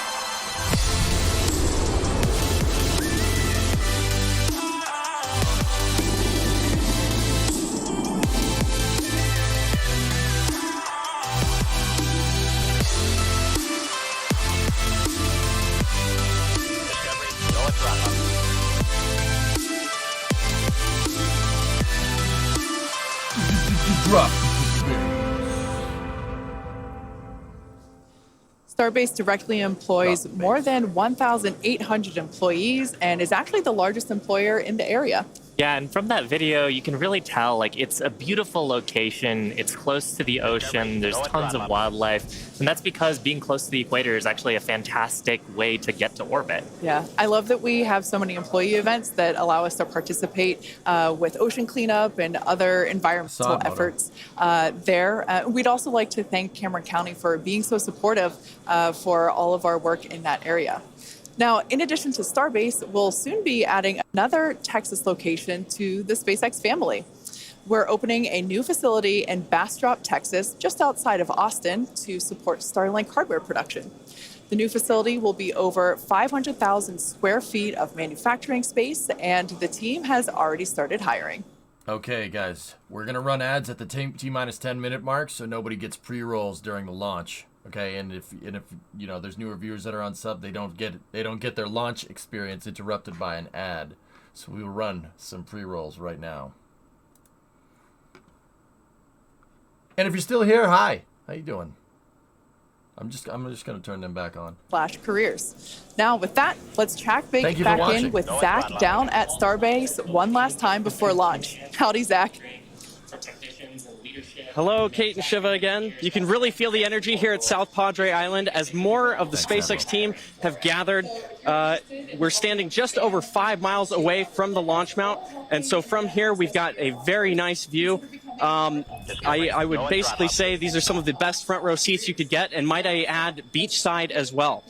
Starbase directly employs more than 1,800 employees and is actually the largest employer in the area. Yeah, and from that video, you can really tell, like, it's a beautiful location. It's close to the ocean. There's tons of wildlife. And that's because being close to the equator is actually a fantastic way to get to orbit. Yeah, I love that we have so many employee events that allow us to participate with ocean cleanup and other environmental efforts there. We'd also like to thank Cameron County for being so supportive for all of our work in that area. Now, in addition to Starbase, we'll soon be adding another Texas location to the SpaceX family. We're opening a new facility in Bastrop, Texas, just outside of Austin, to support Starlink hardware production. The new facility will be over 500,000 square feet of manufacturing space, and the team has already started hiring. Okay, guys, we're gonna run ads at the T-minus 10 minute mark, so nobody gets pre-rolls during the launch. Okay, and if you know there's newer viewers that are on sub, they don't get their launch experience interrupted by an ad. So we will run some pre-rolls right now. And if you're still here, hi. How you doing? I'm just gonna turn them back on. / careers. Now with that, let's check back in with Zach down at Starbase one last time before launch. Howdy, Zach. Hello, Kate and Shiva again. You can really feel the energy here at South Padre Island as more of the SpaceX team have gathered. We're standing just over 5 miles away from the launch mount, and so from here we've got a very nice view. I would basically say these are some of the best front row seats you could get, and might I add, beachside as well.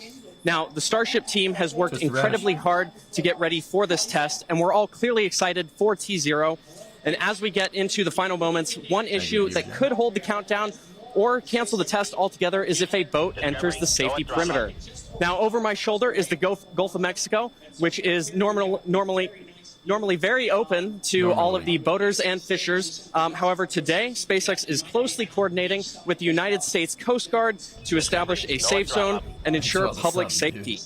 Now, the Starship team has worked incredibly hard to get ready for this test, and we're all clearly excited for T0. And as we get into the final moments, one issue that could hold the countdown or cancel the test altogether is if a boat enters the safety perimeter. Now, over my shoulder is the Gulf of Mexico, which is normally very open to all of the boaters and fishers. However, today, SpaceX is closely coordinating with the United States Coast Guard to establish a safe zone and ensure public safety.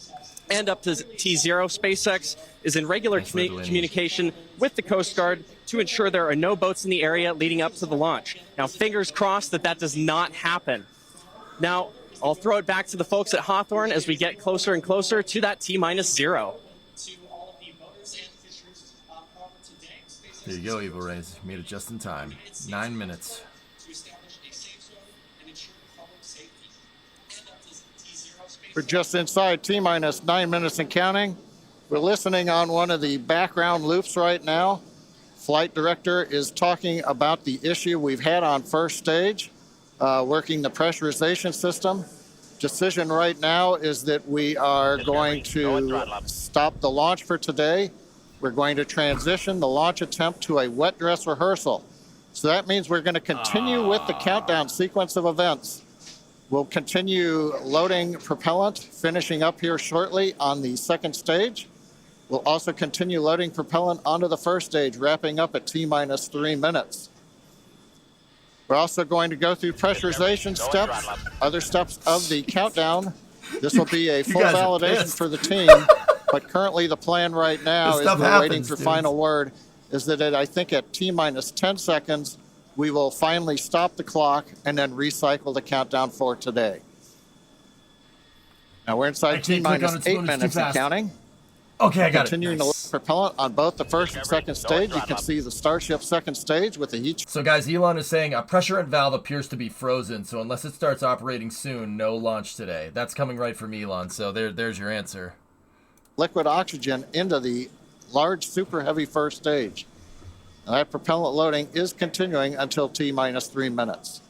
And up to T0, SpaceX is in regular communication with the Coast Guard to ensure there are no boats in the area leading up to the launch. Now, fingers crossed that that does not happen. Now, I'll throw it back to the folks at Hawthorne as we get closer and closer to that T-0. There you go, Evil Rays. Made it just in time. 9 minutes. We're just inside T-minus 9 minutes and counting. We're listening on one of the background loops right now. Flight director is talking about the issue we've had on first stage, working the pressurization system. Decision right now is that we are going to stop the launch for today. We're going to transition the launch attempt to a wet dress rehearsal. So that means we're going to continue with the countdown sequence of events. We'll continue loading propellant, finishing up here shortly on the second stage. We'll also continue loading propellant onto the first stage, wrapping up at T-minus 3 minutes. We're also going to go through pressurization steps, other steps of the countdown. This will be a full validation for the team, but currently the plan right now is we're waiting for final word, is that I think at T-minus 10 seconds, we will finally stop the clock and then recycle the countdown for today. Now we're inside T-minus 8 minutes and counting. Okay, I got Continuing to load propellant on both the first and second stage. You can see the Starship second stage with the heat. So guys, Elon is saying a pressure and valve appears to be frozen, so unless it starts operating soon, no launch today. That's coming right from Elon, so there's your answer. Liquid oxygen into the large super heavy first stage. And that propellant loading is continuing until T-minus 3 minutes.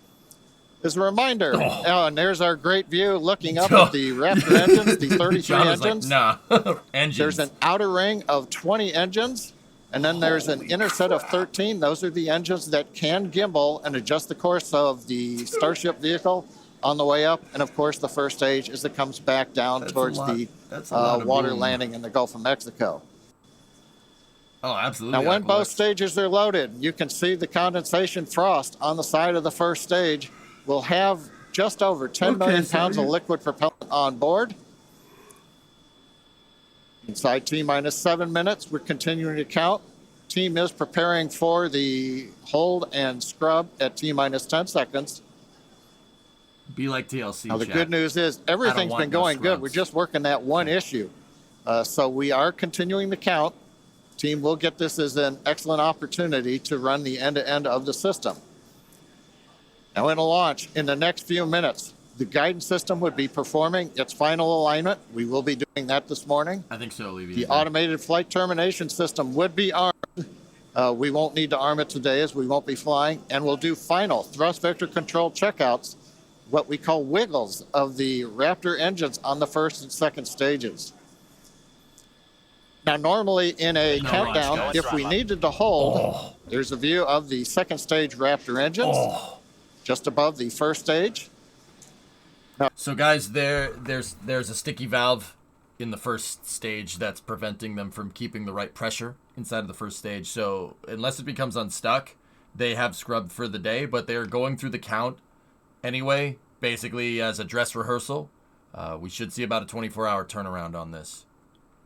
As a reminder, and there's our great view looking up at the Raptor engines, the 33 engines. Like, nah. Engines. There's an outer ring of 20 engines, and then there's an inner set of 13. Those are the engines that can gimbal and adjust the course of the Starship vehicle on the way up. And of course, the first stage as it comes back down towards the water landing in the Gulf of Mexico. Oh, absolutely. Now, when both stages are loaded, you can see the condensation frost on the side of the first stage. We'll have just over 10 million pounds of liquid propellant on board. Inside T-minus 7 minutes, we're continuing to count. Team is preparing for the hold and scrub at T-minus 10 seconds. Be like TLC. Now, the good news is everything's been going good. We're just working that one issue. So we are continuing to count. Team will get this as an excellent opportunity to run the end-to-end of the system. Now, in a launch, in the next few minutes, the guidance system would be performing its final alignment. We will be doing that this morning. I think so, Levy. The automated flight termination system would be armed. We won't need to arm it today as we won't be flying. And we'll do final thrust vector control checkouts, what we call wiggles of the Raptor engines on the first and second stages. Now, normally in a countdown, if we needed to hold, there's a view of the second stage Raptor engines. Just above the first stage. So guys, there's a sticky valve in the first stage that's preventing them from keeping the right pressure inside of the first stage. So unless it becomes unstuck, they have scrubbed for the day, but they're going through the count anyway, basically as a dress rehearsal. We should see about a 24-hour turnaround on this,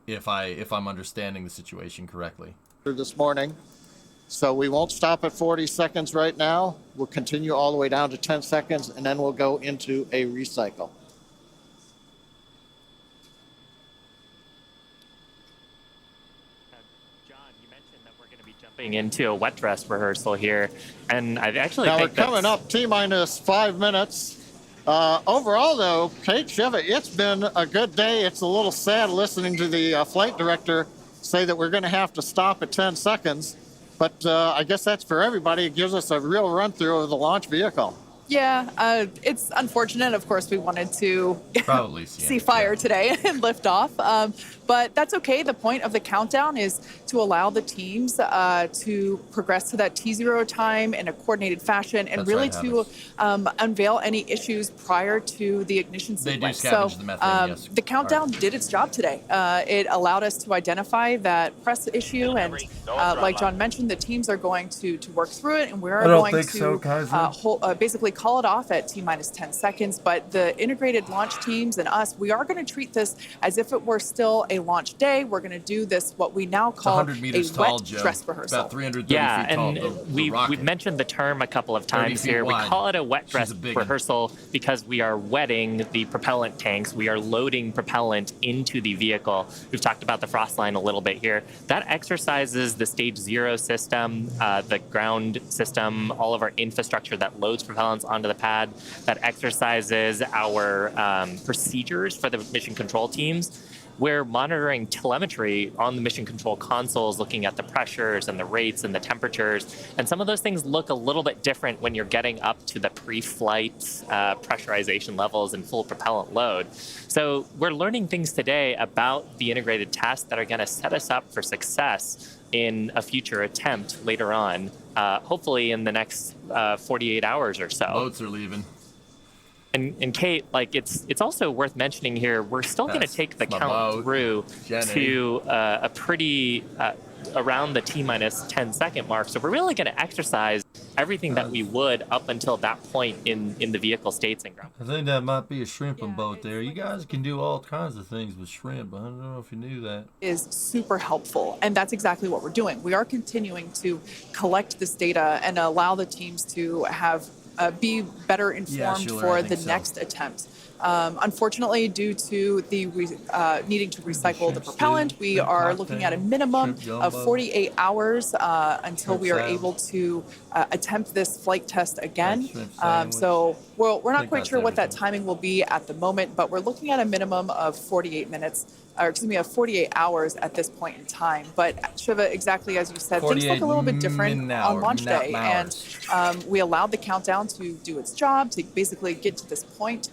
if I'm understanding the situation correctly. This morning. So we won't stop at 40 seconds right now. We'll continue all the way down to 10 seconds, and then we'll go into a recycle. Jumping into a wet dress rehearsal here, and I actually now think we're coming up T-minus 5 minutes. Overall, though, Kate Shiva, it's been a good day. It's a little sad listening to the flight director say that we're going to have to stop at 10 seconds, but I guess that's for everybody. It gives us a real run-through of the launch vehicle. Yeah, it's unfortunate. Of course, we wanted to probably see fire today and lift off, but that's okay. The point of the countdown is to allow the teams to progress to that T0 time in a coordinated fashion, and really to unveil any issues prior to the ignition sequence. So the methane, yes. the countdown did its job today. It allowed us to identify that press issue, and like John mentioned, the teams are going to work through it, and we're going to basically call it off at T-minus 10 seconds. But the integrated launch teams and us, we are going to treat this as if it were still a launch day. We're going to do this, what we now call 100 meters a wet tall, Joe. dress rehearsal. About 330 yeah, feet tall. And we've mentioned the term a couple of times here. We call it a wet dress rehearsal because we are wetting the propellant tanks. We are loading propellant into the vehicle. We've talked about the frost line a little bit here. That exercises the stage 0 system, the ground system, all of our infrastructure that loads propellants onto the pad, that exercises our procedures for the mission control teams. We're monitoring telemetry on the mission control consoles, looking at the pressures and the rates and the temperatures. And some of those things look a little bit different when you're getting up to the pre-flight pressurization levels and full propellant load. So we're learning things today about the integrated tests that are going to set us up for success in a future attempt later on, hopefully in the next 48 hours or so. Boats are leaving. And Kate, like it's also worth mentioning here, we're still going to take the count through to a pretty around the T-minus 10 second mark. So we're really going to exercise everything that we would up until that point in the vehicle states and ground. I think that might be a shrimping boat there. You guys can do all kinds of things with shrimp. I don't know if you knew that. Is super helpful, and that's exactly what we're doing. We are continuing to collect this data and allow the teams to have be better informed for the next attempt. Unfortunately, due to the needing to recycle the propellant, we are looking at a minimum of 48 hours until we are able to attempt this flight test again. So we're not quite sure what that timing will be at the moment, but we're looking at a minimum of 48 minutes, or excuse me, of 48 hours at this point in time. But Shiva, exactly as you said, things look a little bit different on launch day, and we allowed the countdown to do its job, to basically get to this point,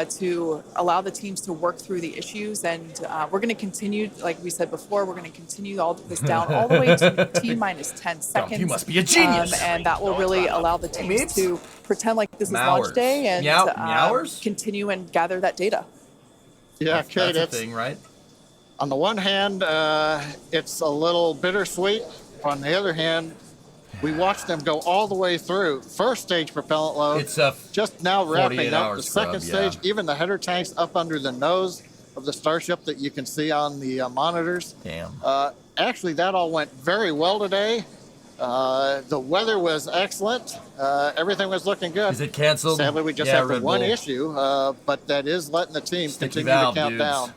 to allow the teams to work through the issues. And we're going to continue, like we said before, we're going to continue all this down all the way to T-minus 10 seconds. You must be a genius. And that will really allow the teams to pretend like this is launch day and continue and gather that data. Yeah, Kate, that's a thing, right? On the one hand, it's a little bittersweet. On the other hand, we watched them go all the way through. First stage propellant load, it's just now wrapping up. The scrub, second stage, even the header tanks up under the nose of the Starship that you can see on the monitors. Damn. Actually, that all went very well today. The weather was excellent. Everything was looking good. Is it canceled? Sadly, we just have the one issue, but that is letting the team continue to count down.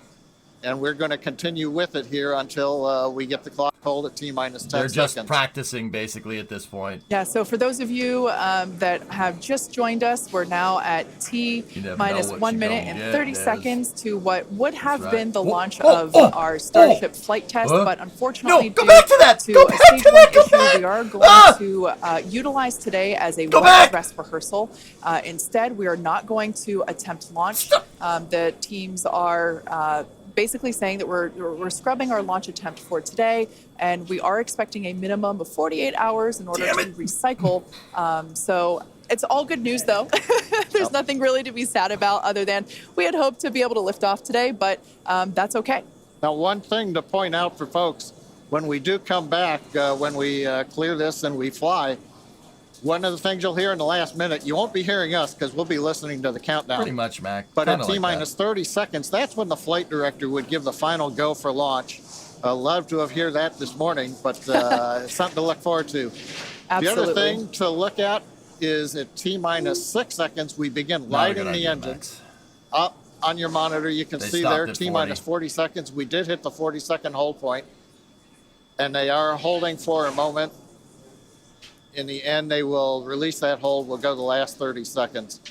And we're going to continue with it here until we get the clock hold at T-minus 10 seconds. They're just practicing, basically, at this point. Yeah, so for those of you that have just joined us, we're now at T-minus 1 minute and 30 seconds to what would have been the launch of our Starship flight test, but unfortunately, due to a stage 1 issue, we are going to utilize today as a wet dress rehearsal. Instead, we are not going to attempt launch. The teams are basically saying that we're scrubbing our launch attempt for today, and we are expecting a minimum of 48 hours in order to recycle. So it's all good news, though. There's nothing really to be sad about other than we had hoped to be able to lift off today, but that's okay. Now, one thing to point out for folks, when we do come back, when we clear this and we fly, one of the things you'll hear in the last minute, you won't be hearing us because we'll be listening to the countdown. Pretty much, Mac. But at T-minus 30 seconds, that's when the flight director would give the final go for launch. Love to have heard that this morning, but it's something to look forward to. Absolutely. The other thing to look at is at T-minus 6 seconds, we begin lighting the engines. Up on your monitor, you can see there, T-minus 40 seconds. We did hit the 40-second hold point, and they are holding for a moment. In the end, they will release that hold. We'll go the last 30 seconds.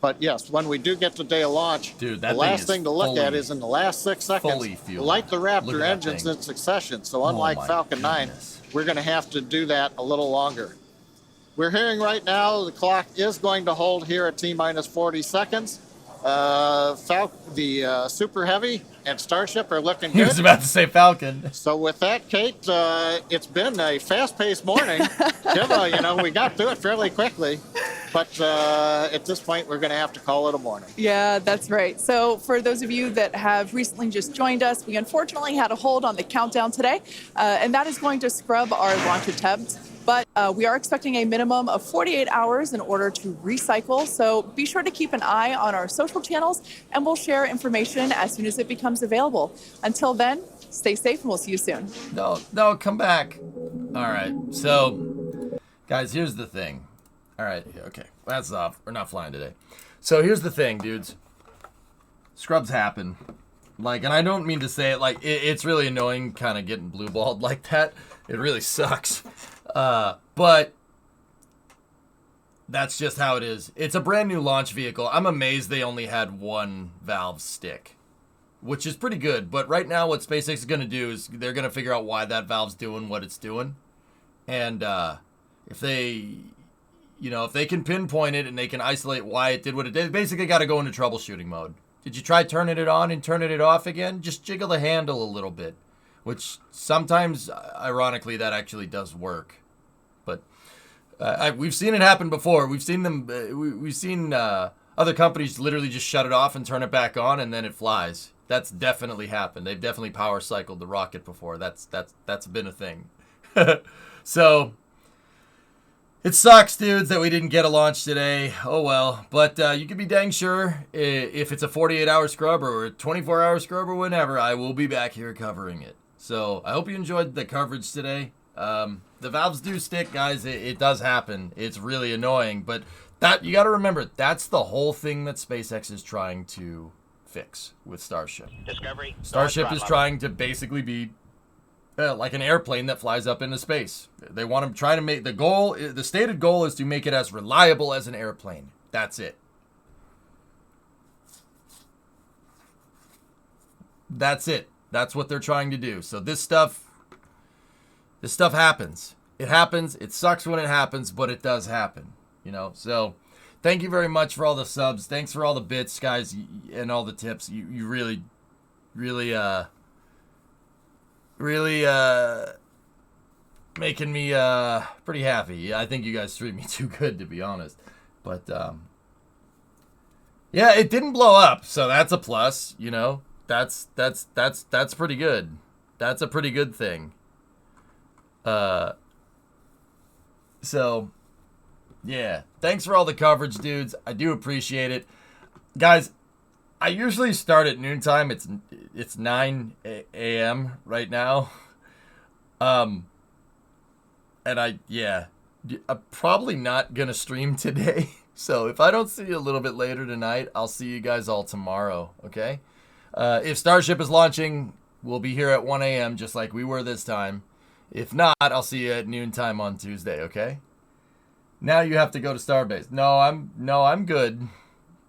But yes, when we do get to day of launch, dude, the last thing to look at is in the last 6 seconds, light the Raptor engines in succession. So unlike Falcon 9, we're going to have to do that a little longer. We're hearing right now the clock is going to hold here at T-minus 40 seconds. The Super Heavy and Starship are looking good. He was about to say Falcon. So with that, Kate, it's been a fast-paced morning. We got through it fairly quickly. But at this point, we're going to have to call it a morning. Yeah, that's right. So for those of you that have recently just joined us, we unfortunately had a hold on the countdown today, and that is going to scrub our launch attempt. But we are expecting a minimum of 48 hours in order to recycle. So be sure to keep an eye on our social channels, and we'll share information as soon as it becomes available. Until then, stay safe, and we'll see you soon. No, come back. All right. So, guys, here's the thing. All right, okay, that's off. We're not flying today. So here's the thing, dudes. Scrubs happen. And I don't mean to say it it's really annoying kind of getting blue-balled like that. It really sucks. But that's just how it is. It's a brand new launch vehicle. I'm amazed they only had one valve stick, which is pretty good. But right now what SpaceX is going to do is they're going to figure out why that valve's doing what it's doing. And if they can pinpoint it and they can isolate why it did what it did, basically got to go into troubleshooting mode. Did you try turning it on and turning it off again? Just jiggle the handle a little bit, which sometimes, ironically, that actually does work. But we've seen it happen before. We've seen them. We've seen other companies literally just shut it off and turn it back on, and then it flies. That's definitely happened. They've definitely power cycled the rocket before. That's been a thing. So. It sucks, dudes, that we didn't get a launch today. Oh, well. But you can be dang sure if it's a 48-hour scrub or a 24-hour scrub or whenever, I will be back here covering it. So I hope you enjoyed the coverage today. The valves do stick, guys. It does happen. It's really annoying. But that you got to remember, that's the whole thing that SpaceX is trying to fix with Starship. Starship is trying to basically be like an airplane that flies up into space. They want to try to make the stated goal is to make it as reliable as an airplane. That's it. That's it. That's what they're trying to do. So this stuff happens. It happens. It sucks when it happens, but it does happen. So thank you very much for all the subs. Thanks for all the bits, guys, and all the tips. You really making me pretty happy. I think you guys treat me too good, to be honest. But yeah, it didn't blow up, so that's a plus. That's pretty good. That's a pretty good thing. So yeah, thanks for all the coverage, dudes. I do appreciate it, guys. I usually start at noontime. It's 9 a.m. right now. And I'm probably not going to stream today. So if I don't see you a little bit later tonight, I'll see you guys all tomorrow, okay? If Starship is launching, we'll be here at 1 a.m. just like we were this time. If not, I'll see you at noontime on Tuesday, okay? Now you have to go to Starbase. No, I'm good.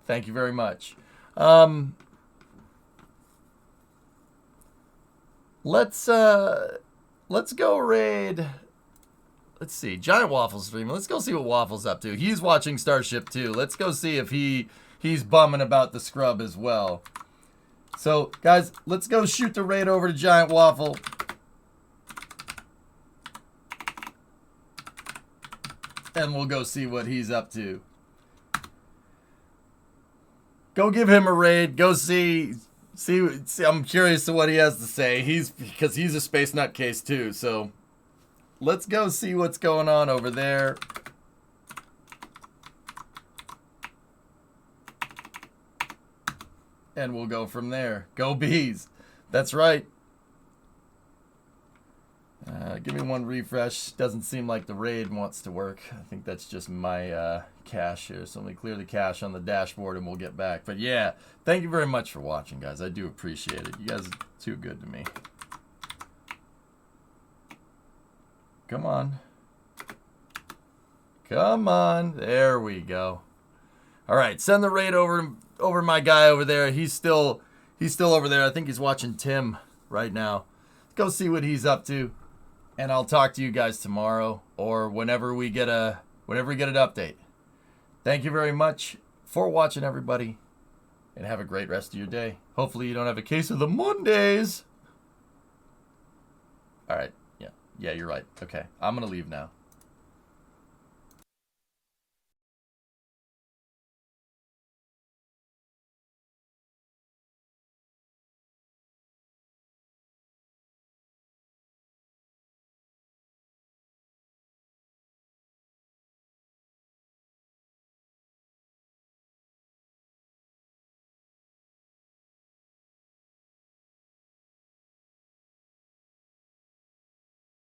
Thank you very much. Let's go raid. Let's see. Giant Waffle's streaming. Let's go see what Waffle's up to. He's watching Starship too. Let's go see if he's bumming about the scrub as well. So, guys, let's go shoot the raid over to Giant Waffle. And we'll go see what he's up to. Go give him a raid. Go see. I'm curious to what he has to say. Because he's a space nutcase too. So let's go see what's going on over there. And we'll go from there. Go Bees. That's right. Give me one refresh. Doesn't seem like the raid wants to work. I think that's just my cache here. So let me clear the cache on the dashboard and we'll get back. But yeah, thank you very much for watching, guys. I do appreciate it. You guys are too good to me. Come on. Come on. There we go. All right, send the raid over my guy over there. He's still over there. I think he's watching Tim right now. Let's go see what he's up to. And I'll talk to you guys tomorrow or whenever we get an update. Thank you very much for watching, everybody, and have a great rest of your day. Hopefully you don't have a case of the Mondays. All right. Yeah, you're right. Okay, I'm going to leave now.